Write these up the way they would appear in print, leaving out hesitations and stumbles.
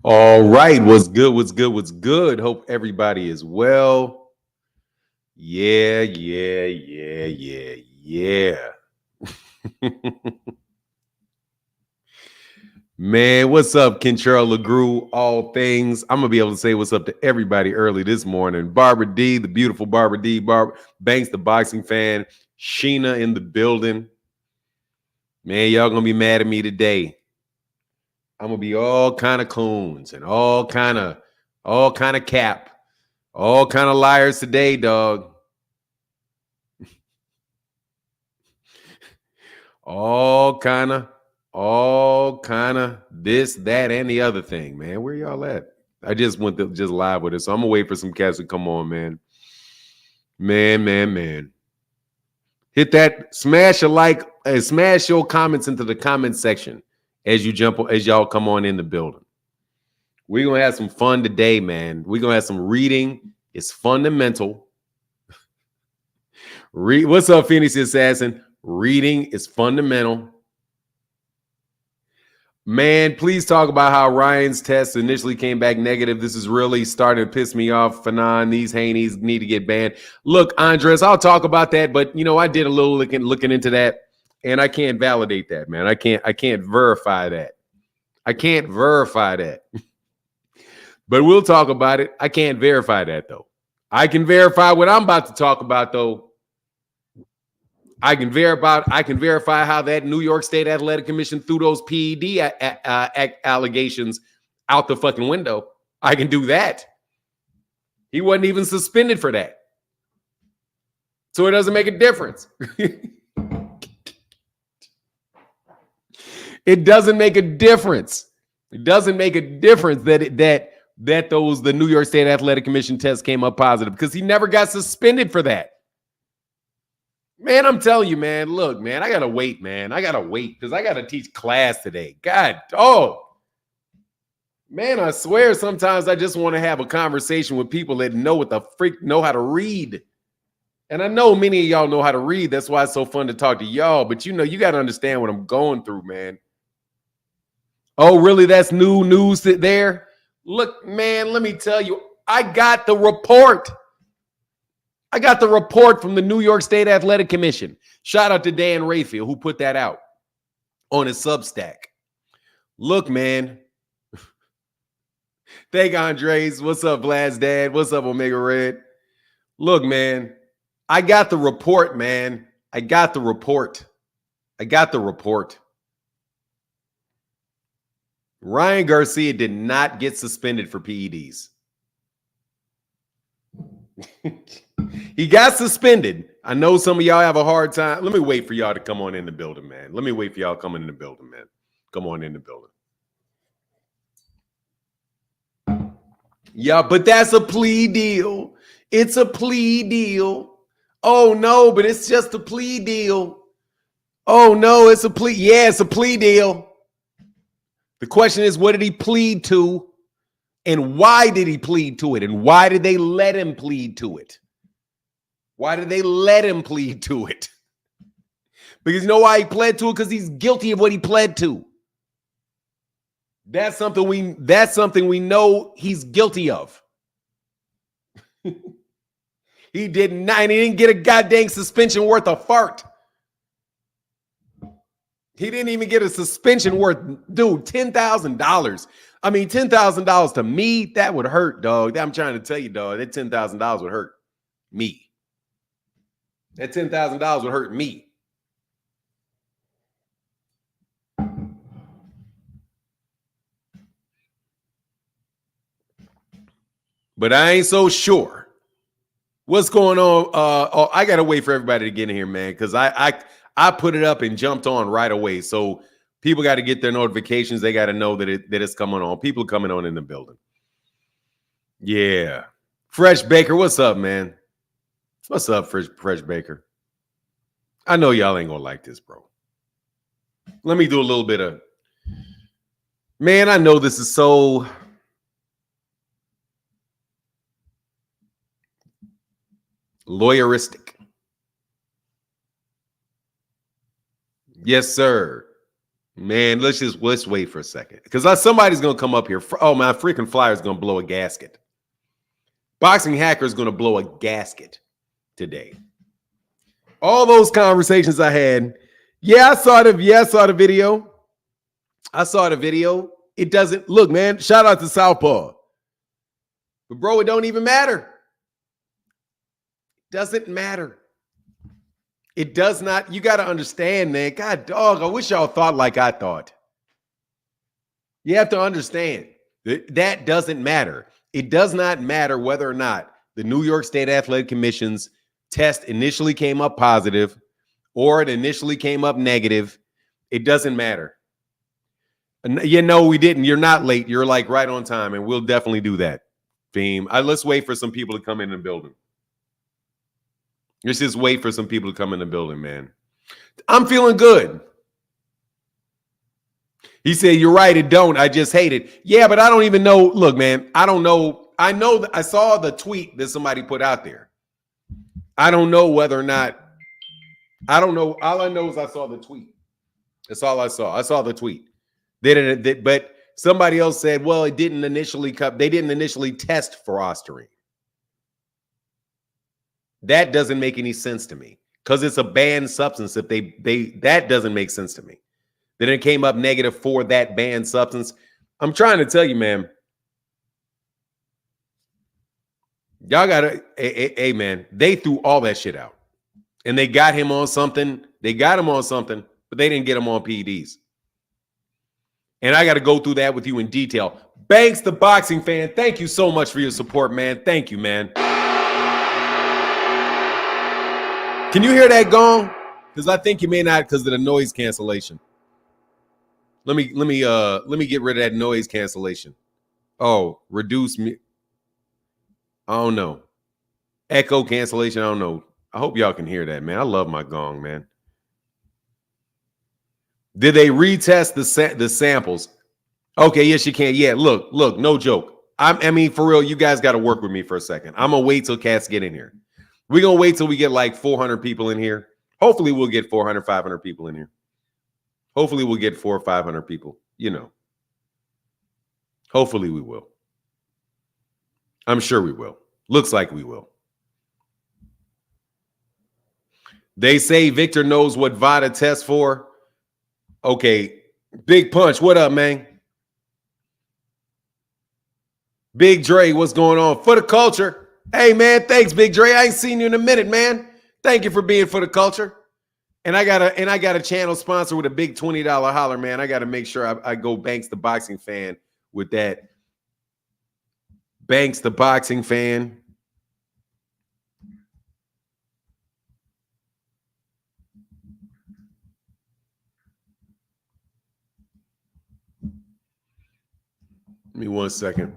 All right, what's good? What's good? What's good? Hope everybody is well. Yeah. Man, what's up, Kentrell LeGrew? All things. I'm gonna be able to say what's up to everybody early this morning. Barbara D, the beautiful Barbara D, Barbara Banks, the boxing fan, Sheena in the building. Man, y'all gonna be mad at me today. I'm gonna be all kind of coons and all kind of cap, all kind of liars today, dog. all kind of all kind of this, that, and the other thing, man. Where y'all at? I just went to just live with it, so I'm gonna wait for some cats to come on, man. Man. Hit that, smash a like, and smash your comments into the comment section as y'all come on in the building. We're gonna have some fun today, man. We're gonna have some reading. It's fundamental. What's up, Phoenix Assassin? Reading is fundamental. Man, please talk about how Ryan's test initially came back negative. This is really starting to piss me off. Fanon, these Haneys need to get banned. Look, Andres, I'll talk about that, but I did a little looking into that, and I can't validate that, man. I can't verify that. I can't verify that. But we'll talk about it. I can't verify that though. I can verify what I'm about to talk about though. I can verify how that New York State Athletic Commission threw those PED allegations out the fucking window. I can do that. He wasn't even suspended for that. So it doesn't make a difference. It doesn't make a difference. It doesn't make a difference that the New York State Athletic Commission test came up positive because he never got suspended for that. Man, I'm telling you, man, look, man, I got to wait, man. I got to wait because I got to teach class today. God, man, I swear sometimes I just want to have a conversation with people that know how to read. And I know many of y'all know how to read. That's why it's so fun to talk to y'all. But you got to understand what I'm going through, man. Oh, really? That's new news there? Look, man, let me tell you, I got the report. I got the report from the New York State Athletic Commission. Shout out to Dan Rayfield, who put that out on his Substack. Look, man. Thank Andres. What's up, Vlad's dad? What's up, Omega Red? Look, man. I got the report, man. I got the report. Ryan Garcia did not get suspended for PEDs. He got suspended. I know some of y'all have a hard time. Let me wait for y'all to come on in the building, man. Come on in the building. Yeah, but that's a plea deal. It's a plea deal. Oh, no, but it's just a plea deal. Oh, no, it's a plea. Yeah, it's a plea deal. The question is, what did he plead to? And why did he plead to it? And why did they let him plead to it? Because you know why he pled to it? Because he's guilty of what he pled to. That's something we know he's guilty of. He did not, and he didn't get a goddamn suspension worth a fart. He didn't even get a suspension worth, dude, $10,000. I mean, $10,000 to me, that would hurt, dog. I'm trying to tell you, dog, that $10,000 would hurt me. That $10,000 would hurt me. But I ain't so sure. What's going on? I gotta wait for everybody to get in here, man, because I put it up and jumped on right away. So people got to get their notifications. They got to know that it's coming on. People coming on in the building. Yeah. Fresh Baker, what's up, man? What's up, Fresh Baker? I know y'all ain't gonna like this, bro. Let me do a little bit of. Man, I know this is so. Lawyeristic. Yes, sir. Man, let's wait for a second. Because somebody's gonna come up here. Oh, my freaking flyer is gonna blow a gasket. Boxing Hacker is gonna blow a gasket today. All those conversations I had. Yeah, I saw the video. I saw the video. It doesn't look, man. Shout out to Southpaw. But bro, it don't even matter. Doesn't matter. It does not. You got to understand, man. God dog, I wish y'all thought like I thought. You have to understand that doesn't matter. It does not matter whether or not the New York State Athletic Commission's test initially came up positive or it initially came up negative. It doesn't matter. You know, we didn't. You're not late. You're like right on time, and we'll definitely do that. Theme. Let's wait for some people to come in the building. Let's just wait for some people to come in the building, man. I'm feeling good. He said, you're right, it don't. I just hate it. Yeah, but I don't even know. Look, man, I don't know. I know that I saw the tweet that somebody put out there. I don't know whether or not. I don't know. All I know is I saw the tweet. That's all I saw. I saw the tweet. But somebody else said, well, it didn't initially they didn't initially test for Ostarine. That doesn't make any sense to me because it's a banned substance. If that doesn't make sense to me. Then it came up negative for that banned substance. I'm trying to tell you, man. Y'all gotta, hey, man, they threw all that shit out. And they got him on something. They got him on something, but they didn't get him on PEDs. And I got to go through that with you in detail. Banks, the boxing fan, thank you so much for your support, man. Thank you, man. Can you hear that gong? Because I think you may not because of the noise cancellation. Let me get rid of that noise cancellation. Oh, reduce me. I don't know. Echo cancellation. I don't know. I hope y'all can hear that, man. I love my gong, man. Did they retest the samples? Okay, yes, you can. Yeah, look, no joke. I mean, for real, you guys got to work with me for a second. I'm going to wait till cats get in here. We're going to wait till we get like 400 people in here. Hopefully, we'll get 400, 500 people in here. Hopefully, we'll get 400 or 500 people. You know. Hopefully, we will. I'm sure we will. Looks like we will. They say Victor knows what VADA tests for. Okay. Big Punch, what up, man? Big Dre, what's going on? For the culture. Hey, man, thanks, Big Dre. I ain't seen you in a minute, man. Thank you for being for the culture. And I got a channel sponsor with a big $20 holler, man. I got to make sure I go Banks the Boxing Fan with that. Banks the Boxing Fan. Give me 1 second.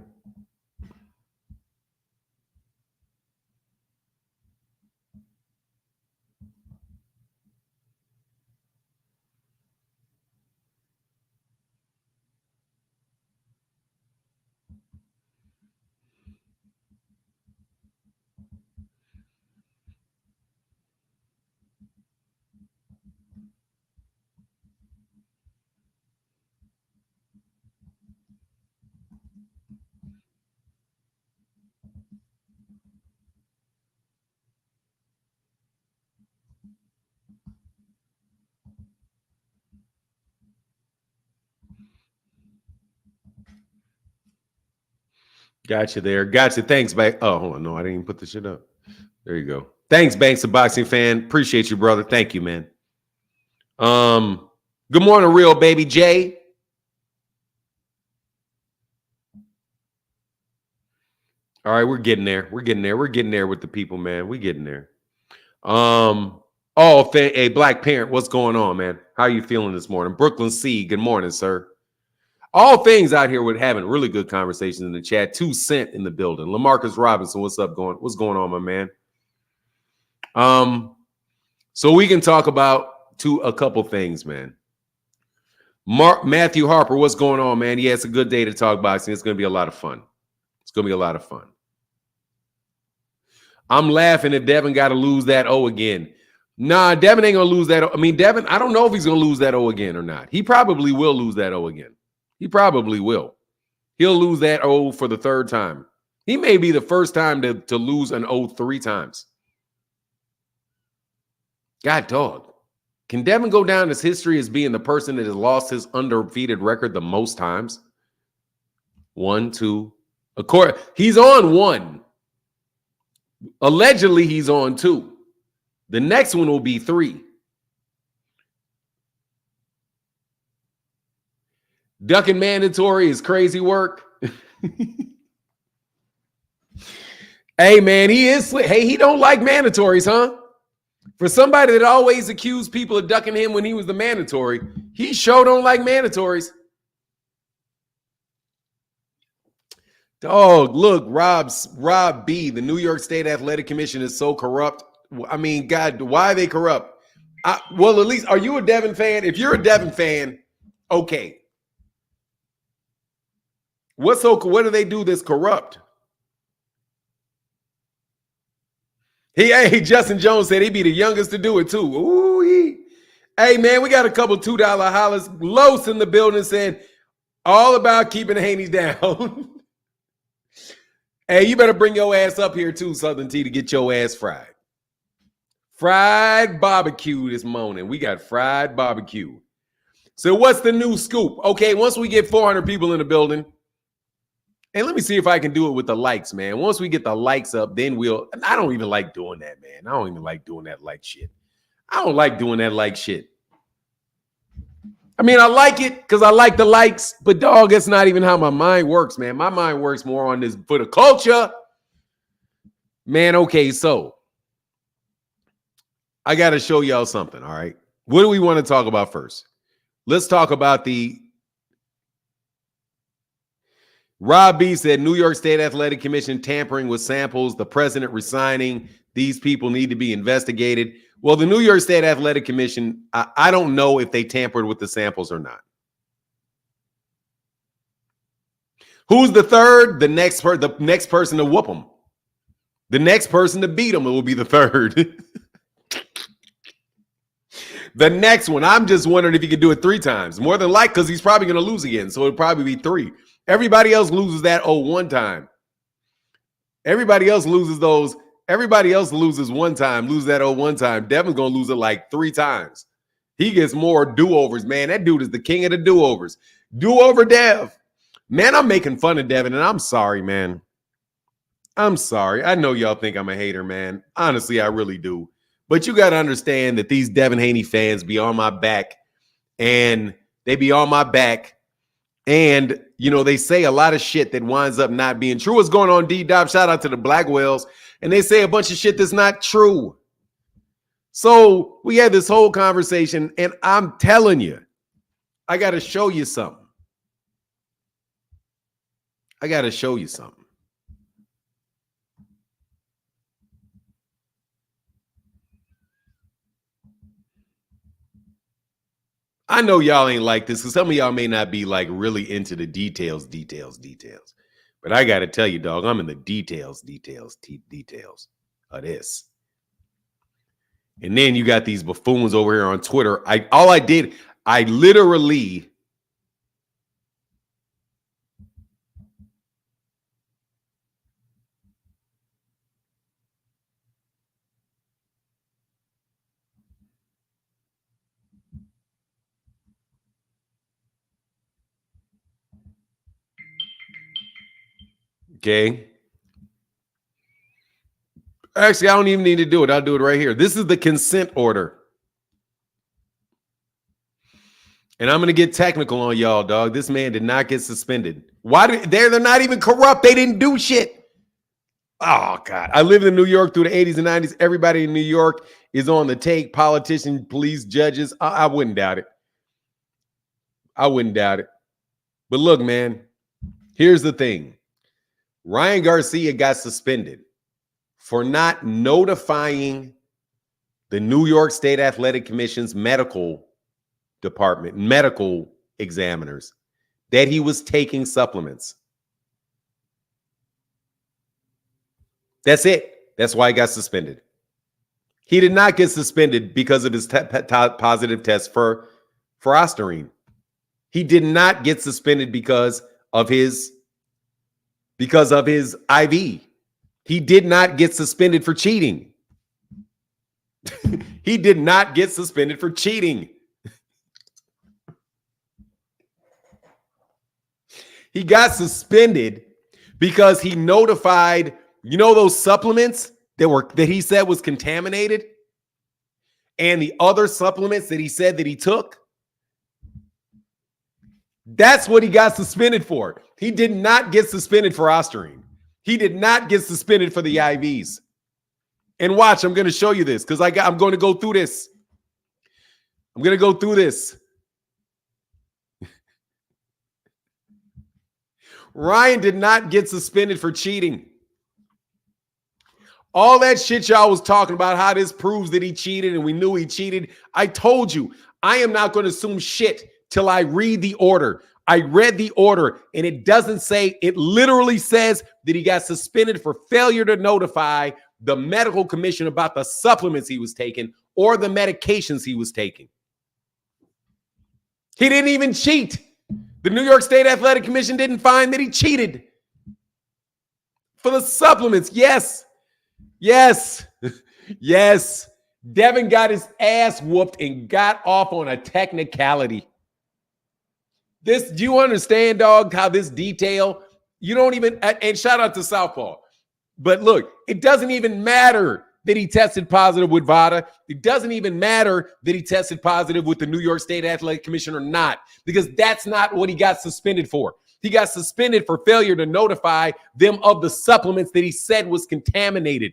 Gotcha there. Gotcha. Thanks, Banks. Oh, hold on. No, I didn't even put the shit up. There you go. Thanks, Banks, the Boxing Fan. Appreciate you, brother. Thank you, man. Good morning, real baby Jay. All right, we're getting there. We're getting there with the people, man. We're getting there. Hey, Black Parent, what's going on, man? How are you feeling this morning? Brooklyn C, good morning, sir. All things out here with having really good conversations in the chat. 2 Cent in the building. LaMarcus Robinson, what's going on, my man? So we can talk about a couple things, man. Matthew Harper, what's going on, man? Yeah, it's a good day to talk boxing. It's going to be a lot of fun. It's going to be a lot of fun. I'm laughing if Devin got to lose that O again. Nah, Devin ain't gonna lose that. I mean, Devin, I don't know if he's gonna lose that O again or not. He probably will lose that O again. He probably will. He'll lose that O for the third time. He may be the first time to lose an O 3 times. God dog. Can Devin go down as history as being the person that has lost his undefeated record the most times? 1, 2. Of course, he's on 1. Allegedly, he's on 2. The next one will be 3. Ducking mandatory is crazy work. Hey, man, he is. Hey, he don't like mandatories, huh? For somebody that always accused people of ducking him when he was the mandatory, he sure don't like mandatories. Dog, look, Rob B, the New York State Athletic Commission is so corrupt. I mean, God, why are they corrupt? Well, at least, are you a Devin fan? If you're a Devin fan, okay. What do they do that's corrupt? Hey, Justin Jones said he'd be the youngest to do it too. Ooh, hey, man, we got a couple $2 hollers. Los in the building said all about keeping Haney down. Hey, you better bring your ass up here too, Southern T, to get your ass fried. Fried barbecue this morning. We got fried barbecue. So what's the new scoop? Okay, once we get 400 people in the building, and let me see if I can do it with the likes, man. Once we get the likes up, then I don't even like doing that, man. I don't even like doing that like shit. I don't like doing that like shit. I mean, I like it because I like the likes, but dog, that's not even how my mind works, man. My mind works more on this for the culture. Man, okay, so I got to show y'all something, all right? What do we want to talk about first? Let's talk about Rob B said New York State Athletic Commission tampering with samples, the president resigning. These people need to be investigated. Well, the New York State Athletic Commission, I don't know if they tampered with the samples or not. Who's the third? The next person to whoop them. The next person to beat them will be the third. The next one, I'm just wondering if he could do it 3 times. More than likely, because he's probably going to lose again. So it'll probably be 3. Everybody else loses that 1 time. Everybody else loses 1 time, lose that 1 time. Devin's going to lose it like 3 times. He gets more do-overs, man. That dude is the king of the do-overs. Do-over Dev. Man, I'm making fun of Devin, and I'm sorry, man. I'm sorry. I know y'all think I'm a hater, man. Honestly, I really do. But you got to understand that these Devin Haney fans be on my back, and they be on my back, and, you know, they say a lot of shit that winds up not being true. What's going on, D-Dop? Shout out to the Blackwells. And they say a bunch of shit that's not true. So we had this whole conversation, and I'm telling you, I got to show you something. I know y'all ain't like this because some of y'all may not be like really into the details. But I got to tell you, dog, I'm in the details of this. And then you got these buffoons over here on Twitter. I literally okay. Actually, I don't even need to do it. I'll do it right here. This is the consent order. And I'm going to get technical on y'all, dog. This man did not get suspended. They're not even corrupt. They didn't do shit. Oh, God. I lived in New York through the 80s and 90s. Everybody in New York is on the take. Politicians, police, judges. I wouldn't doubt it. But look, man, here's the thing. Ryan Garcia got suspended for not notifying the New York State Athletic Commission's medical department, medical examiners, that he was taking supplements. That's it. That's why he got suspended. He did not get suspended because of his positive test for ostarine. He did not get suspended because of his IV. He did not get suspended for cheating. He did not get suspended for cheating. He got suspended because he notified, those supplements that he said was contaminated, and the other supplements that he said that he took. That's what he got suspended for. He did not get suspended for ostarine. He did not get suspended for the IVs. And watch, I'm going to show you this because I'm going to go through this. I'm going to go through this. Ryan did not get suspended for cheating. All that shit y'all was talking about, how this proves that he cheated and we knew he cheated. I told you, I am not going to assume shit till I read the order. I read the order and it doesn't say, it literally says that he got suspended for failure to notify the medical commission about the supplements he was taking or the medications he was taking. He didn't even cheat. The New York State Athletic Commission didn't find that he cheated for the supplements. Yes. Yes. Yes. Devin got his ass whooped and got off on a technicality. Do you understand, dog, how this detail, you don't even, and shout out to Southpaw. But look, it doesn't even matter that he tested positive with VADA. It doesn't even matter that he tested positive with the New York State Athletic Commission or not, because that's not what he got suspended for. He got suspended for failure to notify them of the supplements that he said was contaminated.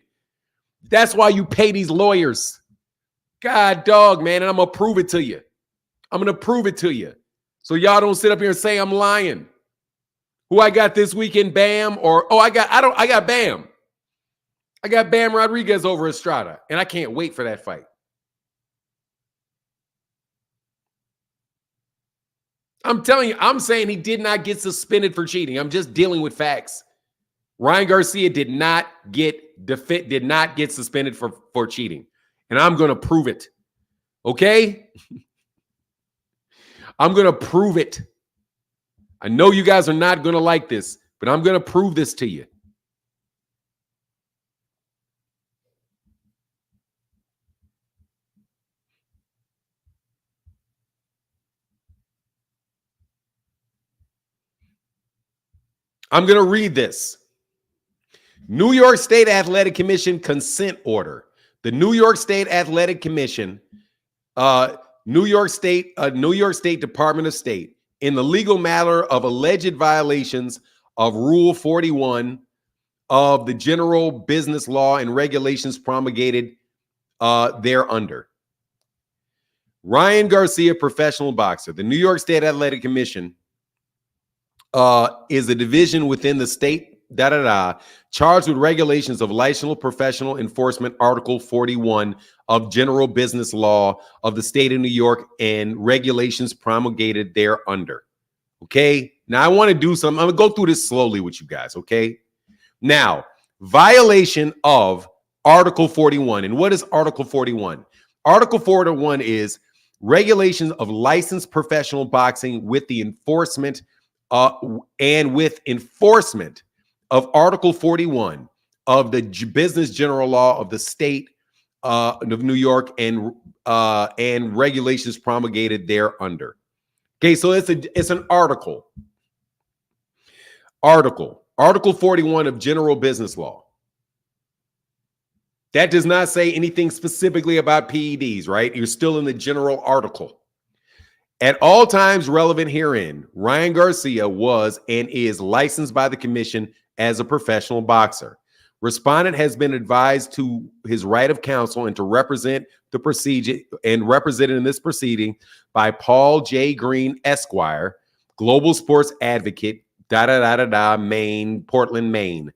That's why you pay these lawyers. God, dog, man, and I'm going to prove it to you. I'm going to prove it to you. So y'all don't sit up here and say I'm lying. Who I got this weekend, Bam, or, I got Bam. I got Bam Rodriguez over Estrada, and I can't wait for that fight. I'm telling you, I'm saying he did not get suspended for cheating. I'm just dealing with facts. Ryan Garcia did not get suspended for cheating, and I'm going to prove it. Okay? I'm going to prove it. I know you guys are not going to like this, but I'm going to prove this to you. I'm going to read this. New York State Athletic Commission consent order. The New York State Athletic Commission, New York State Department of State, in the legal matter of alleged violations of Rule 41 of the general business law and regulations promulgated thereunder. Ryan Garcia, professional boxer. The New York State Athletic Commission is a division within the state, charged with regulations of licensed professional enforcement, Article 41 of general business law of the state of New York and regulations promulgated thereunder. Okay. Now I want to do something. I'm going to go through this slowly with you guys. Okay. Now, violation of Article 41. And what is Article 41? Article 41 is regulations of licensed professional boxing with the enforcement of Article 41 of the business general law of the state of New York and regulations promulgated thereunder. Okay, so it's an article. Article 41 of general business law. That does not say anything specifically about PEDs, right? You're still in the general article. At all times relevant herein, Ryan Garcia was and is licensed by the commission as a professional boxer. Respondent has been advised to his right of counsel and to represent the procedure and represented in this proceeding by Paul J. Green, Esquire, Global Sports Advocate, Maine, Portland, Maine.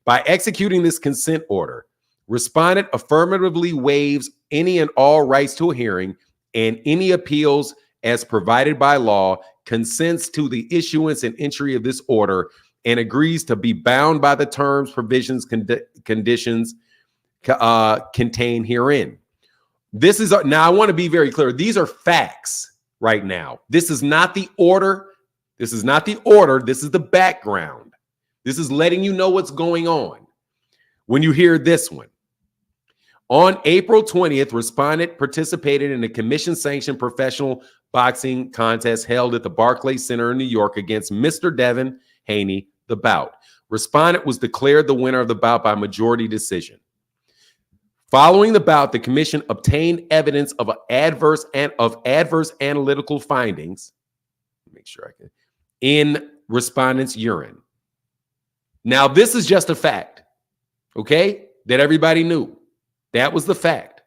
By executing this consent order, respondent affirmatively waives any and all rights to a hearing and any appeals as provided by law, consents to the issuance and entry of this order, and agrees to be bound by the terms, provisions, conditions contained herein. This is now. I want to be very clear. These are facts right now. This is not the order. This is not the order. This is the background. This is letting you know what's going on when you hear this one. On April 20th, respondent participated in a commission-sanctioned professional boxing contest held at the Barclays Center in New York against Mr. Devin Haney, the bout. Respondent was declared the winner of the bout by majority decision. Following the bout, the commission obtained evidence of adverse analytical findings. Make sure I can. In respondent's urine. Now, this is just a fact, okay, that everybody knew. That was the fact.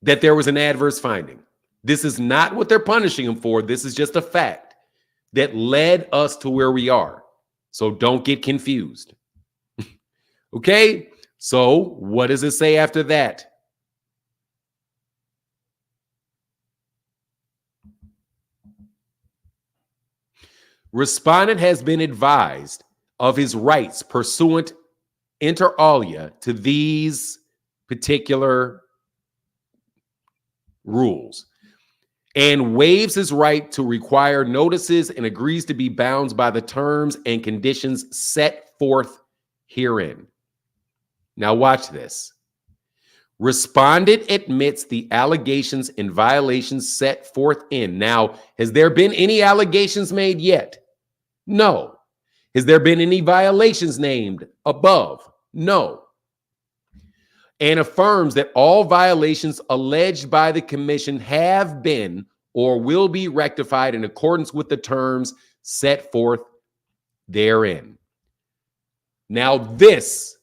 That there was an adverse finding. This is not what they're punishing him for. This is just a fact that led us to where we are. So don't get confused. Okay? So what does it say after that? Respondent has been advised of his rights pursuant inter alia to these particular rules and waives his right to require notices and agrees to be bound by the terms and conditions set forth herein. Now watch this. Respondent admits the allegations and violations set forth in. Now, has there been any allegations made yet? No. Has there been any violations named above? No. And affirms that all violations alleged by the commission have been or will be rectified in accordance with the terms set forth therein. Now, this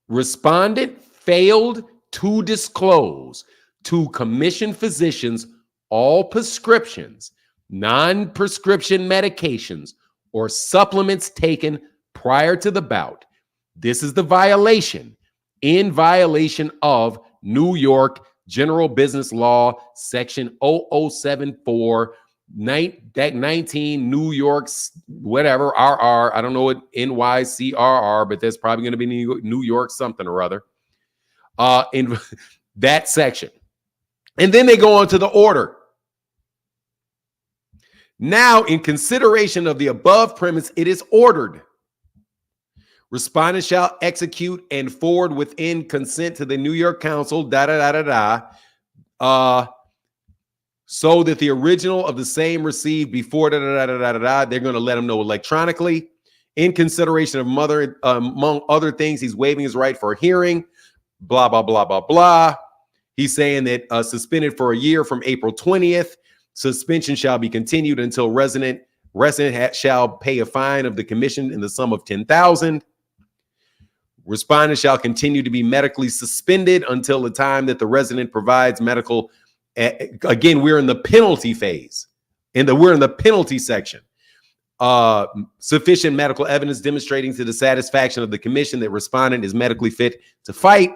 respondent failed to disclose to commission physicians all prescriptions, non-prescription medications, or supplements taken prior to the bout. This is the violation, in violation of New York General Business Law, Section 0074, 19 New York's whatever, RR. I don't know what NYCRR, but there's probably going to be New York something or other in that section. And then they go on to the order. Now, in consideration of the above premise, it is ordered. Respondent shall execute and forward within consent to the New York Council, so that the original of the same received before, they're going to let them know electronically. In consideration of among other things, he's waiving his right for a hearing, blah, blah, blah, blah, blah. He's saying that suspended for a year from April 20th. Suspension shall be continued until resident shall pay a fine of the commission in the sum of $10,000. Respondent shall continue to be medically suspended until the time that the resident provides medical. Again, we're in the penalty phase. We're in the penalty section. Sufficient medical evidence demonstrating to the satisfaction of the commission that respondent is medically fit to fight.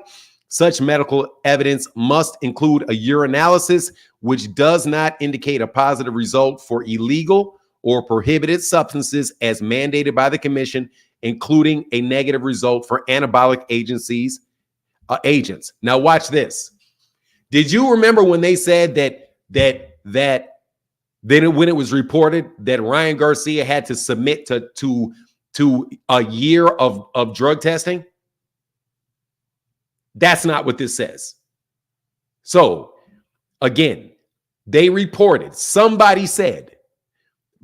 Such medical evidence must include a urinalysis, which does not indicate a positive result for illegal or prohibited substances as mandated by the commission, including a negative result for anabolic agents. Now watch this. Did you remember when they said that when it was reported that Ryan Garcia had to submit to a year of drug testing? That's not what this says. So again, they reported, somebody said,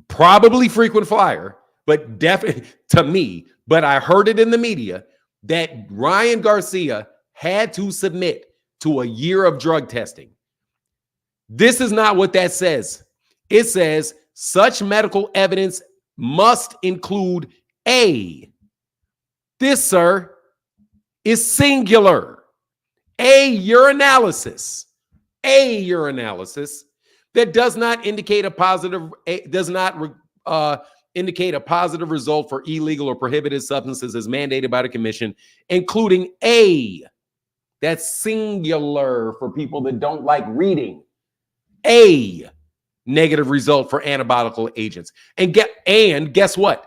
probably frequent flyer, but definitely to me, but I heard it in the media that Ryan Garcia had to submit to a year of drug testing. This is not what that says. It says such medical evidence must include this, sir, is singular, a urinalysis that does not indicate a positive, indicate a positive result for illegal or prohibited substances as mandated by the commission, including that's singular for people that don't like reading, a negative result for anabolic agents. And guess what?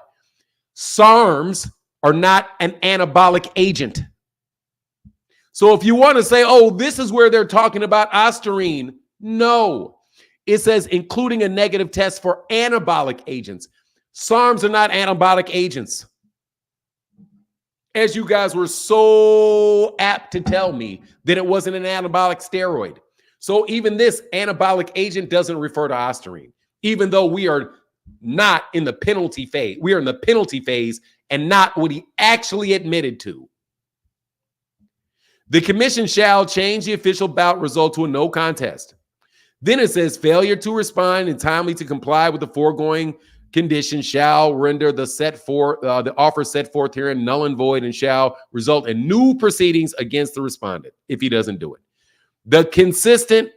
SARMs are not an anabolic agent. So if you want to say, oh, this is where they're talking about ostarine, no. It says including a negative test for anabolic agents. SARMs are not anabolic agents. As you guys were so apt to tell me that it wasn't an anabolic steroid. So even this anabolic agent doesn't refer to ostarine, even though we are not in the penalty phase. We are in the penalty phase and not what he actually admitted to. The commission shall change the official bout result to a no contest. Then it says failure to respond and timely to comply with the foregoing condition shall render the offer set forth herein null and void and shall result in new proceedings against the respondent if he doesn't do it. The consistent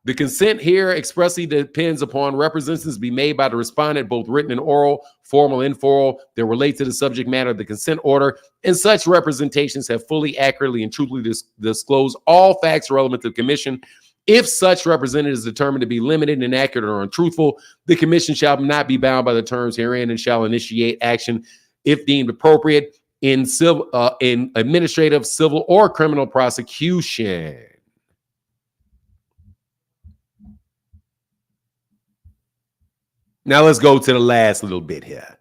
the consent here expressly depends upon representations be made by the respondent, both written and oral, formal and informal, that relate to the subject matter of the consent order, and such representations have fully, accurately, and truthfully disclosed all facts relevant to the commission. If such representative is determined to be limited, inaccurate, or untruthful, the commission shall not be bound by the terms herein and shall initiate action if deemed appropriate in administrative, civil, or criminal prosecution. Now let's go to the last little bit here.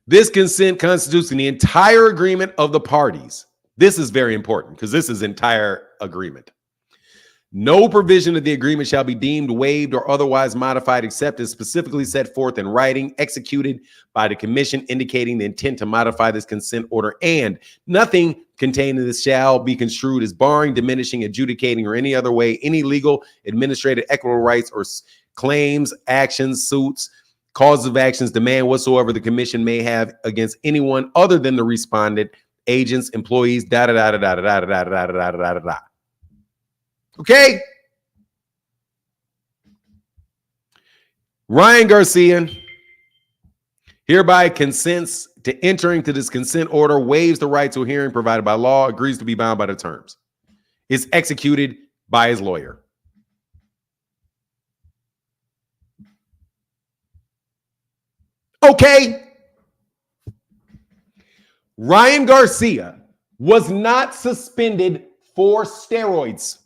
This consent constitutes the entire agreement of the parties. This is very important because this is entire agreement. No provision of the agreement shall be deemed waived or otherwise modified except as specifically set forth in writing, executed by the commission, indicating the intent to modify this consent order, and nothing contained in this shall be construed as barring, diminishing, adjudicating, or any other way any legal, administrative, equitable rights or claims, actions, suits, causes of actions, demand whatsoever the commission may have against anyone other than the respondent, agents, employees, Okay? Ryan Garcia hereby consents to entering to this consent order, waives the right to a hearing provided by law, agrees to be bound by the terms. It's executed by his lawyer. Okay. Ryan Garcia was not suspended for steroids.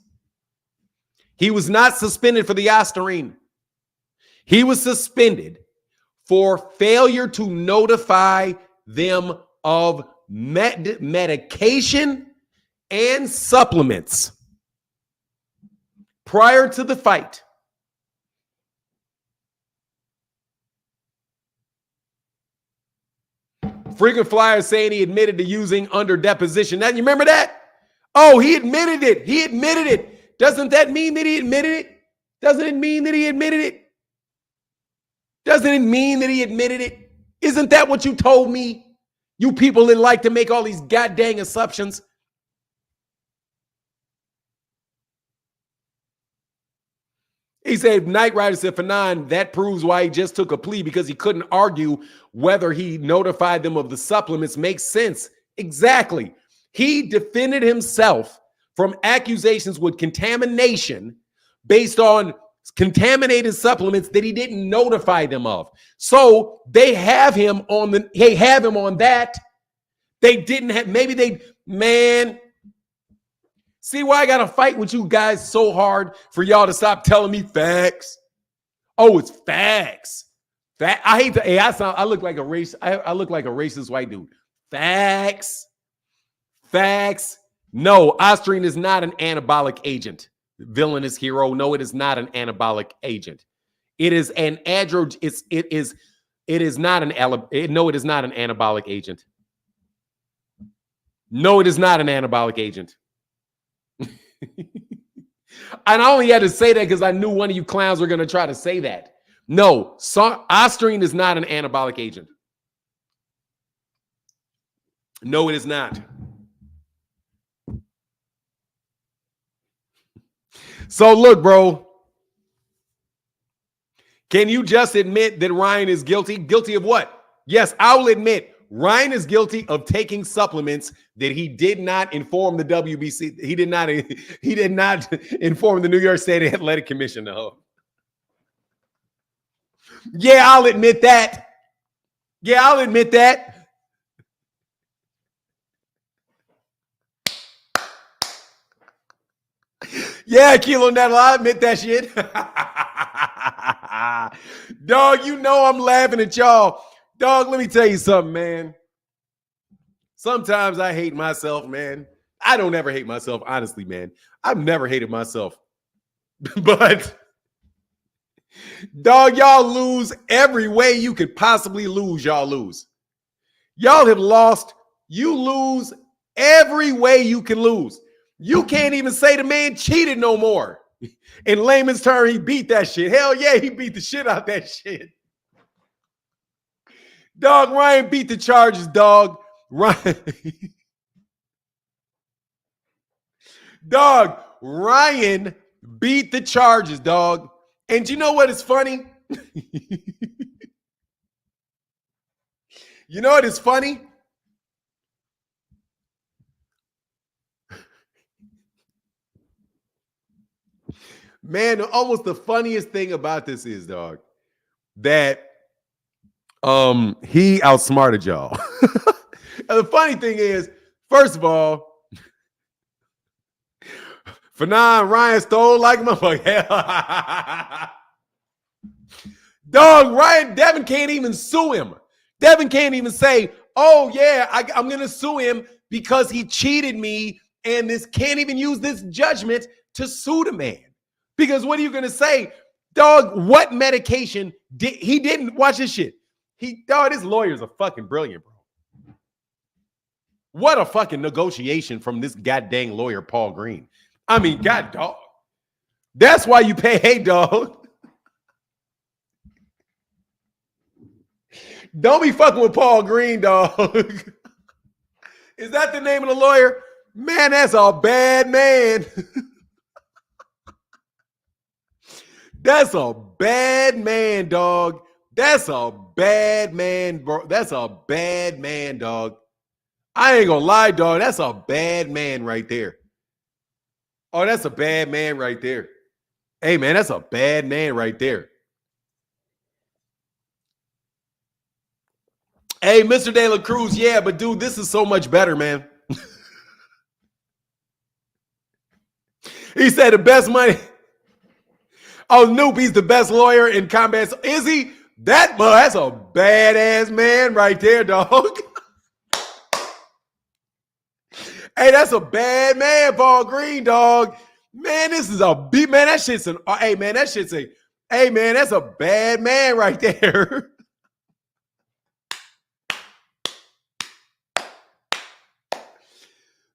He was not suspended for the ostarine. He was suspended for failure to notify them of medication and supplements prior to the fight. Frequent flyer saying he admitted to using under deposition. Now, you remember that? Oh, he admitted it. He admitted it. Doesn't that mean that he admitted it? Doesn't it mean that he admitted it? Doesn't it mean that he admitted it? Isn't that what you told me? You people that like to make all these goddamn assumptions. He said, Knight Rider said, Fanon, that proves why he just took a plea, because he couldn't argue whether he notified them of the supplements. Makes sense. Exactly. He defended himself from accusations with contamination based on contaminated supplements that he didn't notify them of. So they have him on that. They didn't have, see why I got to fight with you guys so hard for y'all to stop telling me facts? Oh, it's facts. I hate to, I look like a racist white dude. Facts. No, ostarine is not an anabolic agent. Villainous hero. No, it is not an anabolic agent. It is an it is not an anabolic agent. No, it is not an anabolic agent. And I only had to say that because I knew one of you clowns were going to try to say that. No, ostarine is not an anabolic agent. No, it is not. So look, bro, can you just admit that Ryan is guilty? Guilty of what? Yes, I will admit Ryan is guilty of taking supplements that he did not inform the WBC. He did not inform the New York State Athletic Commission of. Yeah, I'll admit that. Yeah, I'll admit that. Yeah, Kilo Nettle, I admit that shit. Dog, you know I'm laughing at y'all. Dog, let me tell you something, man. Sometimes I hate myself, man. I don't ever hate myself, honestly, man. I've never hated myself. But, dog, y'all lose every way you could possibly lose. Y'all lose. Y'all have lost. You lose every way you can lose. You can't even say the man cheated no more. In layman's term, he beat that shit. Hell yeah, he beat the shit out that shit. Dog, Ryan beat the charges, dog. Ryan. Dog, Ryan beat the charges, dog. And you know what is funny? You know what is funny? Man, almost the funniest thing about this is, dog, that he outsmarted y'all. And the funny thing is, first of all, Fanon Ryan stole like a motherfucker. Dog, Devin can't even sue him. Devin can't even say, oh, yeah, I'm going to sue him because he cheated me, and this can't even use this judgment to sue the man. Because what are you going to say? Dog, what medication he didn't watch this shit. Dog, his lawyers are fucking brilliant, bro. What a fucking negotiation from this goddamn lawyer, Paul Green. I mean, god dog. That's why you pay, hey, dog. Don't be fucking with Paul Green, dog. Is that the name of the lawyer? Man, that's a bad man. That's a bad man, dog. That's a bad man, bro. That's a bad man, dog. I ain't gonna lie, dog. That's a bad man right there. Oh, that's a bad man right there. Hey, man, that's a bad man right there. Hey, Mr. De La Cruz, yeah, but dude, this is so much better, man. He said the best money. Oh, Noop, he's the best lawyer in combat. Is he? That's a badass man right there, dog. Hey, that's a bad man, Paul Green, dog. Man, this is a beat. Man, that shit's an. Hey, man, that shit's a. Hey, man, that's a bad man right there.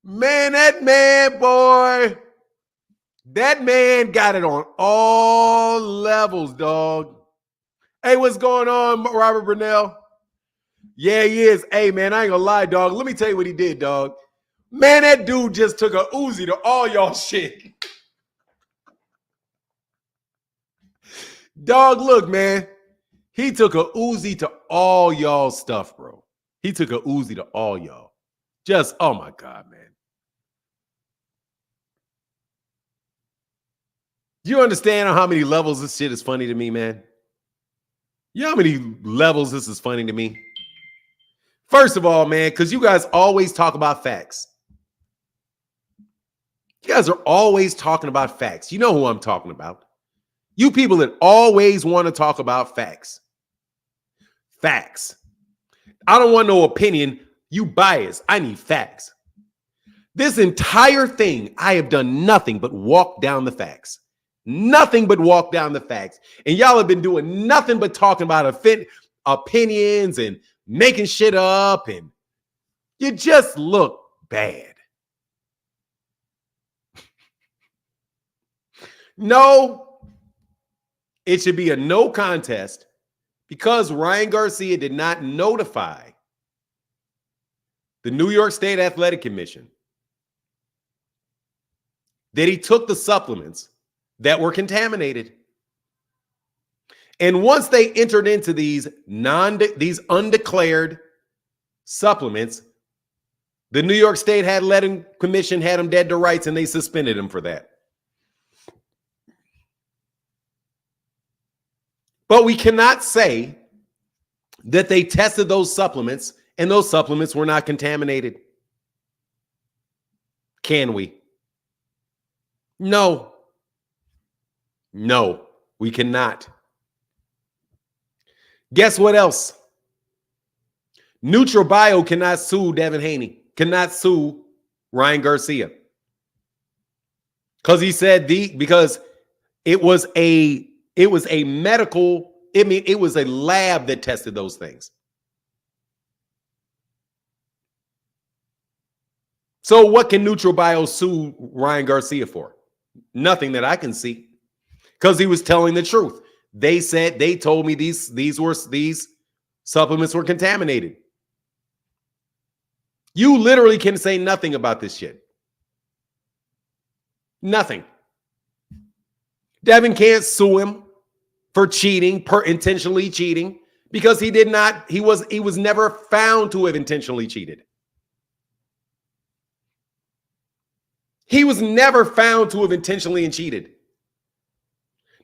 Man, that man, boy. That man got it on all levels, dog. Hey, what's going on, Robert Brunell? Yeah, he is. Hey, man, I ain't gonna lie, dog. Let me tell you what he did, dog. Man, that dude just took a Uzi to all y'all shit. Dog, look, man. He took a Uzi to all y'all stuff, bro. He took a Uzi to all y'all. Just, oh my God, man. Do you understand how many levels this shit is funny to me, man? You know how many levels this is funny to me? First of all, man, because you guys always talk about facts. You guys are always talking about facts. You know who I'm talking about. You people that always want to talk about facts. Facts. I don't want no opinion. You bias. I need facts. This entire thing, I have done nothing but walk down the facts. Nothing but walk down the facts. And y'all have been doing nothing but talking about opinions and making shit up. And you just look bad. No, it should be a no contest because Ryan Garcia did not notify the New York State Athletic Commission that he took the supplements that were contaminated. And once they entered into these undeclared supplements, the New York State Commission had them dead to rights, and they suspended them for that. But we cannot say that they tested those supplements and those supplements were not contaminated. Can we? No. No, we cannot. Guess what else? NutraBio cannot sue Devin Haney, cannot sue Ryan Garcia. Because he said because it was a medical, it was a lab that tested those things. So what can NutraBio sue Ryan Garcia for? Nothing that I can see. Because he was telling the truth. They told me these supplements were contaminated. You literally can say nothing about this shit. Nothing. Devin can't sue him for cheating, intentionally cheating, because he was never found to have intentionally cheated. He was never found to have intentionally cheated.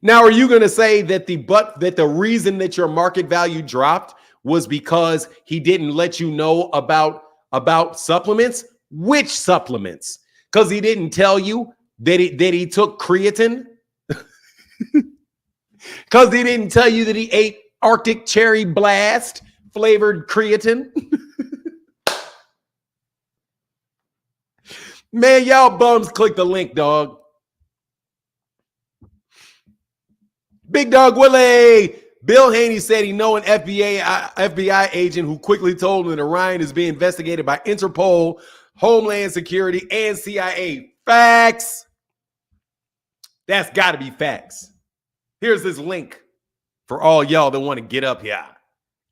Now, are you going to say that the reason that your market value dropped was because he didn't let you know about supplements? Which supplements? Because he didn't tell you that he took creatine? Because he didn't tell you that he ate Arctic Cherry Blast flavored creatine? Man, y'all bums click the link, dog. Big Dog Willie. Bill Haney said he know an FBI agent who quickly told him that Ryan is being investigated by Interpol, Homeland Security, and CIA. Facts. That's got to be facts. Here's this link for all y'all that want to get up here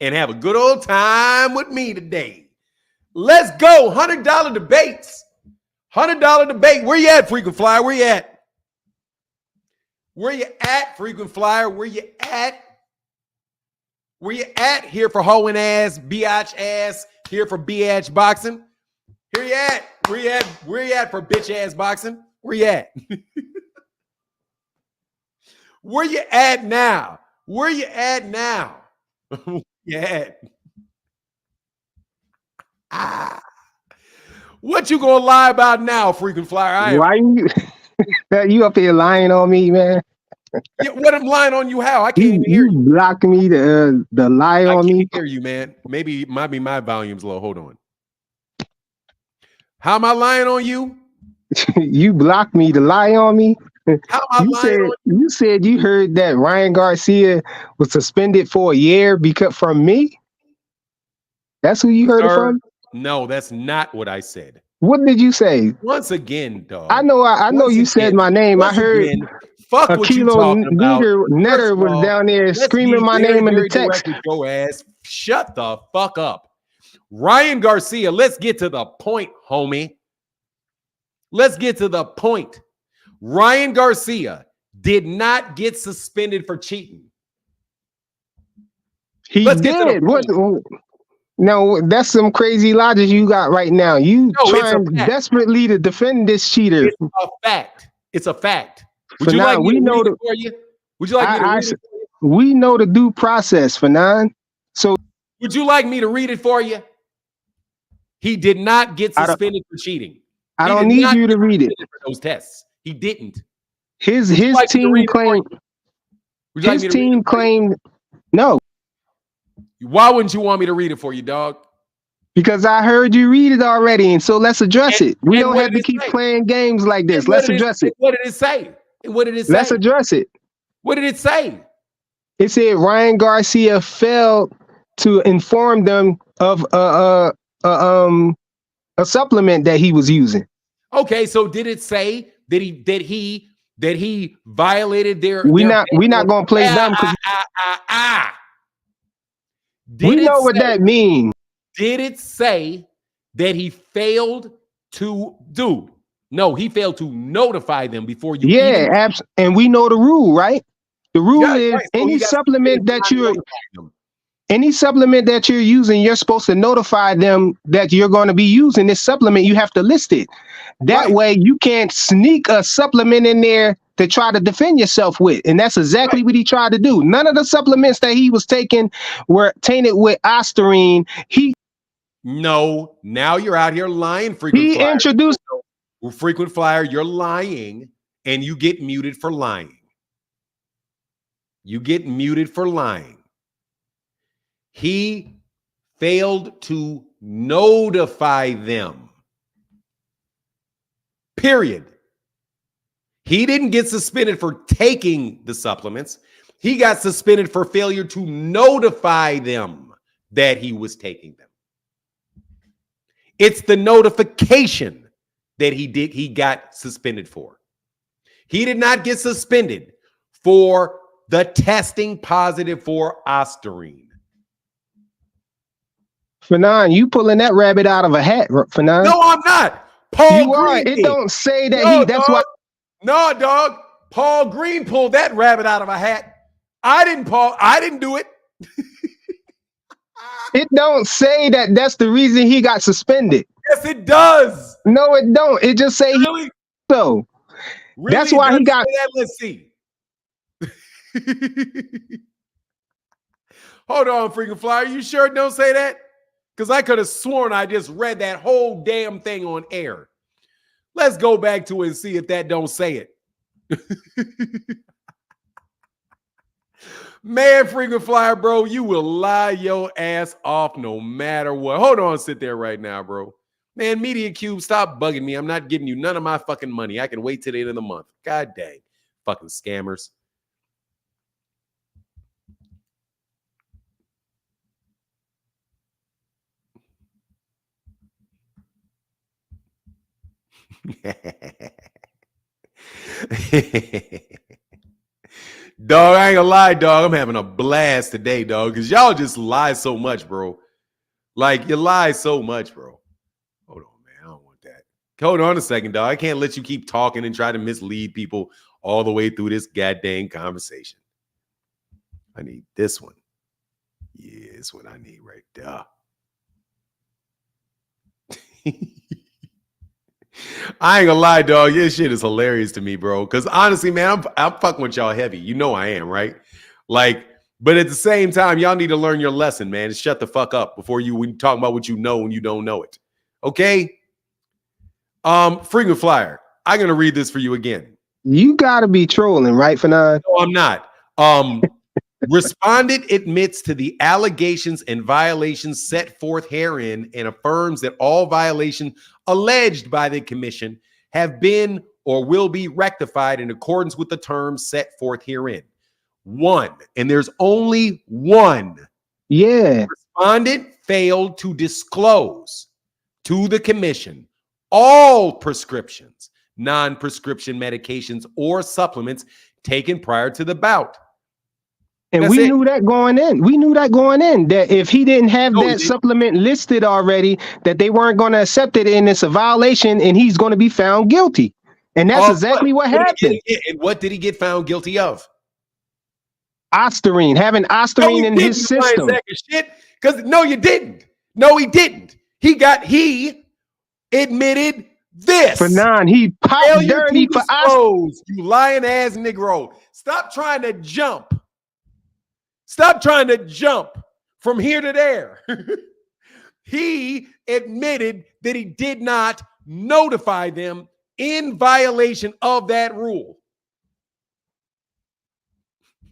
and have a good old time with me today. Let's go. $100 debates. $100 debate. Where you at, Frequent Flyer? Where you at? Where you at, Frequent Flyer? Where you at? Where you at? Here for hoeing ass, biatch ass. Here for biatch boxing. Here you at? Where you at? Where you at for bitch ass boxing? Where you at? Where you at now? Where you at now? Where you at? What you gonna lie about now, Frequent Flyer? Why you up here lying on me, man? Yeah, what I'm lying on you? How? I can't even hear you. You blocked me the lie on me. I can't hear you, man. Maybe it might be my volume's low. Hold on. How am I lying on you? You blocked me to lie on me. How am I lying on you? You said you heard that Ryan Garcia was suspended for a year from me. That's who you heard it from? No, that's not what I said. What did you say? Once again, dog. I know you said my name. I heard fuck what you talking about. Netter was down there screaming my name in the text. Your ass. Shut the fuck up. Ryan Garcia, let's get to the point, homie. Let's get to the point. Ryan Garcia did not get suspended for cheating. He did. What? No, that's some crazy logic you got right now. You trying desperately to defend this cheater. It's a fact. It's a fact. Would you like me to read it for you? Would you like me to read it for you? We know the due process, Fanon. So would you like me to read it for you? He did not get suspended for cheating. I don't need you to read it. For those tests. He didn't. His team claimed. His team claimed no. Why wouldn't you want me to read it for you, dog? Because I heard you read it already, and so let's address it. We don't have to keep playing games like this. Let's address it. What did it say? What did it say? Let's address it. What did it say? It said Ryan Garcia failed to inform them of a supplement that he was using. Okay, so did it say that he violated their? We're not gonna play dumb because we know what that means. Did it say that he failed to do? No, he failed to notify them before you Yeah, even. and we know the rule, right? The rule is Right. So any supplement that you're using, you're supposed to notify them that you're going to be using this supplement. You have to list it. That way you can't sneak a supplement in there to try to defend yourself with. And that's exactly what he tried to do. None of the supplements that he was taking were tainted with ostarine. No, now you're out here lying, frequent flyer. Introduced frequent flyer, you're lying, and you get muted for lying. You get muted for lying. He failed to notify them. Period. He didn't get suspended for taking the supplements. He got suspended for failure to notify them that he was taking them. It's the notification that he got suspended for. He did not get suspended for the testing positive for ostarine. Fanon, you pulling that rabbit out of a hat, Fanon. No, I'm not. Paul Green. It don't say that that's why. No, dog. Paul Green pulled that rabbit out of a hat. I didn't do it. It don't say that that's the reason he got suspended. Yes, it does. No, it don't. It just say really? So. Really? That's why he got. Let's see. Hold on, freaking flyer. You sure it don't say that? Because I could have sworn I just read that whole damn thing on air. Let's go back to it and see if that don't say it. Man, freaking flyer, bro, you will lie your ass off no matter what. Hold on, sit there right now, bro. Man, Media Cube, stop bugging me. I'm not giving you none of my fucking money. I can wait till the end of the month. God dang. Fucking scammers. Dog, I ain't gonna lie, dog. I'm having a blast today, dog, because y'all just lie so much, bro. Like, you lie so much, bro. Hold on, man. I don't want that. Hold on a second, dog. I can't let you keep talking and try to mislead people all the way through this goddamn conversation. I need this one. Yeah, it's what I need right there. I ain't gonna lie, dog. This shit is hilarious to me, bro. Because honestly, man, I'm fucking with y'all heavy. You know I am, right? Like, but at the same time, y'all need to learn your lesson, man. Just shut the fuck up before you talk about what you know when you don't know it. Okay? Frequent flyer. I'm gonna read this for you again. You gotta be trolling, right, Fanon? No, I'm not. Respondent admits to the allegations and violations set forth herein and affirms that all violations alleged by the commission have been or will be rectified in accordance with the terms set forth herein. One, and there's only one. Yeah. Respondent failed to disclose to the commission all prescriptions, non-prescription medications, or supplements taken prior to the bout. And we knew that going in. We knew that going in, that if he didn't have that supplement listed already, that they weren't going to accept it, and it's a violation, and he's going to be found guilty. And that's exactly what happened. And what did he get found guilty of? Ostarine, having ostarine in his system. Because no, you didn't. No, he didn't. He admitted this. Fanon, he popped dirty for ostarine. You lying ass Negro. Stop trying to jump. Stop trying to jump from here to there. He admitted that he did not notify them in violation of that rule.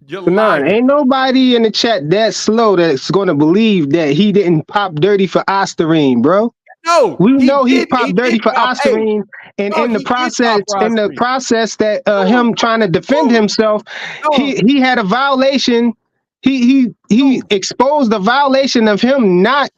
Ain't nobody in the chat that slow that's going to believe that he didn't pop dirty for ostarine, bro. No, we know he popped dirty for ostarine, and in the process that him trying to defend himself, he had a violation. He exposed the violation of him not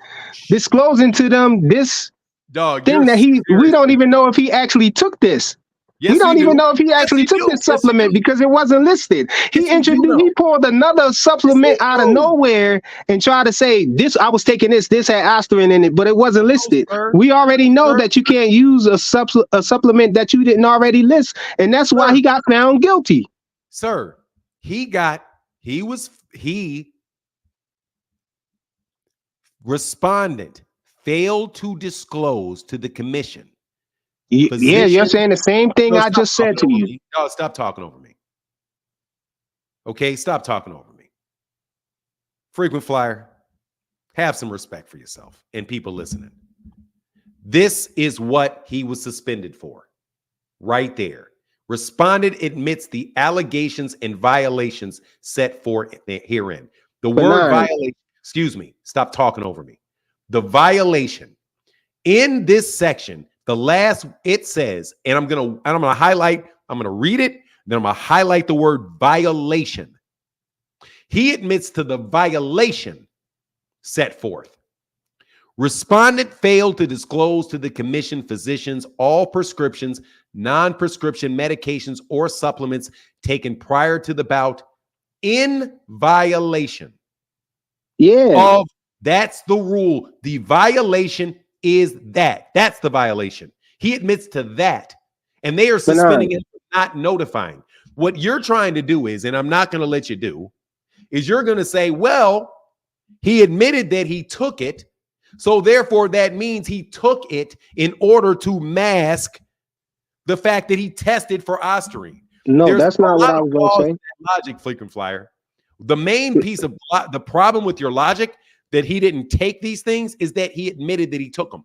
disclosing to them this thing that we don't even know if he actually took this. Yes, We don't you even do. know if he Yes, actually you took do. this Yes, you supplement do. because it wasn't listed. Yes, you do know. He pulled another supplement Yes, you out of do. nowhere and tried to say this. I was taking this had aspirin in it, but it wasn't No, listed. sir. We already know Sir, that you can't use a supplement that you didn't already list, and that's why sir, he got found guilty. sir. He respondent failed to disclose to the commission Yeah, you're physician. saying the same thing No, I stop just said talking to over you. me. No, stop talking over me. Okay, stop talking over me. Frequent flyer, have some respect for yourself and people listening. This is what he was suspended for. Right there. Respondent admits the allegations and violations set forth herein. The word Benign. violation, excuse me, stop talking over me. The violation in this section, the last it says, and I'm gonna highlight, I'm gonna read it, then I'm gonna highlight the word violation. He admits to the violation set forth. Respondent failed to disclose to the commission physicians all prescriptions, non-prescription medications, or supplements taken prior to the bout in violation Yeah, of, that's the rule. The violation is that. That's the violation. He admits to that. And they are suspending benign. him for not notifying. What you're trying to do is, and I'm not going to let you do, is you're going to say, well, he admitted that he took it. So therefore, that means he took it in order to mask the fact that he tested for Ostarine. No, There's that's not a what lot I of was gonna flaws in say. that logic, Frequent Flyer. The main piece of the problem with your logic that he didn't take these things is that he admitted that he took them.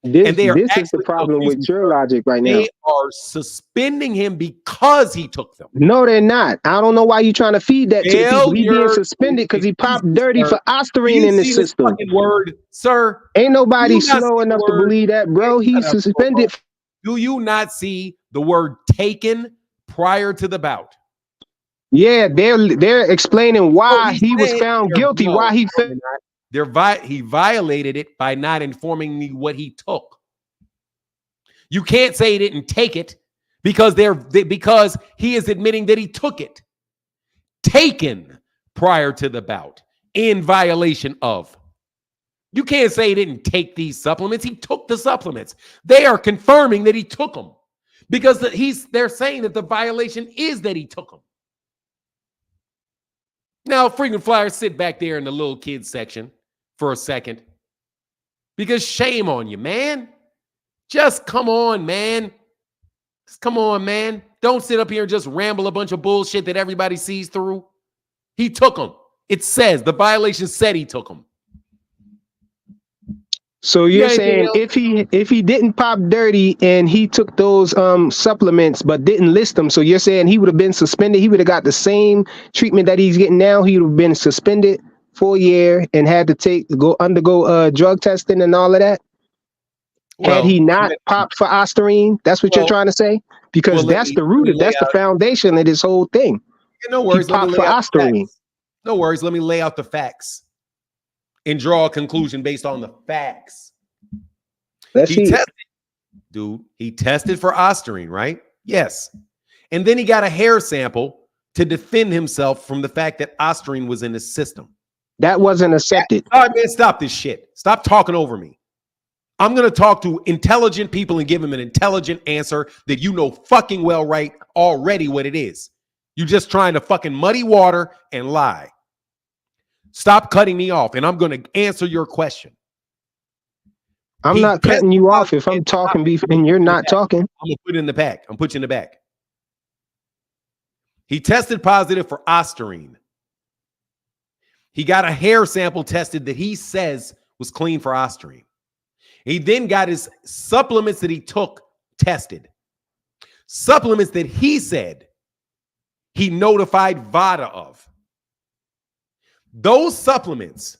And they are This is the actually, problem excuse with me, your sir, logic right now. they are suspending him because he took them. No, they're not. I don't know why you're trying to feed that to the people. He being Failure to, suspended because he excuse popped me, dirty sir. for Do Ostarine you in the see this system. fucking word, sir? Ain't Do nobody you not slow see the enough to word? believe that, Man, bro. He's shut up, Bobo. suspended. Do you not see the word taken prior to the bout? Yeah, they're explaining So why he's he was saying found guilty. no, Why he no, they're not. He violated it by not informing me what he took. You can't say he didn't take it because because he is admitting that he took it. Taken prior to the bout in violation of. You can't say he didn't take these supplements. He took the supplements. They are confirming that he took them because they're saying that the violation is that he took them. Now, frequent flyers, sit back there in the little kids section for a second because shame on you, man. Just come on, man. Just come on, man. Don't sit up here and just ramble a bunch of bullshit that everybody sees through. He took them. It says the violation said he took them. So You you're got anything saying else? if he didn't pop dirty and he took those supplements but didn't list them, so you're saying he would have been suspended? He would have got the same treatment that he's getting now. He would have been suspended for a year and had to undergo drug testing and all of that. Had he not popped for Ostarine, that's what you're trying to say? Because that's the root, that's the foundation of this whole thing. No He worries. Let me popped for lay out the Ostarine. facts. No worries. Let me lay out the facts and draw a conclusion based on the facts. Let's see. He tested for Ostarine, right? Yes. And then he got a hair sample to defend himself from the fact that Ostarine was in his system. That wasn't accepted. All right, man, stop this shit. Stop talking over me. I'm going to talk to intelligent people and give them an intelligent answer that you know fucking well right already what it is. You're just trying to fucking muddy water and lie. Stop cutting me off, and I'm going to answer your question. I'm not cutting you off if I'm talking and you're not talking. I'm going to put it in the back. I'm putting you in the back. He tested positive for Ostarine. He got a hair sample tested that he says was clean for Ostarine. He then got his supplements that he took tested. Supplements that he said he notified VADA of. Those supplements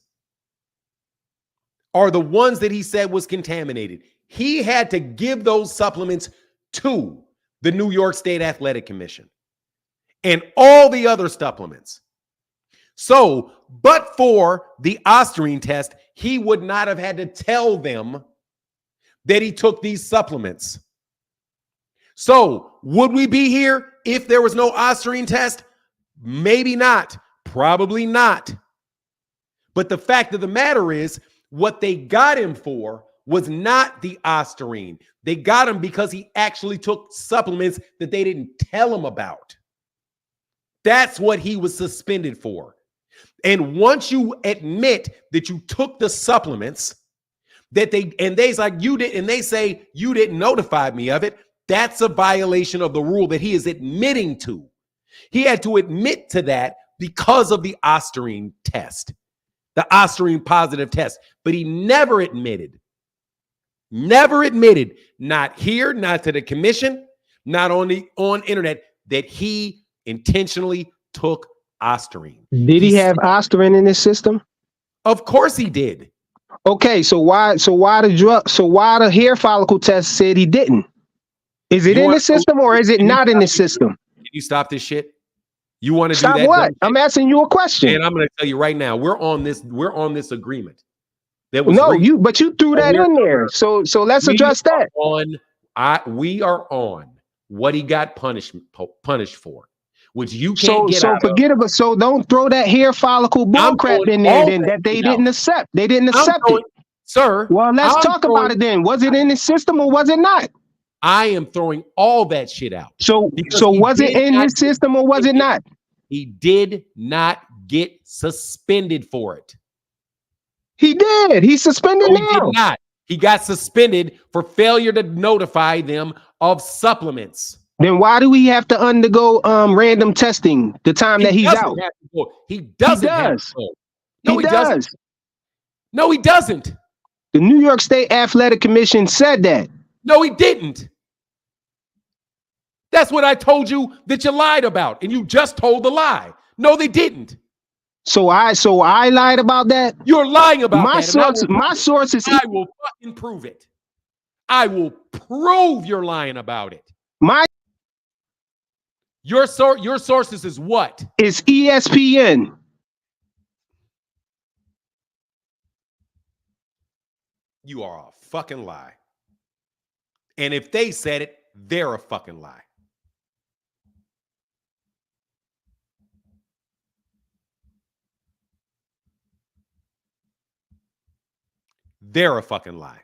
are the ones that he said was contaminated. He had to give those supplements to the New York State Athletic Commission and all the other supplements. So, but for the Ostarine test, he would not have had to tell them that he took these supplements. So would we be here if there was no Ostarine test? Maybe not. Probably not. But the fact of the matter is, what they got him for was not the Ostarine. They got him because he actually took supplements that they didn't tell him about. That's what he was suspended for. And once you admit that you took the supplements that they's like, you did, and they say you didn't notify me of it, that's a violation of the rule that he is admitting to. He had to admit to that because of the Ostarine test, the Ostarine positive test. But he never admitted, not here, not to the commission, not on internet, that he intentionally took Ostarine. Did he have Ostarine in his system? Of course he did. Okay, so why the hair follicle test said he didn't? Is it in the system or is it not in the system? Can you stop this shit? You want to stop do that? What? I'm asking you a question. And I'm going to tell you right now, we're on this agreement. But you threw that in there. So let's address that. We are on what he got punished for, which you can't get out forget of. It. So don't throw that hair follicle bullcrap in there then that they didn't accept. They didn't accept it. Sir. Well, let's talk about it then. Was it in the system or was it not? I am throwing all that shit out. So was it in his system or was it not? He did not get suspended for it. He did. He's suspended now. He did not. He got suspended for failure to notify them of supplements. Then why do we have to undergo random testing the time that he's out? He doesn't. Have to. No, he doesn't. No, he doesn't. The New York State Athletic Commission said that. No, he didn't. That's what I told you that you lied about, and you just told the lie. No, they didn't. So I lied about that? You're lying about my that. My sources. I will fucking prove it. I will prove you're lying about it. Your sources is what? It's ESPN. You are a fucking lie. And if they said it, they're a fucking lie. They're a fucking lie.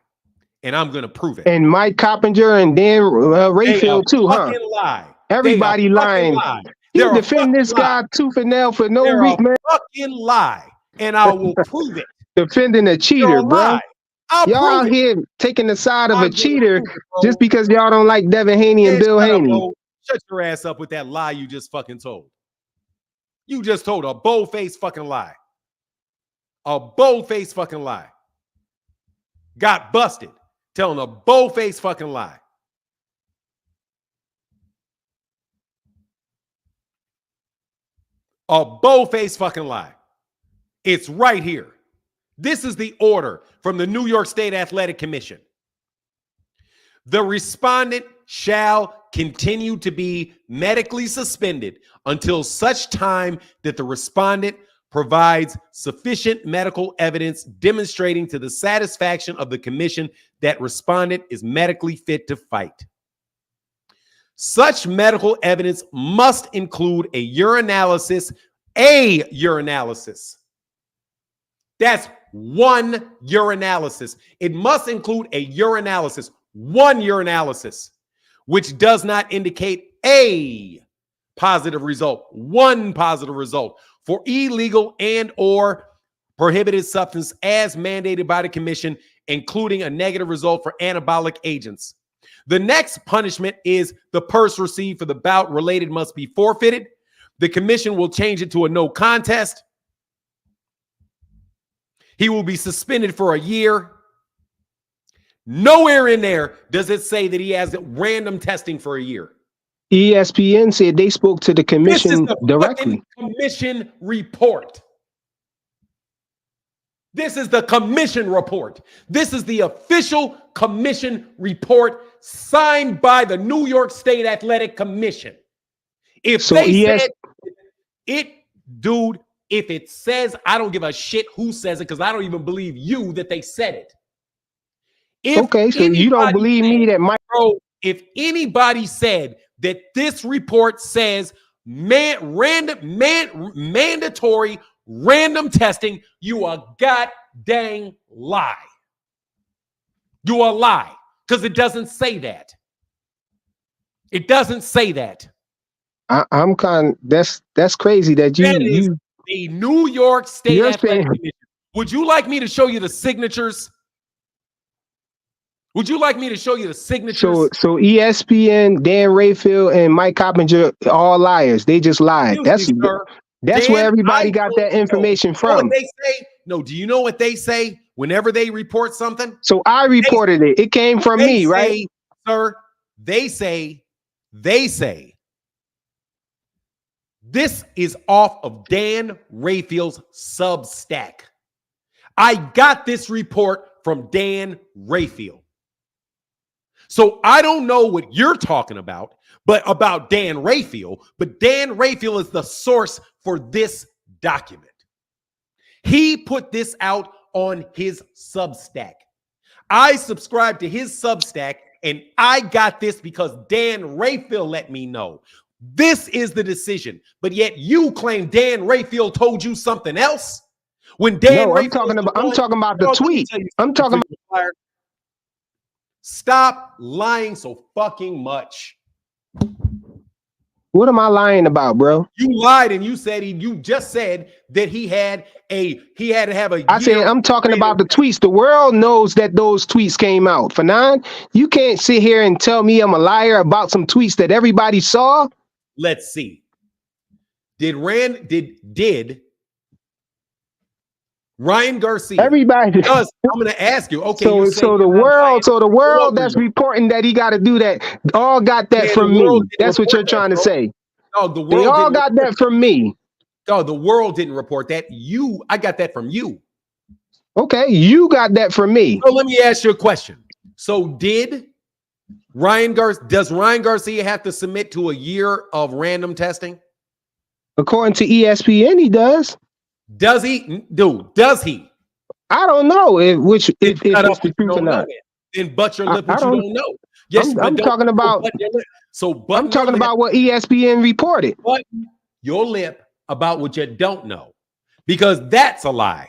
And I'm going to prove it. And Mike Coppinger and Dan Rayfield too, huh? Lie. Everybody lying. You defend this guy tooth and nail for no reason, man. Fucking lie. And I will prove it. Defending a cheater, bro. Y'all out here taking the side of a cheater just because y'all don't like Devin Haney and Bill Haney. Shut your ass up with that lie you just fucking told. You just told a bold-faced fucking lie. A bold-faced fucking lie. Got busted telling a bold-faced fucking lie. A bold-faced fucking lie. It's right here. This is the order from the New York State Athletic Commission. The respondent shall continue to be medically suspended until such time that the respondent provides sufficient medical evidence demonstrating to the satisfaction of the commission that respondent is medically fit to fight. Such medical evidence must include a urinalysis. That's one urinalysis. It must include a urinalysis, one urinalysis, which does not indicate a positive result, one positive result for illegal and or prohibited substance as mandated by the commission, including a negative result for anabolic agents. The next punishment is the purse received for the bout related must be forfeited. The commission will change it to a no contest. He will be suspended for a year. Nowhere in there does it say that he has random testing for a year. ESPN said they spoke to the commission directly. Commission report. This is the commission report. This is the official commission report signed by the New York State Athletic Commission. If they said it, dude, if it says, I don't give a shit who says it because I don't even believe you that they said it. Okay, so you don't believe me that Mike... Bro, if anybody said that this report says mandatory random testing, you a goddamn lie. You a lie, because it doesn't say that. It doesn't say that. I'm kind. That's crazy that That is the New York State Athletic Commission. Would you like me to show you the signatures? Would you like me to show you the signatures? So ESPN, Dan Rayfield, and Mike Coppinger, all liars. They just lied. That's where everybody got that information from. You know what they say? No, do you know what they say whenever they report something? So I reported it. It came from me, right? Sir, they say, this is off of Dan Rayfield's Substack. I got this report from Dan Rayfield. So I don't know what you're talking about, but about Dan Rayfield, but Dan Rayfield is the source for this document. He put this out on his Substack. I subscribed to his Substack, and I got this because Dan Rayfield let me know. This is the decision, but yet you claim Dan Rayfield told you something else. When Dan Rayfield, I'm talking about the tweet. I'm talking about. Stop lying so fucking much. What am I lying about, bro? You lied and you said you just said that he had to have a. I said I'm talking about the tweets. The world knows that those tweets came out. Fanon, you can't sit here and tell me I'm a liar about some tweets that everybody saw. Let's see. Did Ryan Garcia? Everybody does. I'm going to ask you. Okay. So the world that's reporting that he got to do that all got that from me. That's what you're trying to say. No, the world they all got that from me. No, the world didn't report that. I got that from you. Okay, you got that from me. So let me ask you a question. So does Ryan Garcia have to submit to a year of random testing? According to ESPN, he does. Does he? Dude, does he? I don't know if it's the truth or not. Then butt your lip, what you don't know. Yes, I'm talking about. I'm talking about what ESPN reported. But your lip about what you don't know, because that's a lie.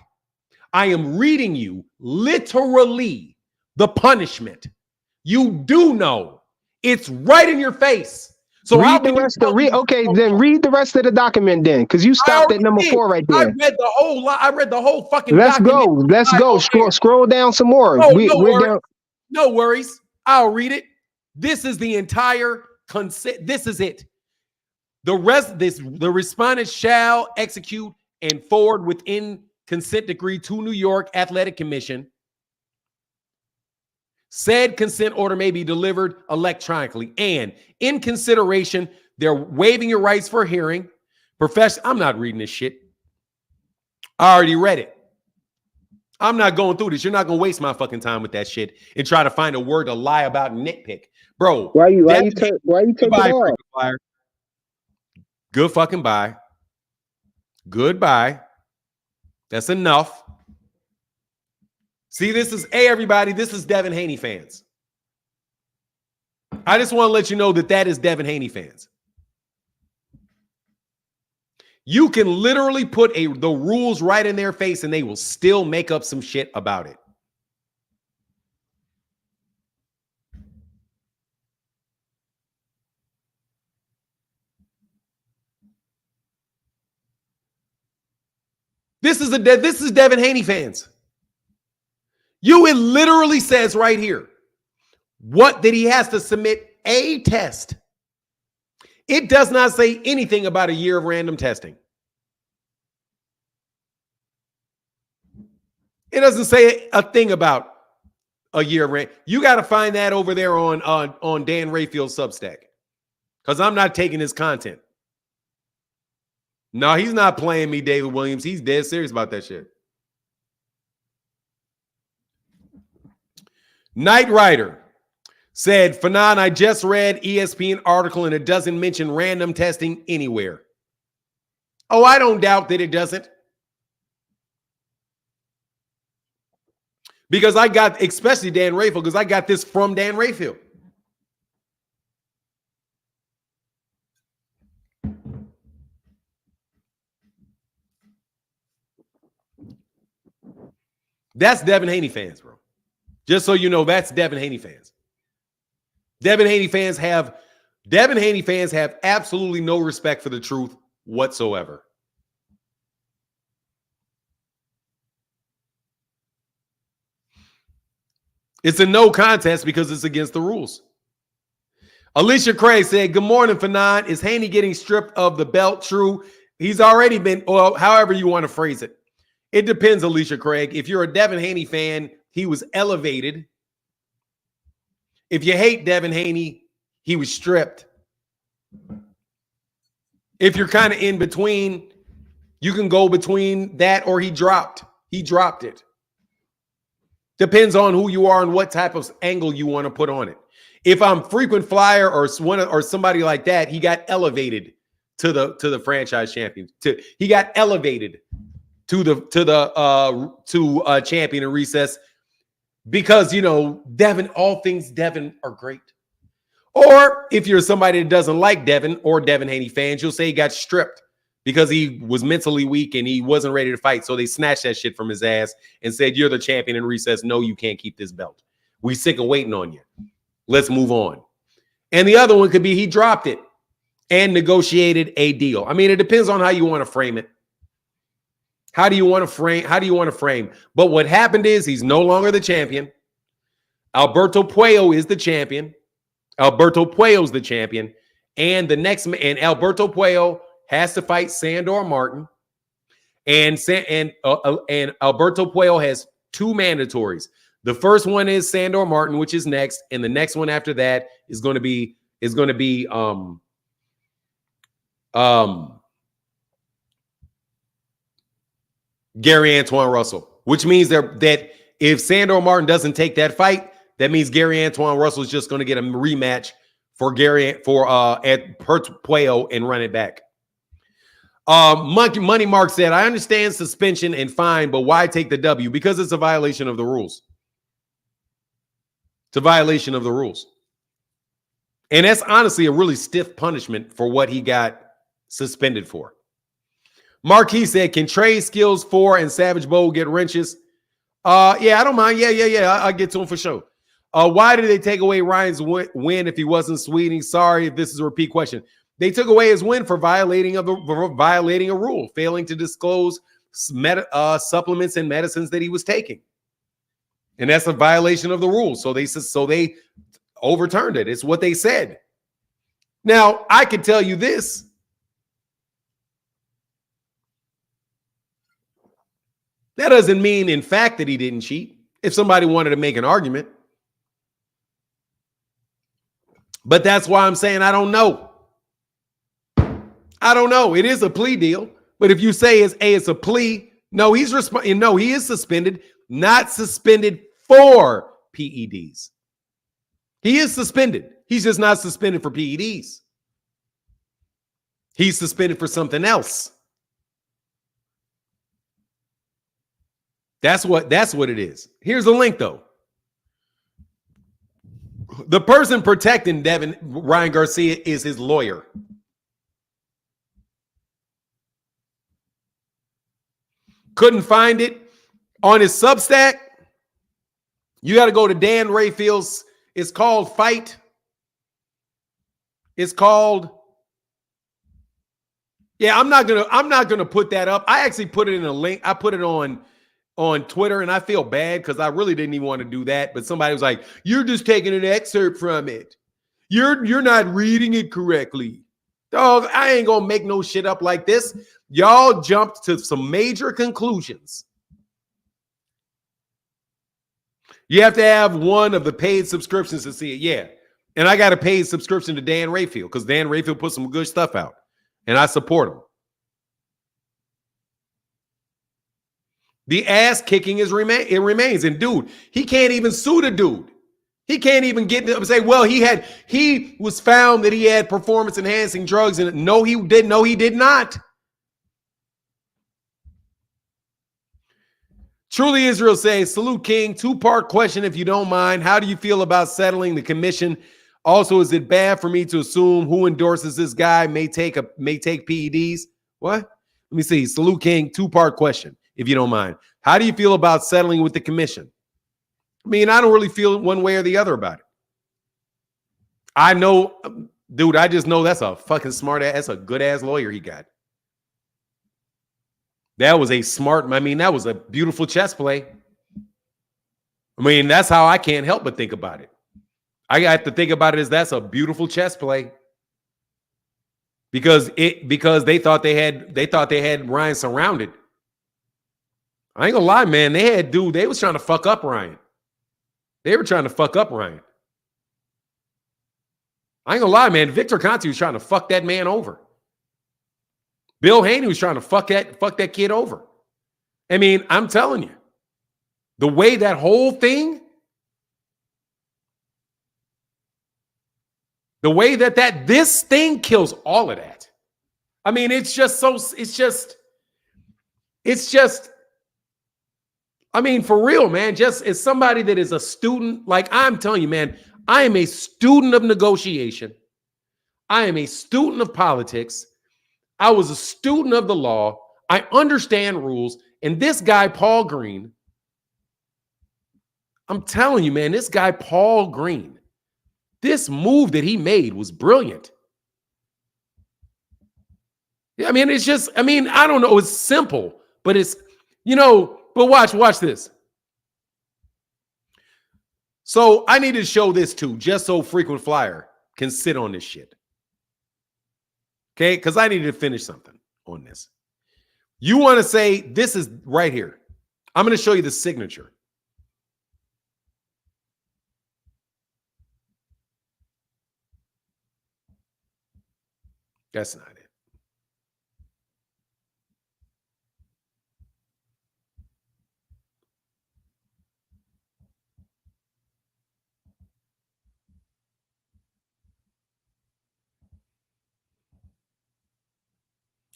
I am reading you literally the punishment. You do know. It's right in your face. So read the rest of then read the rest of the document then, because you stopped at number 4 right there. I read the whole fucking Let's document. Let's go. Scroll down some more. No worries. I'll read it. This is the entire consent. This is it. The respondent shall execute and forward within consent decree to New York Athletic Commission. Said consent order may be delivered electronically, and in consideration, they're waiving your rights for hearing. I'm not reading this shit. I already read it. I'm not going through this. You're not going to waste my fucking time with that shit and try to find a word to lie about and nitpick. Bro, why you take it off? Good fucking bye. Goodbye. That's enough. See, everybody, this is Devin Haney fans. I just want to let you know that is Devin Haney fans. You can literally put the rules right in their face and they will still make up some shit about it. This is Devin Haney fans. It literally says right here that he has to submit a test. It does not say anything about a year of random testing. It doesn't say a thing about a year of random. You got to find that over there on Dan Rayfield's Substack, because I'm not taking his content. No, he's not playing me, David Williams. He's dead serious about that shit. Knight Rider said, Fanon, I just read ESPN article and it doesn't mention random testing anywhere. Oh, I don't doubt that it doesn't. Because especially Dan Rayfield, because I got this from Dan Rayfield. That's Devin Haney fans, bro. Just so you know, that's Devin Haney fans. Devin Haney fans have absolutely no respect for the truth whatsoever. It's a no contest because it's against the rules. Alicia Craig said, good morning, Fanon. Is Haney getting stripped of the belt? True. He's already been, well, however you want to phrase it. It depends, Alicia Craig. If you're a Devin Haney fan, he was elevated. If you hate Devin Haney, he was stripped. If you're kind of in between, you can go between that or he dropped. He dropped it. Depends on who you are and what type of angle you want to put on it. If I'm frequent flyer or somebody like that, he got elevated to the franchise champion. He got elevated to champion in recess because, you know, Devin, all things Devin are great. Or if you're somebody that doesn't like Devin or Devin Haney fans, you'll say he got stripped because he was mentally weak and he wasn't ready to fight. So they snatched that shit from his ass and said, you're the champion in recess. No, you can't keep this belt. We sick of waiting on you. Let's move on. And the other one could be he dropped it and negotiated a deal. I mean, it depends on how you want to frame it. How do you want to frame? But what happened is he's no longer the champion. Alberto Puello is the champion. Alberto Puello's the champion. And Alberto Puello has to fight Sandor Martin. And Alberto Puello has two mandatories. The first one is Sandor Martin, which is next, and the next one after that is going to be Gary Antoine Russell, which means that if Sandor Martin doesn't take that fight, that means Gary Antoine Russell is just going to get a rematch for Puello and run it back. Money Mark said, I understand suspension and fine, but why take the W? Because it's a violation of the rules. It's a violation of the rules. And that's honestly a really stiff punishment for what he got suspended for. Marquis said, can Trey Skills 4 and Savage Bowl get wrenches? Yeah, I don't mind. Yeah. I'll get to him for sure. Why did they take away Ryan's win if he wasn't Sweeting? Sorry if this is a repeat question. They took away his win for violating a rule, failing to disclose supplements and medicines that he was taking. And that's a violation of the rules. So they overturned it. It's what they said. Now, I can tell you this. That doesn't mean, in fact, that he didn't cheat. If somebody wanted to make an argument. But that's why I'm saying I don't know. I don't know. It is a plea deal. But if you say it's a plea, no, he is suspended, not suspended for PEDs. He is suspended. He's just not suspended for PEDs. He's suspended for something else. That's what it is. Here's the link, though. The person protecting Ryan Garcia is his lawyer. Couldn't find it on his Substack. You got to go to Dan Rayfield's. It's called Fight. It's called. Yeah, I'm not gonna put that up. I actually put it in a link. I put it on Twitter, and I feel bad because I really didn't even want to do that. But somebody was like, "You're just taking an excerpt from it. You're not reading it correctly." Dog, I ain't gonna make no shit up like this. Y'all jumped to some major conclusions. You have to have one of the paid subscriptions to see it. Yeah. And I got a paid subscription to Dan Rayfield because Dan Rayfield put some good stuff out. And I support him. The ass kicking remains. And dude, he can't even sue the dude. He can't even get to say, well, he was found that he had performance enhancing drugs. And no, he didn't. No, he did not. Truly Israel says, salute King, 2-part question if you don't mind. How do you feel about settling the commission? Also, is it bad for me to assume who endorses this guy may take PEDs? What? Let me see. Salute King, 2-part question. if you don't mind. How do you feel about settling with the commission? I mean, I don't really feel one way or the other about it. I know, dude, I just know that's a fucking smart ass, that's a good ass lawyer he got. That was a smart, I mean, that was a beautiful chess play. I mean, that's how I can't help but think about it. I got to think about it as that's a beautiful chess play. Because they thought they had Ryan surrounded. I ain't gonna lie, man. They was trying to fuck up Ryan. They were trying to fuck up Ryan. I ain't gonna lie, man. Victor Conte was trying to fuck that man over. Bill Haney was trying to fuck that kid over. I mean, I'm telling you, the way that whole thing, the way that this thing kills all of that. I mean, it's just, I mean, for real, man, just as somebody that is a student, like I'm telling you, man, I am a student of negotiation. I am a student of politics. I was a student of the law. I understand rules. And this guy, Paul Green, I'm telling you, man, this guy, Paul Green, this move that he made was brilliant. I mean, it's just, I mean, I don't know. It's simple, but it's, but watch this. So I need to show this too, just so Frequent Flyer can sit on this shit. Okay? Because I need to finish something on this. You want to say, this is right here. I'm going to show you the signature. That's not it.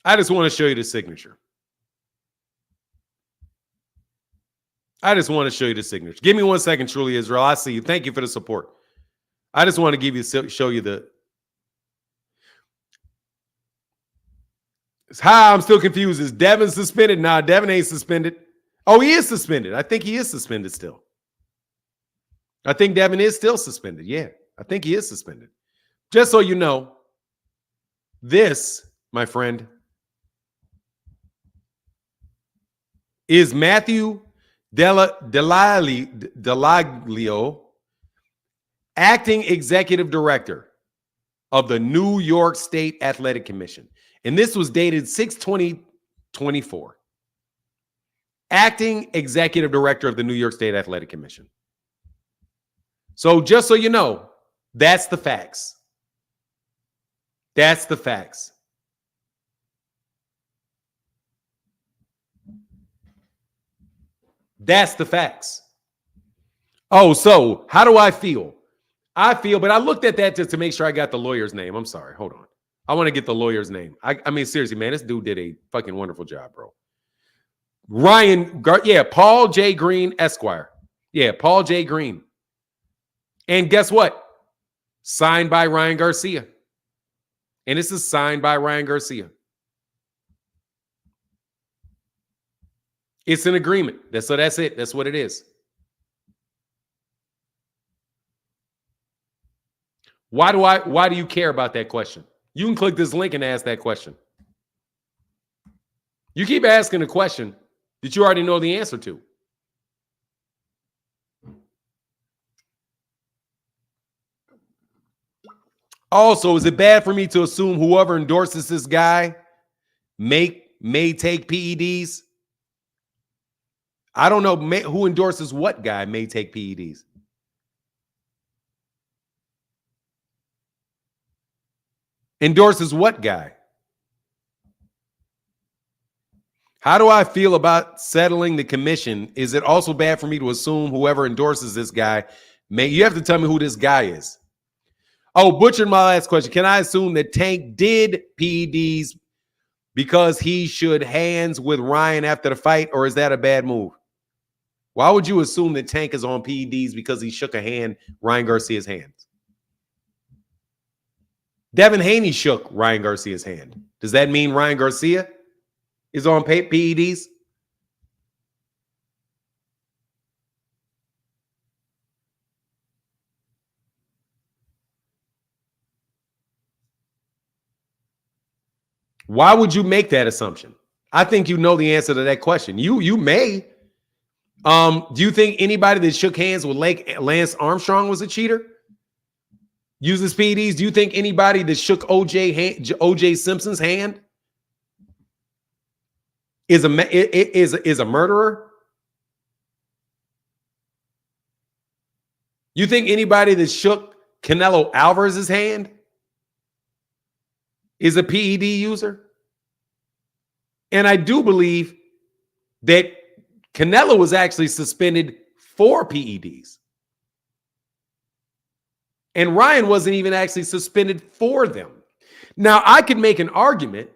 I just want to show you the signature. I just want to show you the signature. Give me 1 second, truly Israel. I see you. Thank you for the support. I just want to show you the. Hi, I'm still confused. Is Devin suspended? Nah, Devin ain't suspended. Oh, he is suspended. I think he is suspended still. I think Devin is still suspended. Yeah, I think he is suspended. Just so you know, this, my friend, is Matthew Delaglio, acting executive director of the New York State Athletic Commission. And this was dated 6/20/24. Acting executive director of the New York State Athletic Commission. So just so you know, that's the facts. That's the facts. That's the facts. Oh, so how do I feel? But I looked at that just to make sure I got the lawyer's name. I'm sorry. Hold on. I want to get the lawyer's name. I mean, seriously, man, this dude did a fucking wonderful job, bro. Paul J. Green, Esquire. Yeah, Paul J. Green. And guess what? Signed by Ryan Garcia. And this is signed by Ryan Garcia. It's an agreement. So that's it. That's what it is. Why do you care about that question? You can click this link and ask that question. You keep asking a question that you already know the answer to. Also, is it bad for me to assume whoever endorses this guy may take PEDs? I don't know who endorses what guy may take PEDs. Endorses what guy? How do I feel about settling the commission? Is it also bad for me to assume whoever endorses this guy you have to tell me who this guy is. Oh, butchered my last question. Can I assume that Tank did PEDs because he shook hands with Ryan after the fight, or is that a bad move? Why would you assume that Tank is on PEDs because he shook Ryan Garcia's hand? Devin Haney shook Ryan Garcia's hand. Does that mean Ryan Garcia is on PEDs? Why would you make that assumption? I think you know the answer to that question. You may. Do you think anybody that shook hands with Lance Armstrong was a cheater? Uses PEDs? Do you think anybody that shook O.J. Simpson's hand is a murderer? You think anybody that shook Canelo Alvarez's hand is a PED user? And I do believe that Canelo was actually suspended for PEDs. And Ryan wasn't even actually suspended for them. Now, I could make an argument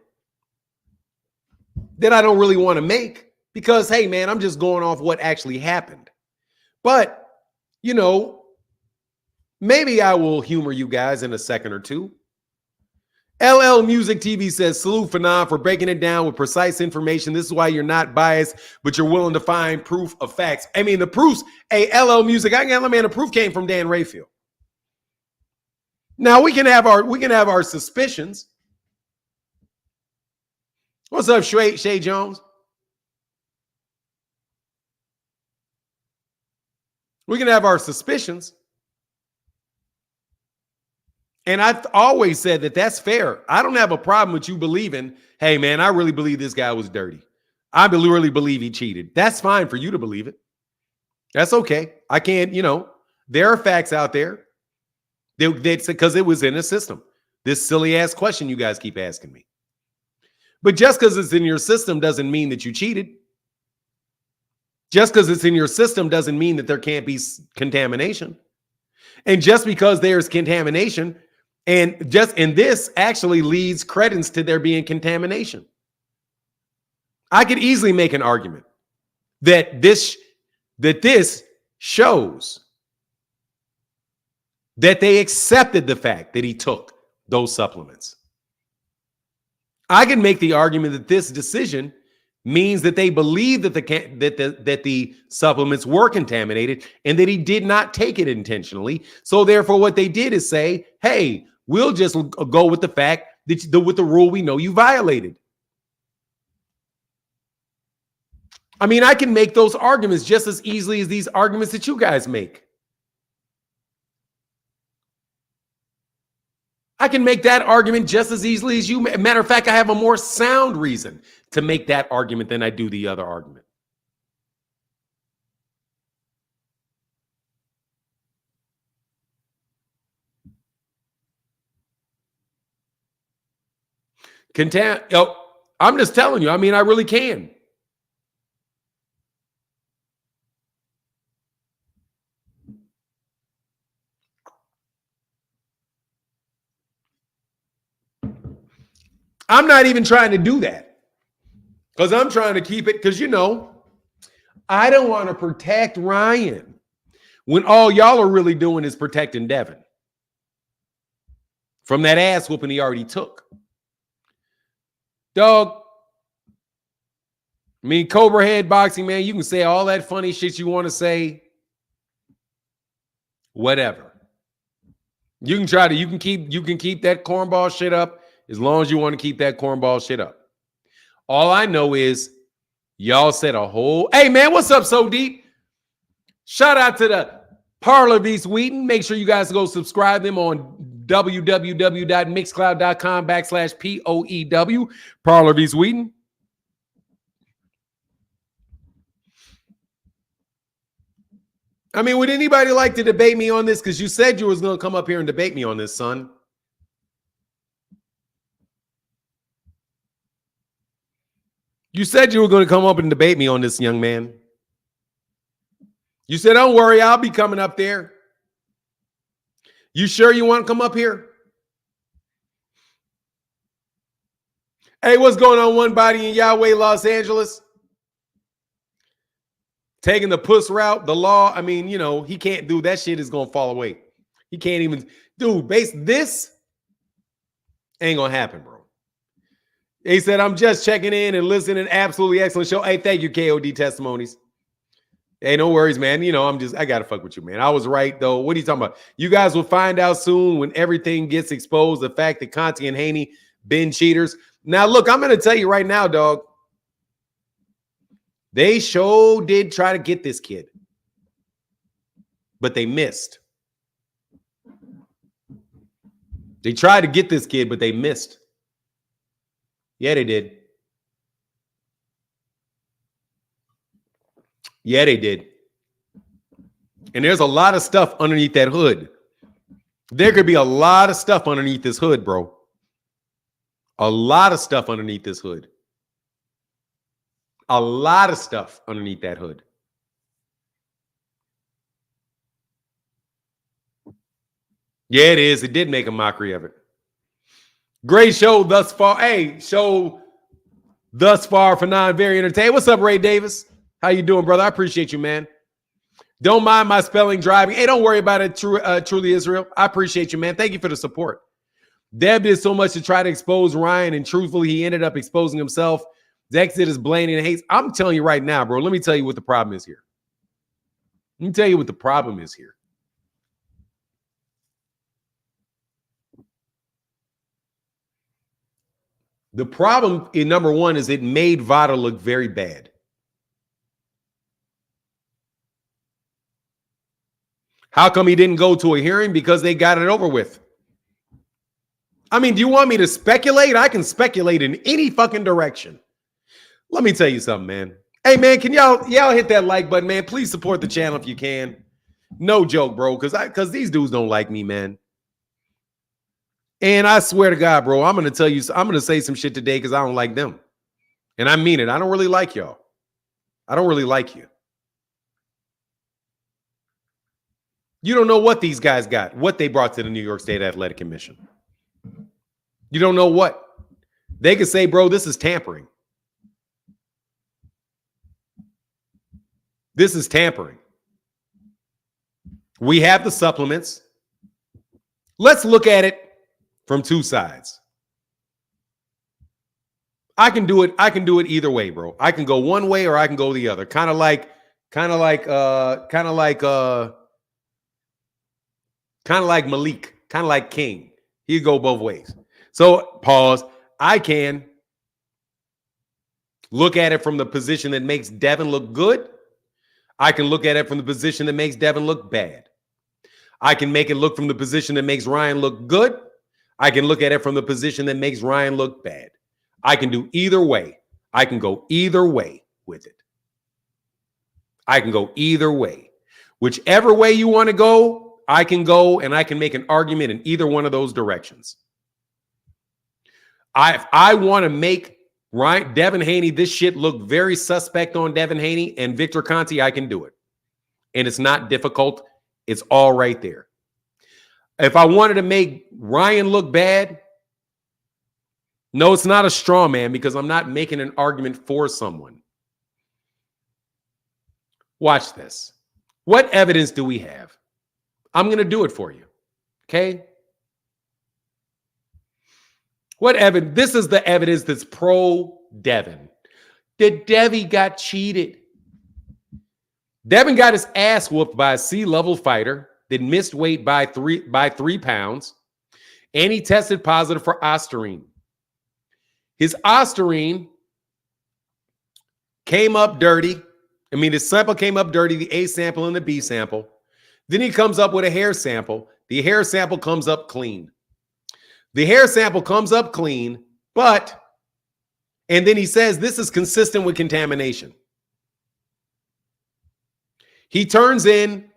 that I don't really want to make because, hey, man, I'm just going off what actually happened. But, you know, maybe I will humor you guys in a second or two. LL Music TV says, salute Fanon for breaking it down with precise information. This is why you're not biased, but you're willing to find proof of facts. I mean, the proofs, hey, LL Music, I got man, the proof came from Dan Rayfield. Now we can have our suspicions. What's up, Shay Jones? We can have our suspicions. And I've always said that that's fair. I don't have a problem with you believing, hey, man, I really believe this guy was dirty. I really believe he cheated. That's fine for you to believe it. That's okay. I can't, you know, there are facts out there that's because it was in a system. This silly ass question you guys keep asking me. But just because it's in your system doesn't mean that you cheated. Just because it's in your system doesn't mean that there can't be contamination. And just because there's contamination, and this actually leads credence to there being contamination. I could easily make an argument that this shows that they accepted the fact that he took those supplements. I can make the argument that this decision means that they believe that the supplements were contaminated and that he did not take it intentionally. So therefore, what they did is say, hey, we'll just go with the fact that with the rule we know you violated. I mean, I can make those arguments just as easily as these arguments that you guys make. I can make that argument just as easily as you. Matter of fact, I have a more sound reason to make that argument than I do the other argument. I'm just telling you. I mean, I really can. I'm not even trying to do that because I'm trying to keep it because, you know, I don't want to protect Ryan when all y'all are really doing is protecting Devin from that ass whooping he already took. Dog, I mean, Cobra Head Boxing, man, you can say all that funny shit you want to say. Whatever. You can keep that cornball shit up. As long as you want to keep that cornball shit up. All I know is y'all said a whole... Hey, man, what's up, So Deep? Shout out to the Parlor Beast Wheaton. Make sure you guys go subscribe them on www.mixcloud.com/POEW. Parlor Beast Wheaton. I mean, would anybody like to debate me on this? Because you said you was going to come up here and debate me on this, son. You said you were going to come up and debate me on this, young man. You said, don't worry, I'll be coming up there. You sure you want to come up here? Hey, what's going on, One Body in Yahweh, Los Angeles? Taking the puss route, the law. I mean, you know, he can't do that shit is going to fall away. He can't even, dude, this ain't going to happen, bro. He said, I'm just checking in and listening. Absolutely excellent show. Hey, thank you, KOD Testimonies. Hey, no worries, man. You know, I got to fuck with you, man. I was right, though. What are you talking about? You guys will find out soon when everything gets exposed. The fact that Conti and Haney been cheaters. Now, look, I'm going to tell you right now, dog. They sure did try to get this kid, but they missed. They tried to get this kid, but they missed. Yeah, they did. Yeah, they did. And there's a lot of stuff underneath that hood. There could be a lot of stuff underneath this hood, bro. A lot of stuff underneath this hood. A lot of stuff underneath that hood. Yeah, it is. It did make a mockery of it. Great show thus far. Hey, show thus far for very entertaining. What's up, Ray Davis? How you doing, brother? I appreciate you, man. Don't mind my spelling driving. Hey, don't worry about it, Truly Israel. I appreciate you, man. Thank you for the support. Deb did so much to try to expose Ryan, and truthfully, he ended up exposing himself. Exit is blaming and hates. I'm telling you right now, bro. Let me tell you what the problem is here. Let me tell you what the problem is here. The problem in number one is it made Vada look very bad. How come he didn't go to a hearing? Because they got it over with. I mean, do you want me to speculate? I can speculate in any fucking direction. Let me tell you something, man. Hey, man, can y'all hit that like button, man? Please support the channel if you can. No joke, bro, because these dudes don't like me, man. And I swear to God, bro, I'm going to tell you, I'm going to say some shit today because I don't like them. And I mean it. I don't really like y'all. I don't really like you. You don't know what these guys got, what they brought to the New York State Athletic Commission. You don't know what. They could say, bro, this is tampering. This is tampering. We have the supplements. Let's look at it from two sides. I can do it either way, bro. I can go one way or I can go the other. Kind of like Malik, kind of like King. He could go both ways. So, pause. I can look at it from the position that makes Devin look good. I can look at it from the position that makes Devin look bad. I can make it look from the position that makes Ryan look good. I can look at it from the position that makes Ryan look bad. I can do either way. I can go either way with it. I can go either way. Whichever way you want to go, I can go, and I can make an argument in either one of those directions. I want to make Devin Haney, this shit look very suspect on Devin Haney and Victor Conti. I can do it. And it's not difficult. It's all right there. If I wanted to make Ryan look bad, no, it's not a straw man because I'm not making an argument for someone. Watch this. What evidence do we have? I'm going to do it for you. Okay? What evidence? This is the evidence that's pro-Devin. That Devi got cheated. Devin got his ass whooped by a C-level fighter that missed weight by 3 pounds, and he tested positive for ostarine. His ostarine came up dirty. I mean, his sample came up dirty, the A sample and the B sample. Then he comes up with a hair sample. The hair sample comes up clean. The hair sample comes up clean, and then he says this is consistent with contamination. He turns in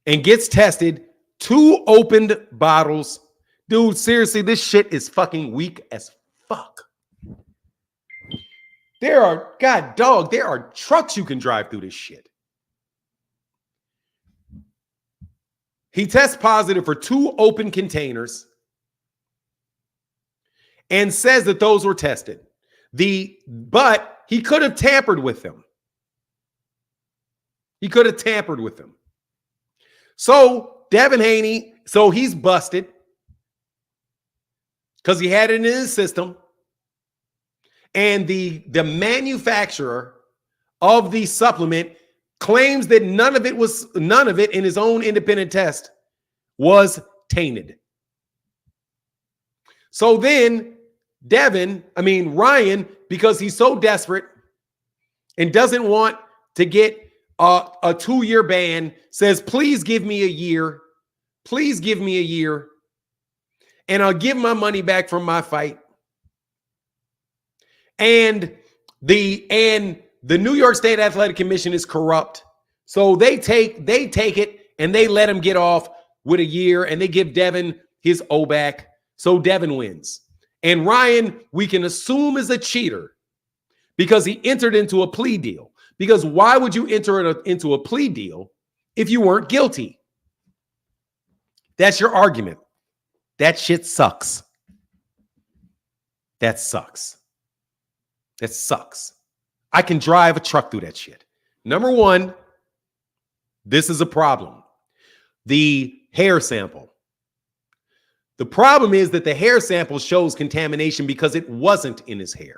and gets tested 2 opened bottles. Dude, seriously, this shit is fucking weak as fuck. There are trucks you can drive through this shit. He tests positive for 2 open containers and says that those were tested. But he could have tampered with them. He could have tampered with them. So Devin Haney, so he's busted because he had it in his system. And the manufacturer of the supplement claims that none of it in his own independent test was tainted. So then Ryan, because he's so desperate and doesn't want to get a 2-year ban, says, please give me a year. Please give me a year. And I'll give my money back from my fight. And the New York State Athletic Commission is corrupt. So they take it and they let him get off with a year, and they give Devin his O back. So Devin wins. And Ryan, we can assume, is a cheater because he entered into a plea deal. Because why would you enter into a plea deal if you weren't guilty? That's your argument. That shit sucks. That sucks. That sucks. I can drive a truck through that shit. Number one, this is a problem. The hair sample. The problem is that the hair sample shows contamination because it wasn't in his hair.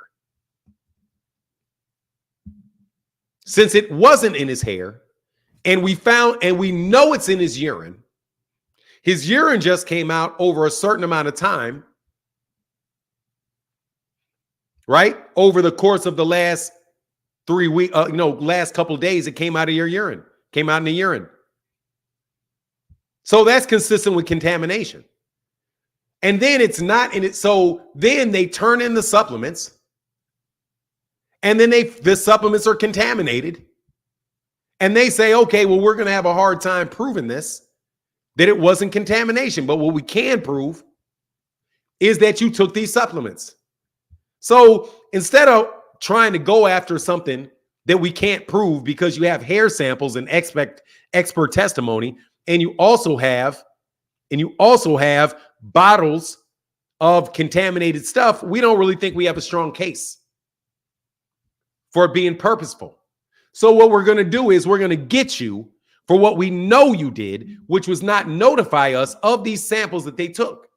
Since it wasn't in his hair, and we know it's in his urine just came out over a certain amount of time, right? Over the course of the last 3 weeks, last couple of days, it came out of your urine, came out in the urine. So that's consistent with contamination. And then it's not in it. So then they turn in the supplements, and then the supplements are contaminated. And they say, okay, well, we're going to have a hard time proving this, that it wasn't contamination. But what we can prove is that you took these supplements. So instead of trying to go after something that we can't prove because you have hair samples and expert testimony, and you also have bottles of contaminated stuff, we don't really think we have a strong case for being purposeful. So what we're going to do is we're going to get you for what we know you did, which was not notify us of these samples that they took.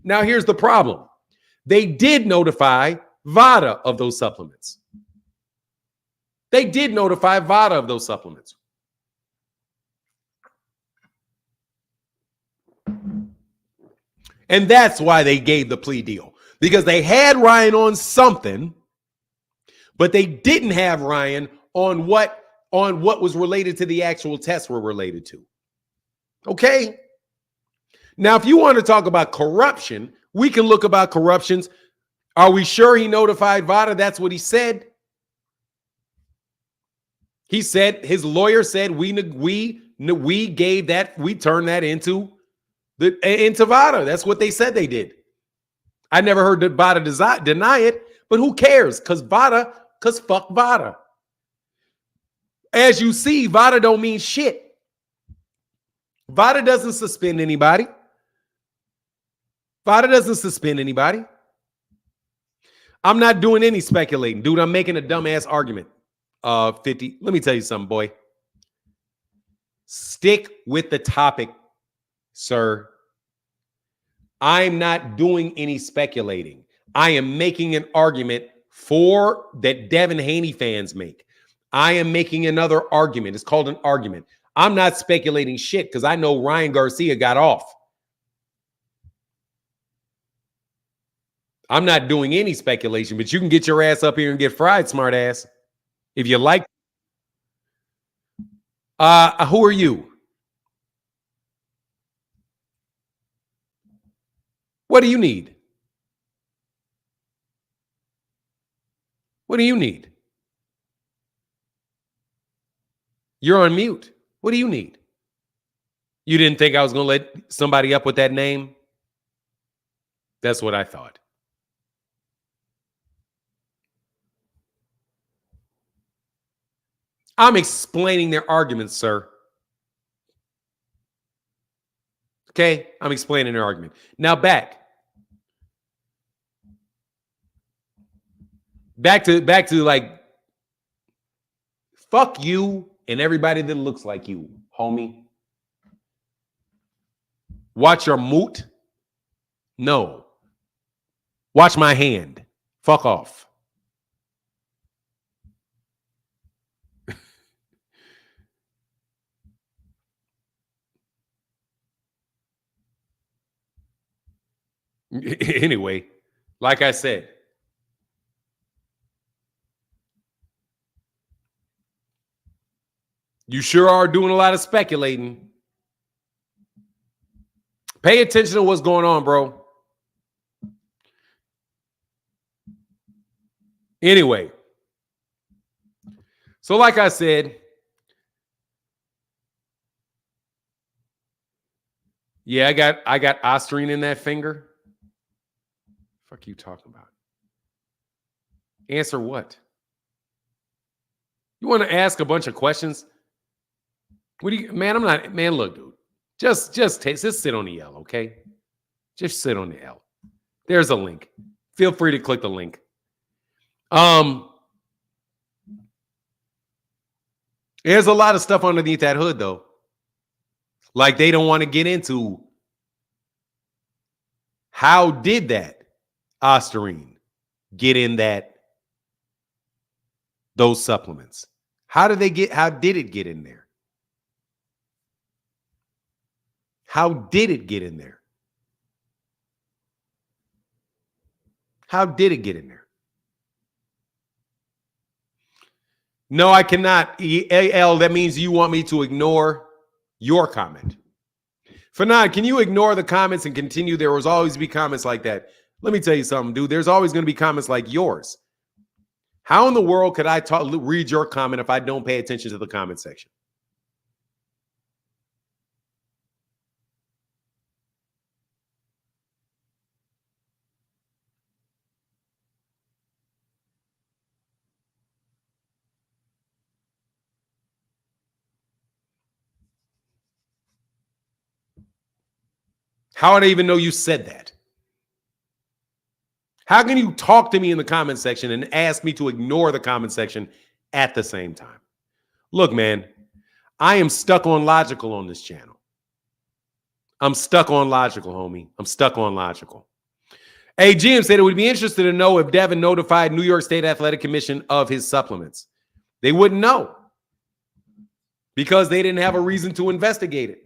Now, here's the problem. They did notify VADA of those supplements. They did notify VADA of those supplements. And that's why they gave the plea deal, because they had Ryan on something, but they didn't have Ryan on what was related to the actual tests were related to. Okay? Now, if you want to talk about corruption, we can look about corruptions. Are we sure he notified VADA? That's what he said. He said, his lawyer said, we gave that, we turned that into VADA. That's what they said they did. I never heard that VADA deny it, but who cares? Because fuck VADA. As you see, VADA don't mean shit. VADA doesn't suspend anybody. VADA doesn't suspend anybody. I'm not doing any speculating. Dude, I'm making a dumbass argument. 50. Let me tell you something, boy. Stick with the topic, sir. I'm not doing any speculating. I am making an argument for that Devin Haney fans make. I am making another argument. It's called an argument. I'm not speculating shit because I know Ryan Garcia got off. I'm not doing any speculation, but you can get your ass up here and get fried, smart ass. If you like. Who are you? What do you need? What do you need? You're on mute. What do you need? You didn't think I was going to let somebody up with that name? That's what I thought. I'm explaining their arguments, sir. Okay? I'm explaining their argument. Now back to like, fuck you and everybody that looks like you, homie. Watch your moot? No. Watch my hand. Fuck off. Anyway, like I said, You sure are doing a lot of speculating. Pay attention to what's going on, bro. Anyway, so like I said, yeah, I got Ostarine in that finger. Fuck you talking about? Answer what? You want to ask a bunch of questions? What do you, man? I'm not, man. Look, dude, just sit on the L, okay? Just sit on the L. There's a link. Feel free to click the link. There's a lot of stuff underneath that hood, though. Like they don't want to get into how did that Ostarine get in those supplements? How did it get in there? How did it get in there? How did it get in there? No, I cannot. EAL, that means you want me to ignore your comment. Fanad, can you ignore the comments and continue? There will always be comments like that. Let me tell you something, dude. There's always going to be comments like yours. How in the world could I read your comment if I don't pay attention to the comment section? How would I even know you said that? How can you talk to me in the comment section and ask me to ignore the comment section at the same time? Look, man, I am stuck on logical on this channel. I'm stuck on logical, homie. I'm stuck on logical. Hey, GM said it would be interested to know if Devin notified New York State Athletic Commission of his supplements. They wouldn't know because they didn't have a reason to investigate it.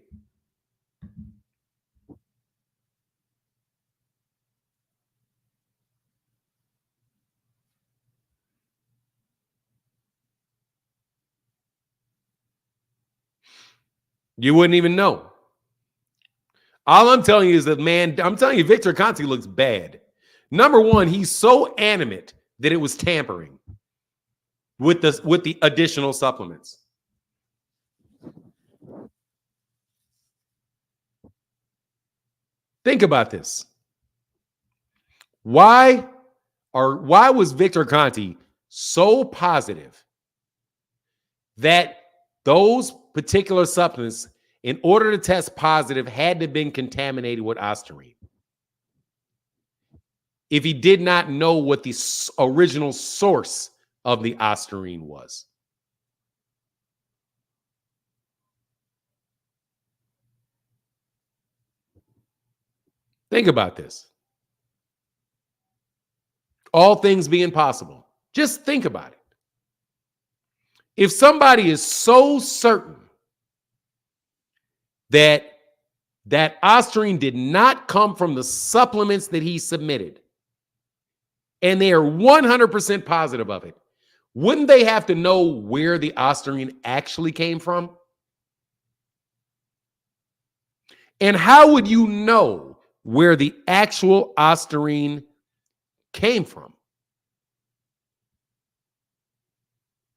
You wouldn't even know. All I'm telling you is that, man, I'm telling you, Victor Conte looks bad. Number one, he's so animate that it was tampering with the additional supplements. Think about this. Why was Victor Conte so positive that those particular supplements, in order to test positive, had to have been contaminated with Ostarine? If he did not know what the original source of the Ostarine was. Think about this. All things being possible. Just think about it. If somebody is so certain that Ostarine did not come from the supplements that he submitted, and they are 100% positive of it, wouldn't they have to know where the Ostarine actually came from? And how would you know where the actual Ostarine came from?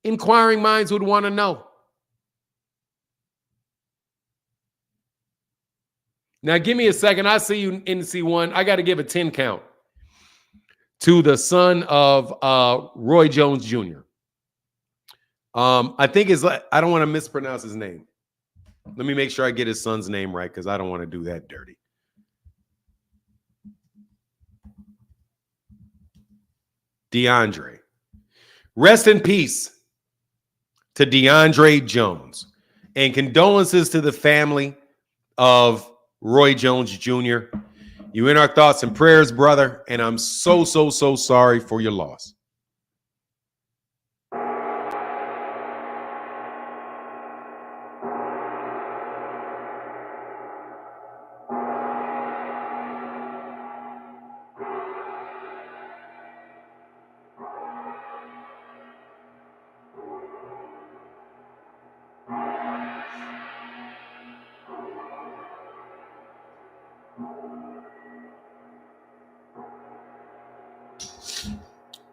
Inquiring minds would want to know. Now, give me a second. I see you in C1. I got to give a 10 count to the son of Roy Jones Jr. I think I don't want to mispronounce his name. Let me make sure I get his son's name right because I don't want to do that dirty. DeAndre. Rest in peace to DeAndre Jones. And condolences to the family of Roy Jones Jr. You in our thoughts and prayers, brother. And I'm so sorry for your loss.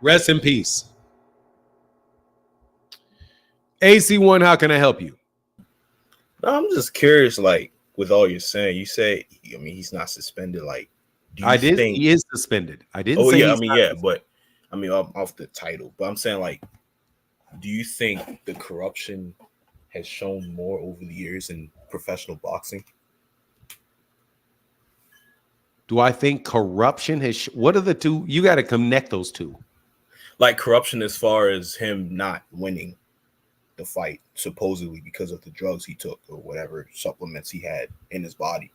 Rest in peace. AC1, how can I help you? No, I'm just curious, like, with all you're saying, you say, I mean, he's not suspended. Like, do you think he is suspended. I didn't oh say yeah, I he's mean, not yeah, suspended. but I mean off the title. But I'm saying, like, do you think the corruption has shown more over the years in professional boxing? Do I think corruption has what are the two? You got to connect those two. Like corruption as far as him not winning the fight, supposedly because of the drugs he took or whatever supplements he had in his body.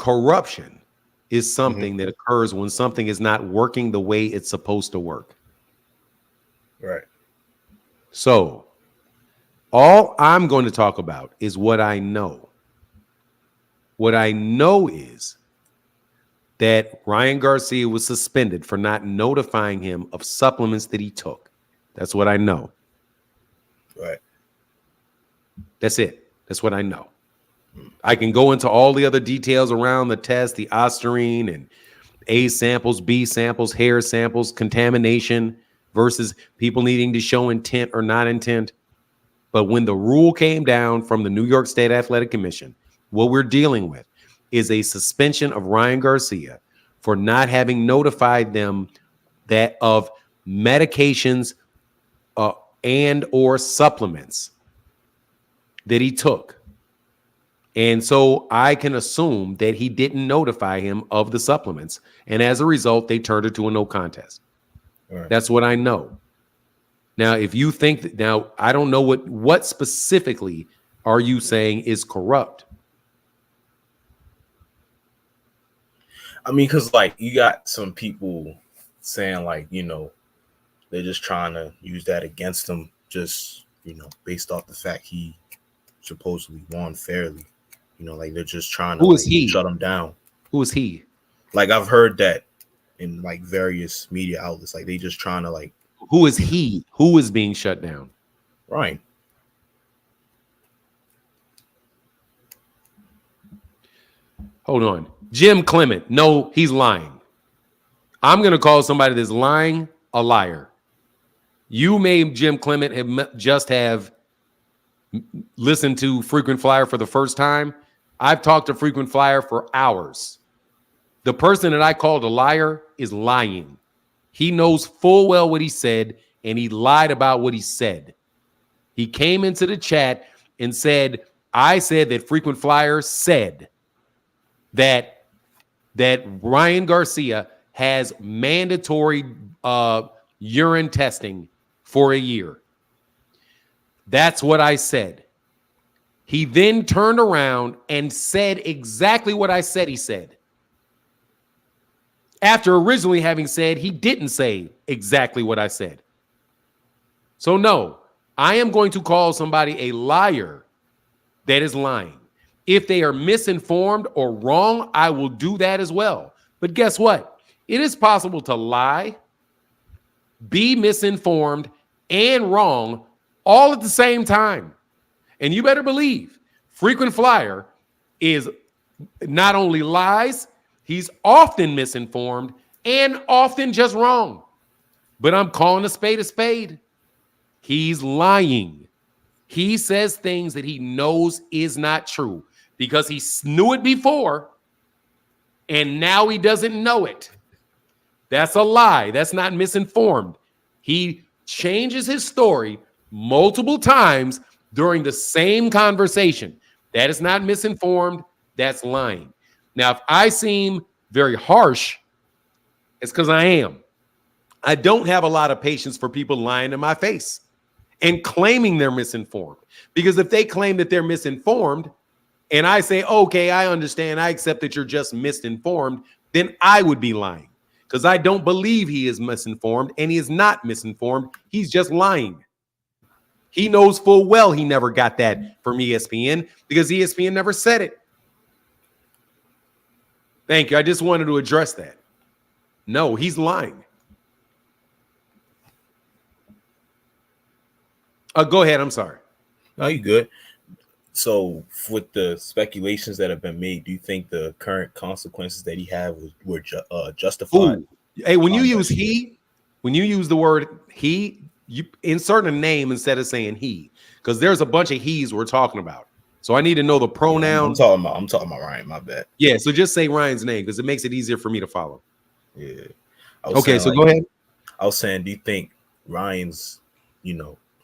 Corruption is something that occurs when something is not working the way it's supposed to work. Right. So all I'm going to talk about is what I know. What I know is that Ryan Garcia was suspended for not notifying him of supplements that he took. That's what I know. Right. That's it. That's what I know. I can go into all the other details around the test, the ostarine and A samples, B samples, hair samples, contamination versus people needing to show intent or not intent. But when the rule came down from the New York State Athletic Commission, what we're dealing with is a suspension of Ryan Garcia for not having notified them that of medications and or supplements that he took. And so I can assume that he didn't notify him of the supplements. And as a result, they turned it to a no contest. Right. That's what I know. Now, if you think that now, I don't know what specifically are you saying is corrupt? I mean, because like you got some people saying like, you know, they're just trying to use that against him, just, you know, based off the fact he supposedly won fairly. You know, like they're just trying to shut him down. Who is he? Like I've heard that in like various media outlets. Like they just trying to like. Who is he? Who is being shut down? Ryan. Hold on. Jim Clement. No, he's lying. I'm going to call somebody that's lying a liar. You may, Jim Clement, just have listened to Frequent Flyer for the first time. I've talked to Frequent Flyer for hours. The person that I called a liar is lying. He knows full well what he said, and he lied about what he said. He came into the chat and said, I said that Frequent Flyer said that Ryan Garcia has mandatory urine testing for a year. That's what I said. He then turned around and said exactly what I said he said. After originally having said he didn't say exactly what I said. So no, I am going to call somebody a liar that is lying. If they are misinformed or wrong, I will do that as well. But guess what? It is possible to lie, be misinformed, and wrong all at the same time. And you better believe Frequent Flyer is not only lies, he's often misinformed and often just wrong. But I'm calling a spade a spade. He's lying. He says things that he knows is not true because he knew it before and now he doesn't know it. That's a lie. That's not misinformed. He changes his story multiple times during the same conversation. That is not misinformed. That's lying. Now, if I seem very harsh, it's because I am. I don't have a lot of patience for people lying in my face and claiming they're misinformed. Because if they claim that they're misinformed and I say, okay, I understand, I accept that you're just misinformed, then I would be lying. Because I don't believe he is misinformed and he is not misinformed. He's just lying. He knows full well he never got that from ESPN because ESPN never said it. Thank you. I just wanted to address that. No, he's lying. Go ahead. I'm sorry. No, you good. So, with the speculations that have been made, do you think the current consequences that he had were justified? Ooh. Hey, when you use the word he, you insert a name instead of saying he, because there's a bunch of he's we're talking about. So I need to know the pronoun. I'm talking about Ryan. My bad. Yeah, so just say Ryan's name because it makes it easier for me to follow. Yeah. Okay, so go ahead. I was saying, do you think Ryan's,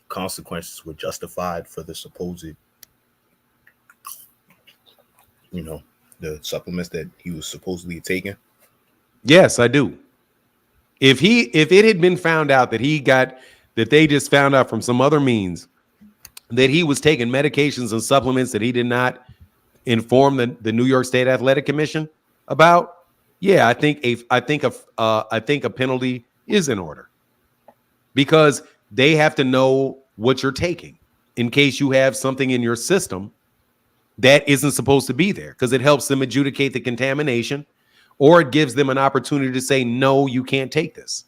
consequences were justified for the supposed, the supplements that he was supposedly taking? Yes, I do. If it had been found out that they just found out from some other means that he was taking medications and supplements that he did not inform the New York State Athletic Commission about, yeah, I think a penalty is in order because they have to know what you're taking in case you have something in your system that isn't supposed to be there, because it helps them adjudicate the contamination, or it gives them an opportunity to say, no, you can't take this.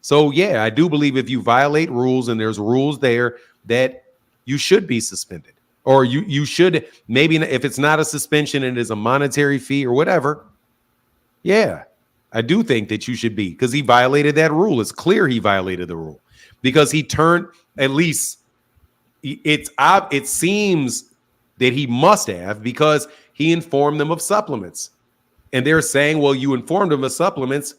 So, yeah, I do believe if you violate rules and there's rules there that you should be suspended, or you should, maybe if it's not a suspension and it is a monetary fee or whatever. Yeah, I do think that you should be, because he violated that rule. It's clear he violated the rule because he turned, at least it seems that he must have, because he informed them of supplements. And they're saying, well, you informed them of supplements,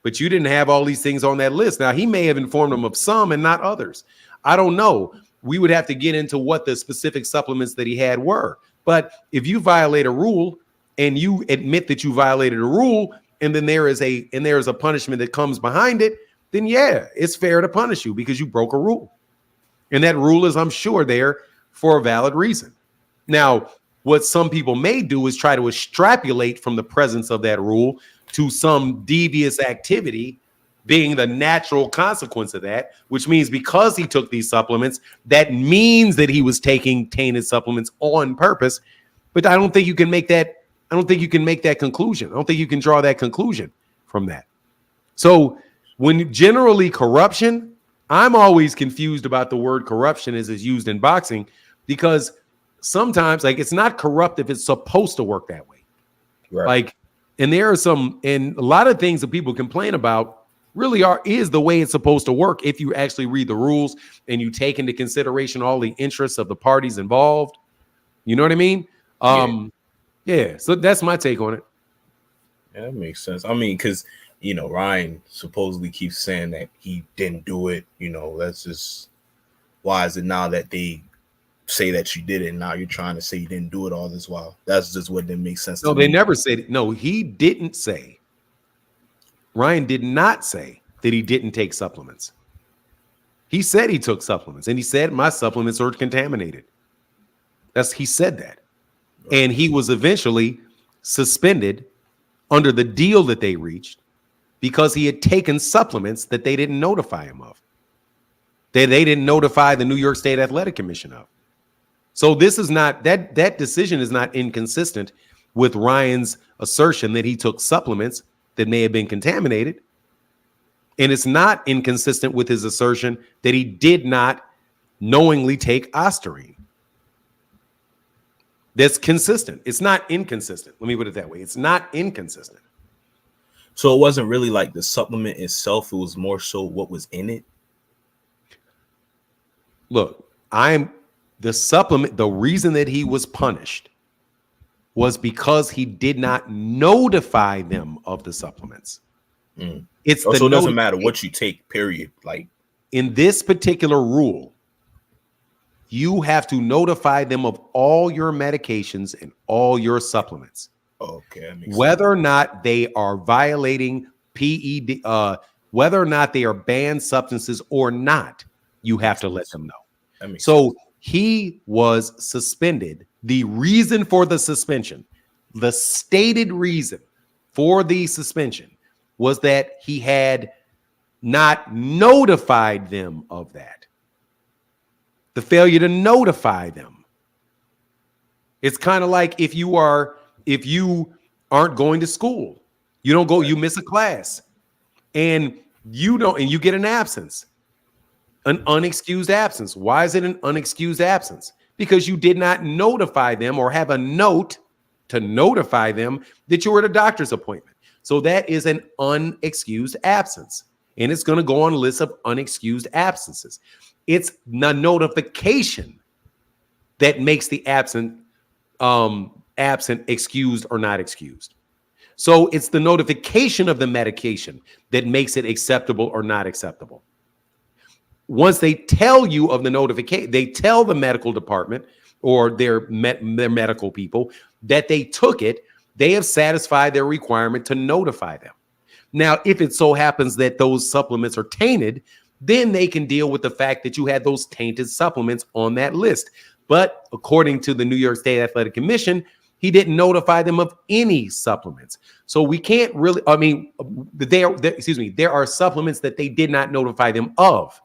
but you didn't have all these things on that list. Now, he may have informed them of some and not others. I don't know. We would have to get into what the specific supplements that he had were. But if you violate a rule and you admit that you violated a rule, and then there is a punishment that comes behind it, then yeah, it's fair to punish you because you broke a rule. And that rule is, I'm sure, there for a valid reason. Now, what some people may do is try to extrapolate from the presence of that rule to some devious activity being the natural consequence of that, which means because he took these supplements, that means that he was taking tainted supplements on purpose. But I don't think you can make that. I don't think you can make that conclusion. I don't think you can draw that conclusion from that. So when generally corruption, I'm always confused about the word corruption as it's used in boxing, because sometimes, like, it's not corrupt if it's supposed to work that way. Right. Like, and there are and a lot of things that people complain about really is the way it's supposed to work if you actually read the rules and you take into consideration all the interests of the parties involved. You know what I mean? Yeah. So that's my take on it. Yeah, that makes sense. I mean, because Ryan supposedly keeps saying that he didn't do it. That's just, why is it now that they say that you did it and now you're trying to say you didn't do it all this while? That's just what didn't make sense. No, they never said. No, he didn't say. Ryan did not say that he didn't take supplements. He said he took supplements, and he said my supplements are contaminated. He said that. And he was eventually suspended under the deal that they reached because he had taken supplements that they didn't notify him of. They didn't notify the New York State Athletic Commission of. So this is not, that decision is not inconsistent with Ryan's assertion that he took supplements that may have been contaminated. And it's not inconsistent with his assertion that he did not knowingly take Ostarine. That's consistent. It's not inconsistent. Let me put it that way. It's not inconsistent. So it wasn't really like the supplement itself. It was more so what was in it. Look, the reason that he was punished was because he did not notify them of the supplements. So it doesn't matter what you take, period. Like, in this particular rule, you have to notify them of all your medications and all your supplements. Okay. Whether or not they are violating PED, whether or not they are banned substances or not, you have to let them know. So he was suspended. The reason for the suspension, the stated reason for the suspension, was that he had not notified them of that. The failure to notify them. It's kind of like if you aren't going to school, you miss a class, and you get an absence. An unexcused absence. Why is it an unexcused absence? Because you did not notify them or have a note to notify them that you were at a doctor's appointment. So that is an unexcused absence. And it's going to go on a list of unexcused absences. It's the notification that makes the absent excused or not excused. So it's the notification of the medication that makes it acceptable or not acceptable. Once they tell you of the notification, they tell the medical department or their medical people that they took it, they have satisfied their requirement to notify them. Now, if it so happens that those supplements are tainted, then they can deal with the fact that you had those tainted supplements on that list. But according to the New York State Athletic Commission, he didn't notify them of any supplements. So we can't really, there are supplements that they did not notify them of.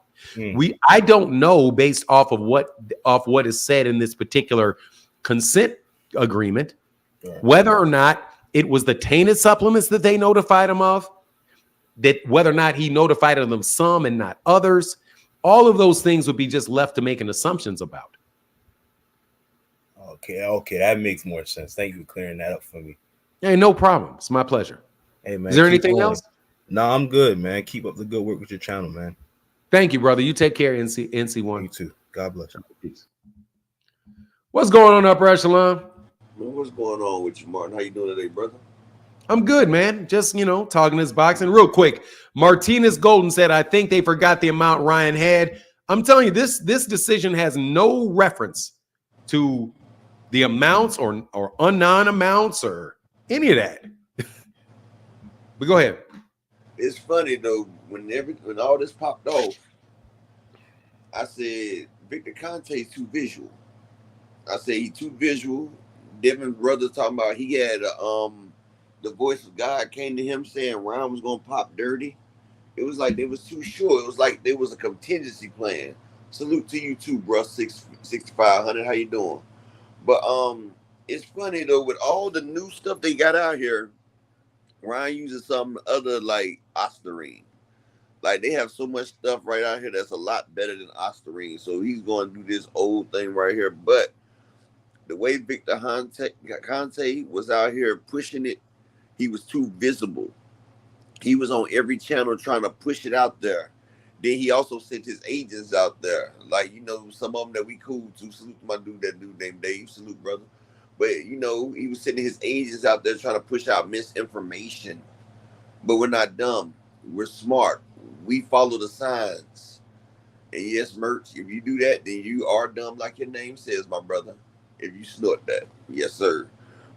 I don't know, based off of what is said in this particular consent agreement, whether or not it was the tainted supplements that they notified him of, that whether or not he notified of them some and not others. All of those things would be just left to making assumptions about. Okay, that makes more sense. Thank you for clearing that up for me. Hey, no problem. It's my pleasure. Hey, man. Is there anything else? No, I'm good, man. Keep up the good work with your channel, man. Thank you, brother. You take care, NC1. You too. God bless you. Peace. What's going on, Upper Echelon? Man, what's going on with you, Martin? How you doing today, brother? I'm good, man. Just, talking this boxing. Real quick, Martinez Golden said, I think they forgot the amount Ryan had. I'm telling you, this decision has no reference to the amounts or unknown amounts or any of that. But go ahead. It's funny, though, when all this popped off, I said, Victor Conte's too visual. I said, he's too visual. Devin brother talking about he had the voice of God came to him saying Ryan was going to pop dirty. It was like they was too sure. It was like there was a contingency plan. Salute to you too, bro. 6,500. How you doing? But it's funny, though, with all the new stuff they got out here, Ryan uses some other like Ostarine. Like they have so much stuff right out here that's a lot better than Ostarine. So he's going to do this old thing right here. But the way Victor Conte was out here pushing it, he was too visible. He was on every channel trying to push it out there. Then he also sent his agents out there. Like, some of them that we cool to. Salute to my that dude named Dave. Salute, brother. But, he was sending his agents out there trying to push out misinformation. But we're not dumb. We're smart. We follow the signs. And yes, Merch, if you do that, then you are dumb like your name says, my brother. If you snort that. Yes, sir.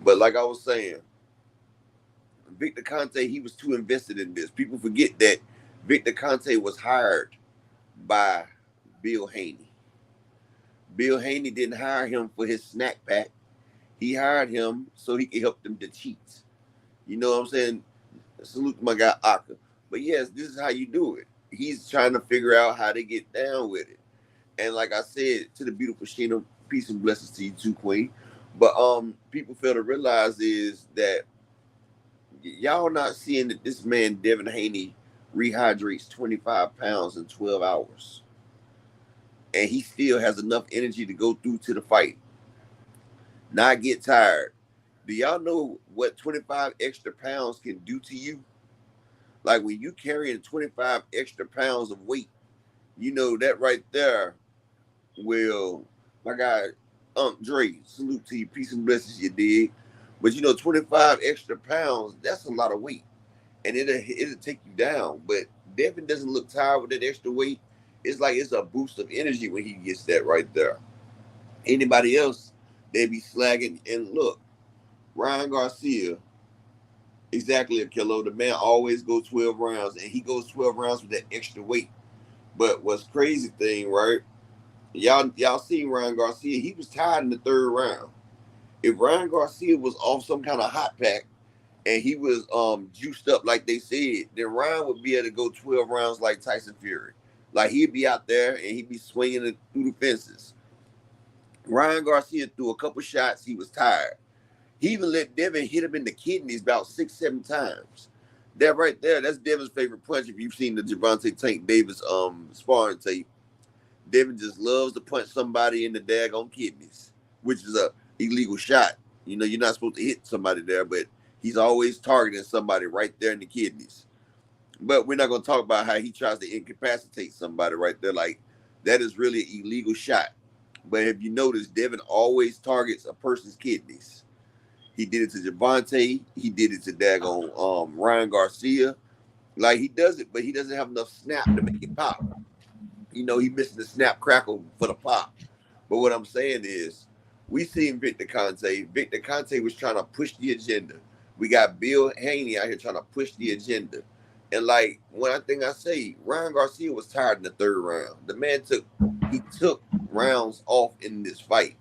But like I was saying, Victor Conte, he was too invested in this. People forget that Victor Conte was hired by Bill Haney. Bill Haney didn't hire him for his snack pack. He hired him so he could help them to cheat. You know what I'm saying? Salute to my guy, Aka. But yes, this is how you do it. He's trying to figure out how to get down with it. And like I said, to the beautiful Sheena, peace and blessings to you too, Queen. But people fail to realize is that y'all not seeing that this man, Devin Haney, rehydrates 25 pounds in 12 hours. And he still has enough energy to go through to the fight. Not get tired. Do y'all know what 25 extra pounds can do to you? Like when you carrying 25 extra pounds of weight, that right there will, my guy, Dre, salute to you, peace and blessings, you dig? But 25 extra pounds, that's a lot of weight. And it'll take you down. But Devin doesn't look tired with that extra weight. It's like it's a boost of energy when he gets that right there. Anybody else, they be slagging. And look, Ryan Garcia, exactly a kilo. The man always goes 12 rounds, and he goes 12 rounds with that extra weight. But what's crazy thing, right? Y'all seen Ryan Garcia, he was tired in the third round. If Ryan Garcia was off some kind of hot pack and he was juiced up like they said, then Ryan would be able to go 12 rounds like Tyson Fury. Like he'd be out there and he'd be swinging it through the fences. Ryan Garcia threw a couple shots. He was tired. He even let Devin hit him in the kidneys about 6-7 times. That right there, that's Devin's favorite punch. If you've seen the Gervonta Tank Davis sparring tape, Devin just loves to punch somebody in the daggone kidneys, which is a illegal shot. You know, you're not supposed to hit somebody there, but he's always targeting somebody right there in the kidneys. But we're not going to talk about how he tries to incapacitate somebody right there. Like, that is really an illegal shot. But if you notice, Devin always targets a person's kidneys. He did it to Javante. He did it to daggone Ryan Garcia. Like, he does it, but he doesn't have enough snap to make it pop. You know, he missing the snap crackle for the pop. But what I'm saying is, we seen Victor Conte. Victor Conte was trying to push the agenda. We got Bill Haney out here trying to push the agenda. And like one thing I say, Ryan Garcia was tired in the third round. The man took rounds off in this fight.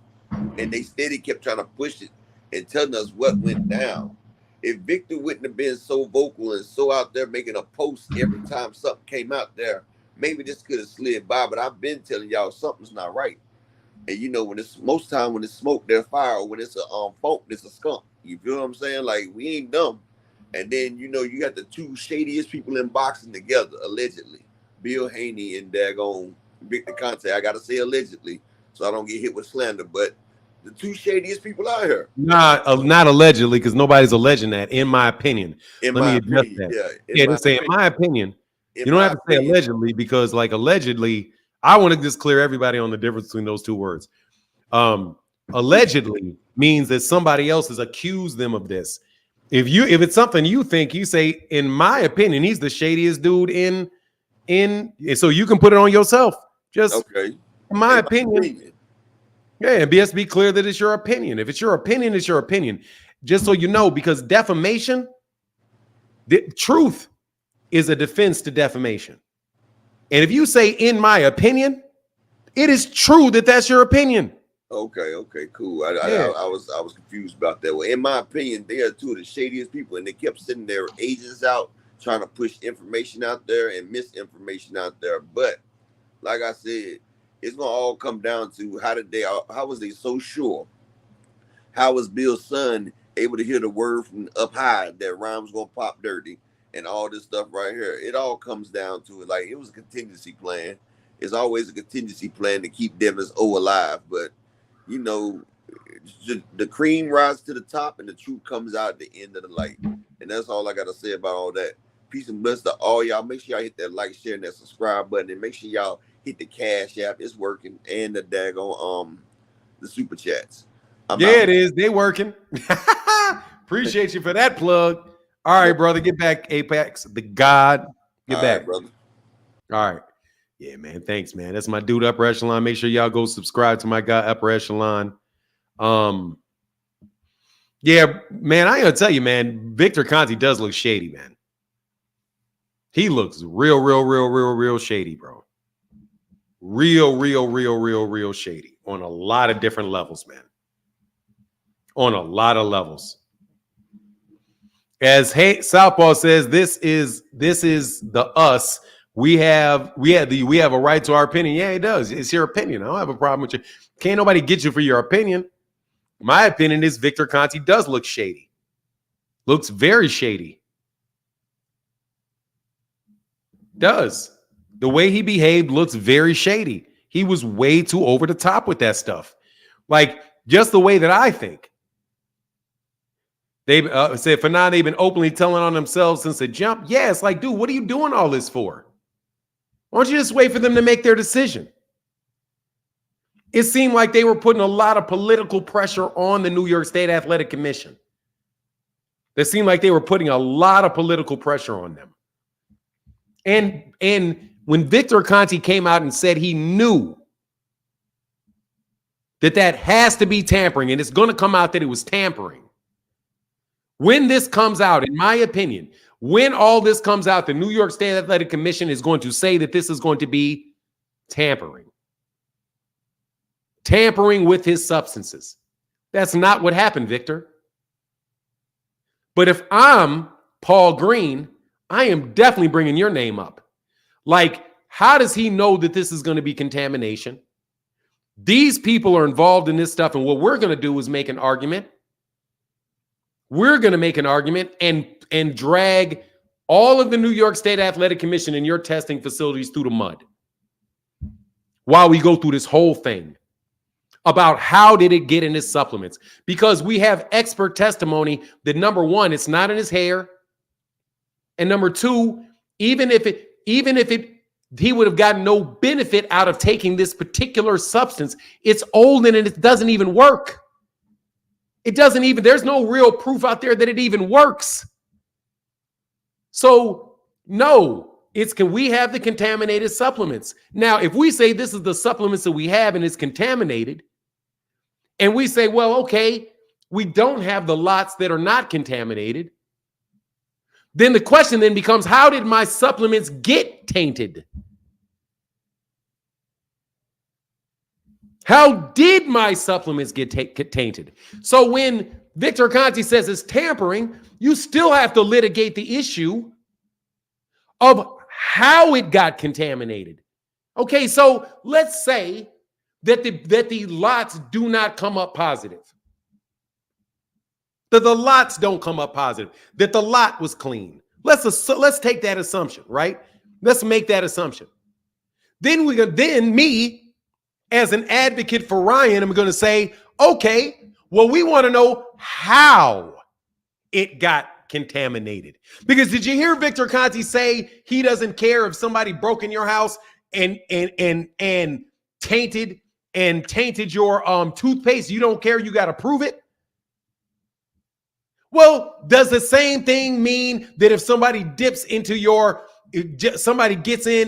And they steady kept trying to push it and telling us what went down. If Victor wouldn't have been so vocal and so out there making a post every time something came out there, maybe this could have slid by. But I've been telling y'all something's not right. And you know, when it's most time when it's smoke, there's fire. Or when it's a funk, it's a skunk. You feel what I'm saying? Like, we ain't dumb. And then, you know, you got the two shadiest people in boxing together, allegedly. Bill Haney and daggone Victor Conte. I got to say allegedly, so I don't get hit with slander. But the two shadiest people out here. Not allegedly, because nobody's alleging that, in my opinion. In Let my me adjust opinion, that. yeah. Just say, in my opinion. In You don't my have to say opinion. allegedly, because, like, allegedly, I want to just clear everybody on the difference between those two words. Allegedly means that somebody else has accused them of this. If it's something you think, you say, in my opinion, he's the shadiest dude in so you can put it on yourself. Just Okay. in my opinion. Yeah, and be clear that it's your opinion. If it's your opinion, it's your opinion. Just so you know, because defamation, the truth is a defense to defamation. And if you say, in my opinion, it is true that that's your opinion. Okay, cool. I was confused about that. Well, in my opinion, they are two of the shadiest people, and they kept sending their agents out trying to push information out there and misinformation out there. But like I said, it's gonna all come down to how was they so sure? How was Bill's son able to hear the word from up high that Ryan was gonna pop dirty and all this stuff right here? It all comes down to it. Like, it was a contingency plan. It's always a contingency plan to keep Devin's O alive, but you know, the cream rises to the top and the truth comes out at the end of the light. And that's all I got to say about all that. Peace and bless to all y'all. Make sure y'all hit that like, share, and that subscribe button. And make sure y'all hit the Cash App. It's working. And the daggone, the super chats. It is. They working. Appreciate you for that plug. All right, brother. Get back, Apex. The God. Get back. Right, brother. All right. Yeah, man. Thanks, man. That's my dude, Upper Echelon. Make sure y'all go subscribe to my guy, Upper Echelon. Yeah, man, I ain't gonna tell you, man. Victor Conte does look shady, man. He looks real shady, bro. Real shady on a lot of different levels, man. On a lot of levels. As Southpaw says, this is the us. We have a right to our opinion. Yeah, it does. It's your opinion. I don't have a problem with you. Can't nobody get you for your opinion. My opinion is Victor Conte does look shady. Looks very shady. Does. The way he behaved looks very shady. He was way too over the top with that stuff. Like, just the way that I think. They said, for now, they've been openly telling on themselves since the jump. Yeah, it's like, dude, what are you doing all this for? Why don't you just wait for them to make their decision? It seemed like they were putting a lot of political pressure on the New York State Athletic Commission. It seemed like they were putting a lot of political pressure on them. And when Victor Conte came out and said he knew that has to be tampering, and it's going to come out that it was tampering. When this comes out, in my opinion, when all this comes out, the New York State Athletic Commission is going to say that this is going to be tampering. Tampering with his substances. That's not what happened, Victor. But if I'm Paul Green, I am definitely bringing your name up. Like, how does he know that this is going to be contamination? These people are involved in this stuff, and what we're going to do is make an argument. We're going to make an argument and drag all of the New York State Athletic Commission and your testing facilities through the mud. while we go through this whole thing about how did it get in his supplements, because we have expert testimony that number one, it's not in his hair, and number two, even if he would have gotten no benefit out of taking this particular substance, it's old and it doesn't even work. It doesn't even, there's no real proof out there that it even works. So no, can we have the contaminated supplements? Now, if we say this is the supplements that we have and it's contaminated, and we say, well, okay, we don't have the lots that are not contaminated, then the question then becomes, how did my supplements get tainted? How did my supplements get tainted? So when Victor Conte says it's tampering, you still have to litigate the issue of how it got contaminated. Okay, so let's say that the lots do not come up positive. That the lots don't come up positive. That the lot was clean. Let's take that assumption, right? Let's make that assumption. Then me, as an advocate for Ryan, I'm going to say, okay, well, we want to know how it got contaminated. Because did you hear Victor Conte say he doesn't care if somebody broke in your house and tainted your toothpaste? You don't care. You got to prove it. Well, does the same thing mean that if somebody gets in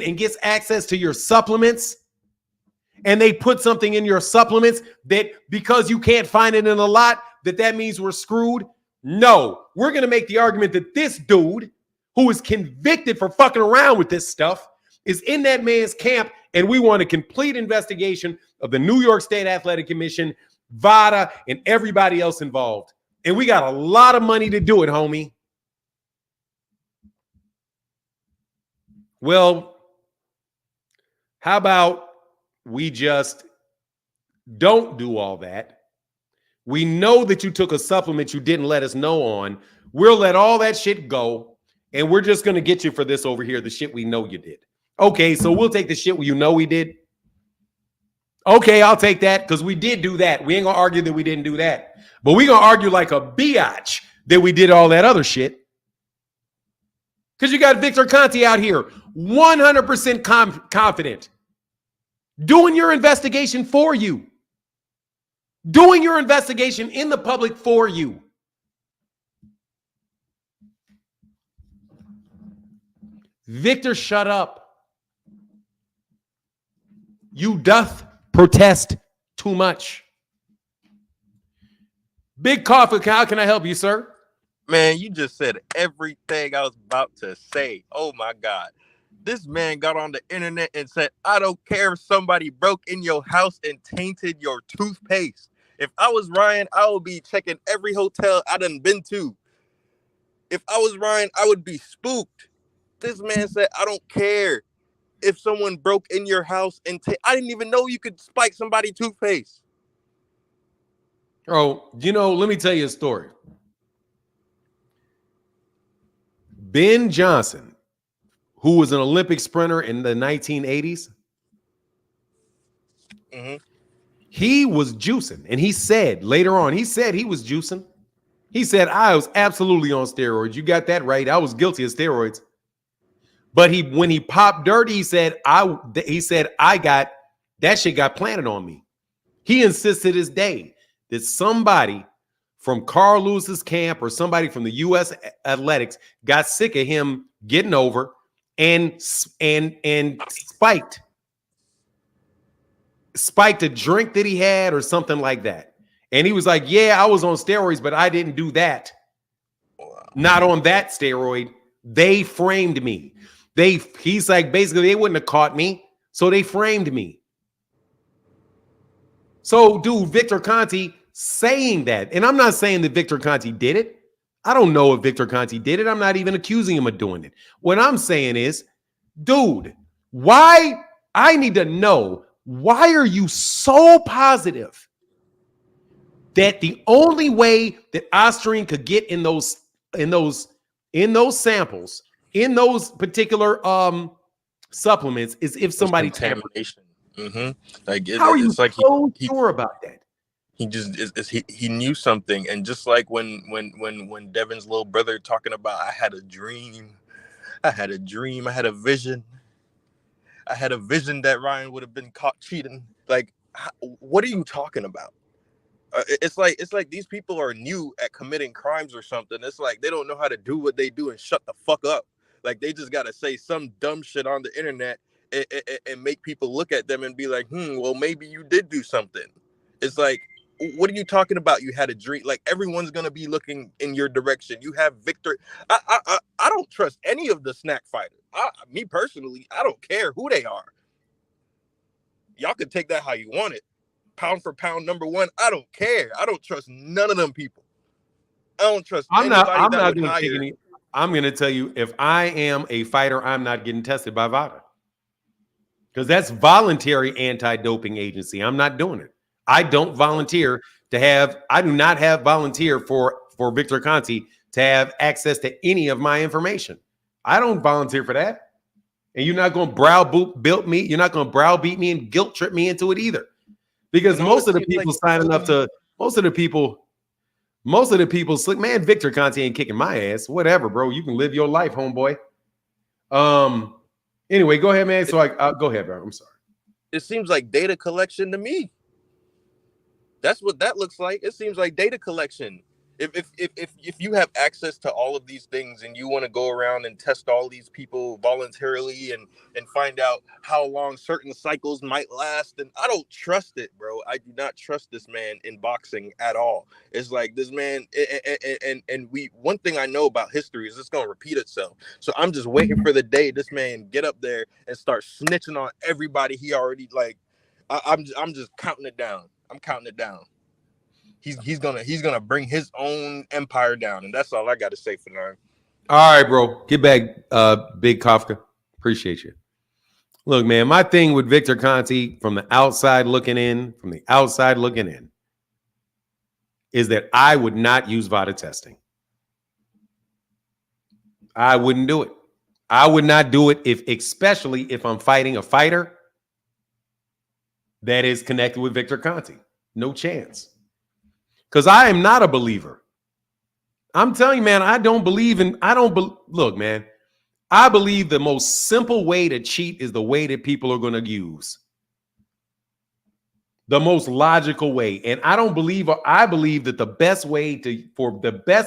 and gets access to your supplements, and they put something in your supplements that because you can't find it in a lot, that means we're screwed? No, we're going to make the argument that this dude who is convicted for fucking around with this stuff is in that man's camp, and we want a complete investigation of the New York State Athletic Commission, VADA, and everybody else involved. And we got a lot of money to do it, homie. Well, how about we just don't do all that? We know that you took a supplement you didn't let us know on. We'll let all that shit go, and we're just going to get you for this over here, the shit we know you did. Okay, so we'll take the shit you know we did. Okay, I'll take that because we did do that. We ain't going to argue that we didn't do that. But we're going to argue like a biatch that we did all that other shit. Because you got Victor Conte out here, 100% confident, doing your investigation for you. Doing your investigation in the public for you. Victor, shut up. You doth protest too much. Big Coffee, how can I help you, sir? Man, you just said everything I was about to say. Oh, my God. This man got on the internet and said, I don't care if somebody broke in your house and tainted your toothpaste. If I was Ryan, I would be checking every hotel I done been to. If I was Ryan, I would be spooked. This man said, I don't care if someone broke in your house and I didn't even know you could spike somebody's toothpaste. Oh, let me tell you a story. Ben Johnson, who was an Olympic sprinter in the 1980s, he was juicing. And he said later on, he was juicing. He said, I was absolutely on steroids. You got that right. I was guilty of steroids. But when he popped dirt, he said, I got, that shit got planted on me. He insists to this day that somebody from Carl Lewis's camp or somebody from the U.S. Athletics got sick of him getting over and spiked a drink that he had or something like that. And he was like, yeah, I was on steroids, but I didn't do that. Not on that steroid. They framed me. He's like, basically, they wouldn't have caught me, so they framed me. So, dude, Victor Conte saying that, and I'm not saying that Victor Conte did it. I don't know if Victor Conte did it. I'm not even accusing him of doing it. What I'm saying is, dude, I need to know, why are you so positive that the only way that Osterine could get in those samples, in those particular supplements, is if somebody tampered? Mm-hmm. Like How are you it's like so he sure about that? he just he knew something. And just like when Devin's little brother talking about, I had a dream, I had a vision, that Ryan would have been caught cheating. Like, what are you talking about? It's like these people are new at committing crimes or something. It's like they don't know how to do what they do and shut the fuck up. Like, they just gotta say some dumb shit on the internet and make people look at them and be like, well, maybe you did do something. It's like, what are you talking about? You had a dream. Like, everyone's gonna be looking in your direction. You have Victor. I don't trust any of the snack fighters. Me personally, I don't care who they are. Y'all can take that how you want it. Pound for pound, number one, I don't care. I don't trust none of them people. I don't trust anybody I'm that not would going to hire. take any. I'm going to tell you, if I am a fighter, I'm not getting tested by VADA because that's voluntary anti-doping agency. I'm not doing it. I don't volunteer to have. I do not have volunteer for Victor Conti to have access to any of my information. I don't volunteer for that. And you're not going to browbeat me. You're not going to browbeat me and guilt trip me into it either. Because most of the people signing up to most of the people slick, man, Victor Conti ain't kicking my ass. Whatever, bro. You can live your life, homeboy. Anyway, go ahead, man. So I go ahead, bro. I'm sorry. It seems like data collection to me. That's what that looks like. It seems like data collection. If you have access to all of these things and you want to go around and test all these people voluntarily and find out how long certain cycles might last, then I don't trust it, bro. I do not trust this man in boxing at all. It's like this man, and one thing I know about history is it's gonna repeat itself. So I'm just waiting for the day this man get up there and start snitching on everybody he already like. I'm just counting it down. I'm counting it down. He's gonna bring his own empire down, and that's all I got to say for now. All right, bro. Get back, Big Kafka. Appreciate you. Look, man, my thing with Victor Conti from the outside looking in, is that I would not use VADA testing. I wouldn't do it. I would not do it especially if I'm fighting a fighter that is connected with Victor Conti. No chance. Because I am not a believer. I'm telling you, man, look, man, I believe the most simple way to cheat is the way that people are going to use. The most logical way. And I believe that the best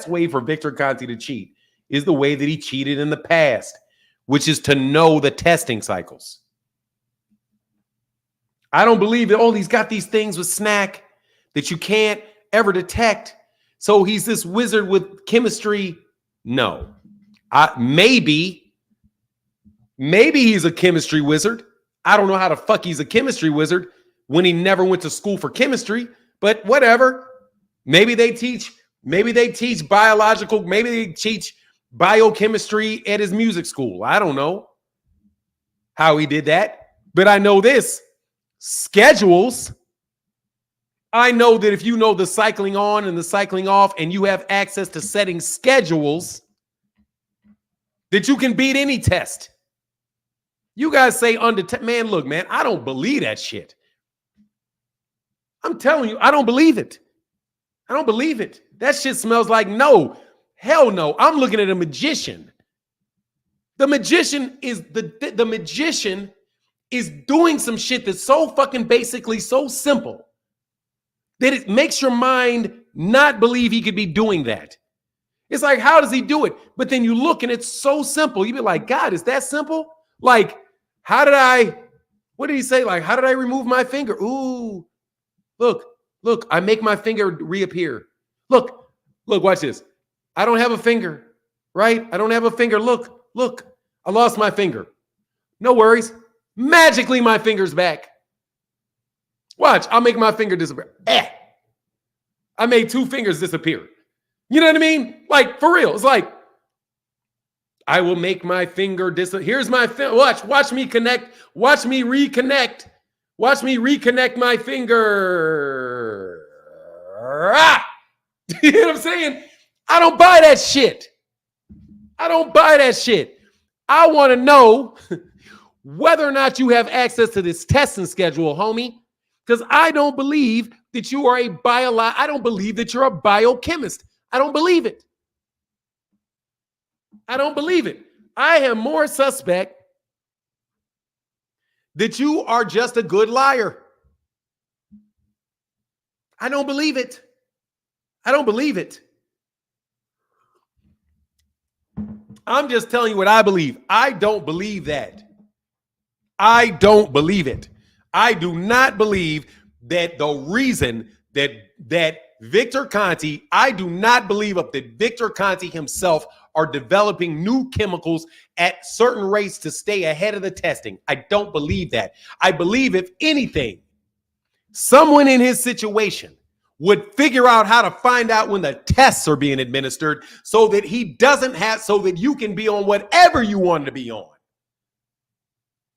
way for Victor Conti to cheat is the way that he cheated in the past, which is to know the testing cycles. I don't believe that, he's got these things with snack that you can't ever detect. So he's this wizard with chemistry. No. Maybe he's a chemistry wizard. I don't know how the fuck he's a chemistry wizard when he never went to school for chemistry, but whatever. Maybe they teach biological, maybe they teach biochemistry at his music school. I don't know how he did that, but I know this. Schedules. I know that if you know the cycling on and the cycling off and you have access to setting schedules, that you can beat any test. You guys say man, look, man, I don't believe that shit. I'm telling you, I don't believe it. I don't believe it. That shit smells like no. Hell no. I'm looking at a magician. The magician is the magician is doing some shit that's so fucking basically so simple that it makes your mind not believe he could be doing that. It's like, how does he do it? But then you look and it's so simple. You be like, God, is that simple? Like, what did he say? Like, how did I remove my finger? Ooh, look, I make my finger reappear. Look, watch this. I don't have a finger, right? I don't have a finger. Look, I lost my finger. No worries. Magically, my finger's back. Watch, I'll make my finger disappear. I made 2 fingers disappear. You know what I mean? Like, for real. It's like, I will make my finger disappear. Here's my finger. Watch me connect. Watch me reconnect. Watch me reconnect my finger. You know what I'm saying? I don't buy that shit. I want to know whether or not you have access to this testing schedule, homie, because I don't believe that you are I don't believe that you're a biochemist. I don't believe it. I don't believe it. I am more suspect that you are just a good liar. I don't believe it. I don't believe it. I'm just telling you what I believe. I don't believe that. I don't believe it. I do not believe that the reason that Victor Conti, I do not believe that Victor Conti himself are developing new chemicals at certain rates to stay ahead of the testing. I don't believe that. I believe, if anything, someone in his situation would figure out how to find out when the tests are being administered so that so that you can be on whatever you want to be on.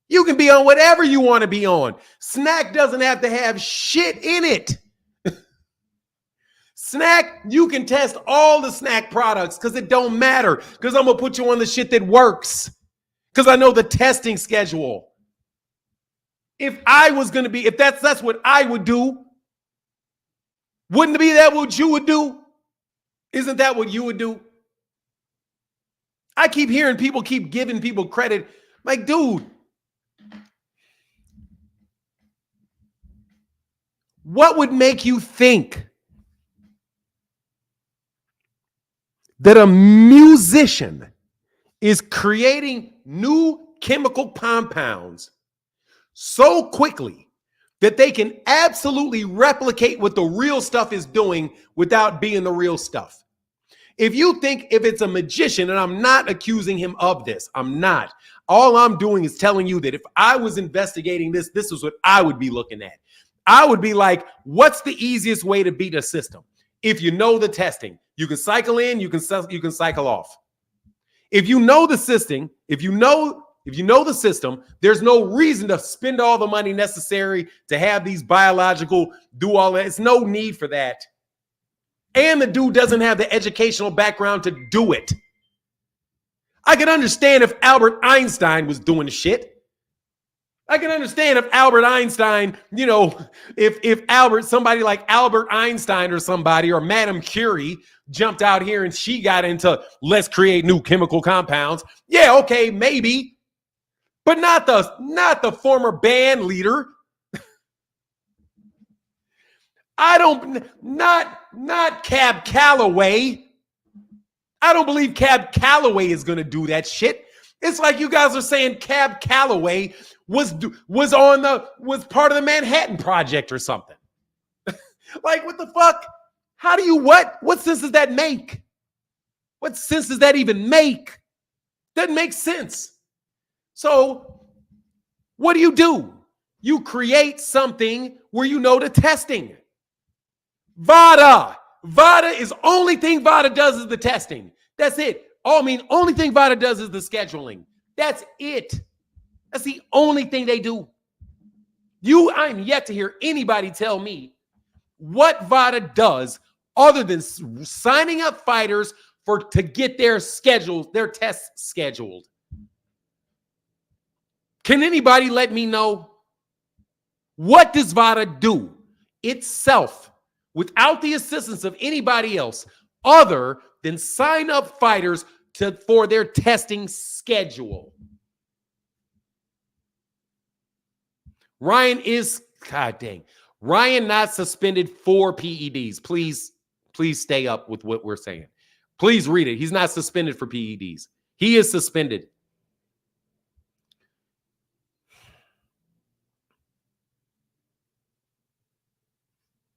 You can be on whatever you want to be on. Snack doesn't have to have shit in it. Snack, you can test all the snack products because it don't matter. Because I'm going to put you on the shit that works. Because I know the testing schedule. If that's what I would do, wouldn't it be that what you would do? Isn't that what you would do? I keep hearing people keep giving people credit. Like, dude, what would make you think that a musician is creating new chemical compounds so quickly that they can absolutely replicate what the real stuff is doing without being the real stuff? If it's a magician, and I'm not accusing him of this, I'm not. All I'm doing is telling you that if I was investigating this is what I would be looking at. I would be like, what's the easiest way to beat a system? If you know the testing, you can cycle in, you can cycle off. If you know the system, the system, there's no reason to spend all the money necessary to have these biological do all that. There's no need for that. And the dude doesn't have the educational background to do it. I can understand if Albert Einstein was doing the shit. I can understand if Albert Einstein, if somebody like Albert Einstein or somebody, or Madame Curie jumped out here and she got into let's create new chemical compounds. Yeah, okay, maybe. But not the former band leader. Not Cab Calloway. I don't believe Cab Calloway is going to do that shit. It's like you guys are saying Cab Calloway was part of the Manhattan Project or something. Like, what the fuck? What sense does that make? What sense does that even make? Doesn't make sense. So what do? You create something where you know the testing. VADA is only thing VADA does is the testing. That's it. Only thing VADA does is the scheduling. That's it. That's the only thing they do. I'm yet to hear anybody tell me what VADA does other than signing up fighters to get their tests scheduled. Can anybody let me know? What does VADA do itself without the assistance of anybody else other than sign up fighters for their testing schedule? Ryan not suspended for PEDs. Please stay up with what we're saying. Please read it. He's not suspended for PEDs. He is suspended.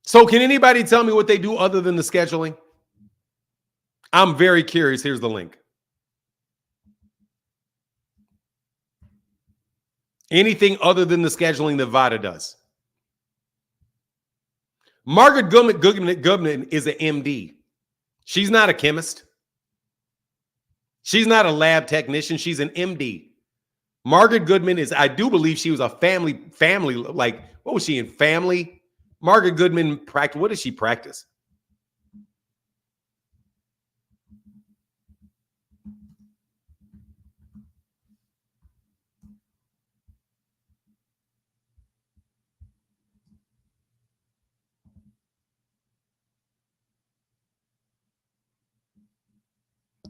So can anybody tell me what they do other than the scheduling? I'm very curious. Here's the link. Anything other than the scheduling that VADA does. Margaret Goodman is an MD. She's not a chemist. She's not a lab technician. She's an MD. Margaret Goodman I do believe she was a family, like, what was she in? Family? Margaret Goodman practice. What does she practice?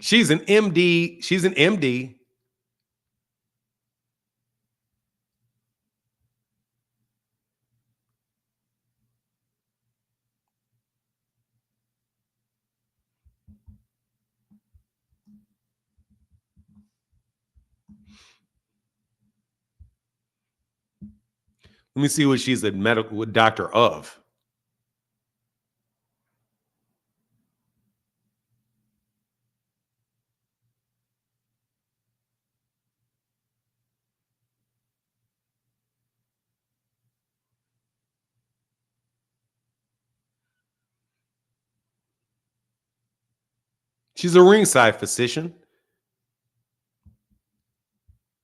She's an MD. She's an MD. Let me see what she's a medical doctor of. She's a ringside physician.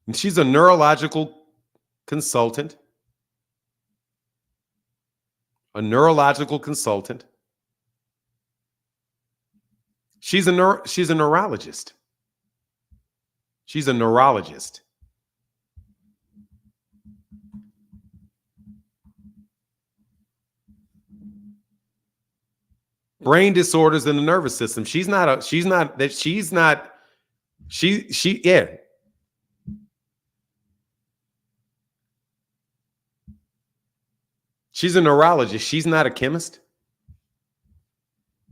And she's a neurological consultant. A neurological consultant. She's a neurologist. She's a neurologist. Brain disorders in the nervous system. She's not. She's yeah. She's a neurologist. She's not a chemist.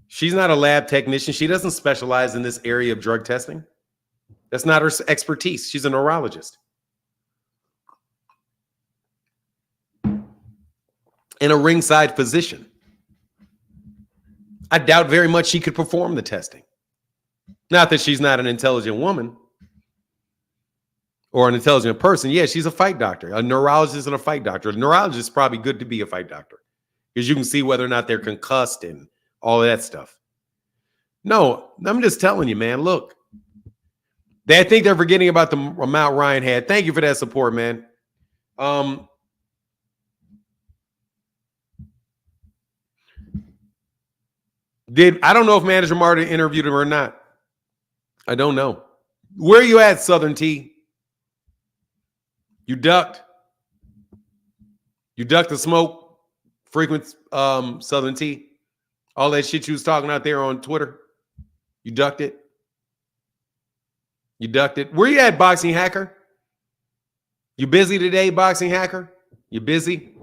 She's not a lab technician. She doesn't specialize in this area of drug testing. That's not her expertise. She's a neurologist. And a ringside physician. I doubt very much she could perform the testing. Not that she's not an intelligent woman or an intelligent person. Yeah, she's a fight doctor, a neurologist and a fight doctor. A neurologist is probably good to be a fight doctor because you can see whether or not they're concussed and all of that stuff. No, I'm just telling you, man, look. I think they're forgetting about the amount Ryan had. Thank you for that support, man. I don't know if Manager Martin interviewed him or not. I don't know. Where are you at, Southern T? You ducked. You ducked the smoke. Frequent Southern T. All that shit you was talking out there on Twitter. You ducked it. You ducked it. Where you at, Boxing Hacker? You busy today, Boxing Hacker? You busy?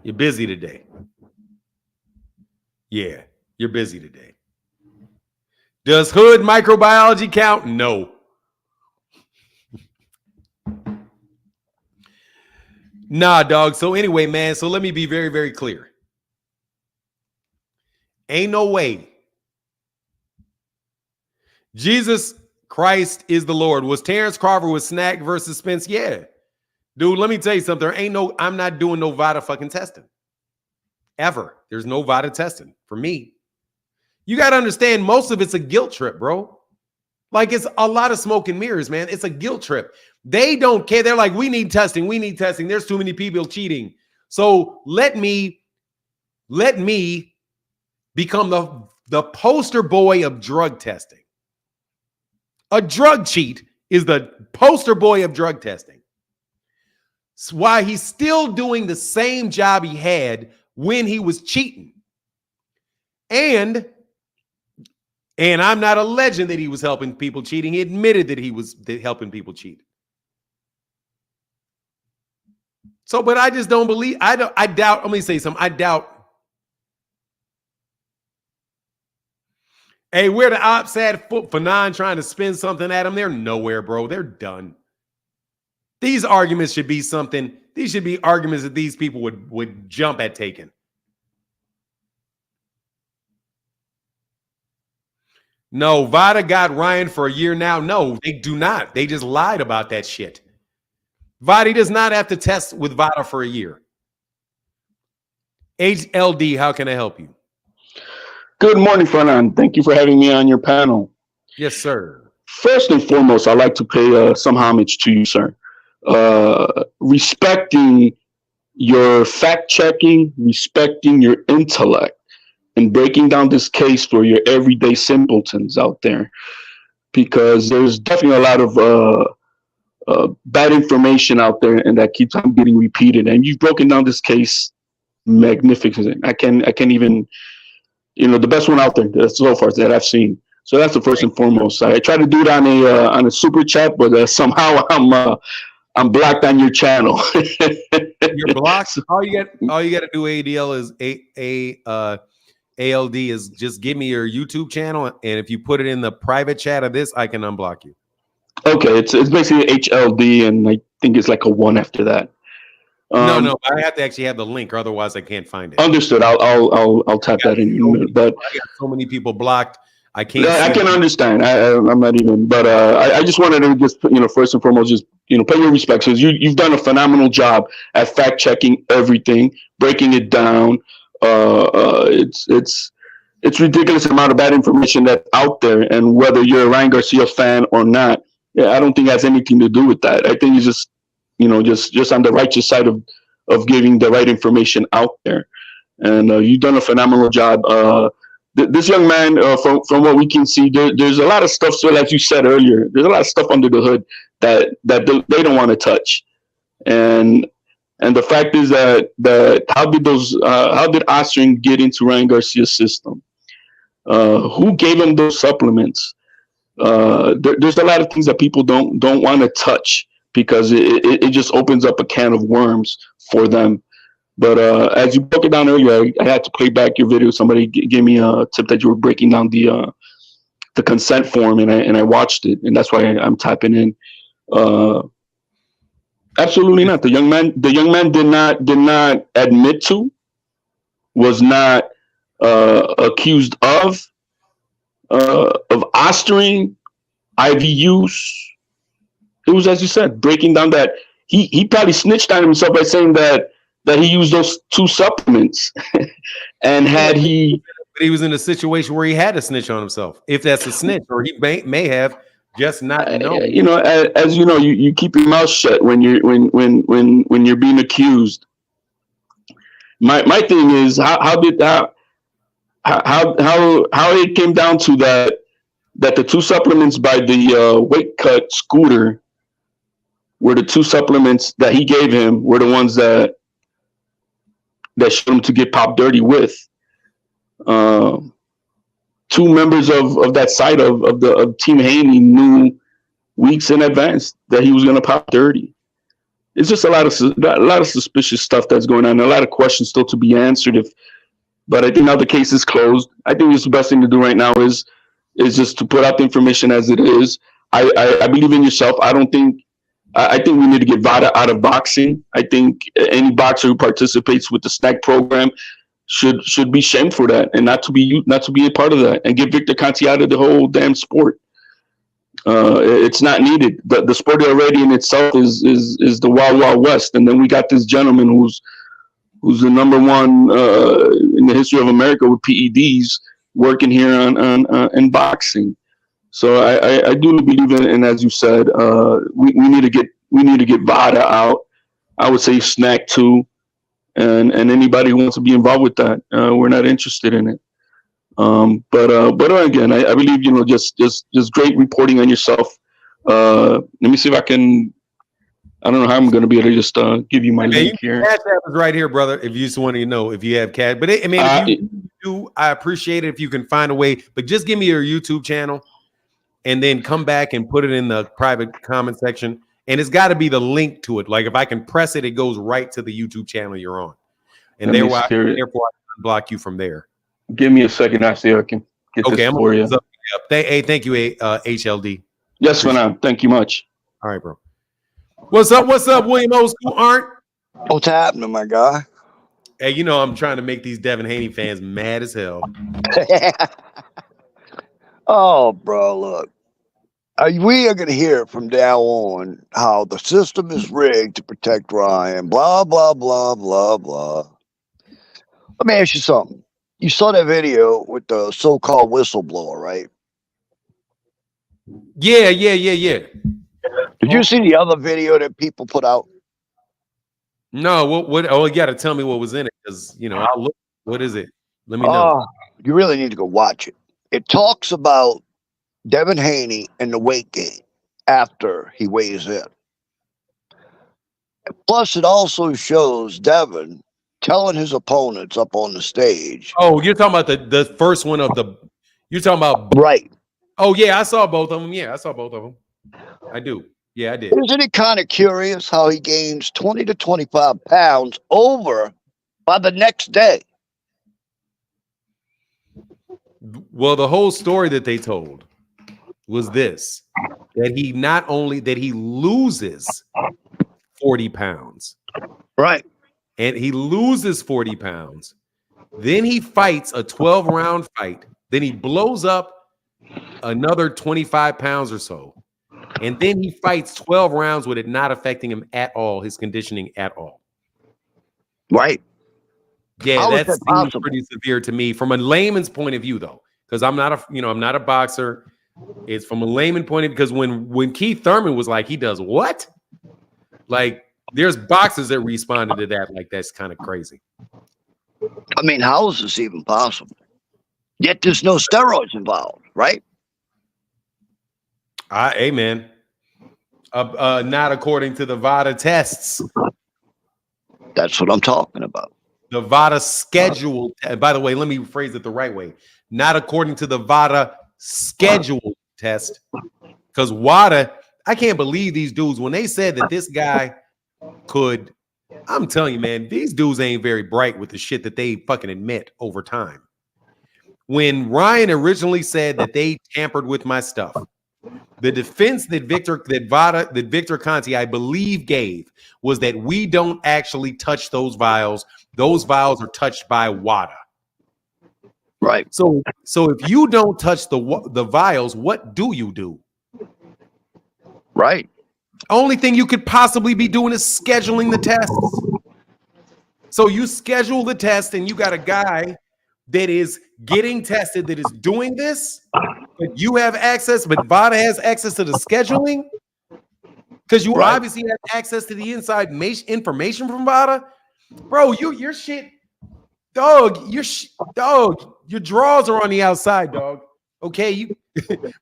You're busy today. Yeah, you're busy today. Does hood microbiology count? No. Nah, dog. So anyway, man, so let me be very, very clear. Ain't no way. Jesus Christ is the Lord. Was Terrence Crawford with Snack versus Spence? Yeah. Dude, let me tell you something. I'm not doing no VADA fucking testing. Ever. There's no VADA testing for me. You got to understand, most of it's a guilt trip, bro. Like, it's a lot of smoke and mirrors, man. It's a guilt trip. They don't care. They're like, we need testing. We need testing. There's too many people cheating. So let me become the poster boy of drug testing. A drug cheat is the poster boy of drug testing. It's why he's still doing the same job he had when he was cheating. And I'm not alleging that he was helping people cheating. He admitted that he was helping people cheat. So, but I just don't believe, I doubt, let me say something. I doubt. Hey, where the ops at for non trying to spin something at them? They're nowhere, bro. They're done. These arguments should be something. These should be arguments that these people would jump at taking. No, VADA got Ryan for a year now. No, they do not. They just lied about that shit. VADA does not have to test with VADA for a year. HLD, how can I help you? Good morning, Fernand. Thank you for having me on your panel. Yes, sir. First and foremost, I'd like to pay some homage to you, sir. Respecting your fact-checking, respecting your intellect, and breaking down this case for your everyday simpletons out there. Because there's definitely a lot of bad information out there, and that keeps on getting repeated. And you've broken down this case magnificently. I can't even... the best one out there so far that I've seen. So that's the first and foremost. I try to do it on a super chat, but somehow I'm blocked on your channel. You're blocked. All you got to do, ADL, is ALD is just give me your YouTube channel, and if you put it in the private chat of this, I can unblock you. Okay, it's basically HLD, and I think it's like a 1 after that. No, I have to actually have the link, or otherwise I can't find it. Understood. I'll tap that in a minute. But I got so many people blocked. I can't. I can understand. I'm not even. But I just wanted to just first and foremost just pay your respects, because you've done a phenomenal job at fact checking everything, breaking it down. It's ridiculous amount of bad information that's out there, and whether you're a Ryan Garcia fan or not, I don't think it has anything to do with that. I think it's just just on the righteous side of giving the right information out there, and you've done a phenomenal job. This young man, from what we can see, there's a lot of stuff. So, like you said earlier, there's a lot of stuff under the hood that they don't want to touch, and the fact is that how did Austrian get into Ryan Garcia's system? Who gave him those supplements? There's a lot of things that people don't want to touch, because it just opens up a can of worms for them. But as you broke it down earlier, I had to play back your video. Somebody gave me a tip that you were breaking down the consent form, and I watched it, and that's why I'm typing in. Absolutely not. The young man did not admit to, was not accused of ostering, IV use. It was, as you said, breaking down that he probably snitched on himself by saying that he used those 2 supplements. And had he... But he was in a situation where he had to snitch on himself, if that's a snitch, or he may have just not known. As you know, you keep your mouth shut when you're being accused. My thing is, how it came down to that the 2 supplements by the weight cut scooter were the 2 supplements that he gave him, were the ones that showed him to get popped dirty with. 2 members of that side of Team Haney knew weeks in advance that he was going to pop dirty. It's just a lot of suspicious stuff that's going on. A lot of questions still to be answered. But I think now the case is closed. I think the best thing to do right now is just to put out the information as it is. I believe in yourself. I think we need to get VADA out of boxing. I think any boxer who participates with the snack program should be shamed for that, and not to be a part of that, and get Victor Conti out of the whole damn sport. It's not needed. The sport already in itself is the Wild Wild West, and then we got this gentleman who's the number 1 in the history of America with PEDs working here in boxing. So I do believe in, and as you said, we need to get VADA out. I would say snack too, and anybody who wants to be involved with that, we're not interested in it. But again, I believe just great reporting on yourself. Let me see if I can. I don't know how I'm going to be able to just give you my link here. Cash App is right here, brother. If you just want to know if you have cash, but if you do, I appreciate it if you can find a way. But just give me your YouTube channel, and then come back and put it in the private comment section. And it's got to be the link to it. Like if I can press it, it goes right to the YouTube channel you're on, and therefore I can block you from there. Give me a second. I see I can get this for you. Hey, thank you, HLD. Yes, for now. Thank you much. All right, bro. What's up, William Old School Arndt? What's happening, my guy? Hey, I'm trying to make these Devin Haney fans mad as hell. Oh, bro, look. We are going to hear from now on how the system is rigged to protect Ryan, blah, blah, blah, blah, blah. Let me ask you something. You saw that video with the so-called whistleblower, right? Yeah. Did you see the other video that people put out? No, what? Oh, you got to tell me what was in it, because I'll look. What is it? Let me know. You really need to go watch it. It talks about Devin Haney and the weight gain after he weighs in. Plus, it also shows Devin telling his opponents up on the stage. Oh, you're talking about the first one of the. You're talking about right. Oh yeah, I saw both of them. Yeah, I saw both of them. I do. Yeah, I did. Isn't it kind of curious how he gains 20 to 25 pounds over by the next day? Well, the whole story that they told was this: that he not only that he loses 40 pounds, Right. and he loses 40 pounds, then he fights a 12-round fight, then he blows up another 25 pounds or so, and then he fights 12 rounds with it not affecting him at all, his conditioning at all. Right. Yeah, How is that that seems possible? pretty severe to me from a layman's point of view, though, because I'm not a boxer. It's from a layman point of view, because when Keith Thurman was like, he does what? Like, there's boxers that responded to that like that's kind of crazy. I mean, how is this even possible? Yet there's no steroids involved, right? Amen. Not according to the VADA tests. That's what I'm talking about. The VADA schedule. By the way, let me phrase it the right way. Not according to the VADA schedule test. Because WADA, I can't believe these dudes when they said that this guy could. I'm telling you, man, these dudes ain't very bright with the shit that they fucking admit over time. When Ryan originally said that they tampered with my stuff, the defense that Victor Conti, I believe, gave was that we don't actually touch those vials. Those vials are touched by WADA. Right. So if you don't touch the vials, what do you do? Right. Only thing you could possibly be doing is scheduling the tests. So you schedule the test, and you got a guy that is getting tested that is doing this, but you have access, but VADA has access to the scheduling because you obviously have access to the inside information from VADA. Bro, your shit, dog, your draws are on the outside, dog. Okay,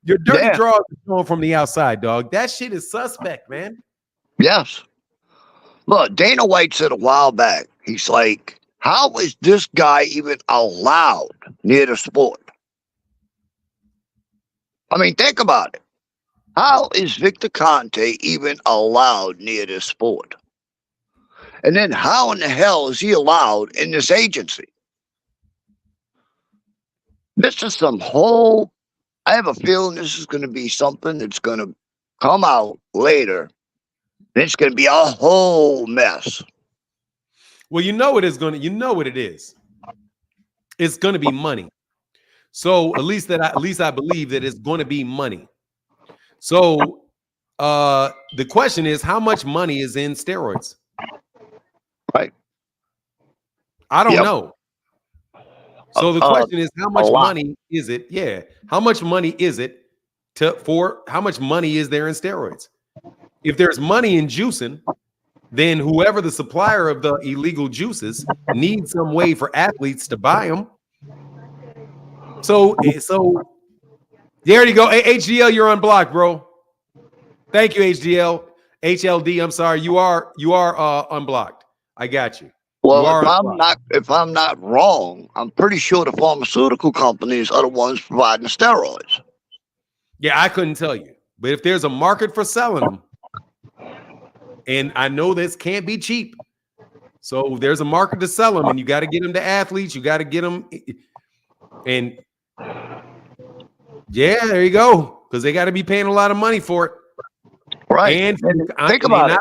your dirty draws are going from the outside, dog. That shit is suspect, man. Yes. Look, Dana White said a while back, he's like, how is this guy even allowed near the sport? I mean, think about it. How is Victor Conte even allowed near this sport? And then how in the hell is he allowed in this agency? This is I have a feeling this is going to be something that's going to come out later. It's going to be a whole mess. Well, you know what it is. It's going to be money. So at least I believe that it's going to be money. So the question is, how much money is in steroids? Right. I don't know. So the question is, how much money is it? Yeah. How much money is it how much money is there in steroids? If there's money in juicing, then whoever the supplier of the illegal juices needs some way for athletes to buy them. So there you go. Hey, HDL, you're unblocked, bro. Thank you, HLD. I'm sorry. You are unblocked. I got you. Well, if I'm not wrong, I'm pretty sure the pharmaceutical companies are the ones providing the steroids. Yeah, I couldn't tell you. But if there's a market for selling them, and I know this can't be cheap. So there's a market to sell them, and you got to get them to athletes. You got to get them. And yeah, there you go. Because they got to be paying a lot of money for it. Right. And think about it.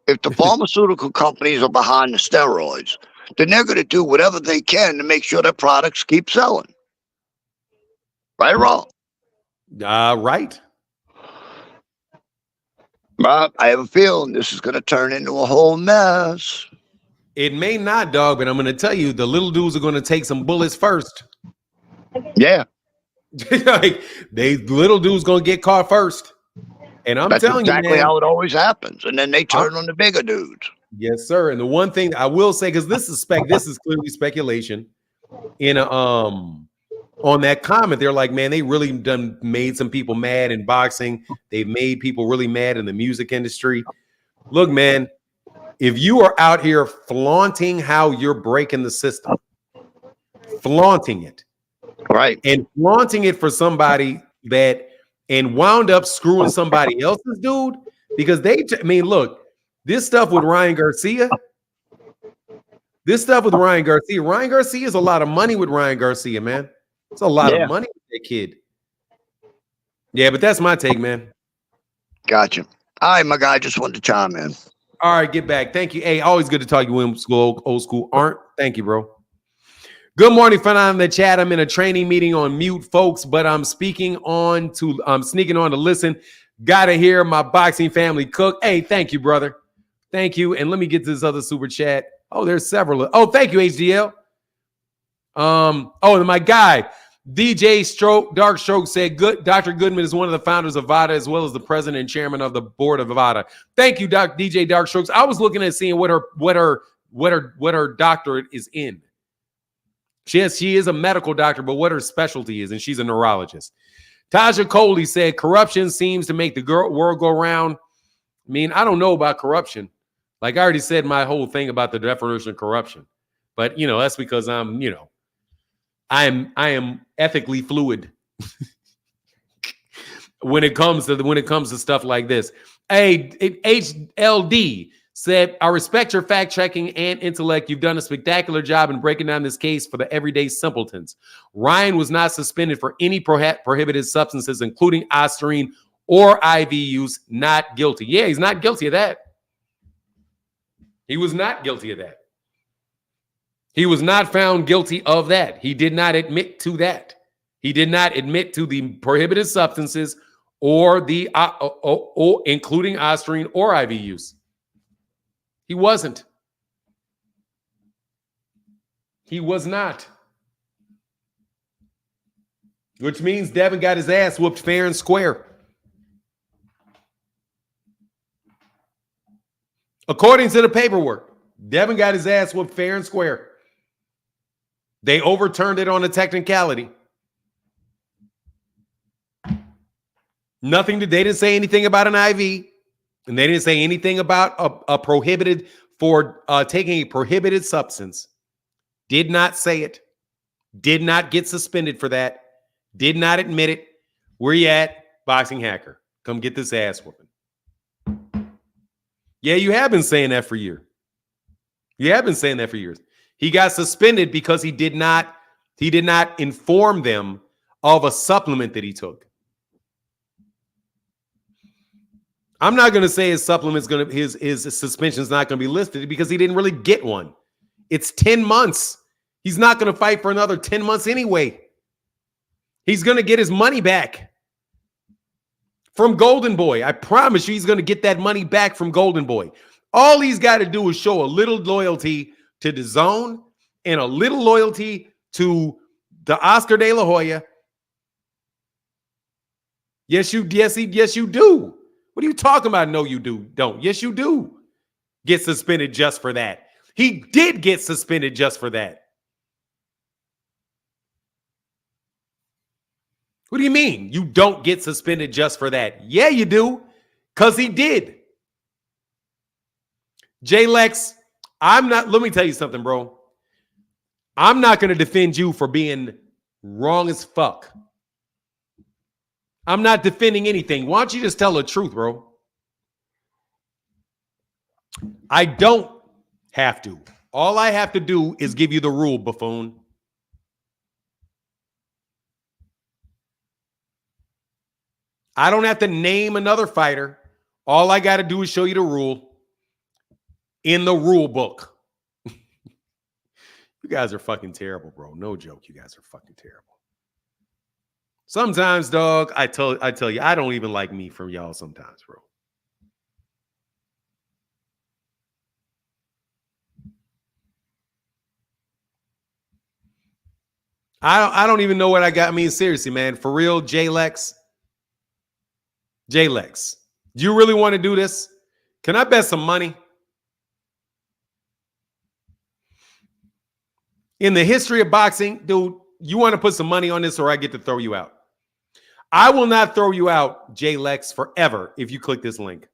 If the pharmaceutical companies are behind the steroids, then they're going to do whatever they can to make sure their products keep selling. Right or wrong? Right. I have a feeling this is going to turn into a whole mess. It may not, dog, but I'm going to tell you, the little dudes are going to take some bullets first. Yeah. Like, the little dude's going to get caught first. And That's telling exactly you, man, how it always happens. And then they turn on the bigger dudes. Yes, sir. And the one thing I will say, because this is clearly speculation, on that comment, they're like, man, they really made some people mad in boxing. They've made people really mad in the music industry. Look, man, if you are out here flaunting how you're breaking the system, flaunting it, Right. and flaunting it for somebody that and wound up screwing somebody else's dude because I mean, look, this stuff with Ryan Garcia. Ryan Garcia is a lot of money with Ryan Garcia, man. It's a lot of Yeah. money with that kid. Yeah, but that's my take, man. Gotcha. All right, my guy. Just wanted to chime in. All right, get back. Thank you. Hey, always good to talk to you, old school. Aren't? Thank you, bro. Good morning, Phenom in the chat. I'm in a training meeting on mute, folks, but I'm sneaking on to listen. Gotta hear my boxing family cook. Hey, thank you, brother. Thank you. And let me get to this other super chat. Oh, there's several. Oh, thank you, HDL. And my guy, DJ Dark Stroke said, "Good. Dr. Goodman is one of the founders of VADA as well as the president and chairman of the board of VADA." Thank you, DJ Dark Strokes. I was looking at seeing what her doctorate is in. She is a medical doctor, but what her specialty is, and she's a neurologist. Taja Coley said, "Corruption seems to make the world go round." I mean, I don't know about corruption. Like I already said my whole thing about the definition of corruption. But, that's because I am ethically fluid when it comes to stuff like this. Hey, HLD said, "I respect your fact checking and intellect. You've done a spectacular job in breaking down this case for the everyday simpletons. Ryan was not suspended for any prohibited substances, including Ostarine or IV use. Not guilty." Yeah, he's not guilty of that. He was not guilty of that. He was not found guilty of that. He did not admit to that. He did not admit to the prohibited substances or the including Ostarine or IV use. He wasn't. He was not. Which means Devin got his ass whooped fair and square. According to the paperwork, Devin got his ass whooped fair and square. They overturned it on a technicality. They didn't say anything about an IV, and they didn't say anything about a prohibited for taking a prohibited substance. Did not say it. Did not get suspended for that. Did not admit it. Where you at, boxing hacker? Come get this ass whooping. Yeah, you have been saying that for years. He got suspended because he did not inform them of a supplement that he took. I'm not going to say his suspension's not going to be listed because he didn't really get one. It's 10 months. He's not going to fight for another 10 months anyway. He's going to get his money back from Golden Boy. I promise you he's going to get that money back from Golden Boy. All he's got to do is show a little loyalty to the zone and a little loyalty to the Oscar De La Hoya. Yes, you do. What are you talking about? No, you don't. Yes, you do. Get suspended just for that. He did get suspended just for that. What do you mean? You don't get suspended just for that? Yeah, you do. Because he did. J-Lex, let me tell you something, bro. I'm not going to defend you for being wrong as fuck. I'm not defending anything. Why don't you just tell the truth, bro? I don't have to. All I have to do is give you the rule, buffoon. I don't have to name another fighter. All I got to do is show you the rule in the rule book. You guys are fucking terrible, bro. No joke. You guys are fucking terrible. Sometimes, dog, I tell you, I don't even like me from y'all sometimes, bro. I don't even know what I got. I mean, seriously, man. For real, J-Lex. Do you really want to do this? Can I bet some money? In the history of boxing, dude, you want to put some money on this or I get to throw you out? I will not throw you out, J-Lex, forever if you click this link.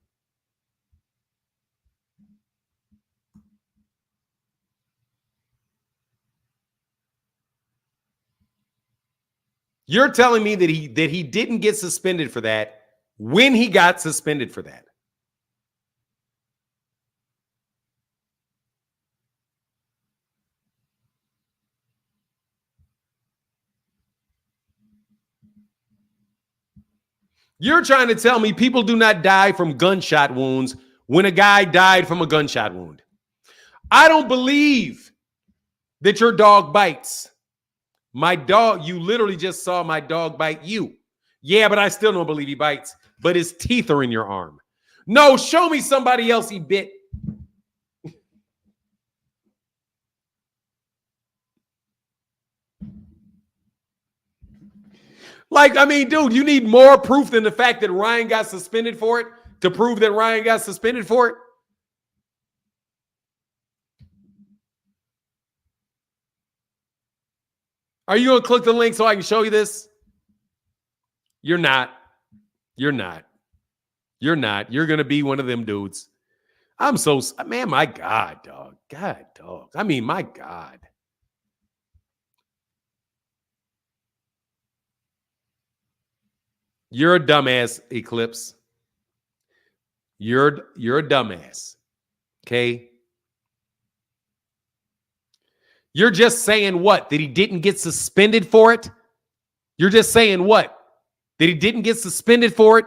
You're telling me that he didn't get suspended for that when he got suspended for that. You're trying to tell me people do not die from gunshot wounds when a guy died from a gunshot wound. I don't believe that your dog bites. My dog, you literally just saw my dog bite you. Yeah, but I still don't believe he bites, but his teeth are in your arm. No, show me somebody else he bit. Like, I mean, dude, you need more proof than the fact that Ryan got suspended for it to prove that Ryan got suspended for it? Are you going to click the link so I can show you this? You're not. You're not. You're not. You're going to be one of them dudes. I'm so, man, my God, dog. God, dog. I mean, my God. You're a dumbass, Eclipse. You're a dumbass. Okay? You're just saying what? That he didn't get suspended for it? You're just saying what? That he didn't get suspended for it?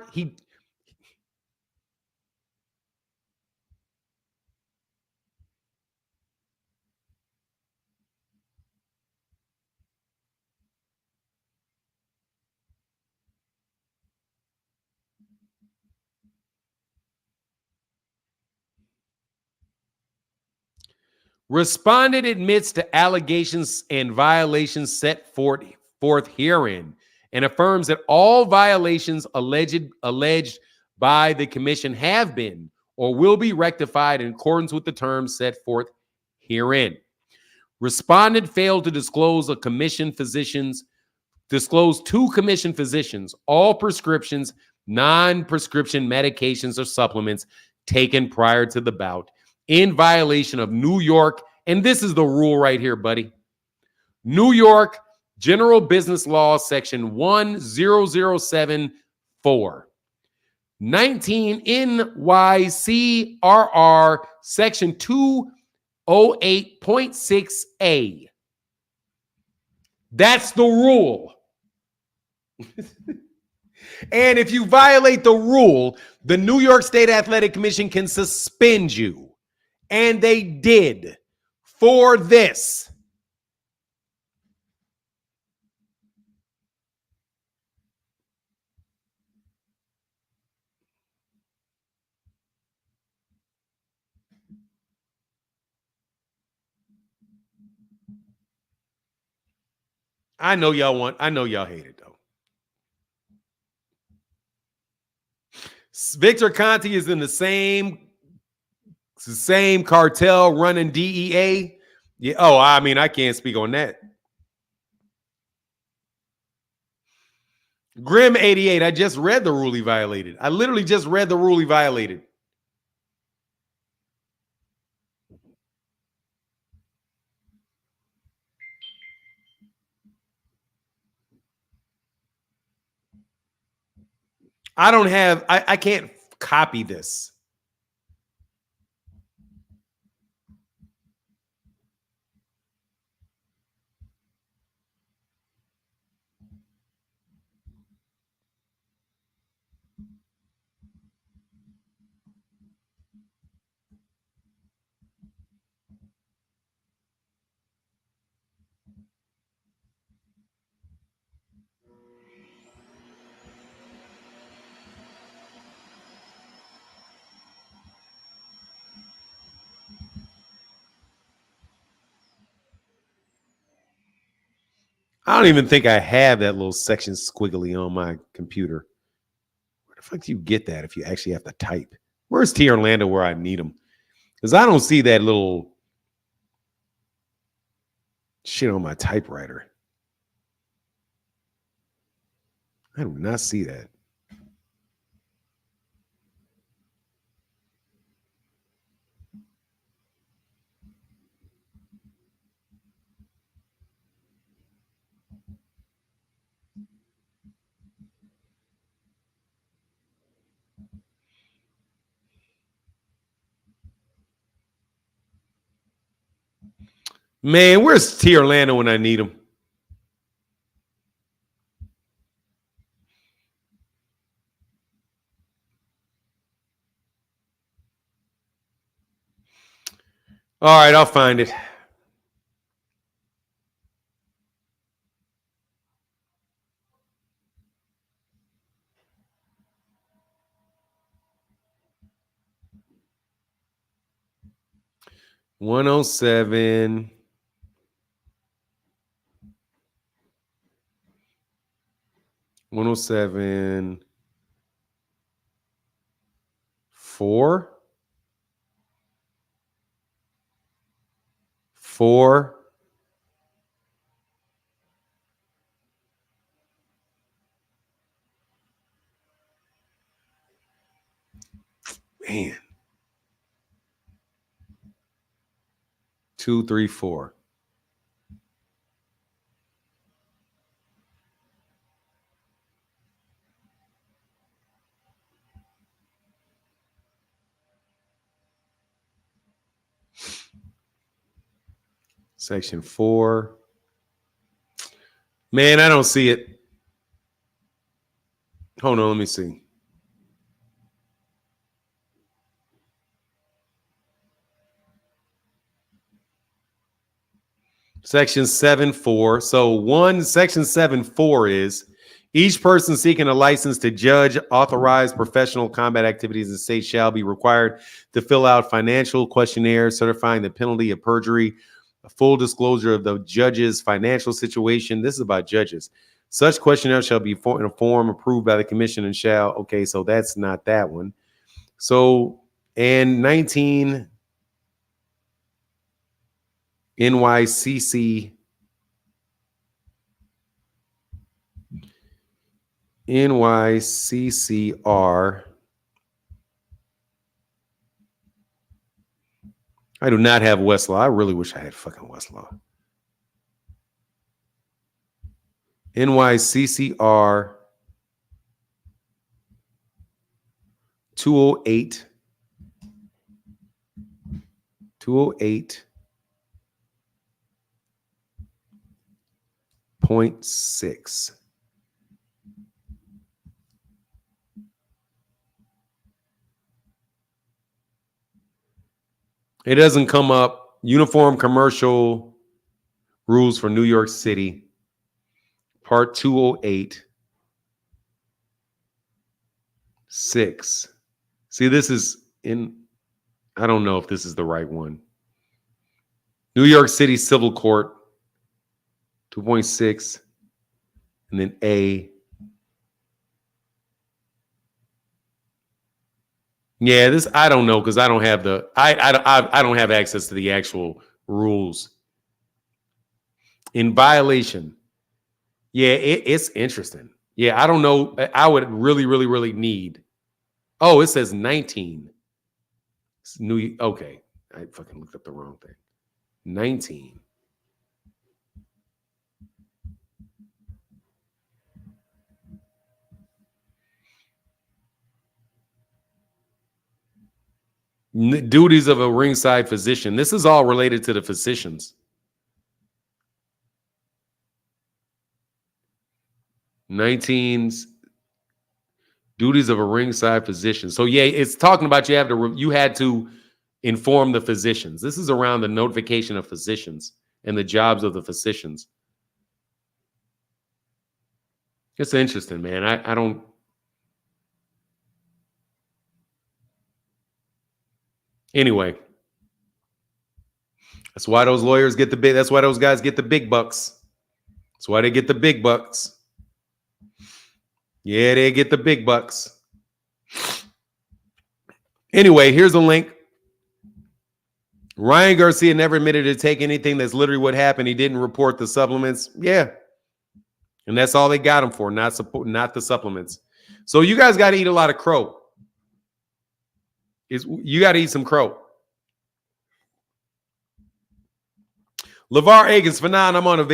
Respondent admits to allegations and violations set forth herein and affirms that all violations alleged by the commission have been or will be rectified in accordance with the terms set forth herein. Respondent failed to disclose to commission physicians all prescriptions, non-prescription medications or supplements taken prior to the bout in violation of New York, and this is the rule right here, buddy. New York General Business Law, Section 10074. 19 NYCRR, Section 208.6A. That's the rule. And if you violate the rule, the New York State Athletic Commission can suspend you. And they did for this. I know y'all hate it though. Victor Conti is in the same cartel running DEA. Yeah. Oh, I mean, I can't speak on that. Grim 88. I just read the rule he violated. I literally just read the rule he violated. I can't copy this. I don't even think I have that little section squiggly on my computer. Where the fuck do you get that if you actually have to type? Where's T Orlando where I need them? Because I don't see that little shit on my typewriter. I do not see that. Man, where's T. Orlando when I need him? All right, I'll find it. $107. $107. 4. Man. 2, 3, 4. Section 4. Man, I don't see it. Hold on, let me see. Section 7.4. So Section 7.4 is each person seeking a license to judge authorized professional combat activities in the state shall be required to fill out financial questionnaire certifying the penalty of perjury, a full disclosure of the judge's financial situation. This is about judges. Such questionnaire shall be in a form approved by the commission and shall. Okay, so that's not that one. So, and 19 NYCCR. I do not have Westlaw. I really wish I had fucking Westlaw. NYCCR 208. 208.6. It doesn't come up. Uniform Commercial Rules for New York City, Part 208. 6. See, this is in, I don't know if this is the right one. New York City Civil Court, 2.6, and then A. Yeah, this I don't know because I don't have the I don't have access to the actual rules. In violation, yeah, it's interesting. Yeah, I don't know. I would really need. Oh, it says 19. It's new. Okay, I fucking looked up the wrong thing. 19. Duties of a ringside physician. This is all related to the physicians. 19's duties of a ringside physician. So yeah, it's talking about you had to inform the physicians. This is around the notification of physicians and the jobs of the physicians. It's interesting, man. I don't. Anyway, that's why those lawyers get the big. That's why those guys get the big bucks. That's why they get the big bucks. Yeah, they get the big bucks. Anyway, here's a link. Ryan Garcia never admitted to take anything. That's literally what happened. He didn't report the supplements. Yeah. And that's all they got him for, not the supplements. So you guys got to eat a lot of crow. You got to eat some crow. LeVar Agans, Fanon, I'm on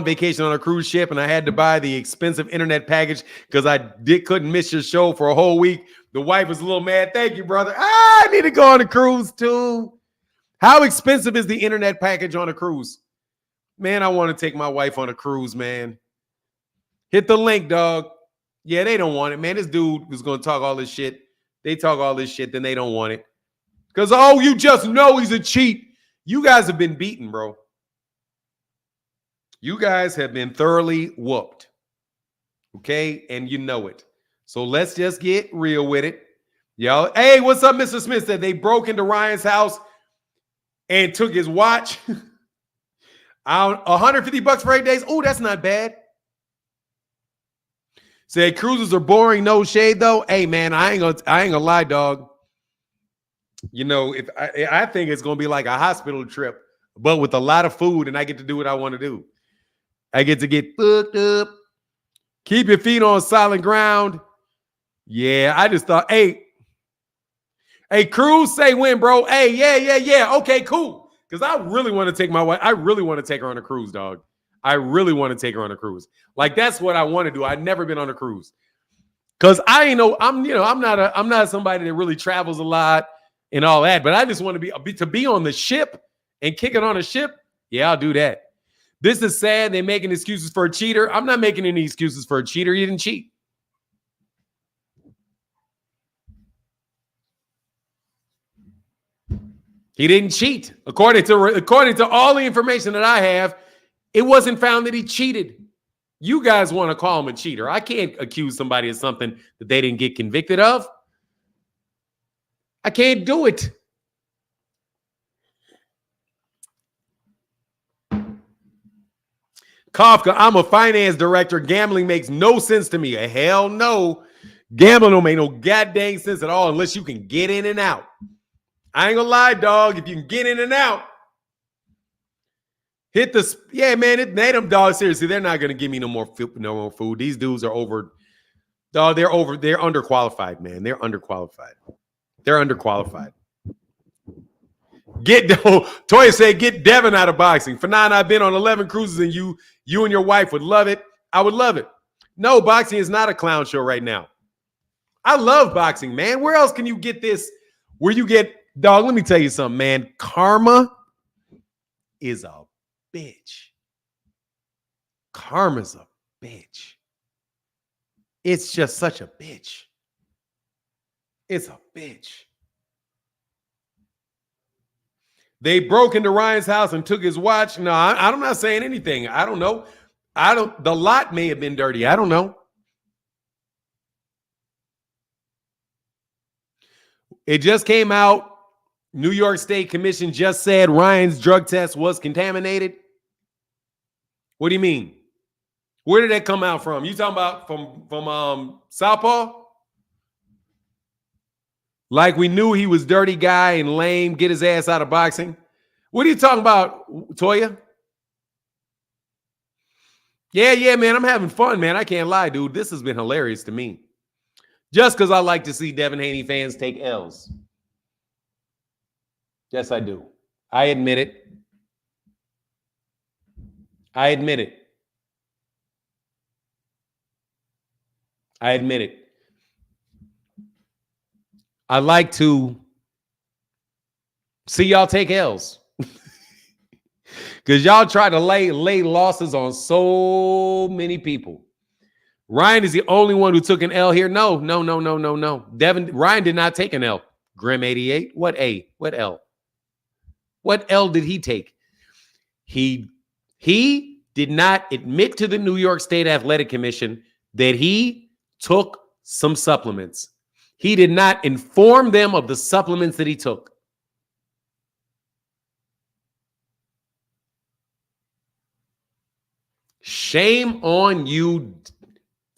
vacation on a cruise ship, and I had to buy the expensive internet package because I couldn't miss your show for a whole week. The wife was a little mad. Thank you, brother. I need to go on a cruise too. How expensive is the internet package on a cruise? Man, I want to take my wife on a cruise, man. Hit the link, dog. Yeah, they don't want it, man. This dude was going to talk all this shit. They talk all this shit, then they don't want it. Because, oh, you just know he's a cheat. You guys have been beaten, bro. You guys have been thoroughly whooped. Okay? And you know it. So let's just get real with it. Y'all, hey, what's up, Mr. Smith? Said they broke into Ryan's house and took his watch. $150 for 8 days. Oh, that's not bad. Said cruises are boring, no shade though. Hey man, I ain't gonna lie, dog. You know, if I think it's gonna be like a hospital trip, but with a lot of food, and I get to do what I want to do. I get to get fucked up. Keep your feet on solid ground. Yeah, I just thought, hey, cruise, say when, bro. Hey, yeah. Okay, cool. Because I really want to take my wife. I really want to take her on a cruise, dog. I really want to take her on a cruise. Like that's what I want to do. I've never been on a cruise. Cause I'm not somebody that really travels a lot and all that, but I just want to be on the ship and kick it on a ship. Yeah, I'll do that. This is sad. They're making excuses for a cheater. I'm not making any excuses for a cheater. He didn't cheat. He didn't cheat. According to all the information that I have, it wasn't found that he cheated. You guys want to call him a cheater. I can't accuse somebody of something that they didn't get convicted of. I can't do it. Kafka, I'm a finance director. Gambling makes no sense to me. Hell no. Gambling don't make no goddamn sense at all unless you can get in and out. I ain't gonna lie, dog. If you can get in and out, hit the they them dogs. Seriously, they're not gonna give me no more food. These dudes are over. Dog, they're underqualified, man. They're underqualified. Toya said, get Devin out of boxing. For 9, I've been on 11 cruises, and you and your wife would love it. I would love it. No, boxing is not a clown show right now. I love boxing, man. Where else can you get this? Where you get, dog, let me tell you something, man. Karma is a bitch. Karma's a bitch. It's just such a bitch. It's a bitch. They broke into Ryan's house and took his watch. No, I'm not saying anything. I don't know. The lot may have been dirty. I don't know. It just came out. New York State Commission just said Ryan's drug test was contaminated. What do you mean? Where did that come out from? You talking about from Southpaw? Like we knew he was dirty guy and lame, get his ass out of boxing. What are you talking about, Toya? Yeah, man, I'm having fun, man. I can't lie, dude. This has been hilarious to me. Just because I like to see Devin Haney fans take L's. Yes, I do. I admit it. I admit it. I like to see y'all take L's. Because y'all try to lay losses on so many people. Ryan is the only one who took an L here. No. Ryan did not take an L. Grim 88. What A? What L? What L did he take? He did not admit to the New York State Athletic Commission that he took some supplements. He did not inform them of the supplements that he took. Shame on you.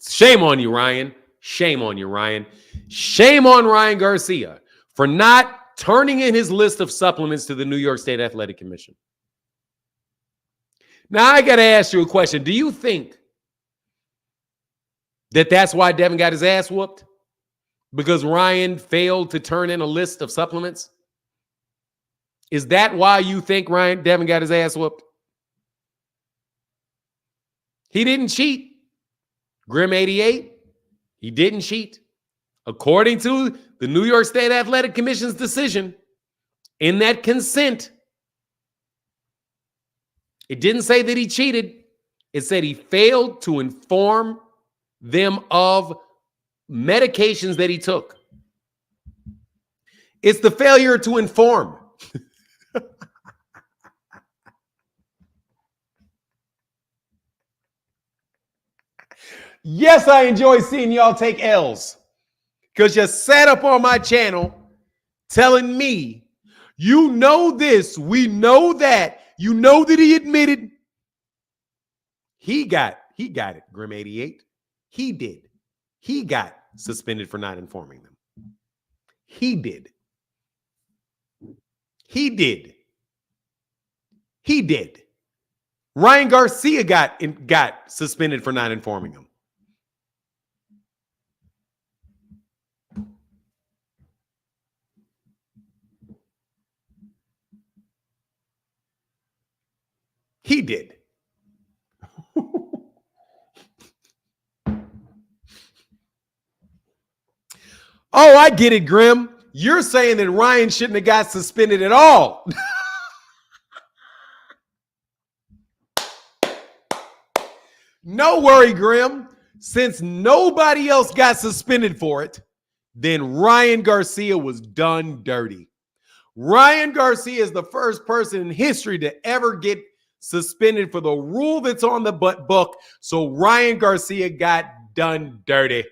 Shame on you, Ryan. Shame on you, Ryan. Shame on Ryan Garcia for not turning in his list of supplements to the New York State Athletic Commission. Now, I got to ask you a question. Do you think that that's why Devin got his ass whooped? Because Ryan failed to turn in a list of supplements? Is that why you think Devin got his ass whooped? He didn't cheat. Grim 88, he didn't cheat. According to the New York State Athletic Commission's decision, In that consent, it didn't say that he cheated. It said he failed to inform them of medications that he took. It's the failure to inform. Yes, I enjoy seeing y'all take L's because you sat up on my channel telling me, you know this, we know that, you know that he admitted. He got it, Grim 88. He did. He got suspended for not informing them. He did. He did. He did. Ryan Garcia got suspended for not informing him. He did. Oh, I get it, Grim. You're saying that Ryan shouldn't have got suspended at all. No worry, Grim. Since nobody else got suspended for it, then Ryan Garcia was done dirty. Ryan Garcia is the first person in history to ever get suspended for the rule that's on the book. So Ryan Garcia got done dirty.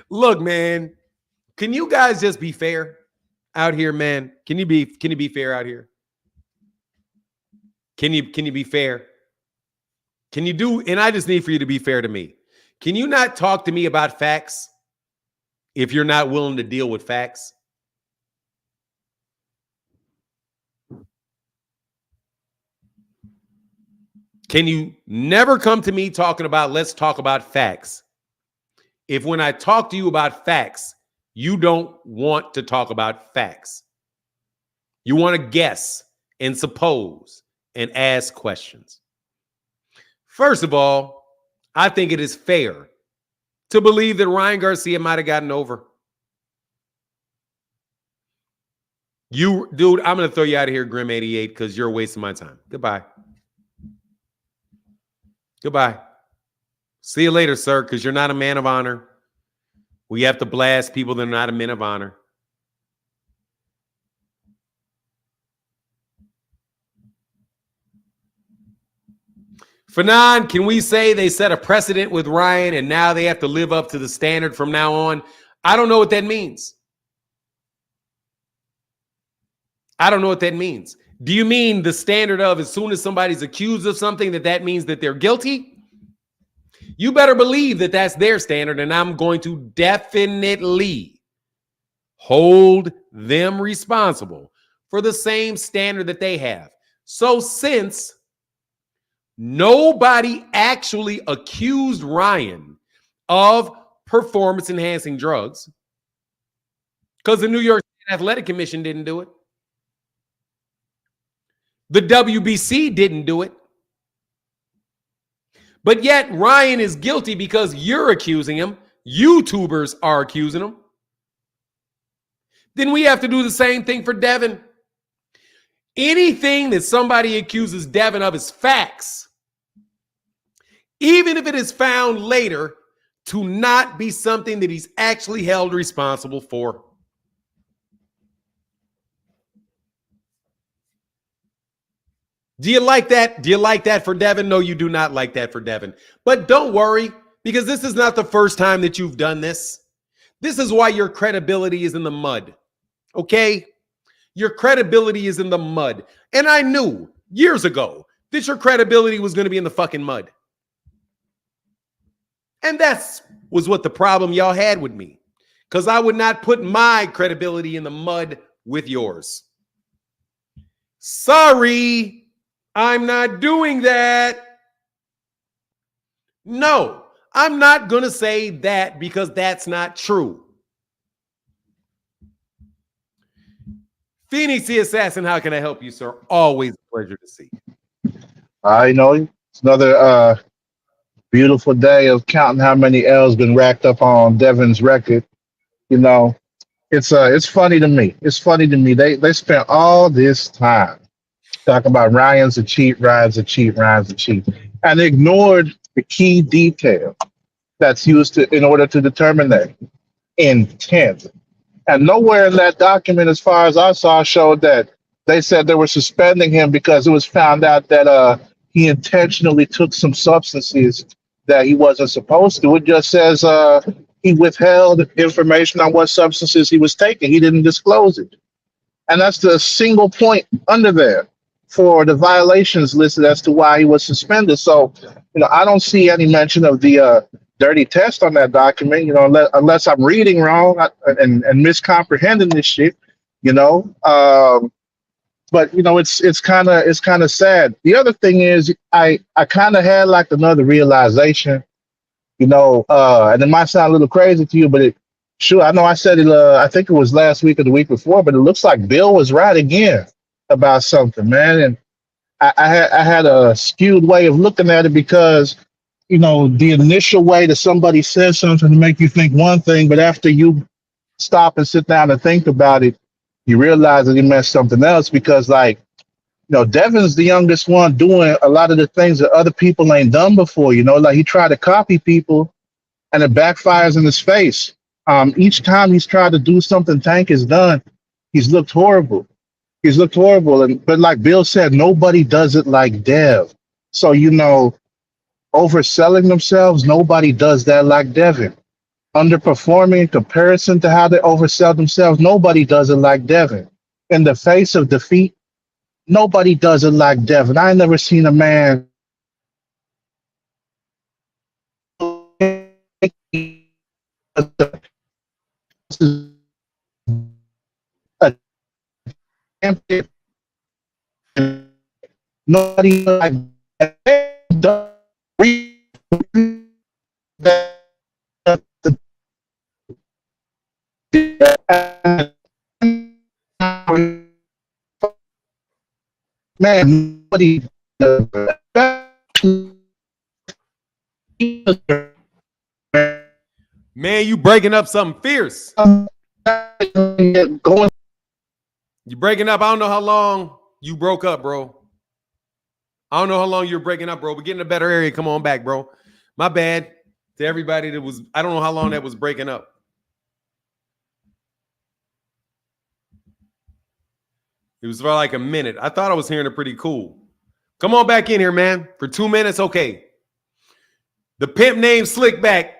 Look, man, can you guys just be fair out here, man? Can you be fair out here? Can you be fair? Can you do, and I just need for you to be fair to me. Can you not talk to me about facts if you're not willing to deal with facts? Can you never come to me talking about, let's talk about facts, if when I talk to you about facts, you don't want to talk about facts? You want to guess and suppose and ask questions. First of all, I think it is fair to believe that Ryan Garcia might have gotten over. You, dude, I'm going to throw you out of here, Grim 88, because you're wasting my time. Goodbye. Goodbye. See you later, sir, because you're not a man of honor. We have to blast people that are not a men of honor. Fanon, can we say they set a precedent with Ryan and now they have to live up to the standard from now on? I don't know what that means. I don't know what that means. Do you mean the standard of as soon as somebody's accused of something that means that they're guilty? You better believe that that's their standard, and I'm going to definitely hold them responsible for the same standard that they have. So since nobody actually accused Ryan of performance-enhancing drugs, because the New York Athletic Commission didn't do it, the WBC didn't do it, but yet Ryan is guilty because you're accusing him. YouTubers are accusing him. Then we have to do the same thing for Devin. Anything that somebody accuses Devin of is facts, even if it is found later to not be something that he's actually held responsible for. Do you like that? Do you like that for Devin? No, you do not like that for Devin. But don't worry, because this is not the first time that you've done this. This is why your credibility is in the mud. Okay? Your credibility is in the mud. And I knew years ago that your credibility was going to be in the fucking mud. And that was what the problem y'all had with me. Because I would not put my credibility in the mud with yours. Sorry. I'm not doing that. No, I'm not going to say that because that's not true. Phoenix the Assassin, how can I help you, sir? Always a pleasure to see you. I know it's another beautiful day of counting how many L's been racked up on Devin's record. You know, It's funny to me. It's funny to me. They spent all this time talking about Ryan's a cheat, Ryan's a cheat, Ryan's a cheat, and ignored the key detail that's used in order to determine that intent. And nowhere in that document, as far as I saw, showed that they said they were suspending him because it was found out that he intentionally took some substances that he wasn't supposed to. It just says he withheld information on what substances he was taking. He didn't disclose it. And that's the single point under there for the violations listed as to why he was suspended. So, I don't see any mention of the dirty test on that document, unless I'm reading wrong and miscomprehending this shit, but it's kind of sad. The other thing is I kind of had like another realization, and it might sound a little crazy to you, but sure, I know I said it. I think it was last week or the week before, but it looks like Bill was right again about something, man. And I had a skewed way of looking at it because, the initial way that somebody says something to make you think one thing, but after you stop and sit down and think about it, you realize that he meant something else because, Devin's the youngest one doing a lot of the things that other people ain't done before, like he tried to copy people and it backfires in his face. Each time he's tried to do something Tank has done, he's looked horrible. But like Bill said, nobody does it like Dev. So, overselling themselves, nobody does that like Devin. Underperforming in comparison to how they oversell themselves, nobody does it like Devin. In the face of defeat, nobody does it like Devin. I ain't never seen a man nobody like man, nobody Man, you breaking up something fierce. going. You breaking up. I don't know how long you broke up, bro. I don't know how long you're breaking up, bro. But get in a better area. Come on back, bro. My bad to everybody that was. I don't know how long that was breaking up. It was for like a minute. I thought I was hearing it pretty cool. Come on back in here, man. For 2 minutes, okay. The pimp named Slickback.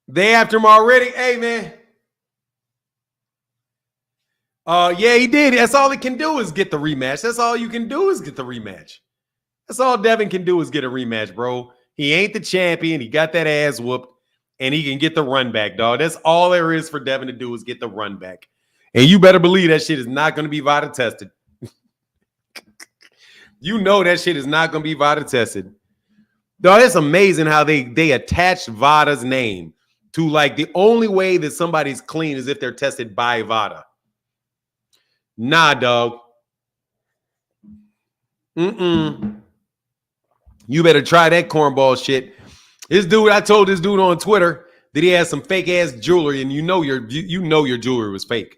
They after him already. Hey, man. Yeah, he did. That's all he can do is get the rematch. That's all you can do is get the rematch. That's all Devin can do is get a rematch, bro. He ain't the champion. He got that ass whooped, and he can get the run back, dog. That's all there is for Devin to do is get the run back. And you better believe that shit is not going to be VADA tested. You know that shit is not going to be VADA tested. Dog, it's amazing how they attach VADA's name to like the only way that somebody's clean is if they're tested by VADA. Nah, dog. You better try that cornball shit. This dude, I told this dude on Twitter that he had some fake ass jewelry, and you know your jewelry was fake.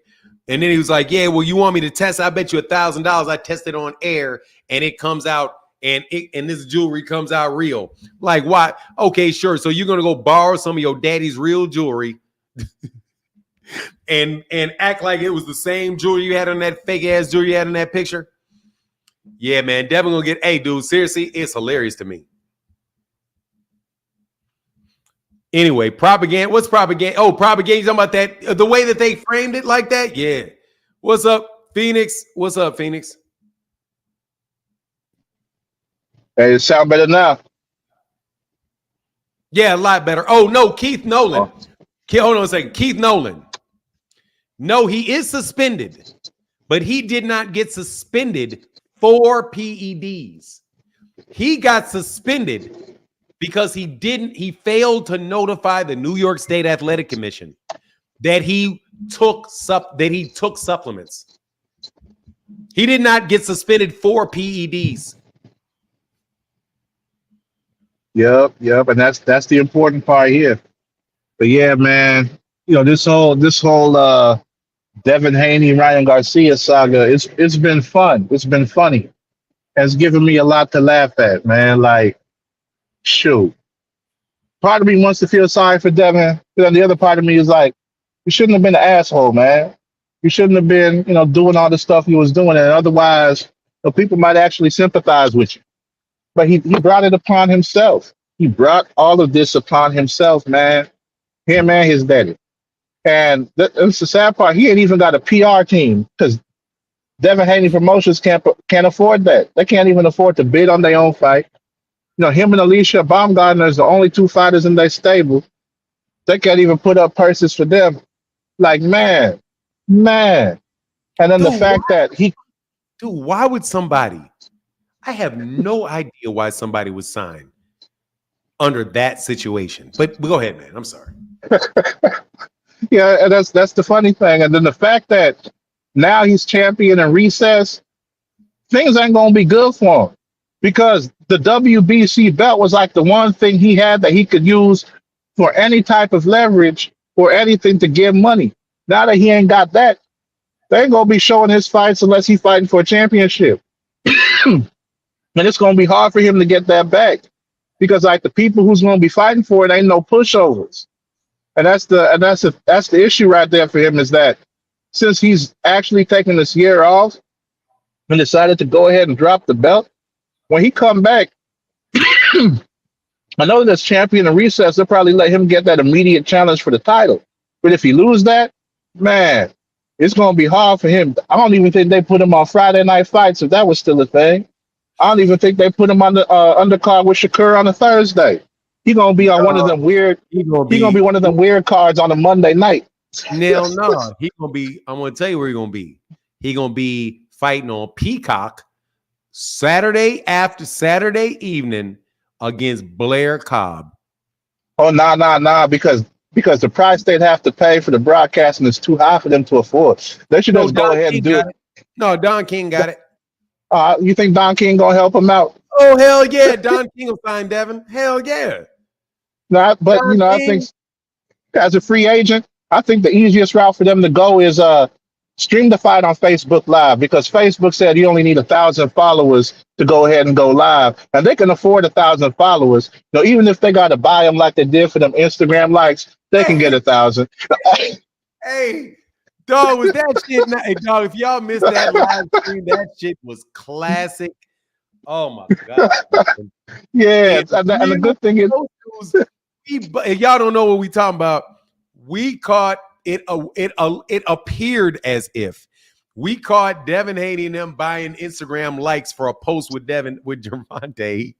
And then he was like, "Yeah, well, you want me to test? I bet you $1,000. I tested on air, and it comes out, and this jewelry comes out real." Like, why? Okay, sure. So you're gonna go borrow some of your daddy's real jewelry, and act like it was the same jewelry you had on that fake ass jewelry you had in that picture? Yeah, man. Devin gonna get. Hey, dude. Seriously, it's hilarious to me. Anyway, propaganda. What's propaganda? Oh, propaganda. You talking about that? The way that they framed it like that? Yeah. What's up, Phoenix? What's up, Phoenix? Hey, it sound better now. Yeah, a lot better. Oh, no, Keith Nolan. Hold on a second. Keith Nolan. No, he is suspended, but he did not get suspended for PEDs. He got suspended because he failed to notify the New York State Athletic Commission that he took supplements. He did not get suspended for PEDs. Yep, and that's the important part here. But yeah, man, this whole Devin Haney, Ryan Garcia saga, it's been fun. It's been funny. It's given me a lot to laugh at, man. Like, shoot. Part of me wants to feel sorry for Devin, but then the other part of me is like, you shouldn't have been an asshole, man. You shouldn't have been, doing all the stuff he was doing, and otherwise, people might actually sympathize with you. But he brought it upon himself. He brought all of this upon himself, man. Him and his daddy. And that's the sad part. He ain't even got a PR team because Devin Haney Promotions can't afford that. They can't even afford to bid on their own fight. Him and Alicia Baumgartner is the only two fighters in their stable. They can't even put up purses for them. Like, man. And then the fact that he... Dude, why would somebody... I have no idea why somebody would sign under that situation. But go ahead, man. I'm sorry. Yeah, and that's the funny thing. And then the fact that now he's champion in recess, things ain't going to be good for him. Because the WBC belt was like the one thing he had that he could use for any type of leverage or anything to get money. Now that he ain't got that, they ain't going to be showing his fights unless he's fighting for a championship. And it's going to be hard for him to get that back because like the people who's going to be fighting for it ain't no pushovers. And that's the issue right there for him is that since he's actually taking this year off and decided to go ahead and drop the belt, when he come back, I know that's champion in recess, they'll probably let him get that immediate challenge for the title. But if he lose that, man, it's going to be hard for him. I don't even think they put him on Friday night fights if that was still a thing. I don't even think they put him on the undercard with Shakur on a Thursday. He gonna be on one of them weird. He gonna be one of them weird cards on a Monday night. No. He gonna be. I'm gonna tell you where he gonna be. He gonna be fighting on Peacock Saturday evening against Blair Cobb. Oh nah, because the price they'd have to pay for the broadcasting is too high for them to afford. They should just go ahead and do it. No, Don King got it. You think Don King gonna help him out? Oh hell yeah, Don King will sign Devin. Hell yeah. No, but I think as a free agent, I think the easiest route for them to go is stream the fight on Facebook Live because Facebook said you only need 1,000 followers to go ahead and go live, and they can afford 1,000 followers. Even if they got to buy them like they did for them Instagram likes, they can get 1,000. Hey. Dog, was that shit? Hey, dog, if y'all missed that live stream, that shit was classic. Oh my god! Yeah, and the good thing is, y'all don't know what we talking about. We caught it. It appeared as if we caught Devin Haney and them buying Instagram likes for a post with Gervonta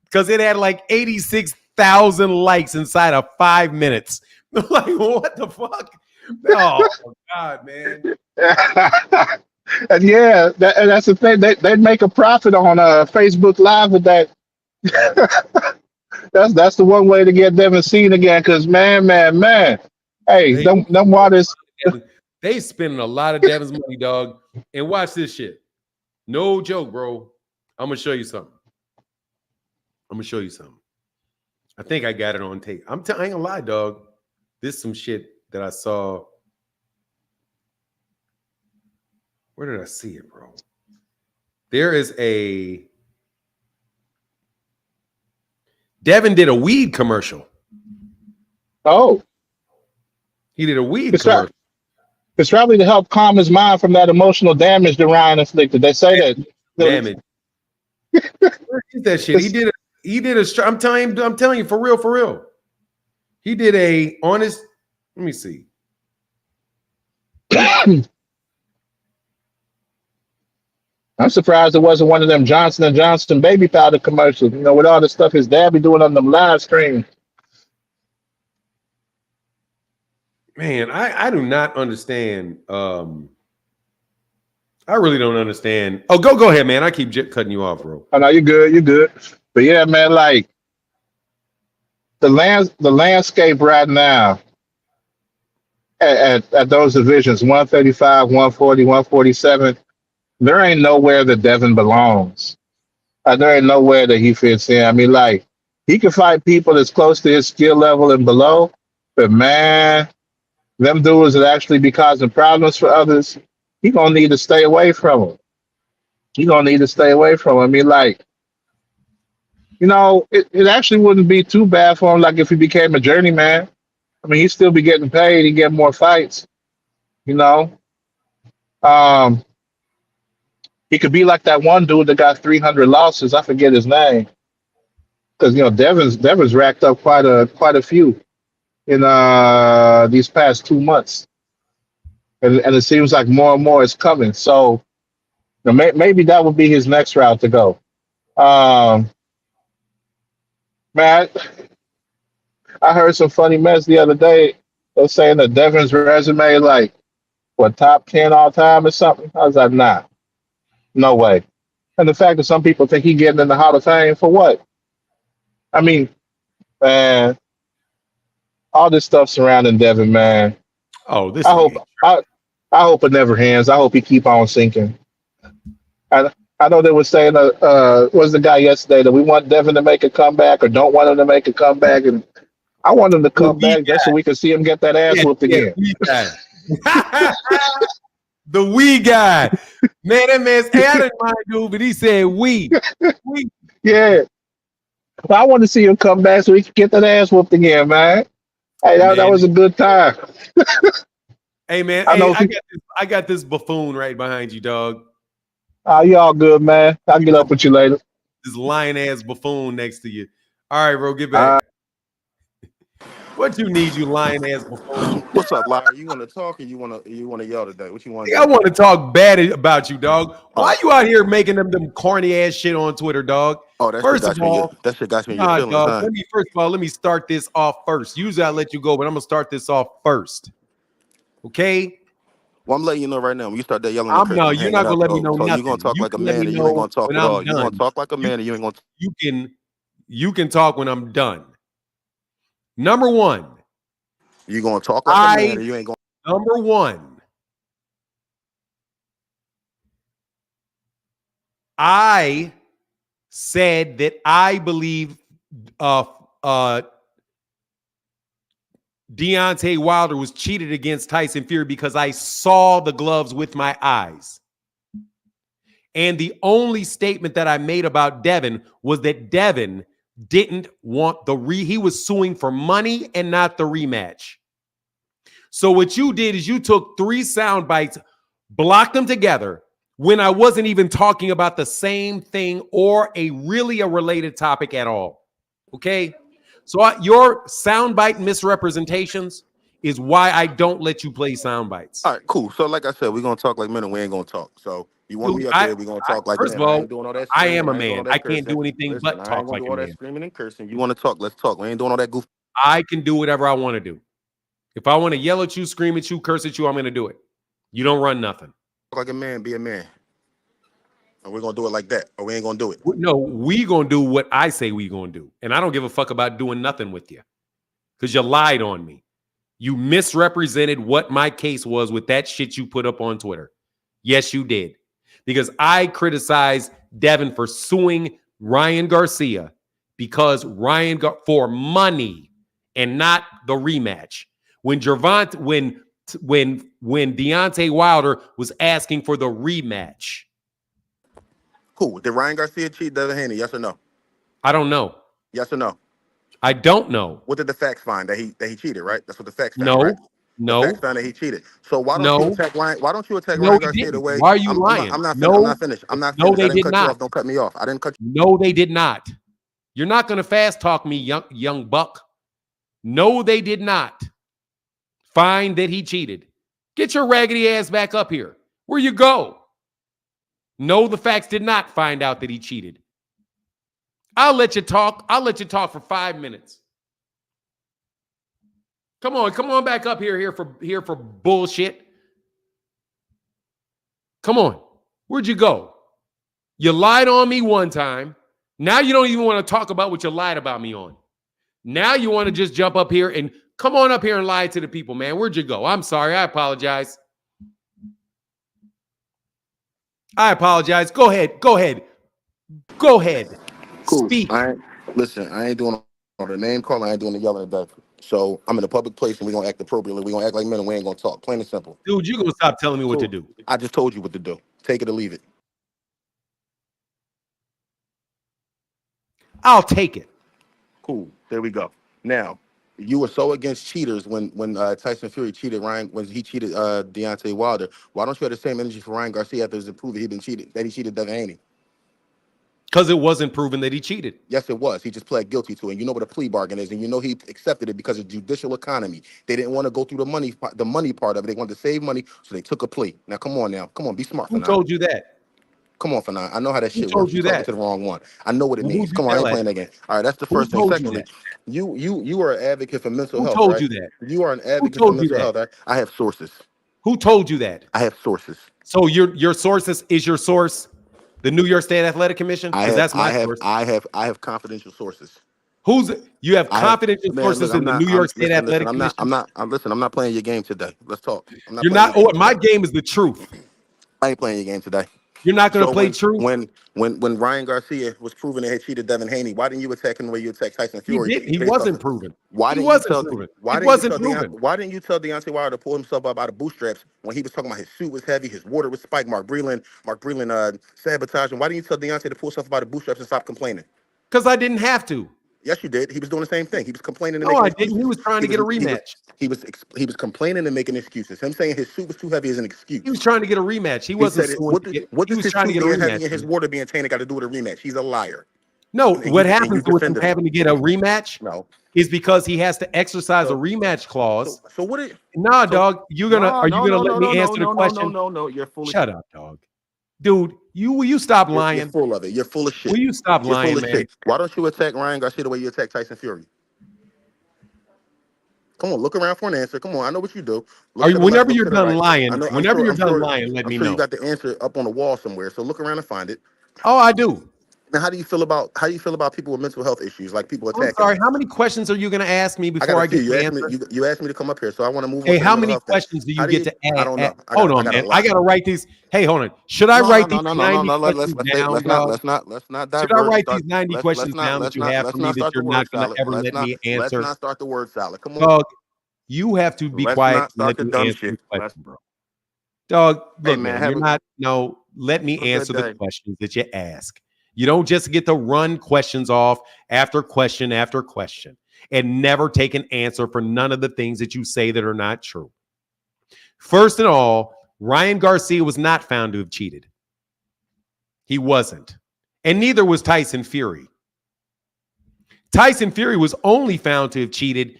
because it had like 86,000 likes inside of 5 minutes. Like, what the fuck? Oh God, man! And yeah, that's the thing. They make a profit on Facebook Live with that. that's the one way to get Devin seen again. Because man, hey, them waters. They spending a lot of Devin's money, dog. And watch this shit. No joke, bro. I'm gonna show you something. I think I got it on tape. I ain't gonna lie, dog. This some shit that I saw. Where did I see it, bro? There is Devin did a weed commercial. Oh. He did a weed commercial. It's probably to help calm his mind from that emotional damage that Ryan inflicted. They say that. Damage. Where is that shit? He did a I'm telling you, for real. He did a honest. Let me see. I'm surprised it wasn't one of them Johnson & Johnson baby powder commercials, with all the stuff his dad be doing on them live streams. Man, I do not understand. I really don't understand. Oh, go ahead, man. I keep cutting you off, bro. Oh, no, you're good. But yeah, man, like the landscape right now at those divisions, 135, 140, 147, there ain't nowhere that Devin belongs. There ain't nowhere that he fits in. I mean, like, he can fight people that's close to his skill level and below, But man, them dudes that actually be causing problems for others, you gonna need to stay away from them. You gonna need to stay away from them. I mean, like, it actually wouldn't be too bad for him. Like if he became a journeyman, I mean, he'd still be getting paid. He'd get more fights. You know, um, he could be like that one dude that got 300 losses. I forget his name because Devin's racked up quite a few in these past 2 months, and it seems like more and more is coming. So maybe that would be his next route to go. Man, I heard some funny mess the other day. They were saying that Devin's resume like what top 10 all time or something. I was like, nah, no way. And the fact that some people think he getting in the Hall of Fame for what? I mean, man, all this stuff surrounding Devin, man. Oh, this I hope I hope it never ends. I hope he keep on sinking. I know they were saying was the guy yesterday that we want Devin to make a comeback or don't want him to make a comeback, and I want him to come back just so we can see him get that ass whooped again. The wee guy. Man, that man's I didn't mind dude, but he said we. Yeah. But I want to see him come back so he can get that ass whooped again, man. Hey, that was a good time. Hey, man, I got this buffoon right behind you, dog. You all good, man. I'll get up with you later. This lion-ass buffoon next to you. All right, bro, get back. What you need, you lion-ass buffoon? What's up, liar? You want to talk or you want to yell today? What you want? I want to talk bad about you, dog. Why you out here making them corny ass shit on Twitter, dog? Oh, that first shit of all, that shit got me in your feelings, dog. huh? First of all, let me start this off first. Usually I let you go, but I'm gonna start this off first. Okay. Well, I'm letting you know right now. When you start that yelling, you're not gonna let me know nothing. You're gonna talk like a man, and you ain't gonna talk at all. You're gonna talk like a man, and you ain't gonna. You can talk when I'm done. Number one. You're gonna talk like a man, and you ain't gonna. Number one. I said that I believe Deontay Wilder was cheated against Tyson Fury because I saw the gloves with my eyes. And the only statement that I made about Devin was that Devin didn't want he was suing for money and not the rematch. So what you did is you took 3 sound bites, blocked them together when I wasn't even talking about the same thing or a related topic at all. Okay? So your soundbite misrepresentations is why I don't let you play soundbites. All right, cool. So like I said, we're gonna talk like men and we ain't gonna talk. So you want me up there, we're gonna talk like first men. Of all, I ain't doing all that I screaming. am a man. I can't do anything but talk like a man. All that screaming and cursing. You want to talk, let's talk. We ain't doing all that goof. I can do whatever I want to do. If I want to yell at you, scream at you, curse at you, I'm gonna do it. You don't run nothing. Talk like a man, be a man. And we're gonna do it like that, or we ain't gonna do it. No, we gonna do what I say we gonna do. And I don't give a fuck about doing nothing with you. Because you lied on me. You misrepresented what my case was with that shit you put up on Twitter. Yes, you did. Because I criticized Devin for suing Ryan Garcia because Ryan got for money and not the rematch. When Deontay Wilder was asking for the rematch. Cool. Did Ryan Garcia cheat Devin Haney? Yes or no? I don't know. Yes or no? I don't know. What did the facts find? That he cheated, right? That's what the facts found, No. right? No. The facts found that he cheated. So why don't you attack Ryan? Why don't you attack Ryan Garcia the way? Why are you lying? I'm not finished. I'm not finished. No, they did not. You off. Don't cut me off. I didn't cut you. No, they did not. You're not going to fast talk me, young buck. No, they did not find that he cheated. Get your raggedy ass back up here. Where you go? No, the facts did not find out that he cheated. I'll let you talk. I'll let you talk for 5 minutes. Come on back up here for bullshit. Come on. Where'd you go? You lied on me one time. Now you don't even want to talk about what you lied about me on. Now you want to just jump up here and come on up here and lie to the people, man. Where'd you go? I'm sorry. I apologize. Go ahead. Cool. Speak. I ain't doing all the name calling. I ain't doing the yelling at that. So I'm in a public place and we're gonna act appropriately. We're gonna act like men and we ain't gonna talk. Plain and simple. Dude, you're gonna stop telling me what to Cool. do. I just told you what to do. Take it or leave it. I'll take it. Cool. There we go. Now, you were so against cheaters when Tyson Fury cheated Ryan when he cheated Deontay Wilder. Why don't you have the same energy for Ryan Garcia after it's proven he cheated Devin Haney? Because it wasn't proven that he cheated. Yes, it was. He just pled guilty to it. And you know what a plea bargain is, and you know he accepted it because of judicial economy. They didn't want to go through the money part of it. They wanted to save money, so they took a plea. Now, come on, be smart. Who told you that? Come on, Fanon. I know how that Who shit told works. you You're talking that? to the wrong one. I know what it Well, means. who'd you Come on, I tell ain't playing that? that game. All right, that's the Who first thing. told you Secondly, that? you are an advocate for mental Who health, told right? you that? You are an Who advocate for told you mental that? health, right? I have sources. Who told you that? I have sources. So your sources is your source, the New York State Athletic Commission? Because that's my source. I have confidential sources. You have I have, confidential man, sources look, in the New York State listen, Athletic Commission? I'm not playing your game today. Let's talk. I'm not You're playing not. your Oh, game my today. game is the truth. I ain't playing your game today. You're not going to So play truth. when Ryan Garcia was proven to have cheated Devin Haney, why didn't you attack him the way you attacked Tyson He Fury? didn't. He based off wasn't of- proven. Why He didn't you wasn't tell proven. why It didn't you wasn't tell proven. why didn't you tell Deontay Wilder to pull himself up out of bootstraps when he was talking about his suit was heavy, his water was spiked, Mark Breland sabotaging? Why didn't you tell Deontay to pull himself up out of bootstraps and stop complaining? Because I didn't have to. Yes, you did. He was doing the same thing. He was complaining and No, making I excuses. didn't. He was trying to get a rematch. He was complaining and making excuses. Him saying his suit was too heavy is an excuse. He was trying to get a rematch. He He wasn't said, suing. what He does was his trying to suit get a being heavy rematch. and his water being tainted got to do with a rematch? He's a liar. No, And what you happens with him defended him. having to get a rematch No. is because he has to exercise a So- rematch clause. So what? Are Nah, dog. Are you gonna let me answer the question? No. You're foolish. Shut up, dog. Dude, will you stop lying? You're full of it. You're full of shit. Will you stop You're lying, full of man? shit. Why don't you attack Ryan Garcia the way you attack Tyson Fury? Come on, look around for an answer. Come on, I know what you do. Look to the left, Whenever look you're to the done right. lying, I know, whenever you're I'm done sure, lying, let I'm me sure know. you got the answer up on the wall somewhere. So look around and find it. Oh, I do. Now, how do you feel about people with mental health issues, like people I'm attacking? sorry. How many questions are you going to ask me I before got I a few. get You the asked me. answer? You asked me to come up here, so I want to move on Hey, to the how mental many health thing. questions do How you get to ask? I don't know. Hold on, man. I got to write these. Hey, hold on. Should I write these 90 questions down, dog? Let's not Should I divert. write these 90 questions down that Let's you have not for me that start the you're not word going to salad. ever let me Let's answer? not start the word salad. Come on. Dog, you have to be Let's quiet not and let start the me dumb answer shit. the question, bro. Dog, look, man, have you're a- not. No, let me have a good answer the day. questions that you ask. You don't just get to run questions off after question after question and never take an answer for none of the things that you say that are not true. First of all, Ryan Garcia was not found to have cheated. He wasn't. And neither was Tyson Fury. Tyson Fury was only found to have cheated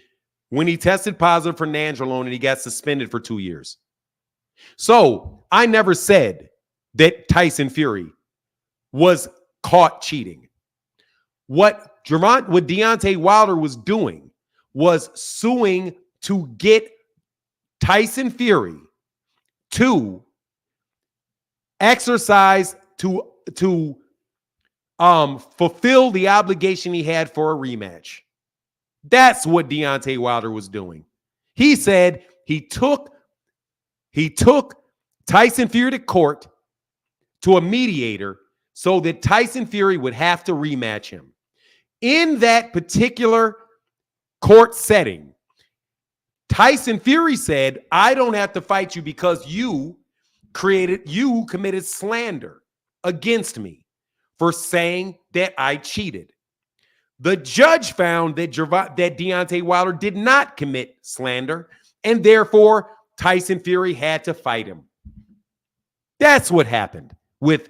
when he tested positive for nandrolone and he got suspended for 2 years. So I never said that Tyson Fury was caught cheating. What Deontay Wilder was doing was suing to get Tyson Fury to exercise to fulfill the obligation he had for a rematch. That's what Deontay Wilder was doing. He said he took Tyson Fury to court to a mediator so that Tyson Fury would have to rematch him. In that particular court setting, Tyson Fury said, I don't have to fight you because you committed slander against me for saying that I cheated. The judge found that Deontay Wilder did not commit slander, and therefore Tyson Fury had to fight him. That's what happened with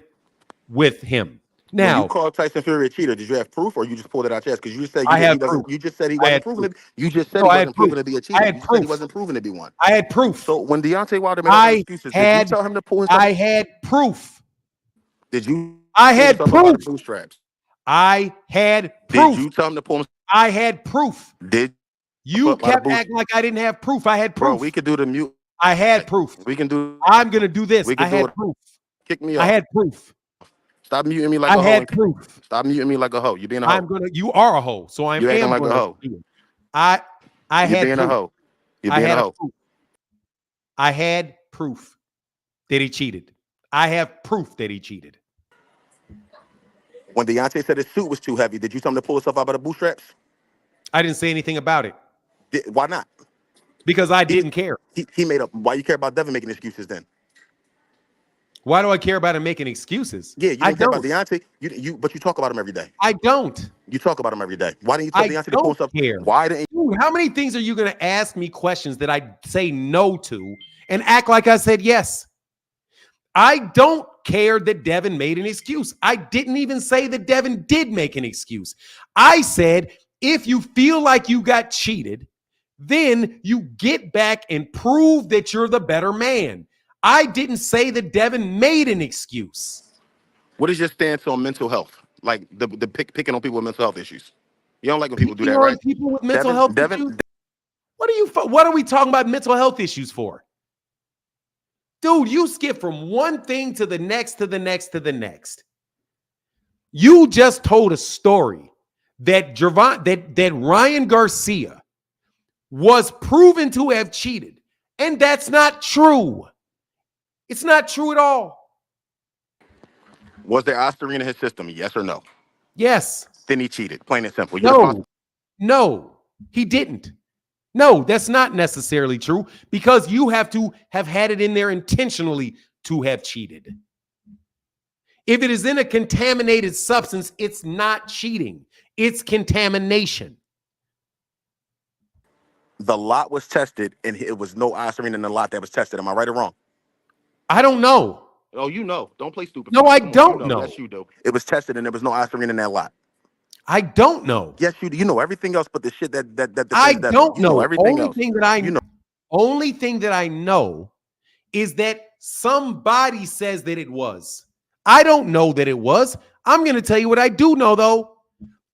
him. When Now, you called Tyson Fury a cheater, did you have proof, or you just pulled it out your chest? Because you said I had he proof. wasn't. You just said he I wasn't had proven proof. to. You just said No, he I had wasn't proven proof. to be a I cheater. had You just said he proof. wasn't proven to be one. I had proof. So when Deontay Wilder made all the excuses, did you tell him to pull himself? I had proof. Did you? I had pull himself up out of proof. bootstraps? I had proof. Did you tell him to pull himself? I had proof. Did You up out of kept boot- acting like I didn't have proof. I had proof. Bro, we could do the mute. I had proof. We can do. I'm going to do this. We can I do had it. proof. Kick me I off. had proof. Stop muting me like I a hoe. had proof. Stop muting me like a hoe. You being a hoe. You are a hoe. So I You acting am like a going hoe. to do it. I You had being proof. a hoe. You I being had a hoe. proof. I had proof that he cheated. I have proof that he cheated. When Deontay said his suit was too heavy, did you tell him to pull himself out of the bootstraps? I didn't say anything about it. Why not? Because I didn't care. He made up. Why you care about Devin making excuses then? Why do I care about him making excuses? Yeah, you don't care about Deontay. But you talk about him every day. I don't. You talk about him every day. Why didn't you tell Deontay to pull stuff? Care. Why didn't Dude, how many things are you going to ask me questions that I say no to and act like I said yes? I don't care that Devin made an excuse. I didn't even say that Devin did make an excuse. I said, if you feel like you got cheated, then you get back and prove that you're the better man. I didn't say that Devin made an excuse. What is your stance on mental health? Like the picking on people with mental health issues. You don't like when people do Picking that, on right? People with mental health issues? What are we talking about mental health issues for? Dude, you skip from one thing to the next, to the next, to the next. You just told a story that Ryan Garcia was proven to have cheated, and that's not true. It's not true at all. Was there ostarine in his system? Yes or no? Yes. Then he cheated. Plain and simple. No, he didn't. No, that's not necessarily true because you have to have had it in there intentionally to have cheated. If it is in a contaminated substance, it's not cheating. It's contamination. The lot was tested and it was no ostarine in the lot that was tested. Am I right or wrong? I don't know. Oh, you know. Don't play stupid. No, I don't know. Yes, you do. It was tested and there was no ostarine in that lot. I don't know. Yes, you do. You know everything else but the shit that I don't know. Everything else. Only thing that I know is that somebody says that it was. I don't know that it was. I'm going to tell you what I do know, though.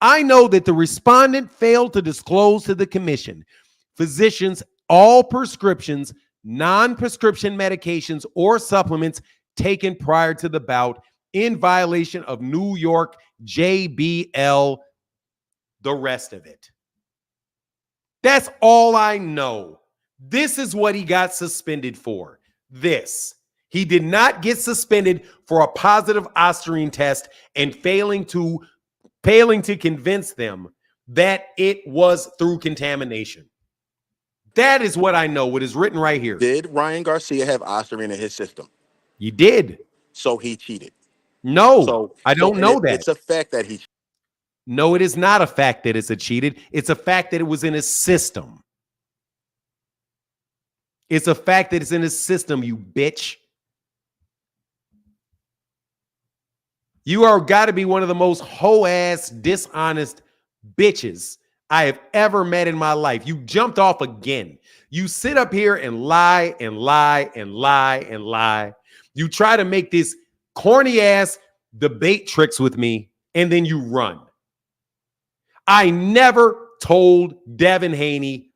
I know that the respondent failed to disclose to the commission physicians all prescriptions, non-prescription medications, or supplements taken prior to the bout in violation of New York JBL, the rest of it. That's all I know. This is what he got suspended for. This. He did not get suspended for a positive ostarine test and failing to convince them that it was through contamination. That is what I know, what is written right here. Did Ryan Garcia have ostarine in his system? You did. So he cheated. No, I don't know that. It's a fact that he cheated. No, it is not a fact that it's a cheated. It's a fact that it was in his system. It's a fact that it's in his system, you bitch. You are got to be one of the most hoe-ass, dishonest bitches I have ever met in my life. You jumped off again. You sit up here and lie and lie and lie and lie. You try to make this corny-ass debate tricks with me, and then you run. I never told Devin Haney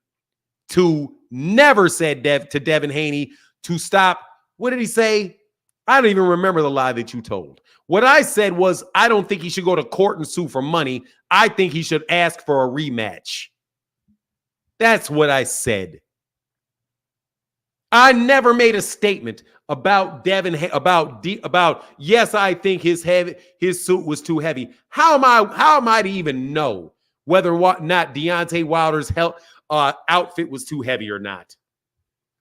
to Devin Haney to stop. What did he say? I don't even remember the lie that you told. What I said was, I don't think he should go to court and sue for money. I think he should ask for a rematch. That's what I said. I never made a statement about Devin, about yes, I think his suit was too heavy. How am I to even know whether or not Deontay Wilder's outfit was too heavy or not?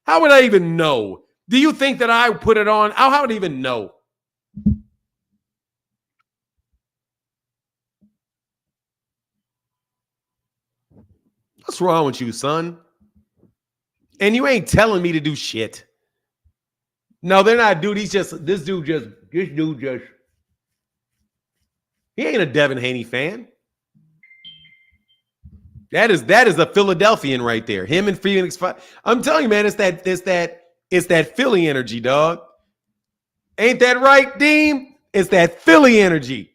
How would I even know? Do you think that I put it on? How would I even know? What's wrong with you, son? And you ain't telling me to do shit. No, they're not, dude. This dude just, he ain't a Devin Haney fan. That is a Philadelphian right there. Him and Phoenix. I'm telling you, man, it's that Philly energy, dog. Ain't that right, Dean? It's that Philly energy.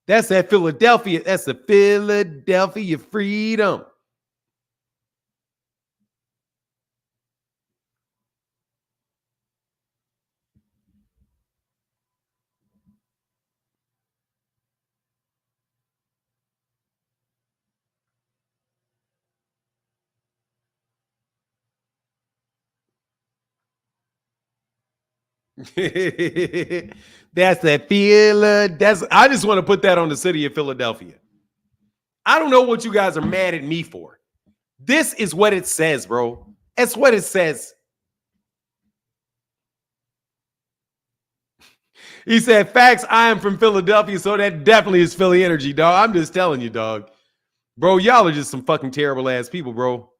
That's that Philadelphia. That's the Philadelphia freedom. That's that I just want to put that on the city of Philadelphia. I don't know what you guys are mad at me for. This is what it says, bro. That's what it says. He said, facts, I am from Philadelphia, so that definitely is Philly energy, dog. I'm just telling you, dog. Bro, y'all are just some fucking terrible ass people, bro.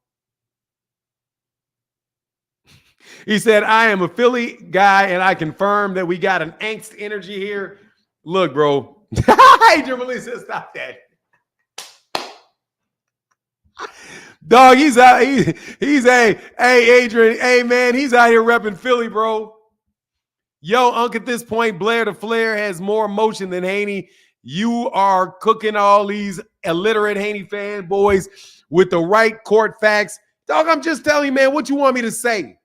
He said, I am a Philly guy, and I confirm that we got an angst energy here. Look, bro. Adrian Malise said, stop that. Dog, he's out. He's hey, Adrian, hey, man, he's out here repping Philly, bro. Yo, Unc, at this point, Blair the Flair has more emotion than Haney. You are cooking all these illiterate Haney fanboys with the right court facts. Dog, I'm just telling you, man, what you want me to say?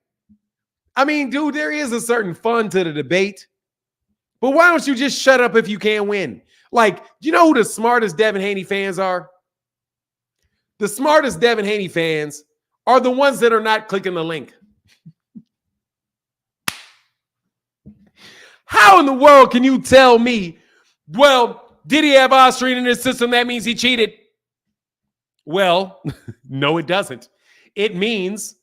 I mean, dude, there is a certain fun to the debate. But why don't you just shut up if you can't win? Like, do you know who the smartest Devin Haney fans are? The smartest Devin Haney fans are the ones that are not clicking the link. How in the world can you tell me, well, did he have Austrian in his system? That means he cheated. Well, no, it doesn't. It means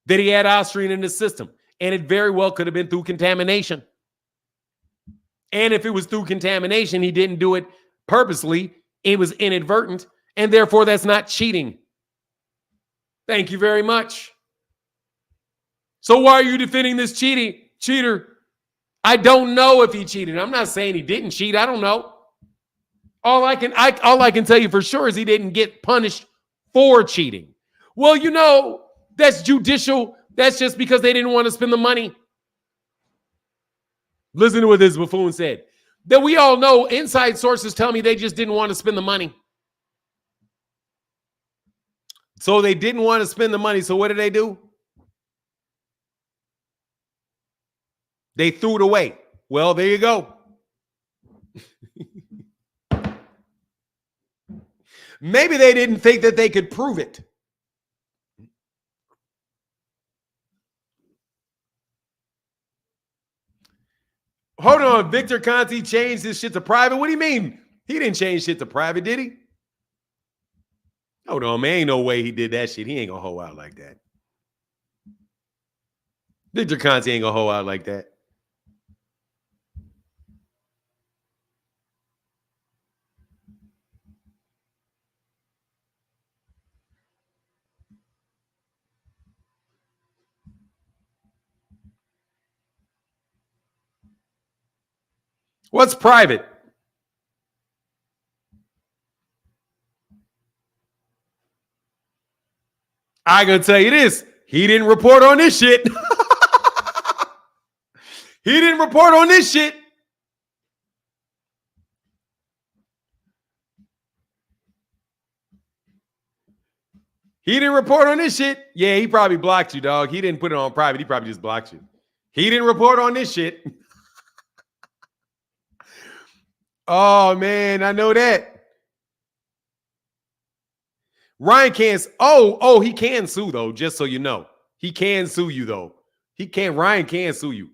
that he had Austrian in his system, and it very well could have been through contamination. And if it was through contamination, he didn't do it purposely. It was inadvertent, and therefore that's not cheating. Thank you very much. So why are you defending this cheater? I don't know if he cheated. I'm not saying he didn't cheat. I don't know. All I can tell you for sure is he didn't get punished for cheating. Well, you know, that's judicial. That's just because they didn't want to spend the money. Listen to what this buffoon said. That we all know, inside sources tell me they just didn't want to spend the money. So they didn't want to spend the money. So what did they do? They threw it away. Well, there you go. Maybe they didn't think that they could prove it. Hold on. Victor Conti changed his shit to private. What do you mean? He didn't change shit to private, did he? Hold on, man. Ain't no way he did that shit. He ain't gonna hoe out like that. Victor Conti ain't gonna hoe out like that. What's private? I gonna tell you this. He didn't report on this shit. He didn't report on this shit. He didn't report on this shit. Yeah, he probably blocked you, dog. He didn't put it on private. He probably just blocked you. He didn't report on this shit. Oh, man, I know that. Ryan can't. Oh, he can sue, though, just so you know. He can sue you, though. Ryan can sue you.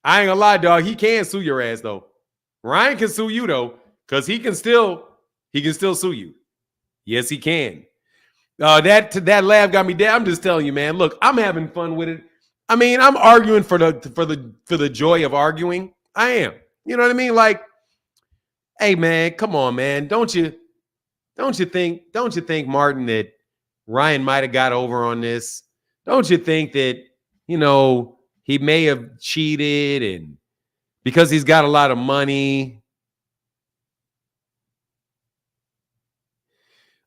I ain't gonna lie, dog. He can sue your ass, though. Ryan can sue you, though, because he can still sue you. Yes, he can. That laugh got me dead. I'm just telling you, man. Look, I'm having fun with it. I mean, I'm arguing for the joy of arguing. I am. You know what I mean? Like, hey, man, come on, man. Don't you think, Martin, that Ryan might have got over on this? Don't you think that, you know, he may have cheated and because he's got a lot of money?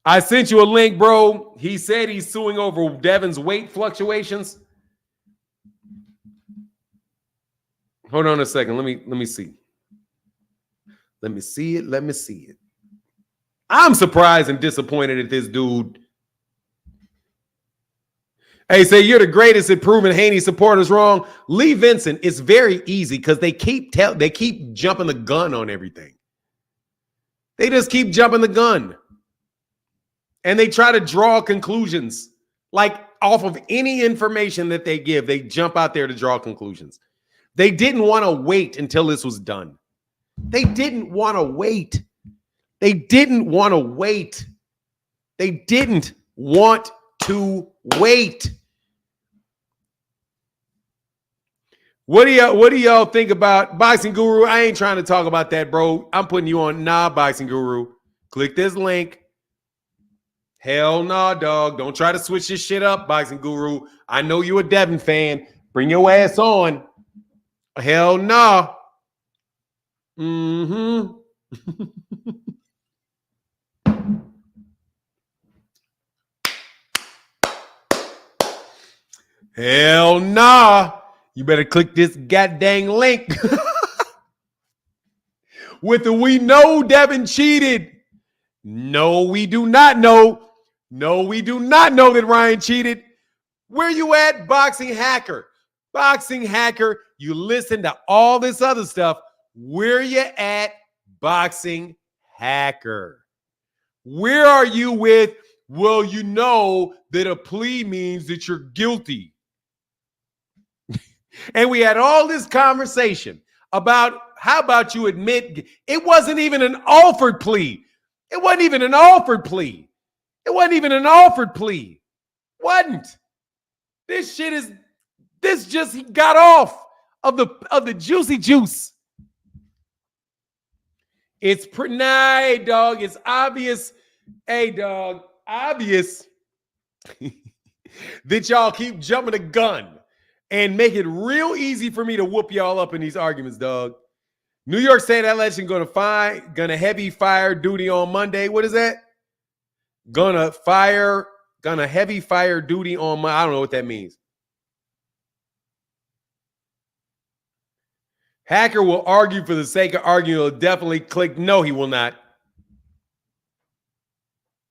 I sent you a link, bro. He said he's suing over Devin's weight fluctuations. Hold on a second. Let me see. Let me see it. I'm surprised and disappointed at this dude. Hey, say you're the greatest at proving Haney supporters wrong. Lee Vincent, it's very easy because they keep jumping the gun on everything. They just keep jumping the gun. And they try to draw conclusions. Like off of any information that they give, they jump out there to draw conclusions. They didn't want to wait until this was done. They didn't want to wait. They didn't want to wait. What do y'all think about Boxing Guru? I ain't trying to talk about that, bro. I'm putting you on Boxing Guru. Click this link. Hell nah, dog. Don't try to switch this shit up, Boxing Guru. I know you a Devin fan. Bring your ass on. Hell nah. Mm-hmm. Hell nah. You better click this goddamn link. With the we know Devin cheated. No, we do not know. No, we do not know that Ryan cheated. Where you at, Boxing Hacker? Boxing Hacker, you listen to all this other stuff. Where you at, Boxing Hacker? Where are you with, well, you know that a plea means that you're guilty. And we had all this conversation about how about you admit it wasn't even an offered plea. It wasn't even an offered plea. It wasn't even an offered plea. Wasn't. This just got off of the juicy juice. It's pretty nice, dog. It's obvious. Hey, dog, obvious that y'all keep jumping the gun and make it real easy for me to whoop y'all up in these arguments, dog. New York State election gonna heavy fire duty on Monday. What is that? Gonna heavy fire duty on Monday. I don't know what that means. Hacker will argue for the sake of arguing. He'll definitely click no, he will not.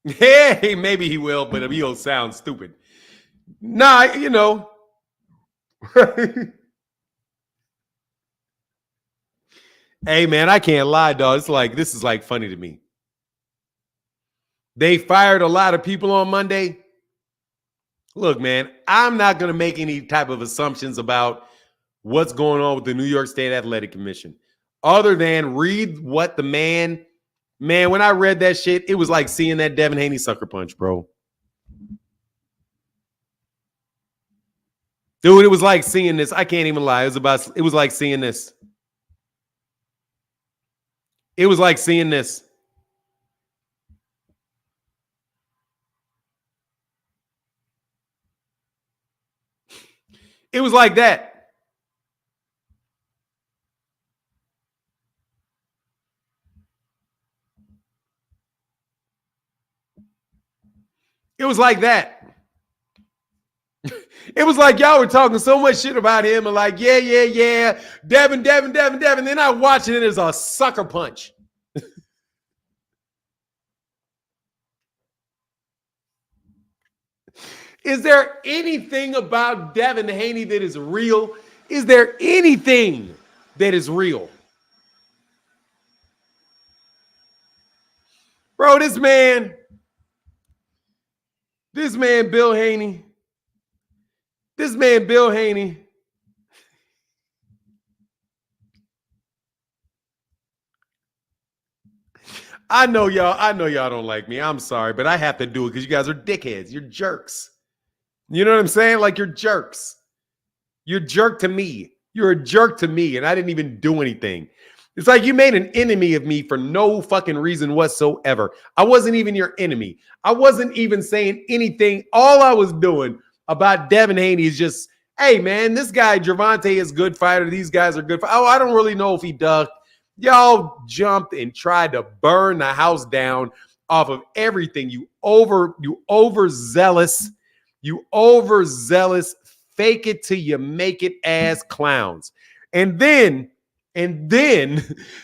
Hey, maybe he will, but he'll sound stupid. Nah, you know. Hey, man, I can't lie, dog. This is like funny to me. They fired a lot of people on Monday. Look, man, I'm not going to make any type of assumptions about what's going on with the New York State Athletic Commission, other than read what the man, when I read that shit, it was like seeing that Devin Haney sucker punch, bro. Dude, it was like seeing this. I can't even lie. It was like seeing this. It was like seeing this. It was like that. It was like that. It was like y'all were talking so much shit about him and like, yeah. Devin. Then I watch it and it's a sucker punch. Is there anything about Devin Haney that is real? Is there anything that is real? Bro, this man, Bill Haney. I know y'all don't like me. I'm sorry, but I have to do it because you guys are dickheads. You're jerks. You know what I'm saying? Like, you're jerks. You're a jerk to me. You're a jerk to me, and I didn't even do anything. It's like you made an enemy of me for no fucking reason whatsoever. I wasn't even your enemy. I wasn't even saying anything. All I was doing about Devin Haney is just, hey, man, this guy, Gervonta, is good fighter. These guys are good. I don't really know if he ducked. Y'all jumped and tried to burn the house down off of everything. You overzealous, fake it till you make it ass clowns. And then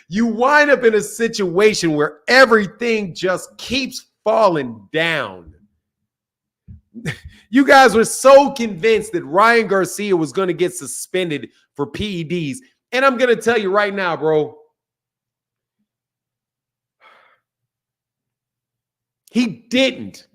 you wind up in a situation where everything just keeps falling down. You guys were so convinced that Ryan Garcia was going to get suspended for PEDs. And I'm going to tell you right now, bro. He didn't.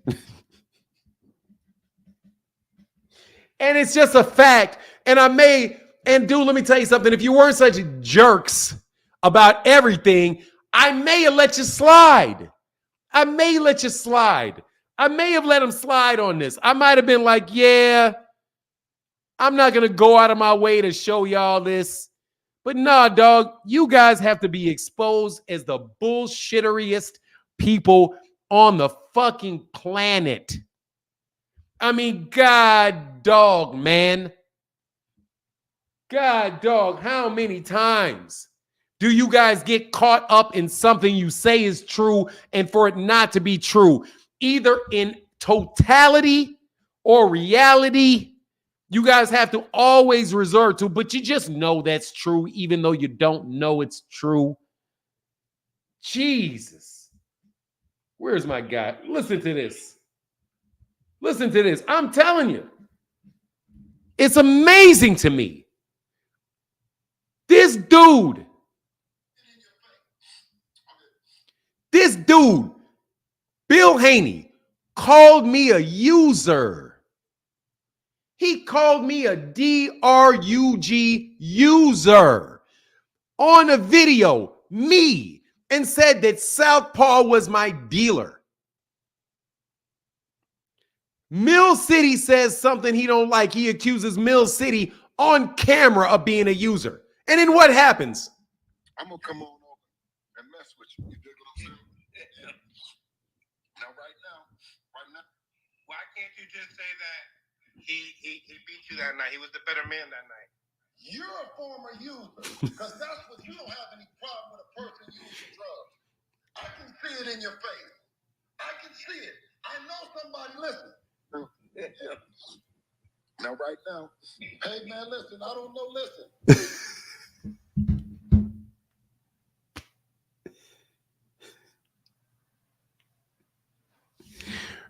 And it's just a fact. And dude, let me tell you something. If you weren't such jerks about everything, I may have let you slide. I may have let him slide on this. I might have been like, yeah, I'm not going to go out of my way to show y'all this. But nah, dog, you guys have to be exposed as the bullshitteriest people on the fucking planet. I mean, God dog, man. God dog, how many times do you guys get caught up in something you say is true and for it not to be true? Either in totality or reality, you guys have to always resort to, but you just know that's true, even though you don't know it's true. Jesus. Where's my guy? Listen to this. Listen to this. I'm telling you. It's amazing to me. This dude, Bill Haney, called me a user. He called me a DRUG user on a video, me, and said that Southpaw was my dealer. Mill City says something he don't like. He accuses Mill City on camera of being a user. And then what happens? I'm gonna come on over and mess with you. You dig what I'm saying? Now, right now, why can't you just say that he beat you that night? He was the better man that night. You're a former user, because that's what you don't have any problem with a person using drugs. I can see it in your face. I can see it. I know somebody listen. Now, right now, hey man, listen. I don't know. Listen.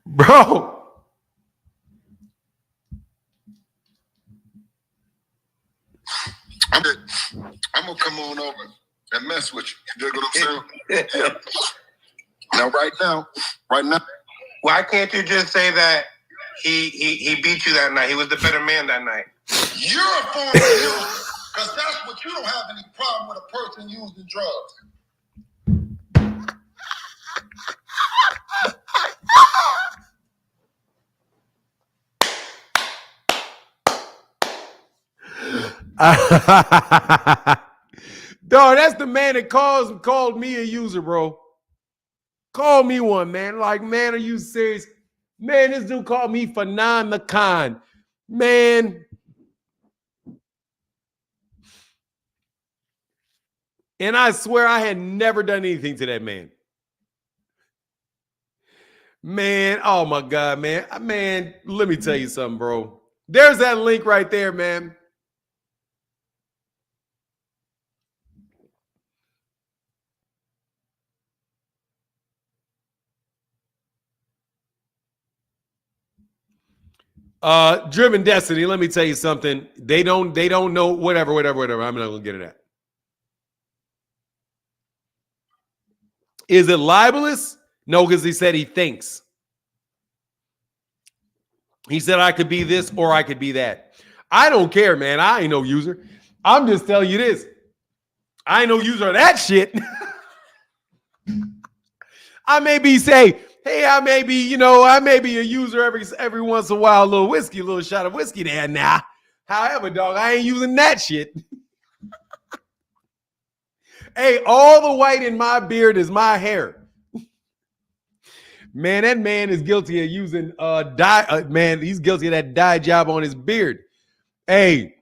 Bro. I'm gonna come on over and mess with you. You dig what I'm saying? Now, right now, why can't you just say that he beat you that night? He was the better man that night. You're a former user, because that's what you don't have any problem with a person using drugs. Dog, that's the man that called me a user, bro. Call me one, man. Like, man, are you serious? Man, this dude called me Fanon the Khan. Man. And I swear I had never done anything to that man. Man, oh my God, man. Man, let me tell you something, bro. There's that link right there, man. Driven Destiny, let me tell you something. They don't know, whatever. I'm not gonna get it at. Is it libelous? No, because he said he thinks. He said I could be this or I could be that. I don't care, man. I ain't no user. I'm just telling you this. I ain't no user of that shit. I may be I may be a user every once in a while, a little shot of whiskey there and now. However, dog, I ain't using that shit. Hey, all the white in my beard is my hair. Man, that man is guilty of using dye. Man, he's guilty of that dye job on his beard. Hey.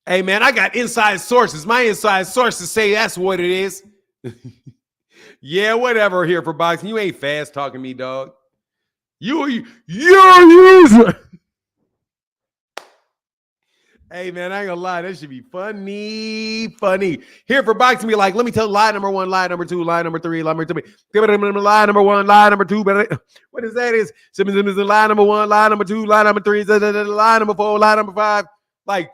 Hey, man, I got inside sources. My inside sources say that's what it is. Yeah, whatever here for boxing. You ain't fast talking me, dog. You're a user. Hey, man, I ain't gonna lie. That should be funny. Here for boxing, be like, let me tell lie number one, lie number two, lie number three, lie number three. Lie number one, lie number two. What is that? Is lie number one, lie number two, lie number three, lie number four, lie number five. Like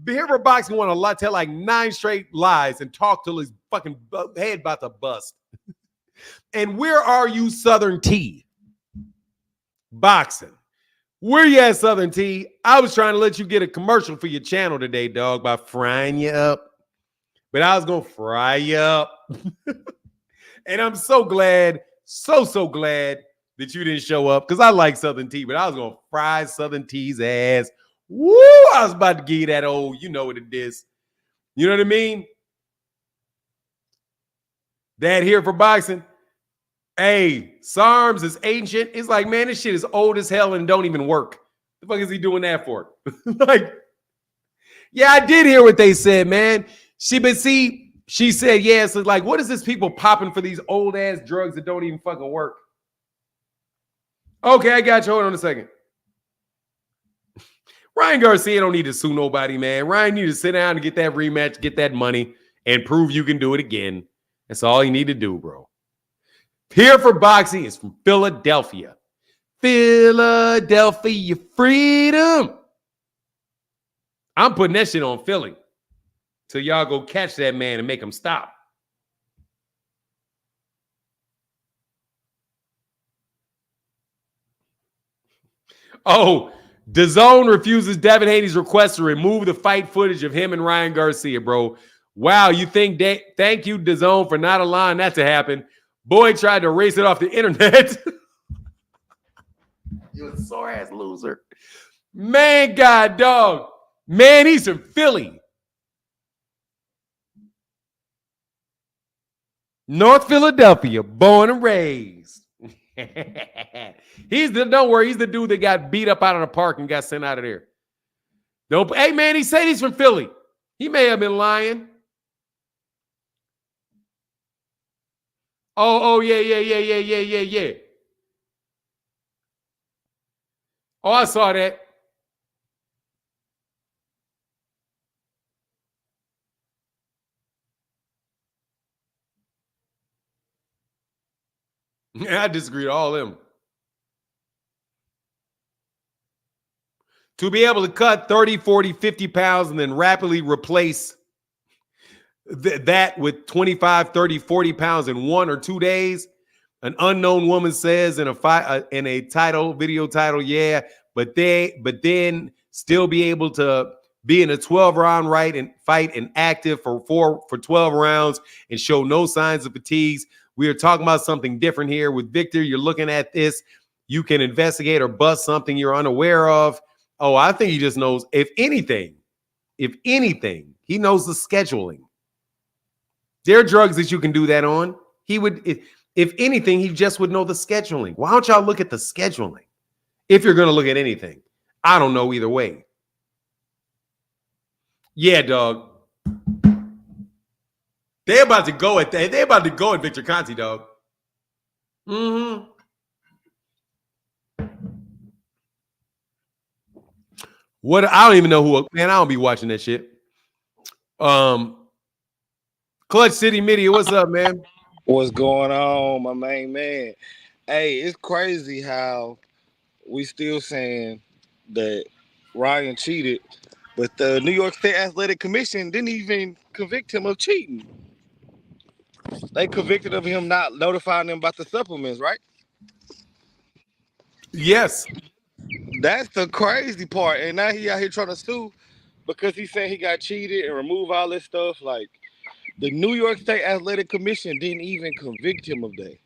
here for boxing want to tell like 9 straight lies and talk till his fucking head about to bust. And where are you, Southern T? Boxing. Where you at, Southern T? I was trying to let you get a commercial for your channel today, dog, by frying you up. but I was gonna fry you up. And I'm so glad, so glad that you didn't show up because I like Southern Tea, but I was gonna fry Southern Tea's ass. Woo! I was about to give you that old, you know what it is. You know what I mean? That here for boxing. Hey, SARMs is ancient. It's like, man, this shit is old as hell and don't even work. The fuck is he doing that for? Like, yeah, I did hear what they said, man. She said, yeah, so like, what is this people popping for these old ass drugs that don't even fucking work? Okay, I got you. Hold on a second. Ryan Garcia don't need to sue nobody, man. Ryan need to sit down and get that rematch, get that money, and prove you can do it again. That's all you need to do, bro. Here for boxing is from Philadelphia. Philadelphia freedom. I'm putting that shit on Philly till y'all go catch that man and make him stop. Oh, DAZN refuses Devin Haney's request to remove the fight footage of him and Ryan Garcia, bro. Wow, you think thank you, DAZN, for not allowing that to happen. Boy tried to erase it off the internet. You a sore-ass loser. Man, God, dog. Man, he's from Philly. North Philadelphia, born and raised. Don't worry, he's the dude that got beat up out of the park and got sent out of there. Hey, man, he said he's from Philly. He may have been lying. Oh, yeah. Oh, I saw that. I disagree with all of them. To be able to cut 30, 40, 50 pounds and then rapidly replace that with 25, 30, 40 pounds in 1 or 2 days, an unknown woman says in a video title, yeah, but then still be able to be in a 12-round fight and active for 12 rounds and show no signs of fatigues. We are talking about something different here. With Victor, you're looking at this. You can investigate or bust something you're unaware of. Oh, I think he just knows, if anything, he knows the scheduling. There are drugs that you can do that on. He would, if anything, he just would know the scheduling. Why don't y'all look at the scheduling? If you're going to look at anything. I don't know either way. Yeah, dog. They're about to go at that. They're about to go at Victor Conti, dog. Mm-hmm. What? I don't even know who. Man, I don't be watching that shit. Clutch City Media, what's up, man? What's going on, my main man? Hey, it's crazy how we still saying that Ryan cheated, but the New York State Athletic Commission didn't even convict him of cheating. They convicted of him not notifying them about the supplements, right? Yes. That's the crazy part. And now he out here trying to sue because he said he got cheated and remove all this stuff. Like, the New York State Athletic Commission didn't even convict him of that.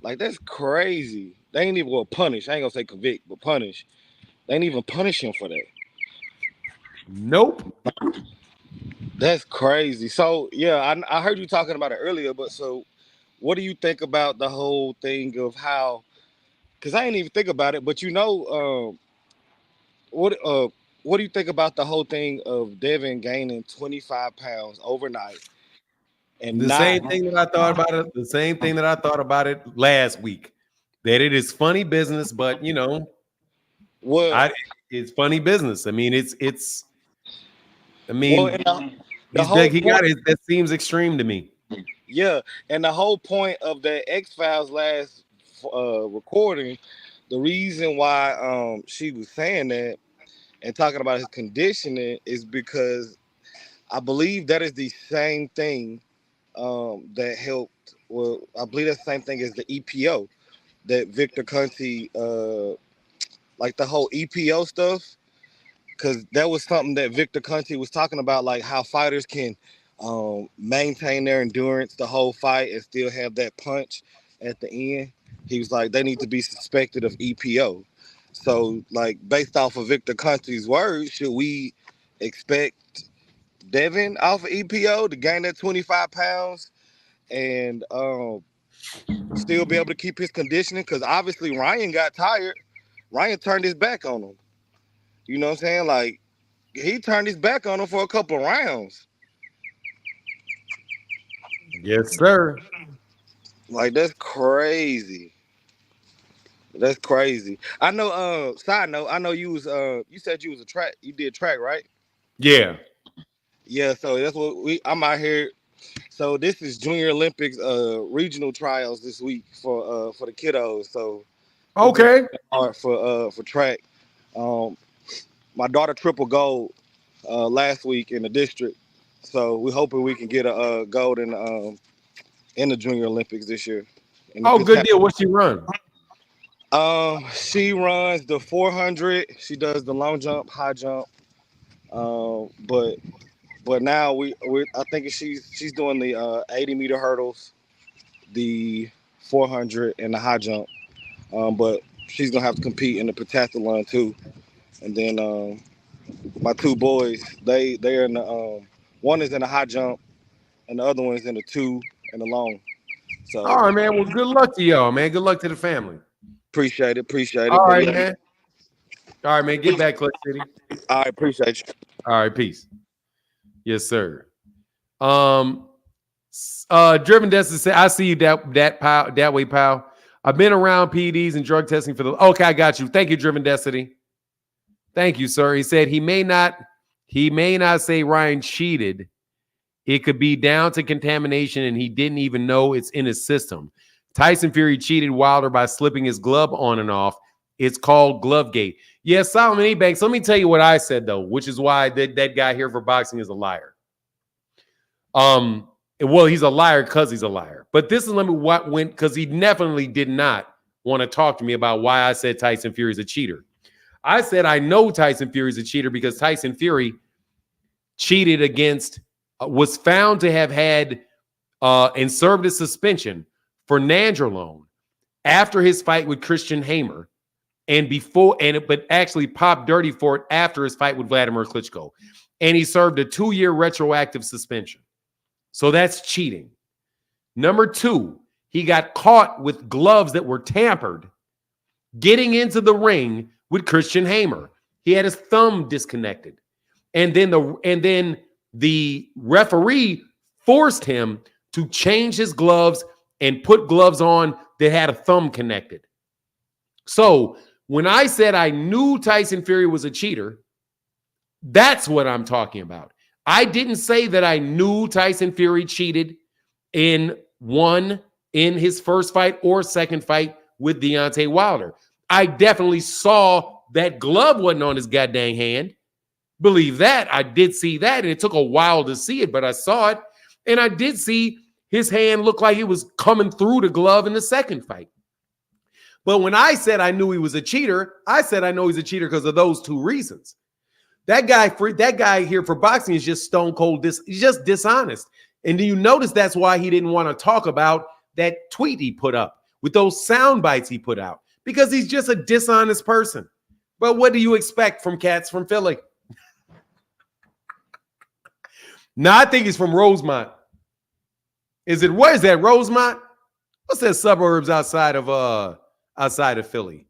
Like, that's crazy. They ain't even punish. I ain't gonna say convict, but punish. They ain't even punish him for that. Nope. That's crazy. So yeah, I heard you talking about it earlier, but so what do you think about the whole thing of how? Because I didn't even think about it, but what do you think about the whole thing of Devin gaining 25 pounds overnight? And The same thing that I thought about it. The same thing that I thought about it last week. That it is funny business, but you know, it's funny business. I mean, it's. I mean, that seems extreme to me. Yeah, and the whole point of the X-Files last recording, the reason why she was saying that and talking about his conditioning is because I believe that is the same thing that helped. Well, I believe that's the same thing as the EPO that Victor Conti, like the whole EPO stuff, because that was something that Victor Conti was talking about, like how fighters can maintain their endurance the whole fight and still have that punch at the end. He was like, they need to be suspected of EPO. So, like, based off of Victor Conti's words, should we expect Devin off of EPO to gain that 25 pounds and still be able to keep his conditioning? Because obviously Ryan got tired. Ryan turned his back on him. You know what I'm saying? Like, he turned his back on him for a couple of rounds. Yes, sir. Like, that's crazy. That's crazy. I know, side note, I know you was you said you was you did track, right? Yeah. Yeah, so that's what I'm out here. So this is Junior Olympics regional trials this week for the kiddos. So Okay. hard for track. My daughter triple gold last week in the district. So we're hoping we can get a gold in the Junior Olympics this year. Oh, good deal. What she run? She runs the 400. She does the long jump, high jump. But now we I think she's doing the 80-meter hurdles, the 400, and the high jump. But she's gonna have to compete in the pentathlon too. And then my two boys, they're in the one is in the high jump, and the other one is in the 2 and the long. So All right, man. Well, good luck to y'all, man. Good luck to the family. appreciate it. All But right, yeah. man. All right, man. Get back, Clutch City. I appreciate you. All right, peace. Yes, sir. Driven Destiny said, I see you that way, pal. I've been around PEDs and drug testing for the okay, I got you. Thank you, Driven Destiny. Thank you, sir. He said he may not say Ryan cheated. It could be down to contamination and he didn't even know it's in his system. Tyson Fury cheated Wilder by slipping his glove on and off. It's called Glovegate. Yes, Solomon Ebanks. Let me tell you what I said, though, which is why that guy here for boxing is a liar. Well, he's a liar because he's a liar. But this is what went, because he definitely did not want to talk to me about why I said Tyson Fury is a cheater. I said I know Tyson Fury is a cheater because Tyson Fury cheated against, was found to have had and served a suspension for nandrolone after his fight with Christian Hamer. But actually popped dirty for it after his fight with Vladimir Klitschko. And he served a 2-year retroactive suspension. So that's cheating. Number 2, he got caught with gloves that were tampered getting into the ring with Christian Hamer. He had his thumb disconnected. And then the referee forced him to change his gloves and put gloves on that had a thumb connected. So when I said I knew Tyson Fury was a cheater, that's what I'm talking about. I didn't say that I knew Tyson Fury cheated in his first fight or second fight with Deontay Wilder. I definitely saw that glove wasn't on his goddamn hand. Believe that. I did see that, and it took a while to see it, but I saw it. And I did see his hand look like it was coming through the glove in the second fight. But when I said I knew he was a cheater, I said I know he's a cheater because of those 2 reasons. That guy here for boxing is just stone cold. He's just dishonest. And do you notice that's why he didn't want to talk about that tweet he put up with those sound bites he put out? Because he's just a dishonest person. But what do you expect from cats from Philly? No, I think he's from Rosemont. Where is that, Rosemont? What's that suburbs outside of Philly?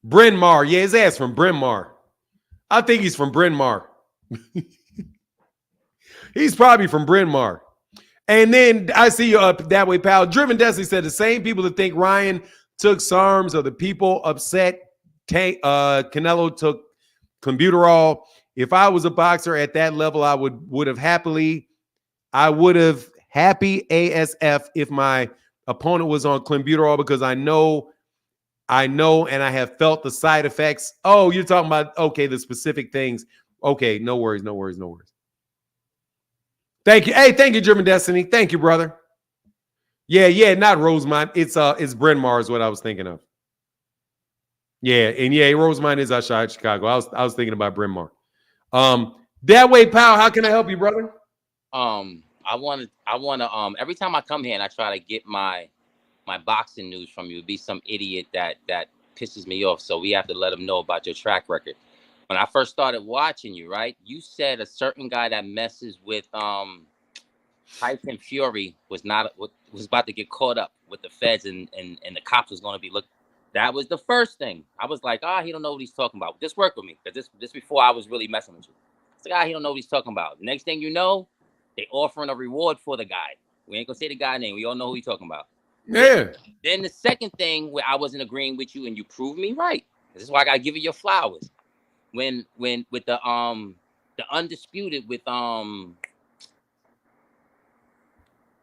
Bryn Mawr. Yeah, his ass from Bryn Mawr. I think he's from Bryn Mawr. He's probably from Bryn Mawr. And then I see you up that way, pal. Driven Destiny said the same people that think Ryan took SARMs are the people upset Canelo took clenbuterol. If I was a boxer at that level, I would have happy ASF if my opponent was on clenbuterol because I know and I have felt the side effects. Oh, you're talking about, okay, the specific things. Okay, no worries. Thank you. Hey, thank you, German Destiny. Thank you, brother. Yeah, not Rosemont. It's Bryn Mawr is what I was thinking of. Yeah, and yeah, Rosemont is outside Chicago. I was thinking about Bryn Mawr. That way, pal. How can I help you, brother? I want to. Every time I come here and I try to get my boxing news from you, it'd be some idiot that pisses me off. So we have to let them know about your track record. When I first started watching you, right, you said a certain guy that messes with Tyson Fury was about to get caught up with the feds and the cops was going to be looked. That was the first thing. I was like, he don't know what he's talking about. Just work with me, because this before I was really messing with you. It's like, he don't know what he's talking about. Next thing you know, they offering a reward for the guy. We ain't gonna say the guy name. We all know who he's talking about. Yeah. Then the second thing where I wasn't agreeing with you and you proved me right. This is why I gotta give you your flowers. When with the undisputed with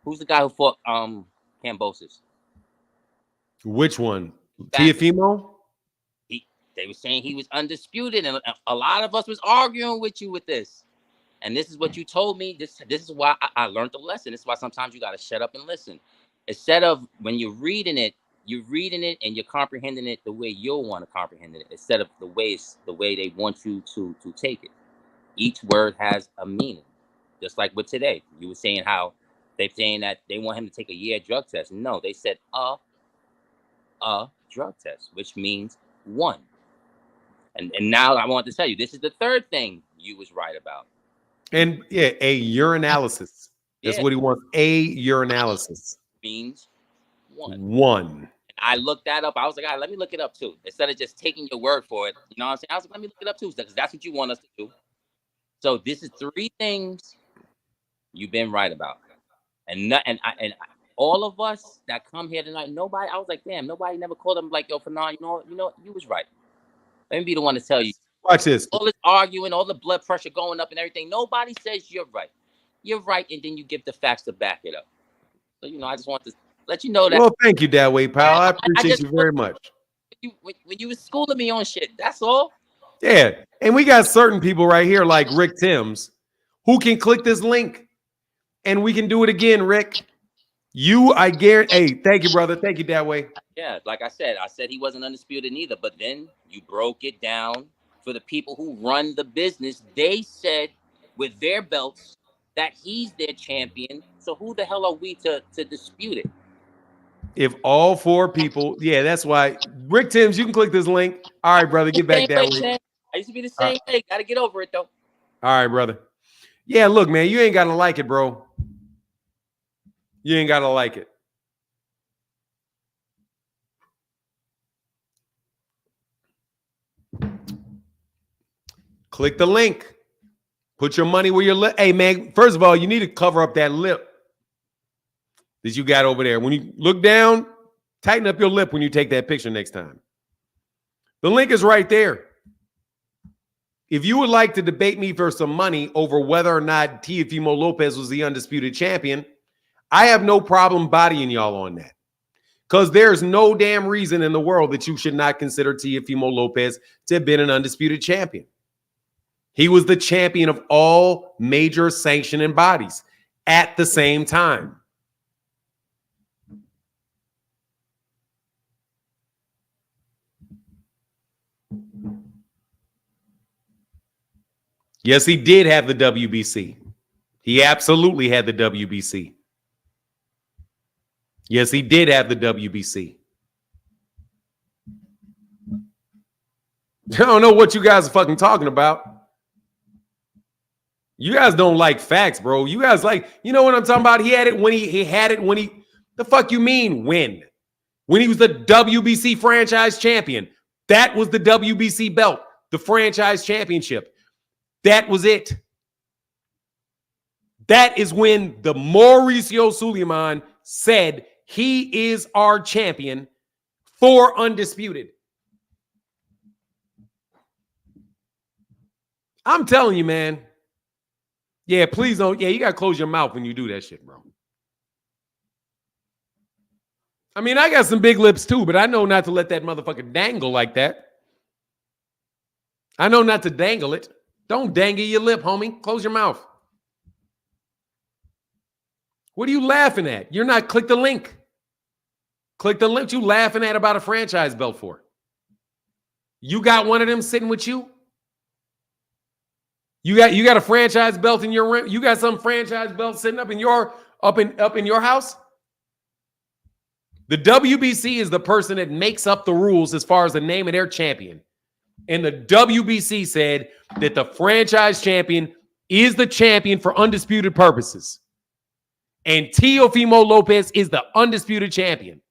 who's the guy who fought Cambosis? Which one? Teofimo? They were saying he was undisputed, and a lot of us was arguing with you with this. And this is what you told me. This is why I learned the lesson. This is why sometimes you gotta shut up and listen. Instead of when you're reading it and you're comprehending it the way you'll want to comprehend it, instead of the way they want you to take it. Each word has a meaning. Just like with today, you were saying how they're saying that they want him to take a year drug test. No, they said a drug test, which means one. And now I want to tell you, this is the third thing you was right about. And yeah, a urinalysis. That's what he wants. A urinalysis means one. One. I looked that up. I was like, let me look it up too. Instead of just taking your word for it, you know what I'm saying? I was like, let me look it up too, because that's what you want us to do. So this is 3 things you've been right about, and all of us that come here tonight, nobody. I was like, damn, nobody never called him like, yo, Fanon, you know, you was right. Let me be the one to tell you. Watch this. All this arguing, all the blood pressure going up and everything. Nobody says you're right. You're right, and then you give the facts to back it up. So I just want to let you know that. Well, thank you, that way, pal. I appreciate you very much. When you was schooling me on shit, that's all. Yeah, and we got certain people right here like Rick Timms who can click this link, and we can do it again, Rick. I guarantee. Hey, thank you, brother. Thank you, that way. Yeah, like I said he wasn't undisputed neither, but then you broke it down for the people who run the business. They said with their belts that he's their champion. So who the hell are we to dispute it? If all 4 people, yeah, that's why. Rick Timms, you can click this link. All right, brother, get back that way. I used to be the same way. Got to get over it, though. All right, brother. Yeah, look, man, you ain't got to like it, bro. You ain't got to like it. Click the link. Put your money where your lip. Hey, man, first of all, you need to cover up that lip that you got over there. When you look down, tighten up your lip when you take that picture next time. The link is right there. If you would like to debate me for some money over whether or not Teofimo Lopez was the undisputed champion, I have no problem bodying y'all on that. Because there's no damn reason in the world that you should not consider Teofimo Lopez to have been an undisputed champion. He was the champion of all major sanctioning bodies at the same time. Yes, he did have the WBC. He absolutely had the WBC. Yes, he did have the WBC. I don't know what you guys are fucking talking about. You guys don't like facts, bro. You guys like, you know what I'm talking about? He had it when he had it when he, the fuck you mean when? When he was the WBC franchise champion. That was the WBC belt, the franchise championship. That was it. That is when the Mauricio Suleiman said he is our champion for undisputed. I'm telling you, man. Yeah, please don't. Yeah, you got to close your mouth when you do that shit, bro. I mean, I got some big lips too, but I know not to let that motherfucker dangle like that. I know not to dangle it. Don't dangle your lip, homie. Close your mouth. What are you laughing at? You're not. Click the link. Click the link you laughing at about a franchise belt for. You got one of them sitting with you? You got a franchise belt in your room? You got some franchise belt sitting up in your house? The WBC is the person that makes up the rules as far as the name of their champion. And the WBC said that the franchise champion is the champion for undisputed purposes. And Teofimo Lopez is the undisputed champion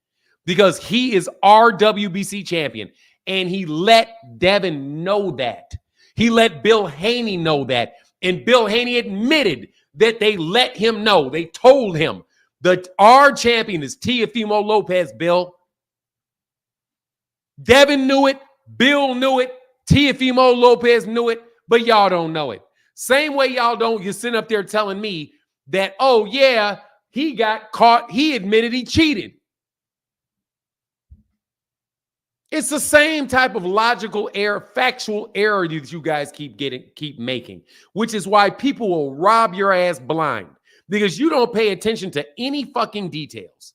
because he is our WBC champion. And he let Devin know that. He let Bill Haney know that. And Bill Haney admitted that they let him know. They told him that our champion is Teofimo Lopez, Bill. Devin knew it. Bill knew it. Teofimo Lopez knew it. But y'all don't know it. Same way y'all don't. You're sitting up there telling me that, oh, yeah, he got caught. He admitted he cheated. It's the same type of logical error, factual error that you guys keep making, which is why people will rob your ass blind because you don't pay attention to any fucking details.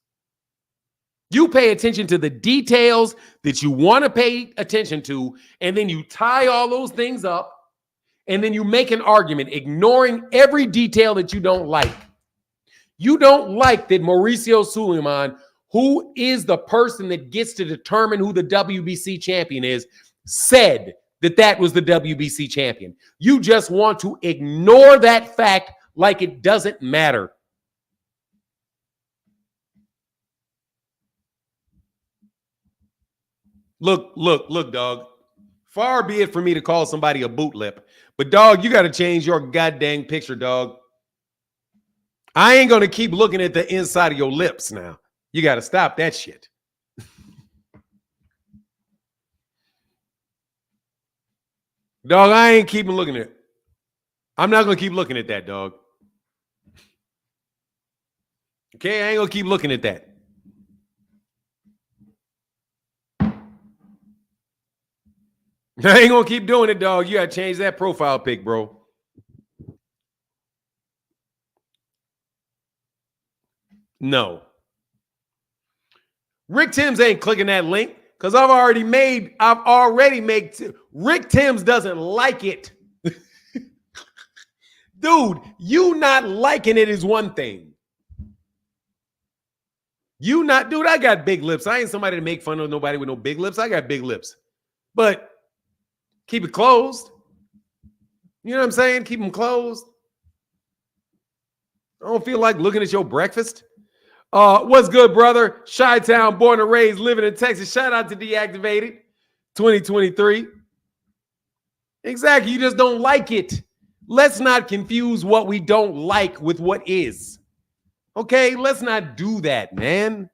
You pay attention to the details that you want to pay attention to, and then you tie all those things up, and then you make an argument, ignoring every detail that you don't like. You don't like that Mauricio Suleiman, who is the person that gets to determine who the WBC champion is, said that that was the WBC champion. You just want to ignore that fact like it doesn't matter. Look, dog. Far be it for me to call somebody a boot lip, but dog, you got to change your goddamn picture, dog. I ain't going to keep looking at the inside of your lips now. You got to stop that shit. Dog, I ain't keeping looking at it. I'm not going to keep looking at that, dog. Okay, I ain't going to keep looking at that. I ain't going to keep doing it, dog. You got to change that profile pic, bro. No. Rick Timms ain't clicking that link because I've already made Rick Timms doesn't like it. Dude, you not liking it is one thing. Dude, I got big lips. I ain't somebody to make fun of nobody with no big lips. I got big lips. But keep it closed. You know what I'm saying? Keep them closed. I don't feel like looking at your breakfast. What's good, brother? Chi-Town, born and raised, living in Texas. Shout out to Deactivated 2023. Exactly. You just don't like it. Let's not confuse what we don't like with what is. Okay? Let's not do that, man.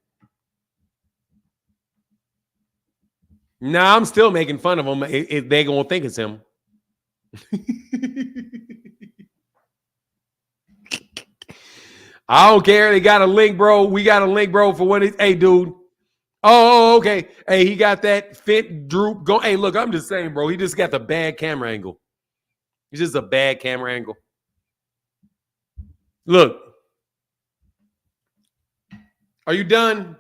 Nah, I'm still making fun of him. They're going to think it's him. I don't care. They got a link, bro. We got a link, bro, for when it's. Hey, dude. Oh, okay. Hey, he got that fit droop going. Hey, look, I'm just saying, bro. He just got the bad camera angle. It's just a bad camera angle. Look. Are you done?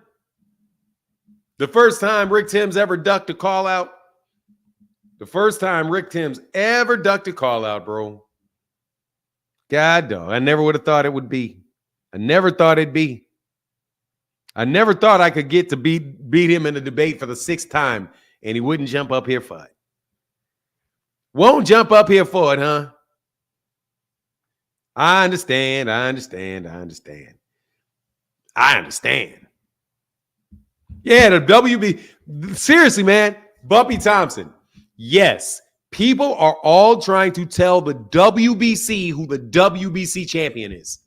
The first time Rick Timms ever ducked a call out. The first time Rick Timms ever ducked a call out, bro. God, dog. I never would have thought it would be. I never thought it'd be. I never thought I could get to beat him in a debate for the 6th time, and he wouldn't jump up here for it. Won't jump up here for it, huh? I understand. Yeah, the WB. Seriously, man. Bumpy Thompson. Yes, people are all trying to tell the WBC who the WBC champion is.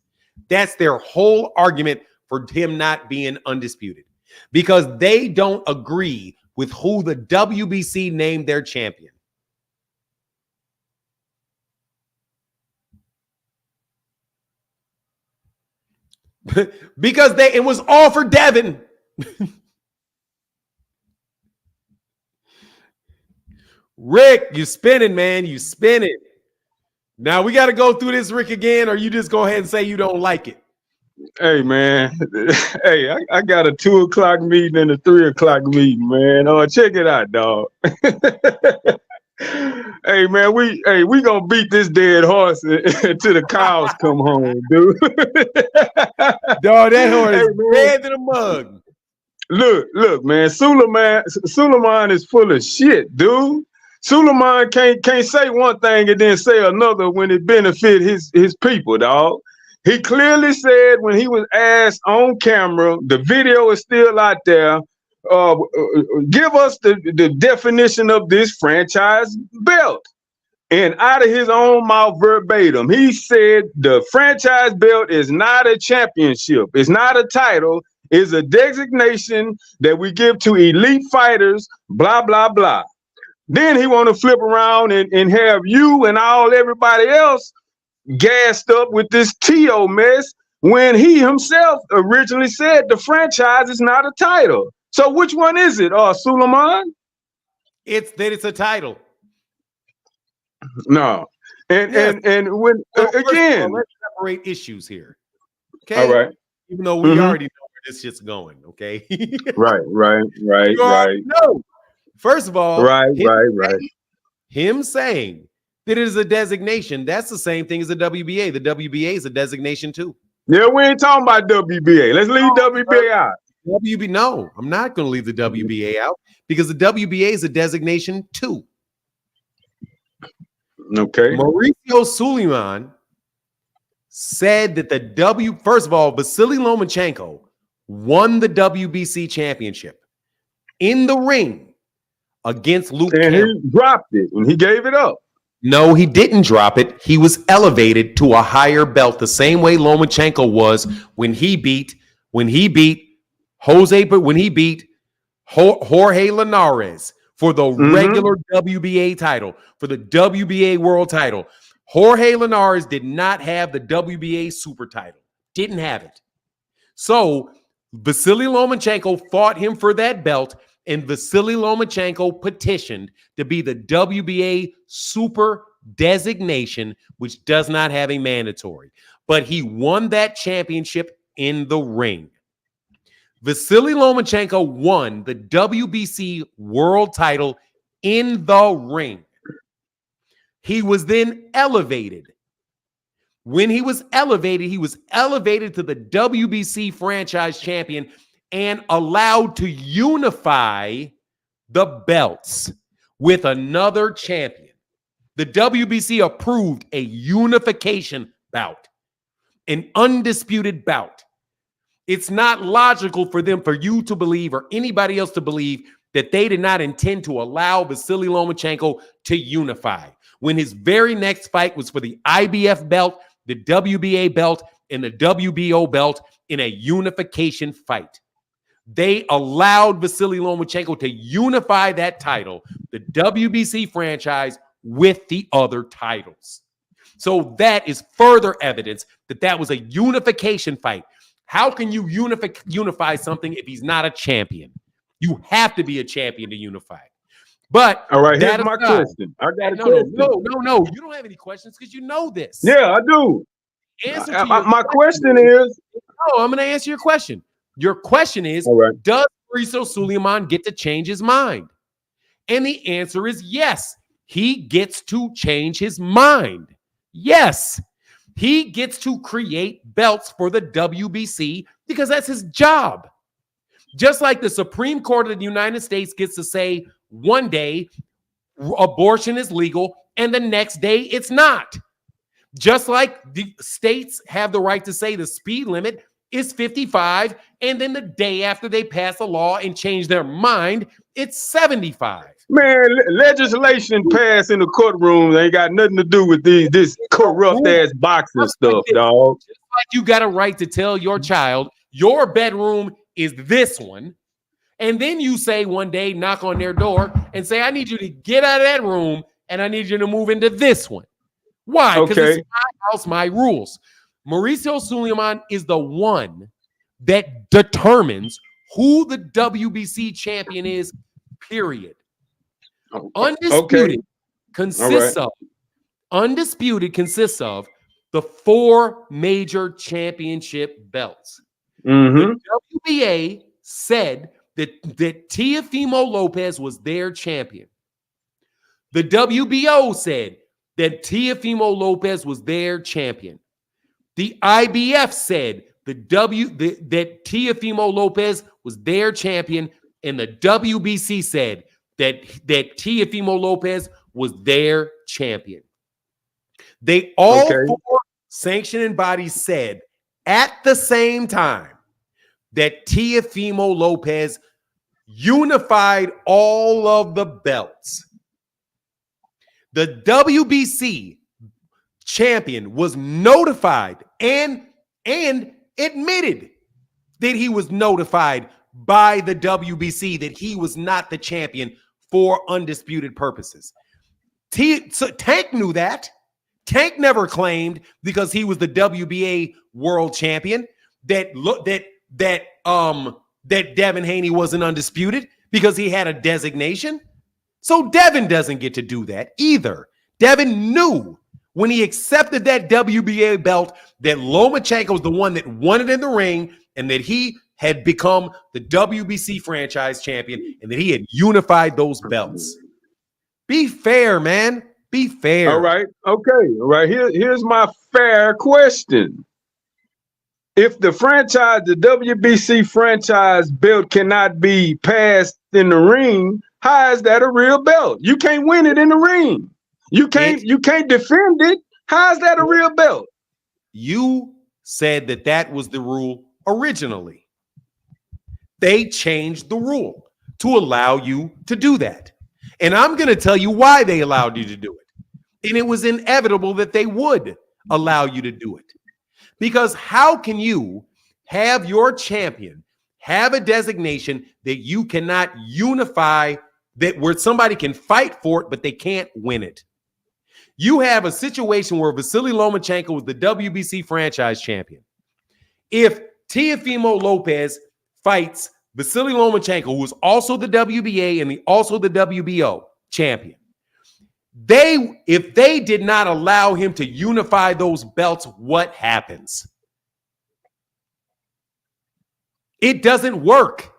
That's their whole argument for him not being undisputed because they don't agree with who the WBC named their champion. Because it was all for Devin. Rick, you spinning, man. You spinning. Now we got to go through this, Rick, again, or you just go ahead and say you don't like it. Hey man, hey, I got a 2 o'clock meeting and a 3 o'clock meeting, man. Oh, check it out, dog. Hey man, we gonna beat this dead horse until the cows come home, dude. Dog, that horse Hey is man, dead in a mug. look, man. Suleiman is full of shit, dude. Suleiman can't say one thing and then say another when it benefit his people, dog. He clearly said when he was asked on camera, the video is still out there. Give us the definition of this franchise belt. And out of his own mouth, verbatim, he said the franchise belt is not a championship. It's not a title. It's a designation that we give to elite fighters, blah, blah, blah. Then he want to flip around and have you and everybody else gassed up with this TO mess when he himself originally said the franchise is not a title. So which one is it, Suleiman? It's that it's a title. No. And when again, let's separate issues here. Okay. All right. Even though we already know where this shit's going, okay? Right. You already know. First of all, right. Him saying that it is a designation, that's the same thing as the WBA. The WBA is a designation too. Yeah, we ain't talking about WBA. Let's leave WBA out. No, I'm not going to leave the WBA out because the WBA is a designation too. Okay. Mauricio Suleiman said that first of all, Vasily Lomachenko won the WBC championship in the ring against Luke and Campbell. He dropped it and he gave it up. No, he didn't drop it. He was elevated to a higher belt the same way Lomachenko was when he beat Jorge Linares for the regular WBA title, for the WBA world title. Jorge Linares did not have the WBA super title. Didn't have it. So Vasily Lomachenko fought him for that belt, and Vasily Lomachenko petitioned to be the WBA super designation, which does not have a mandatory. But he won that championship in the ring. Vasily Lomachenko won the WBC world title in the ring. He was then elevated. When he was elevated to the WBC franchise champion and allowed to unify the belts with another champion. The WBC approved a unification bout, an undisputed bout. It's not logical for you to believe or anybody else to believe that they did not intend to allow Vasily Lomachenko to unify when his very next fight was for the IBF belt, the WBA belt, and the WBO belt in a unification fight. They allowed Vasily Lomachenko to unify that title, the WBC franchise, with the other titles. So that is further evidence that was a unification fight. How can you unify something if he's not a champion? You have to be a champion to unify. But all right, here's my question. I got a question. No. You don't have any questions because you know this. Yeah, I do. My question is. No, I'm going to answer your question. Your question is, does Mauricio Suleiman get to change his mind? And the answer is yes. He gets to change his mind. Yes. He gets to create belts for the WBC because that's his job. Just like the Supreme Court of the United States gets to say one day abortion is legal and the next day it's not. Just like the states have the right to say the speed limit is 55, and then the day after they pass a law and change their mind, it's 75. Man, legislation passed in the courtroom ain't got nothing to do with this corrupt ass boxing stuff, dog. Just like you got a right to tell your child your bedroom is this one, and then you say one day, knock on their door and say, I need you to get out of that room and I need you to move into this one. Why? Because it's my house, my rules. Mauricio Suleiman is the one that determines who the WBC champion is, period. Undisputed consists of the 4 major championship belts. Mm-hmm. The WBA said that Teofimo Lopez was their champion. The WBO said that Teofimo Lopez was their champion. The IBF said that Teofimo Lopez was their champion, and the WBC said that Teofimo Lopez was their champion. They all 4 sanctioning bodies said at the same time that Teofimo Lopez unified all of the belts. The WBC champion was notified and admitted that he was notified by the WBC that he was not the champion for undisputed purposes. So Tank knew that. Tank never claimed, because he was the WBA world champion, that Devin Haney wasn't undisputed because he had a designation. So Devin doesn't get to do that either. Devin knew when he accepted that WBA belt that Lomachenko was the one that won it in the ring, and that he had become the WBC franchise champion, and that he had unified those belts. Be fair, man. Be fair. All right. Okay. All right. Here's my fair question. If the WBC franchise belt cannot be passed in the ring, how is that a real belt? You can't win it in the ring. You can't defend it. How is that a real belt? You said that was the rule originally. They changed the rule to allow you to do that. And I'm going to tell you why they allowed you to do it. And it was inevitable that they would allow you to do it. Because how can you have your champion have a designation that you cannot unify, that where somebody can fight for it, but they can't win it? You have a situation where Vasily Lomachenko was the WBC franchise champion. If Teofimo Lopez fights Vasily Lomachenko, who was also the WBA and also the WBO champion, if they did not allow him to unify those belts, what happens? It doesn't work.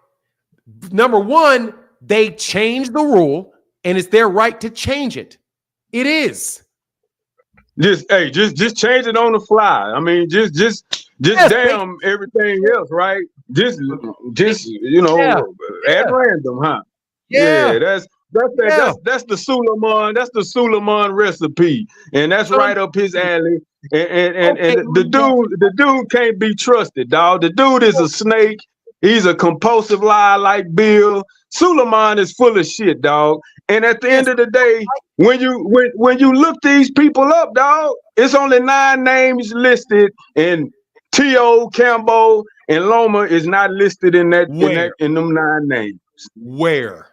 Number one, they changed the rule, and it's their right to change it. It is. Just change it on the fly. I mean, just damn everything else, right? Just at random, huh? Yeah, that's the Suleiman. That's the Suleiman recipe, and that's right up his alley. And the dude can't be trusted, dog. The dude is a snake. He's a compulsive liar like Bill. Suleiman is full of shit, dog. And at the end of the day, when you look these people up, dog, it's only 9 names listed, and T.O., Campbell, and Loma is not listed in them 9 names. Where?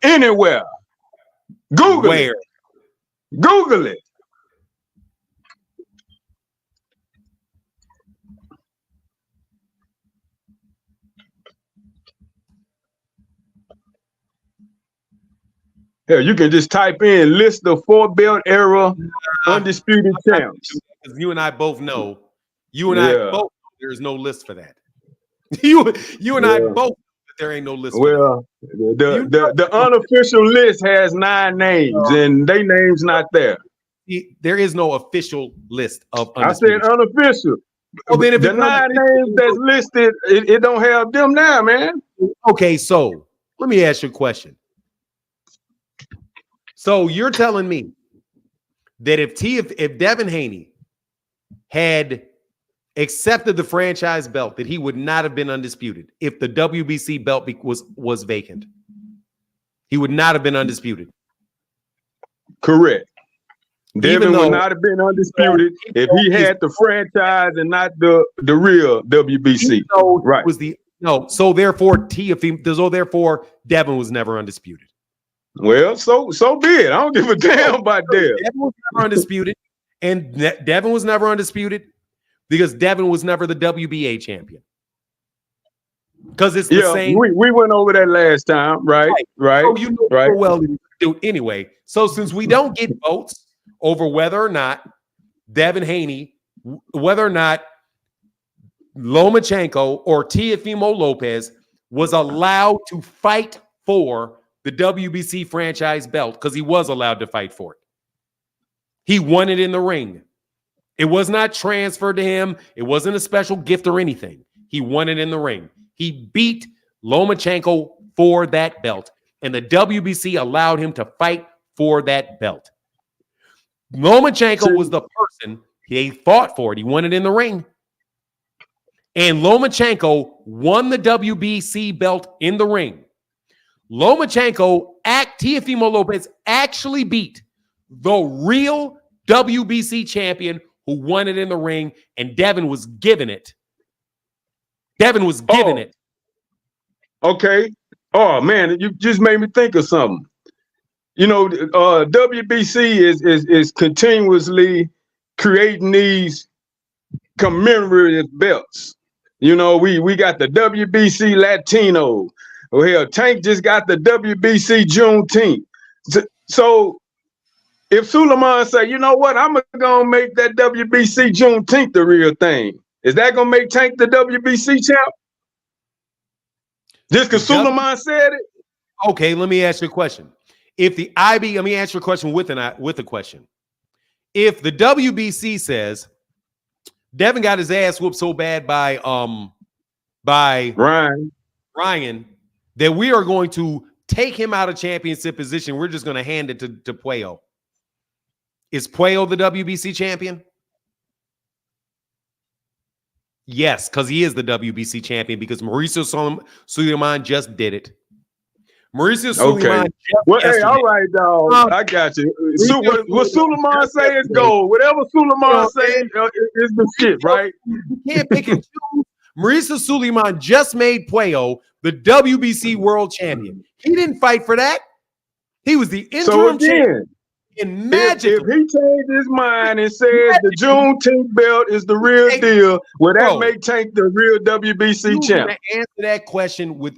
Anywhere. Google it. Google it. Hell, you can just type in list of 4-belt era undisputed champs. You and I both know. There's no list for that. You and I both know that there ain't no list. Well, the unofficial list has 9 names, and they names not there. There is no official list of undisputed. I said unofficial. Well, then if the 9 names that's listed, it don't have them now, man. Okay, so let me ask you a question. So you're telling me that if Devin Haney had accepted the franchise belt, that he would not have been undisputed if the WBC belt was vacant? He would not have been undisputed. Correct. Devin would not have been undisputed if he had the franchise and not the real WBC. Right. So therefore Devin was never undisputed. Well, so be it. I don't give a damn about Devin. Devin was never undisputed, and Devin was never undisputed because Devin was never the WBA champion. Because it's the same. We went over that last time, right? So you know well, dude. Anyway, so since we don't get votes over whether or not Devin Haney, whether or not Lomachenko or Teofimo Lopez was allowed to fight for the WBC franchise belt, because he was allowed to fight for it. He won it in the ring. It was not transferred to him. It wasn't a special gift or anything. He won it in the ring. He beat Lomachenko for that belt, and the WBC allowed him to fight for that belt. Lomachenko was the person he fought for it. He won it in the ring. And Lomachenko won the WBC belt in the ring. Teofimo Lopez actually beat the real WBC champion who won it in the ring, and Devin was given it. It. Okay. Oh man, you just made me think of something. You know, WBC is continuously creating these commemorative belts. You know, we got the WBC Latino. Oh hell, Tank just got the WBC Juneteenth. So if Suleiman say, you know what, I'm gonna make that WBC Juneteenth the real thing, is that gonna make Tank the WBC champ? Just because Suleiman said it? Okay, let me ask you a question. Let me answer a question with a question. If the WBC says Devin got his ass whooped so bad by Ryan that we are going to take him out of championship position, we're just going to hand it to Puello. Is Puello the WBC champion? Yes, because he is the WBC champion, because Mauricio Suleiman just did it. Mauricio Suleiman. Okay. Well, hey, all right, dog. I got you. What Suleiman say is gold. Whatever Suleiman say is the shit, right? You can't pick and choose. Mauricio Suleiman just made Puello the WBC world champion. He didn't fight for that. He was the interim champion. And if he changed his mind and said the Juneteenth belt is the real deal, will that make Tank the real WBC champ? Answer that question with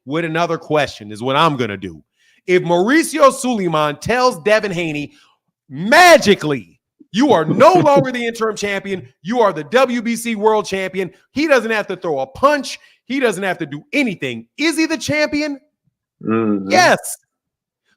another question is what I'm gonna do. If Mauricio Suleiman tells Devin Haney magically, you are no longer the interim champion, you are the WBC world champion, he doesn't have to throw a punch, he doesn't have to do anything. Is he the champion? Mm-hmm. Yes.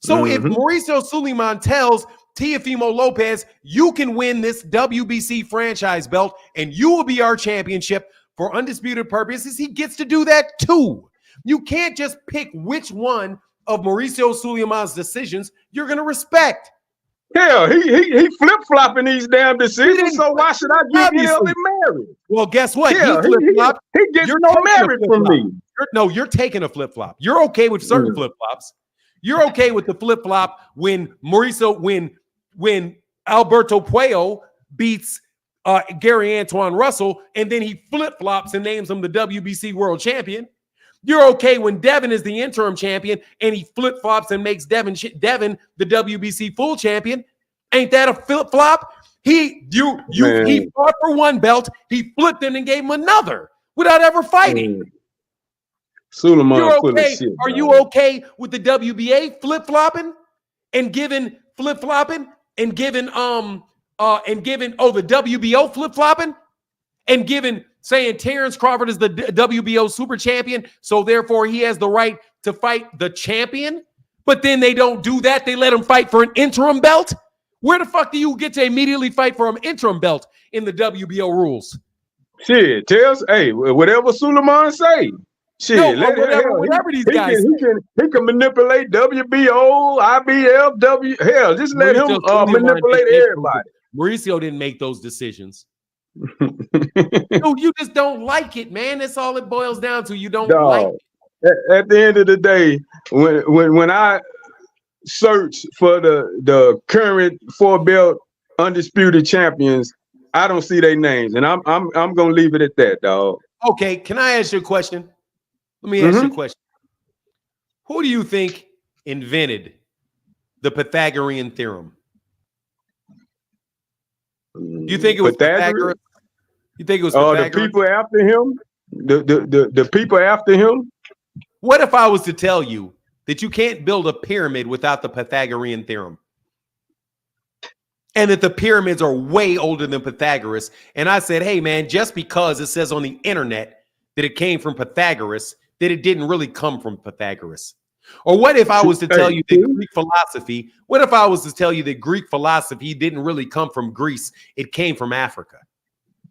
So if Mauricio Suleiman tells Teofimo Lopez, you can win this WBC franchise belt and you will be our championship for undisputed purposes, he gets to do that too. You can't just pick which one of Mauricio Suleiman's decisions you're going to respect. Hell, he flip-flopping these damn decisions, so why should I give him merit? Well, guess what? Yeah, he gets no merit from me. You're taking a flip-flop. You're okay with certain flip-flops. You're okay with the flip-flop when Alberto Puello beats Gary Antoine Russell, and then he flip-flops and names him the WBC world champion. You're okay when Devin is the interim champion and he flip-flops and makes Devin the WBC full champion. Ain't that a flip-flop? He fought for one belt, he flipped it and gave him another without ever fighting. Suleiman, you're okay. Are you okay with the WBA flip-flopping and giving the WBO flip-flopping and saying Terrence Crawford is the WBO super champion, so therefore he has the right to fight the champion? But then they don't do that. They let him fight for an interim belt? Where the fuck do you get to immediately fight for an interim belt in the WBO rules? Shit, whatever Suleiman say. Shit, whatever these guys he can manipulate WBO, IBF, hell, just let him manipulate everybody. Mauricio didn't make those decisions. No, you just don't like it, man. That's all it boils down to. You don't like it. At the end of the day, when I search for the current 4-belt undisputed champions, I don't see their names, and I'm gonna leave it at that, dog. Okay, can I ask you a question? Let me ask you a question. Who do you think invented the Pythagorean theorem? Do you think it was Pythagoras? You think it was Pythagoras? The people after him? The people after him? What if I was to tell you that you can't build a pyramid without the Pythagorean theorem? and that the pyramids are way older than Pythagoras. And I said, hey, man, just because it says on the internet that it came from Pythagoras, that it didn't really come from Pythagoras. Or what if I was to tell you that Greek philosophy, what if I was to tell you that Greek philosophy didn't really come from Greece? It came from Africa.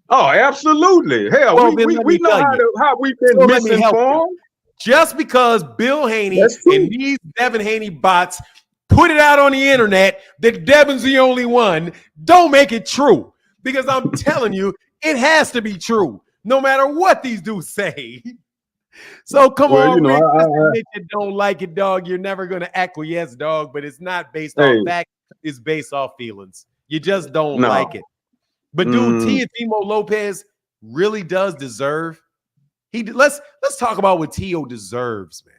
Oh, absolutely. Hell, Well, we know how we've been So misinformed. Just because Bill Haney and these Devin Haney bots put it out on the internet that Devin's the only one, don't make it true. Because I'm telling you, it has to be true, no matter what these dudes say. So come on, Rick, admit you don't like it, dog. You're never going to acquiesce, dog, but it's not based on fact. It's based off feelings. You just don't like it. But dude, Teofimo Lopez really does deserve. Let's talk about what Tio deserves, man.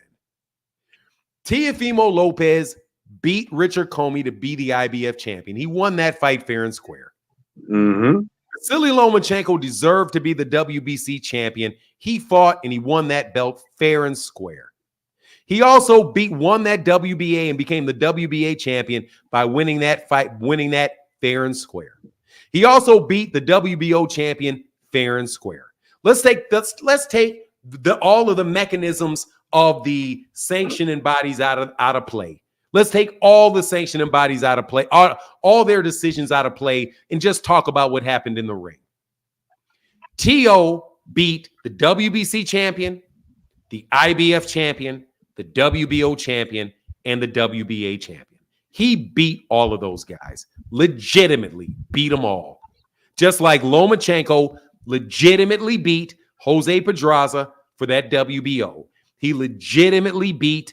Teofimo Lopez beat Richard Comey to be the IBF champion. He won that fight fair and square. Vasily Lomachenko deserved to be the WBC champion. He fought and he won that belt fair and square. He also won that WBA and became the WBA champion by winning that fight, winning that fair and square. He also beat the WBO champion fair and square. Let's take all of the mechanisms of the sanctioning bodies out of play. Let's take all the sanctioning bodies out of play, all their decisions out of play, and just talk about what happened in the ring. Tio beat the WBC champion, the IBF champion, the WBO champion, and the WBA champion. He beat all of those guys, legitimately beat them all. Just like Lomachenko legitimately beat Jose Pedraza for that WBO. He legitimately beat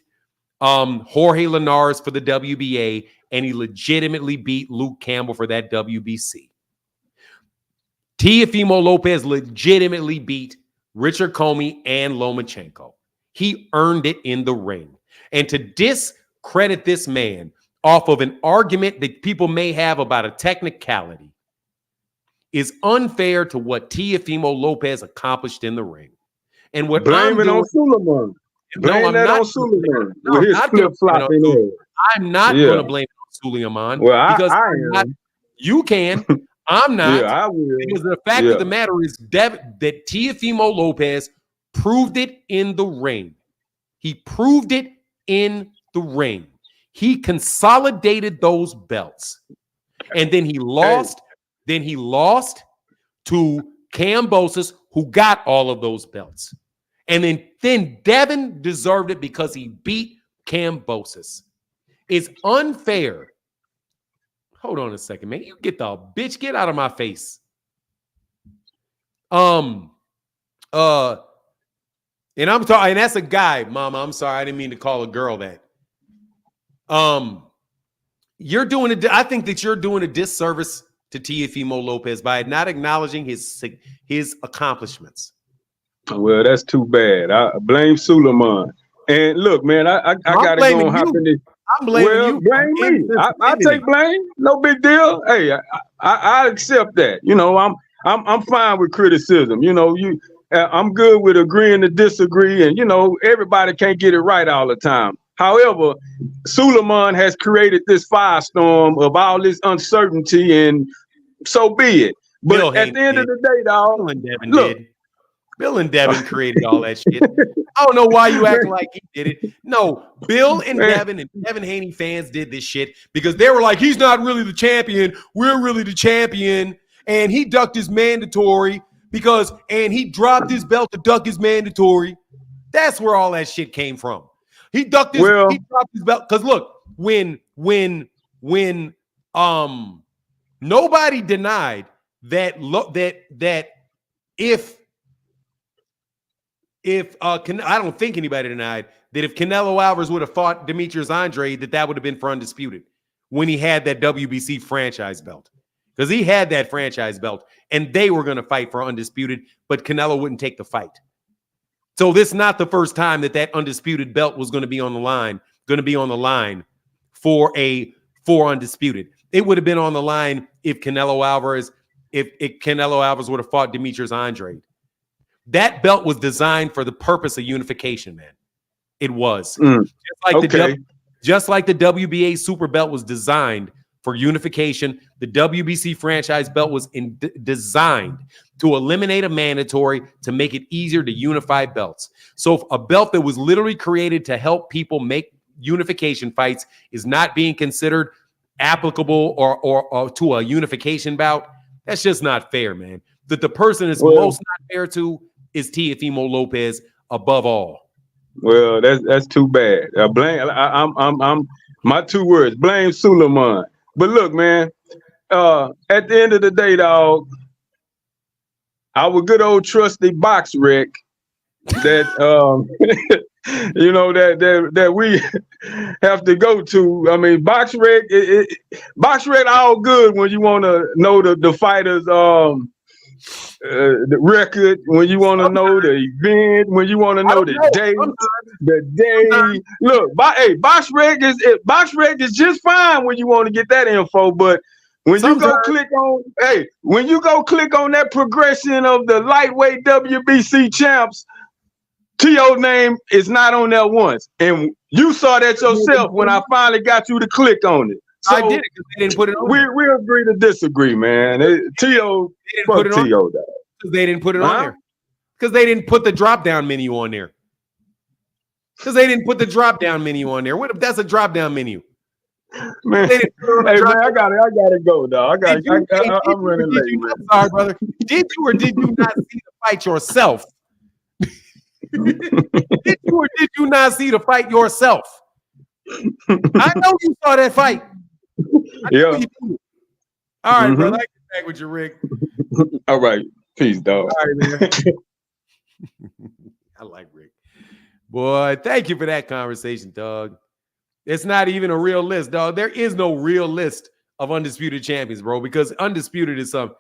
Jorge Linares for the WBA, and he legitimately beat Luke Campbell for that WBC. Teofimo Lopez legitimately beat Richard Comey and Lomachenko. He earned it in the ring. And to discredit this man off of an argument that people may have about a technicality is unfair to what Teofimo Lopez accomplished in the ring. And what Blame it on Suleiman. Blame that on Suleiman with his flip-flopping head. I'm not going to blame it on Suleiman. Well, because I am. You can. I'm not. Yeah, I will. Because the fact of the matter is that Teofimo Lopez proved it in the ring. He proved it in the ring. He consolidated those belts. And then he lost. Then he lost to Kambosos, who got all of those belts. And then Devin deserved it because he beat Kambosos. It's unfair. Hold on a second, man. You get the bitch, get out of my face. And I'm talking, and that's a guy, Mama. I'm sorry, I didn't mean to call a girl that. You're doing it. I think that you're doing a disservice to Teofimo Lopez by not acknowledging his accomplishments. Well, that's too bad. I blame Suleiman. And look, man, I gotta go and hop in this. I'm blaming you. Blame me. I take blame. No big deal. Hey, I accept that. You know, I'm fine with criticism. You know, I'm good with agreeing to disagree, and you know, everybody can't get it right all the time. However, Suleiman has created this firestorm of all this uncertainty, and so be it. But at the end of the day, dog, Bill and Devin created all that shit. I don't know why you acting like he did it. No, Bill and Devin and Devin Haney fans did this shit because they were like, he's not really the champion. We're really the champion. And he ducked his mandatory and he dropped his belt to duck his mandatory. That's where all that shit came from. He dropped his belt. Because look, when nobody denied that if I don't think anybody denied that if Canelo Alvarez would have fought Demetrius Andrade, that would have been for undisputed when he had that WBC franchise belt. Because he had that franchise belt and they were going to fight for undisputed, but Canelo wouldn't take the fight. So this is not the first time that undisputed belt was going to be on the line, for undisputed. It would have been on the line if Canelo Alvarez would have fought Demetrius Andrade. That belt was designed for the purpose of unification, man. It was. Just like the WBA super belt was designed for unification. The WBC franchise belt was designed to eliminate a mandatory to make it easier to unify belts. So a belt that was literally created to help people make unification fights is not being considered applicable or to a unification bout, that's just not fair, man. That the person is most not fair to is Teofimo Lopez above all. Well, that's too bad. I'm my 2 words, blame Suleiman. But look, man, at the end of the day, dog, our good old trusty box wreck that you know that we have to go to. I mean, box wreck all good when you want to know the fighters the record, when you want to know the event, when you want to know the day. Look, box rec is just fine when you want to get that info, but when you go click on that progression of the lightweight WBC champs, T.O. name is not on there once, and you saw that yourself when I finally got you to click on it. So I did it because they didn't put it on. We agree to disagree, man. T.O. Fuck T.O. Because they didn't put it on there. Because they didn't put the drop down menu on there. Because they didn't put the drop down menu on there. What if that's a drop down menu? Man, hey man, I gotta go, dog. I'm running late. I'm sorry, brother. Did you or did you not see the fight yourself? Did you or did you not see the fight yourself? I know you saw that fight. Yeah. All right, brother. I get back with you, Rick. All right. Peace, dog. All right, man. I like Rick. Boy, thank you for that conversation, dog. It's not even a real list, dog. There is no real list of undisputed champions, bro, because undisputed is some.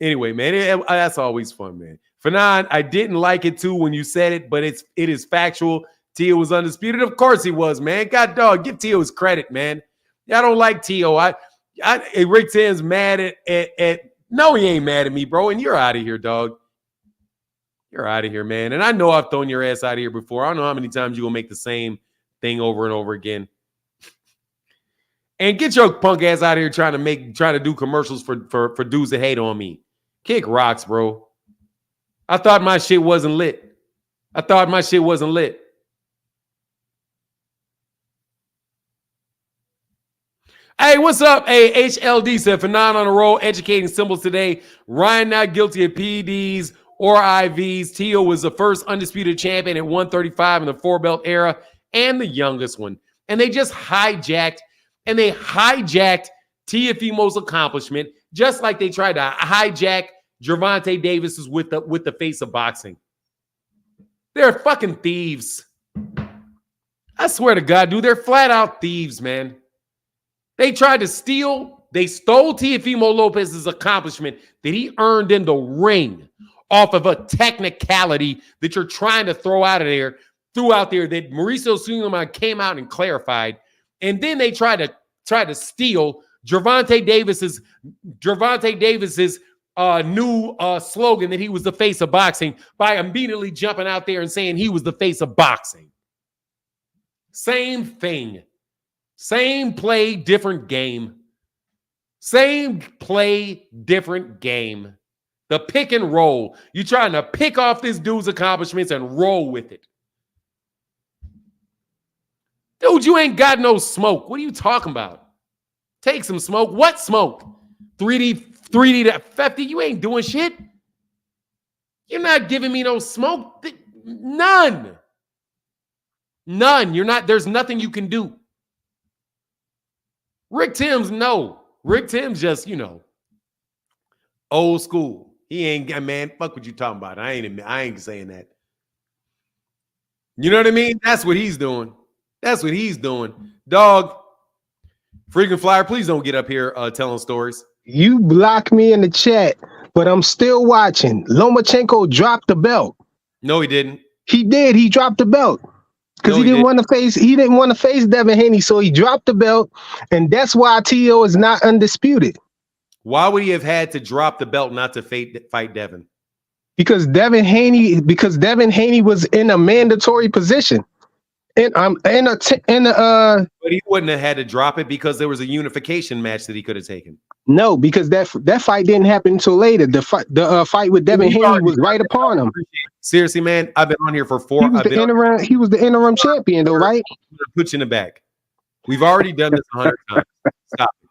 Anyway, man, that's always fun, man. Fanon, I didn't like it too when you said it, but it is factual. Tio was undisputed. Of course he was, man. God dog, give Tio his credit, man. I don't like Tio. Rick Tan's mad at no, he ain't mad at me, bro. And you're out of here, dog. You're out of here, man. And I know I've thrown your ass out of here before. I don't know how many times you're gonna make the same thing over and over again. And get your punk ass out of here trying to do commercials for dudes that hate on me. Kick rocks, bro. I thought my shit wasn't lit. Hey, what's up? Hey, HLD said, Fanon on a roll, educating symbols today. Ryan not guilty of PEDs or IVs. Tio was the first undisputed champion at 135 in the 4-belt era and the youngest one. And they just hijacked Teofimo's accomplishment, just like they tried to hijack Gervonta Davis's with the face of boxing. They're fucking thieves. I swear to God, dude, they're flat out thieves, man. They tried to steal, they stole Teofimo Lopez's accomplishment that he earned in the ring off of a technicality that you're trying to throw out there that Mauricio Suleiman came out and clarified. And then they tried to steal Gervonta Davis's new slogan that he was the face of boxing by immediately jumping out there and saying he was the face of boxing. Same thing. Same play, different game. Same play, different game. The pick and roll. You're trying to pick off this dude's accomplishments and roll with it. Dude, you ain't got no smoke. What are you talking about? Take some smoke. What smoke? 3D to 50? You ain't doing shit. You're not giving me no smoke. None. You're not. There's nothing you can do. Rick Timms, no. Rick Timms just, old school. He ain't, man, fuck what you talking about. I ain't saying that. You know what I mean? That's what he's doing. Dog, freaking flyer, please don't get up here telling stories. You blocked me in the chat, but I'm still watching. Lomachenko dropped the belt. No, he didn't. He did. He dropped the belt. Because he didn't want to face Devin Haney, so he dropped the belt, and that's why T.O. is not undisputed. Why would he have had to drop the belt not to fight Devin? Because Devin Haney was in a mandatory position, And But he wouldn't have had to drop it because there was a unification match that he could have taken. no, because that fight didn't happen until later. The fight with Devin Haney was right upon him. Seriously, man, I've been on here for four. He was the interim champion, though, right? Put you in the back. We've already done this 100 times. Stop it.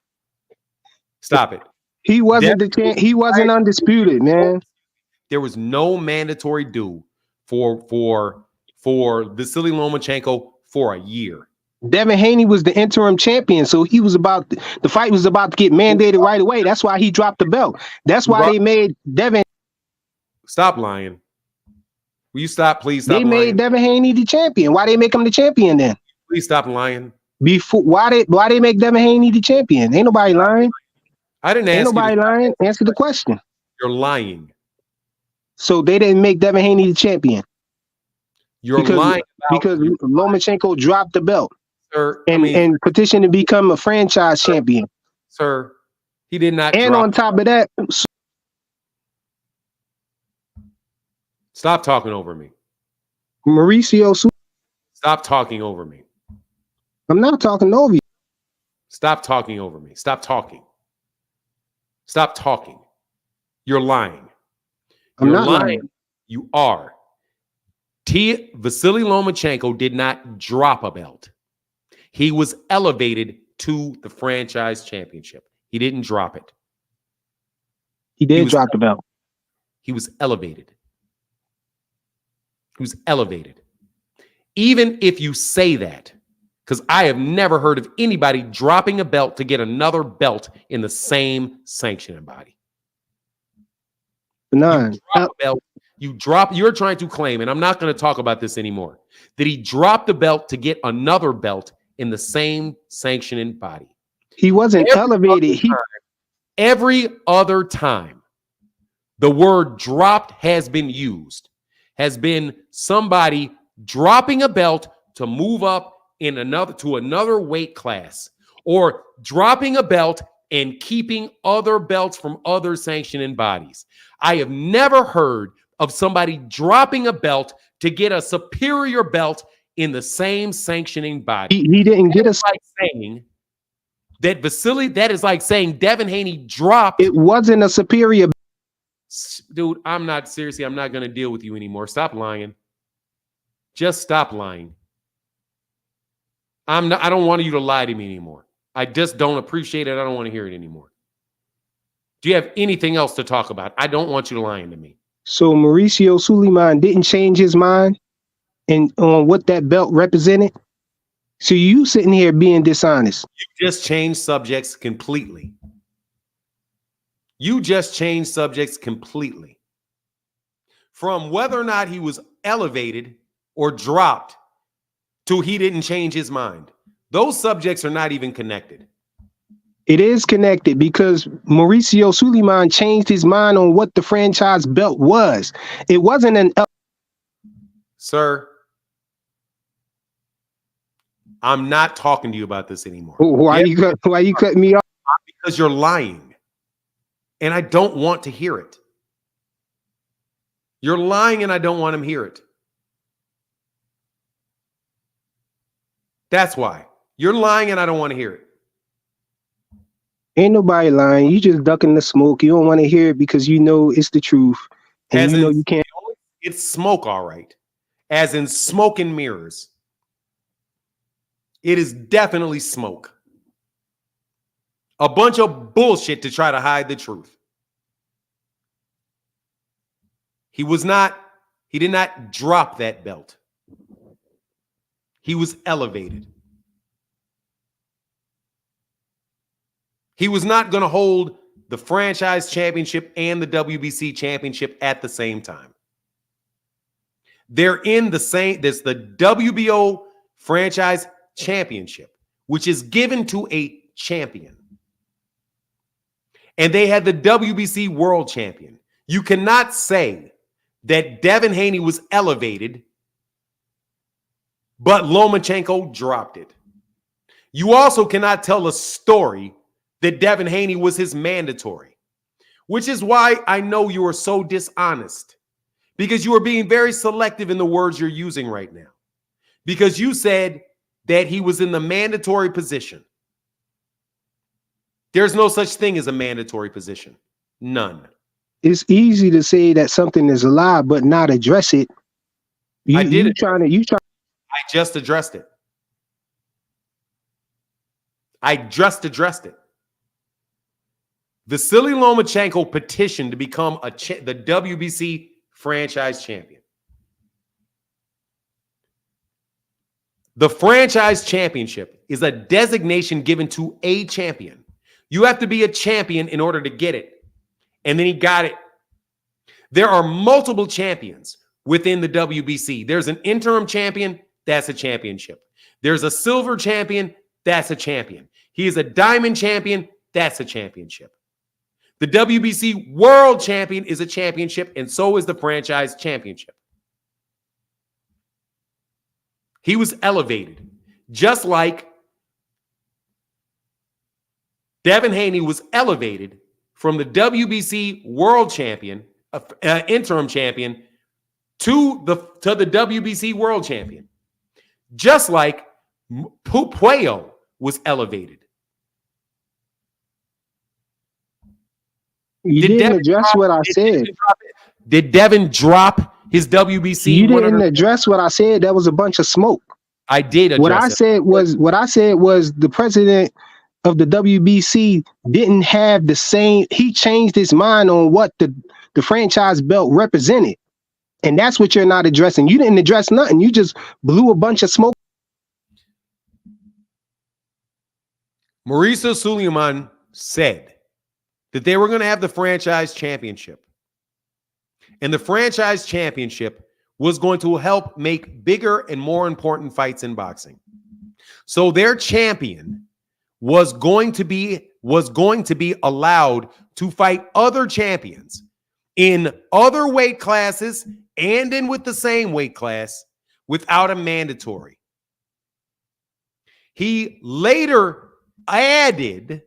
Stop it. He wasn't he wasn't undisputed, man. There was no mandatory due for Vasily Lomachenko for a year. Devin Haney was the interim champion, so he was the fight was about to get mandated right away. That's why he dropped the belt. That's why they made Devin. Stop lying. Will you stop, please? Stop They lying. made Devin Haney the champion. Why they make him the champion then? Please stop lying. Why they make Devin Haney the champion? Ain't nobody lying. I didn't ask. Ain't nobody lying. Answer the question. You're lying. So they didn't make Devin Haney the champion. You're lying because Lomachenko dropped the belt, sir, and petitioned to become a franchise champion. Sir, he did not. And on top of that, stop talking over me, Mauricio. Stop talking over me. I'm not talking over you. Stop talking over me. Stop talking. Stop talking. You're lying. I'm not lying. You are. Vasily Lomachenko did not drop a belt. He was elevated to the franchise championship. He didn't drop it. He did drop the belt. He was elevated. He was elevated. Even if you say that, because I have never heard of anybody dropping a belt to get another belt in the same sanctioning body. None. You're trying to claim, and I'm not going to talk about this anymore, that he dropped the belt to get another belt in the same sanctioning body. He wasn't elevated. Every other time the word dropped has been used, has been somebody dropping a belt to move up in another weight class, or dropping a belt and keeping other belts from other sanctioning bodies. I have never heard of somebody dropping a belt to get a superior belt in the same sanctioning body. He didn't get us like saying that Vasily. That is like saying Devin Haney dropped. It wasn't a superior. Dude, I'm not seriously. I'm not going to deal with you anymore. Stop lying. Just stop lying. I don't want you to lie to me anymore. I just don't appreciate it. I don't want to hear it anymore. Do you have anything else to talk about? I don't want you lying to me. So Mauricio Suleiman didn't change his mind on what that belt represented. So you sitting here being dishonest. You just changed subjects completely. You just changed subjects completely. From whether or not he was elevated or dropped to he didn't change his mind. Those subjects are not even connected. It is connected because Mauricio Suleiman changed his mind on what the franchise belt was. It wasn't an... Sir, I'm not talking to you about this anymore. Why you cutting me off? Because you're lying. And I don't want to hear it. You're lying and I don't want him to hear it. That's why. You're lying and I don't want to hear it. Ain't nobody lying. You just ducking the smoke. You don't want to hear it because you know it's the truth. And you know you can't. It's smoke, all right. As in smoke and mirrors. It is definitely smoke. A bunch of bullshit to try to hide the truth. He did not drop that belt. He was elevated. He was not going to hold the franchise championship and the WBC championship at the same time. They're in the same, there's the WBO franchise championship, which is given to a champion. And they had the WBC world champion. You cannot say that Devin Haney was elevated, but Lomachenko dropped it. You also cannot tell a story that Devin Haney was his mandatory, which is why I know you are so dishonest, because you are being very selective in the words you're using right now. because you said that he was in the mandatory position. There's no such thing as a mandatory position. None. It's easy to say that something is a lie, but not address it. I did it. I just addressed it. I just addressed it. Vasily Lomachenko petitioned to become the WBC franchise champion. The franchise championship is a designation given to a champion. You have to be a champion in order to get it. And then he got it. There are multiple champions within the WBC. There's an interim champion, that's a championship. There's a silver champion, that's a champion. He is a diamond champion, that's a championship. The WBC world champion is a championship, and so is the franchise championship. He was elevated, just like Devin Haney was elevated from the WBC world champion, interim champion, to the WBC world champion. Just like Puello was elevated. You didn't address what I said. Did Devin drop his WBC? You didn't address what I said. That was a bunch of smoke. I did address what I said was the president of the WBC didn't have the same. He changed his mind on what the franchise belt represented, and that's what you're not addressing. You didn't address nothing. You just blew a bunch of smoke. Mauricio Suleiman said that they were going to have the franchise championship. And the franchise championship was going to help make bigger and more important fights in boxing. So their champion was going to be allowed to fight other champions in other weight classes and in with the same weight class without a mandatory. He later added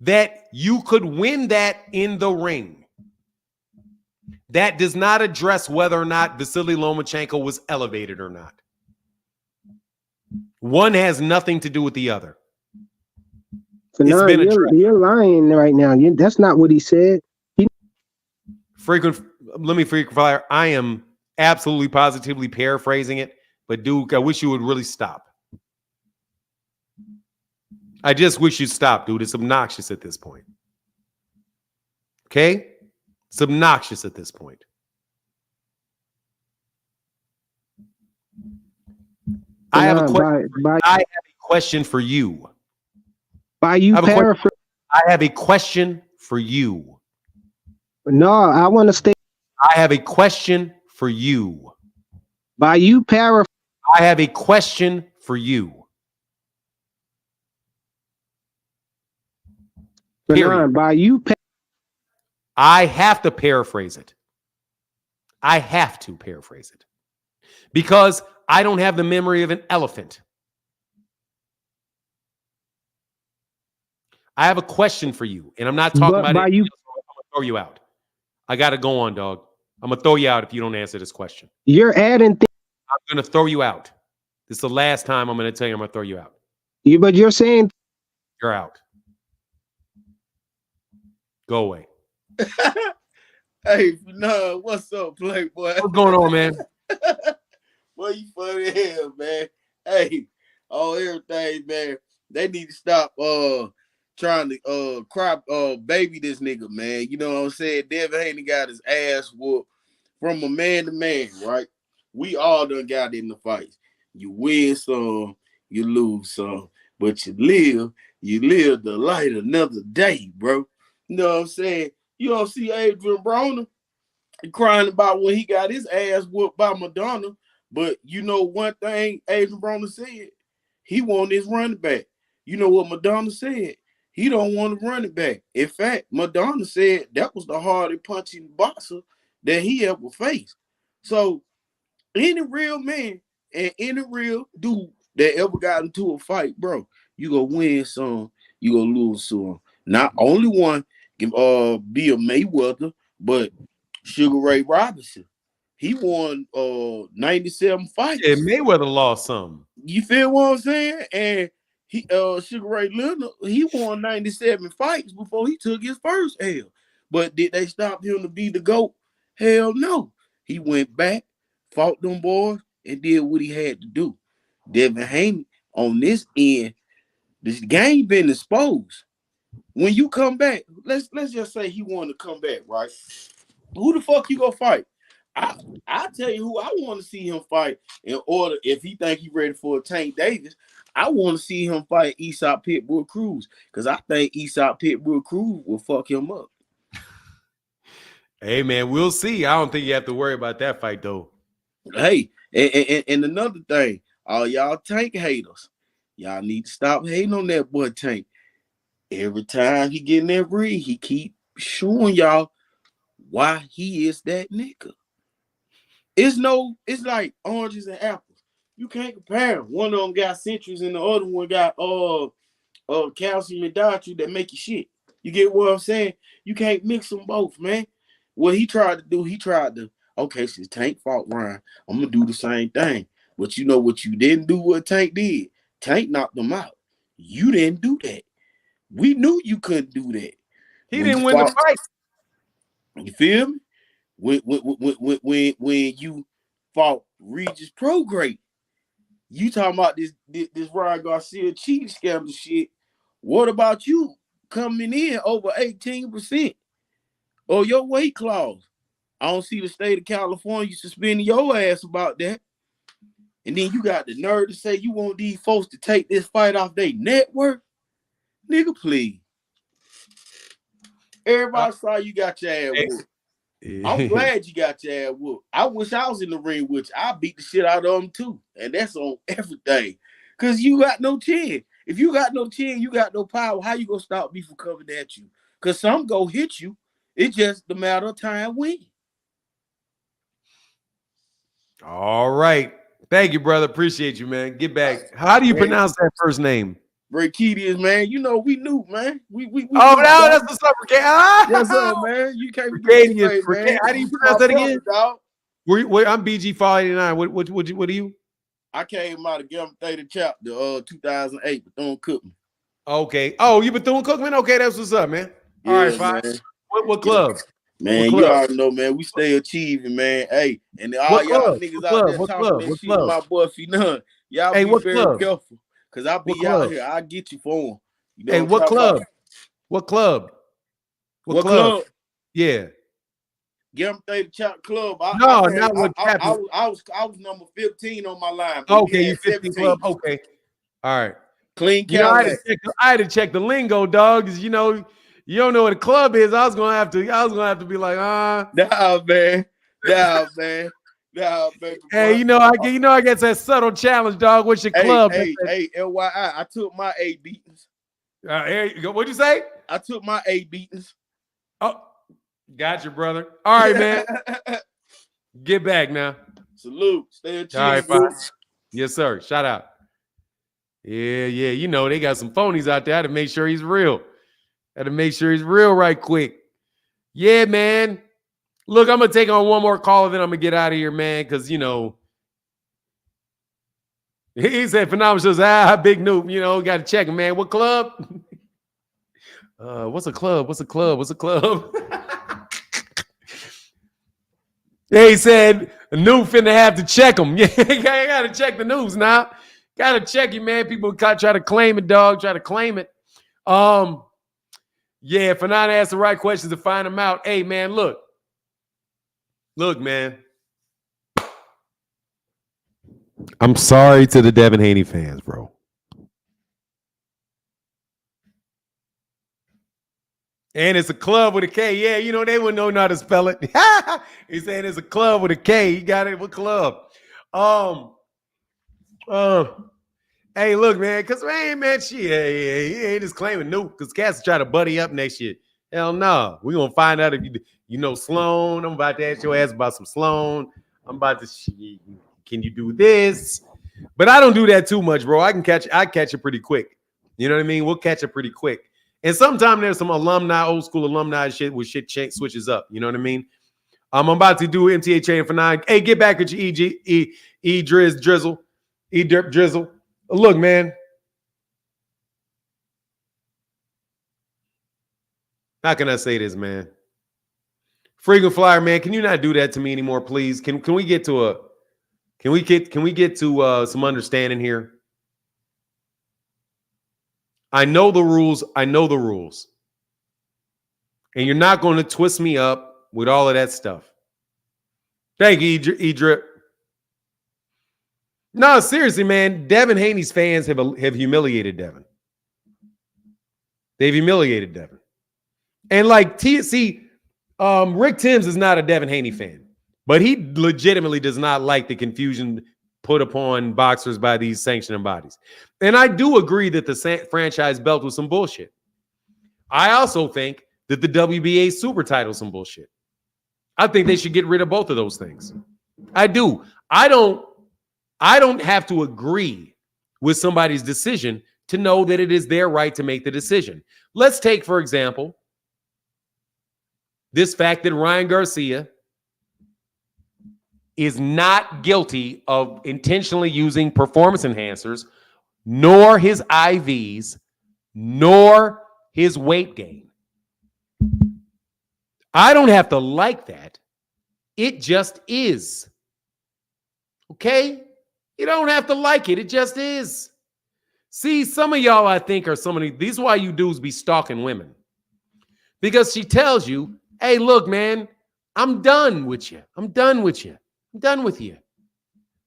that you could win that in the ring. That does not address whether or not Vasily Lomachenko was elevated or not. One has nothing to do with the other. No, you're lying right now. That's not what he said. Let me frequent flyer. I am absolutely positively paraphrasing it, but Duke, I wish you would really stop. I just wish you'd stop, dude. It's obnoxious at this point. Okay? It's obnoxious at this point. I have a question for you. I have a question for you. No, I want to stay. I have a question for you. I have a question for you. Period. I have to paraphrase it. I have to paraphrase it. Because I don't have the memory of an elephant. I have a question for you, and I'm not talking about it. I'm going to throw you out. I got to go on, dog. I'm going to throw you out if you don't answer this question. You're adding things. I'm going to throw you out. This is the last time I'm going to tell you I'm going to throw you out. But you're saying you're out. Go away. Hey, no, what's up, Playboy? What's going on, man? Boy, you funny as hell, man. Hey, everything, man. They need to stop trying to baby this nigga, man. You know what I'm saying? Devin Haney got his ass whooped from a man to man, right? We all done got in the fights. You win some, you lose some, but you live the light another day, bro. You know what I'm saying? You don't see Adrian Broner crying about when he got his ass whooped by Madonna. But you know one thing Adrian Broner said? He wanted his running back. You know what Madonna said? He don't want to run it back. In fact, Madonna said that was the hardest punching boxer that he ever faced. So any real man and any real dude that ever got into a fight, bro, you gonna win some, you gonna lose some. Not only one can be a Mayweather, but Sugar Ray Robinson. he won 97 fights. Yeah, Mayweather lost some. You feel what I'm saying? And he Sugar Ray Leonard, he won 97 fights before he took his first L. But did they stop him to be the GOAT? Hell no. He went back, fought them boys, and did what he had to do. Devin Haney on this end, this game been exposed. When you come back, let's just say he wanted to come back, right? Who the fuck you gonna fight? I tell you who I want to see him fight in order if he think he ready for a Tank Davis. I want to see him fight Aesop Pitbull Cruz because I think Aesop Pitbull Cruz will fuck him up. Hey man, we'll see. I don't think you have to worry about that fight though. Hey, and another thing, all y'all Tank haters, y'all need to stop hating on that boy Tank. Every time he get in that ring, he keep showing y'all why he is that nigga. It's like oranges and apples. You can't compare them. One of them got citrus and the other one got calcium and dietary that make you shit. You get what I'm saying? You can't mix them both, man. What he tried to do, okay, since Tank fought Ryan, I'm gonna do the same thing. But you know what you didn't do what Tank did? Tank knocked them out. You didn't do that. We knew you couldn't do that. He didn't win the fight. You feel me? When you fought Regis Prograde, you talking about this Ryan Garcia cheating scandal shit. What about you coming in over 18% or your weight clause? I don't see the state of California suspending your ass about that. And then you got the nerve to say you want these folks to take this fight off their network? Nigga, please. Everybody saw you got your ass whooped. I'm glad you got your ass whooped. I wish I was in the ring with you. I beat the shit out of them too. And that's on everything. Because you got no chin. If you got no chin, you got no power. How you going to stop me from coming at you? Because some go hit you. It's just a matter of time when. All right. Thank you, brother. Appreciate you, man. Get back. How do you pronounce that first name? Brachidius, man. You know, we knew, man. We no, that's what's up, Bracadius. Yes, sir, man. You can't forget Bracadius, man. How do you pronounce that again? Dog. I'm BG 489. What are you? I came out of Gum Theta Chapter 2008, Bethune-Cookman. Okay. Oh, you Bethune-Cookman? Okay, that's what's up, man. All right, fine. What club? Man, what club? You already know, man. We stay achieving, man. Hey, and all y'all niggas out there talking that shit to my boy Finan. Y'all be very careful. Because I'll be out here. I'll get you for him. You know what club? What club? What club? Yeah. Gum Theta Chapter Club. I was number 15 on my line. Okay, you 15 club. Okay. All right. Clean Cadillac. I had to check the lingo, dog, because you don't know what a club is. I was gonna have to be like, Nah, man. Nah, baby. Hey, I get that subtle challenge, dog. What's your club? Hey, LYI. I took my A beatings. Here you go. What'd you say? I took my A beatings. Oh, gotcha, brother. All right, man. Get back now. Salute. Stay in All right, fine. Yes, sir. Shout out. Yeah. You know, they got some phonies out there. I had to make sure he's real. Right quick. Yeah, man. Look, I'm going to take on one more call and then I'm going to get out of here, man, because, he said, Phenomenal says, big noob, got to check him, man. What club? What's a club? He said, a noob finna have to check him. Yeah, you got to check the noobs now. Got to check it, man. People try to claim it, dog. Try to claim it. Yeah, if not ask the right questions to find them out. Hey, man, look, man. I'm sorry to the Devin Haney fans, bro. And it's a club with a K. Yeah, they wouldn't know how to spell it. He's saying it's a club with a K. You got it. What club? Hey, look, man, because, man, he ain't just claiming noob because cats try to buddy up next year. Hell no. We're going to find out if you know Sloan. I'm about to ask your ass about some Sloan. I'm about to, can you do this? But I don't do that too much, bro. I catch it pretty quick. You know what I mean? We'll catch it pretty quick. And sometimes there's some old school alumni shit where shit switches up. You know what I mean? I'm about to do MTA training for 9. Hey, get back at your drizzle. Derp drizzle. Look, man. How can I say this, man? Frequent flyer, man. Can you not do that to me anymore, please? Can we get to a can we get to some understanding here? I know the rules. I know the rules. And you're not going to twist me up with all of that stuff. Thank you, Edrip. No, seriously, man. Devin Haney's fans have humiliated Devin. They've humiliated Devin. And like TSC, Rick Timms is not a Devin Haney fan, but he legitimately does not like the confusion put upon boxers by these sanctioning bodies. And I do agree that the franchise belt was some bullshit. I also think that the WBA super title is some bullshit. I think they should get rid of both of those things. I do. I don't have to agree with somebody's decision to know that it is their right to make the decision. Let's take, for example, this fact that Ryan Garcia is not guilty of intentionally using performance enhancers, nor his IVs, nor his weight gain. I don't have to like that. It just is. Okay? You don't have to like it. It just is. See, some of y'all, I think, are some of these are why you dudes be stalking women. Because she tells you, hey, look, man, I'm done with you. I'm done with you. I'm done with you.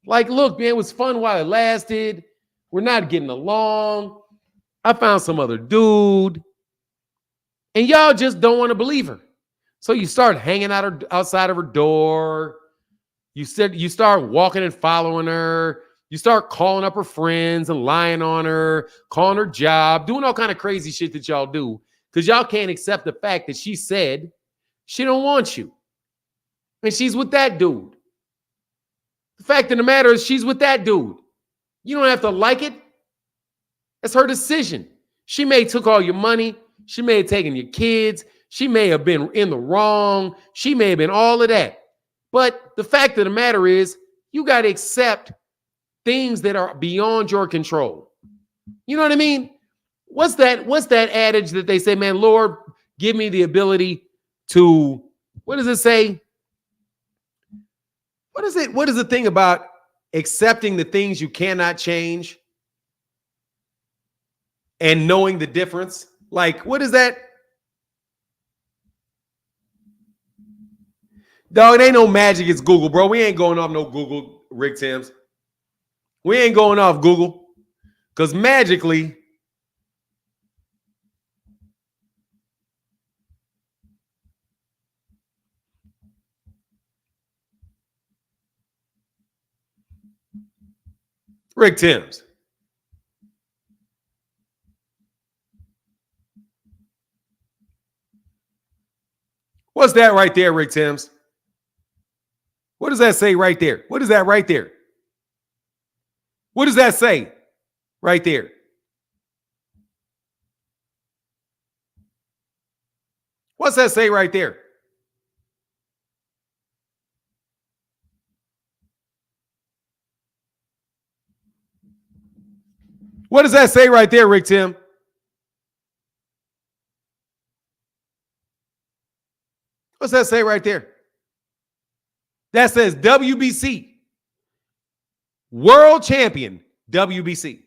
Like, look, man, it was fun while it lasted. We're not getting along. I found some other dude. And y'all just don't want to believe her. So you start hanging out outside of her door. You start walking and following her. You start calling up her friends and lying on her, calling her job, doing all kind of crazy shit that y'all do because y'all can't accept the fact that she said she don't want you. And she's with that dude. The fact of the matter is she's with that dude. You don't have to like it. That's her decision. She may have took all your money. She may have taken your kids. She may have been in the wrong. She may have been all of that. But the fact of the matter is you got to accept things that are beyond your control. You know what I mean? What's that adage that they say, man, Lord, give me the ability to, what does it say? What is the thing about accepting the things you cannot change and knowing the difference? Like, what is that? Dog, it ain't no magic. It's Google, bro. We ain't going off no Google, Rick Timms. We ain't going off Google because magically, Rick Timms. What's that right there, Rick Timms? What does that say right there? What is that right there? What does that say right there? What's that say right there? What does that say right there, Rick Tim? What's that say right there? That says WBC. World champion, WBC.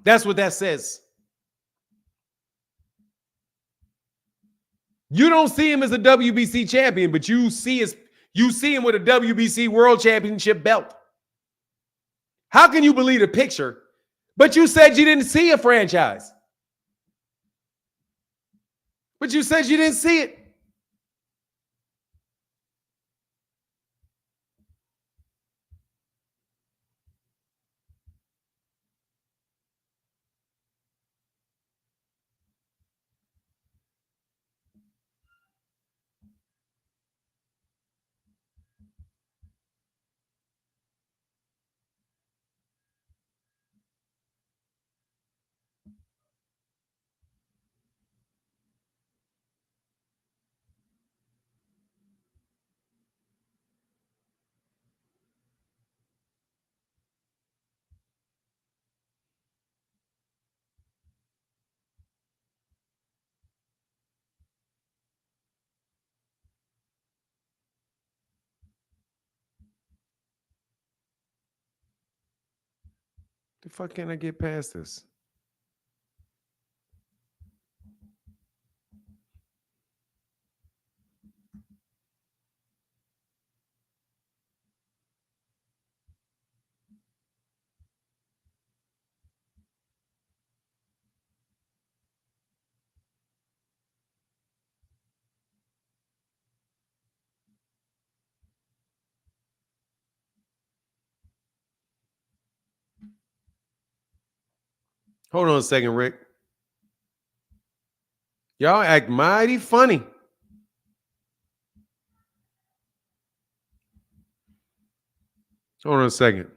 That's what that says. You don't see him as a WBC champion, but you see him with a WBC World Championship belt. How can you believe a picture? But you said you didn't see a franchise. But you said you didn't see it. The fuck can I get past this? Hold on a second, Rick. Y'all act mighty funny. Hold on a second.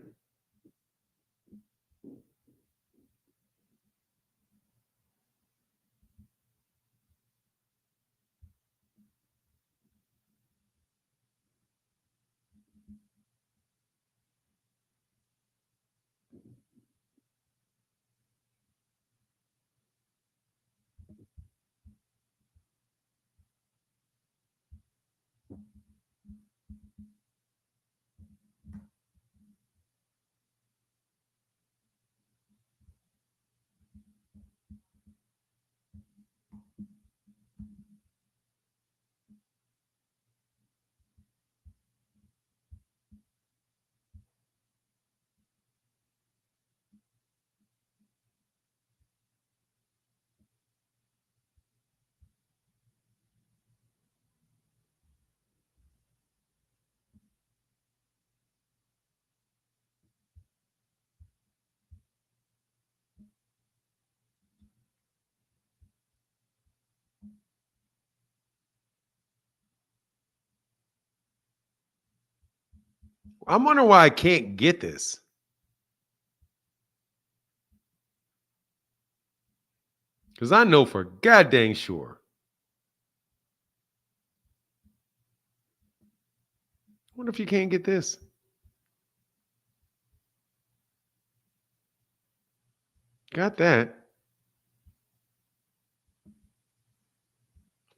I'm wondering why I can't get this. Because I know for god dang sure. I wonder if you can't get this. Got that.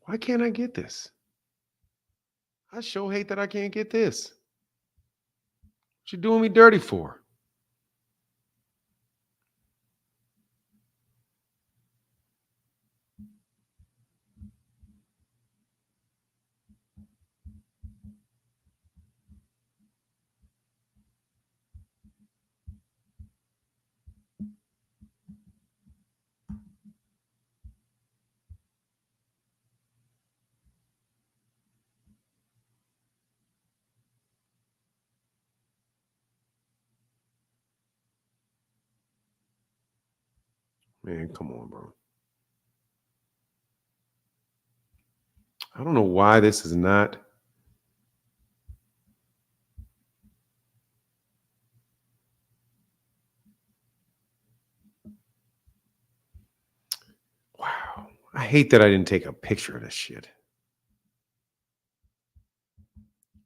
Why can't I get this? I sure hate that I can't get this. What you doing me dirty for? Man, come on, bro. I don't know why this is not. Wow. I hate that I didn't take a picture of this shit.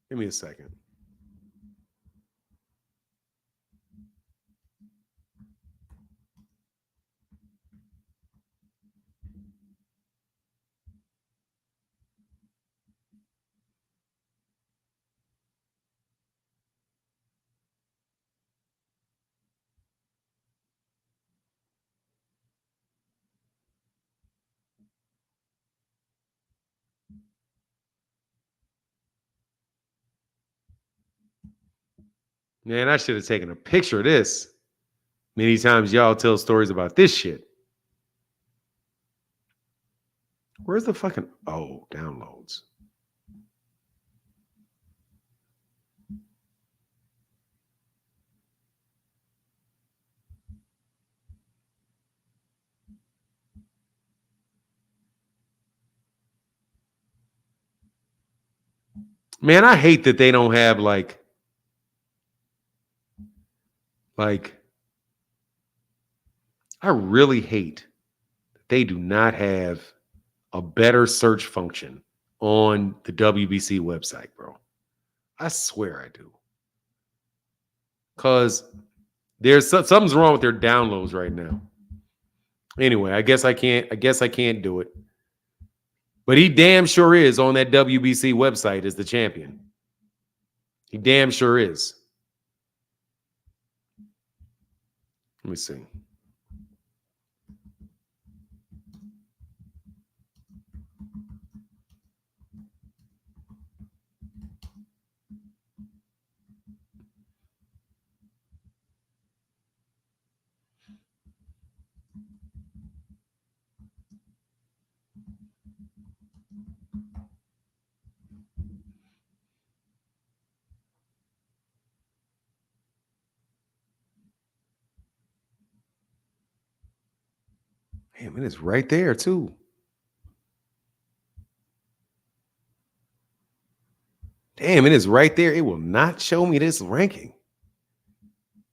Give me a second. Man, I should have taken a picture of this. Many times y'all tell stories about this shit. Where's the fucking downloads? Man, I hate that they don't have like I really hate that they do not have a better search function on the WBC website, bro. I swear I do. Because there's something's wrong with their downloads right now. Anyway, I guess I can't do it. But he damn sure is on that WBC website as the champion. He damn sure is. Let me see. Damn, it is right there too. Damn, it is right there. It will not show me this ranking.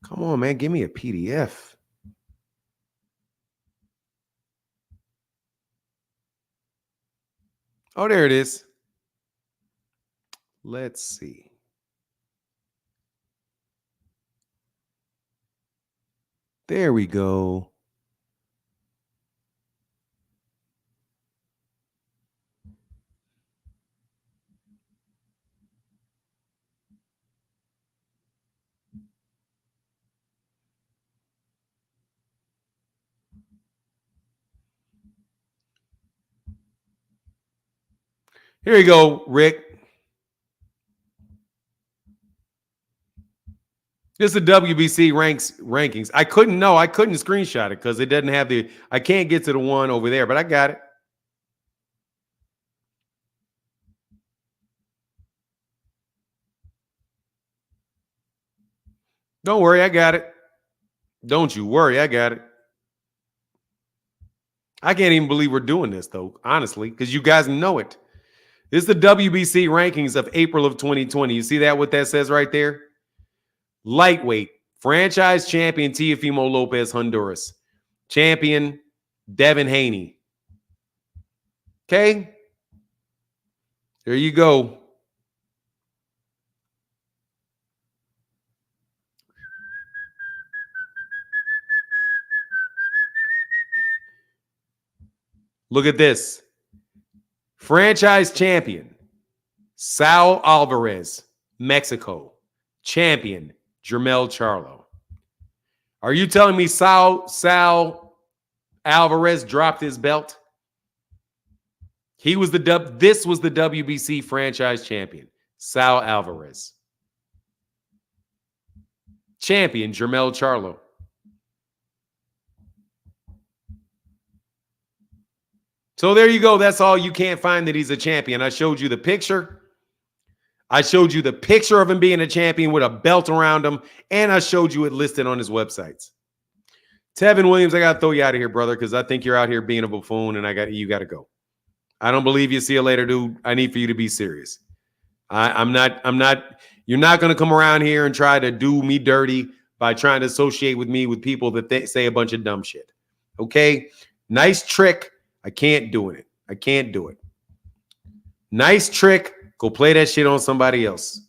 Come on, man. Give me a PDF. Oh, there it is. Let's see. There we go. Here you go, Rick. This is the WBC rankings. I couldn't screenshot it because it doesn't have I can't get to the one over there, but I got it. Don't worry, I got it. Don't you worry, I got it. I can't even believe we're doing this, though, honestly, because you guys know it. This is the WBC rankings of April of 2020. You see that, what that says right there? Lightweight, franchise champion Teofimo Lopez, Honduras. Champion, Devin Haney. Okay? There you go. Look at this. Franchise champion, Saul Alvarez, Mexico. Champion, Jermell Charlo. Are you telling me Sal Alvarez dropped his belt? This was the WBC franchise champion, Sal Alvarez. Champion, Jermell Charlo. So there you go. That's all. You can't find that he's a champion. I showed you the picture. I showed you the picture of him being a champion with a belt around him, and I showed you it listed on his websites. Tevin Williams, I got to throw you out of here, brother, because I think you're out here being a buffoon, and you got to go. I don't believe you. See you later, dude. I need for you to be serious. I'm not. You're not going to come around here and try to do me dirty by trying to associate with me with people that say a bunch of dumb shit. Okay? Nice trick. I can't do it. I can't do it. Nice trick. Go play that shit on somebody else.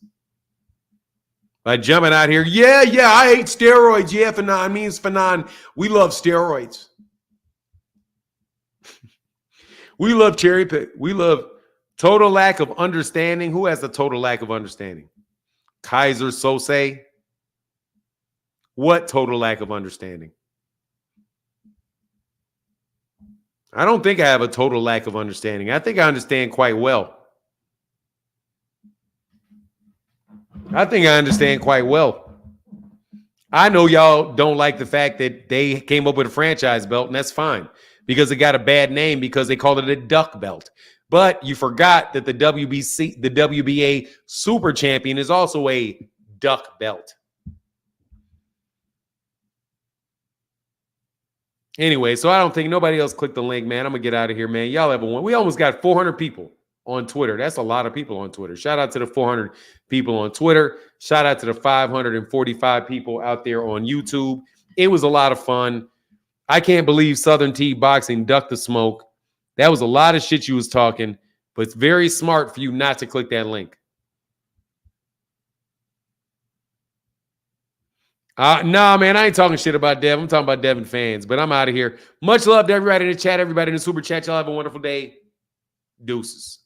By jumping out here, yeah, I hate steroids. Yeah, Fanon means Fanon. We love steroids. We love cherry pick. We love total lack of understanding. Who has a total lack of understanding? Kaiser Sose. What total lack of understanding? I don't think I have a total lack of understanding. I think I understand quite well. I think I understand quite well. I know y'all don't like the fact that they came up with a franchise belt, and that's fine because it got a bad name because they called it a duck belt. But you forgot that the WBA Super Champion is also a duck belt. Anyway, so I don't think nobody else clicked the link, man. I'm going to get out of here, man. Y'all have a one. We almost got 400 people on Twitter. That's a lot of people on Twitter. Shout out to the 400 people on Twitter. Shout out to the 545 people out there on YouTube. It was a lot of fun. I can't believe Southern T Boxing ducked the smoke. That was a lot of shit you was talking, but it's very smart for you not to click that link. Nah, man, I ain't talking shit about Devin. I'm talking about Devin fans, but I'm out of here. Much love to everybody in the chat, everybody in the super chat. Y'all have a wonderful day. Deuces.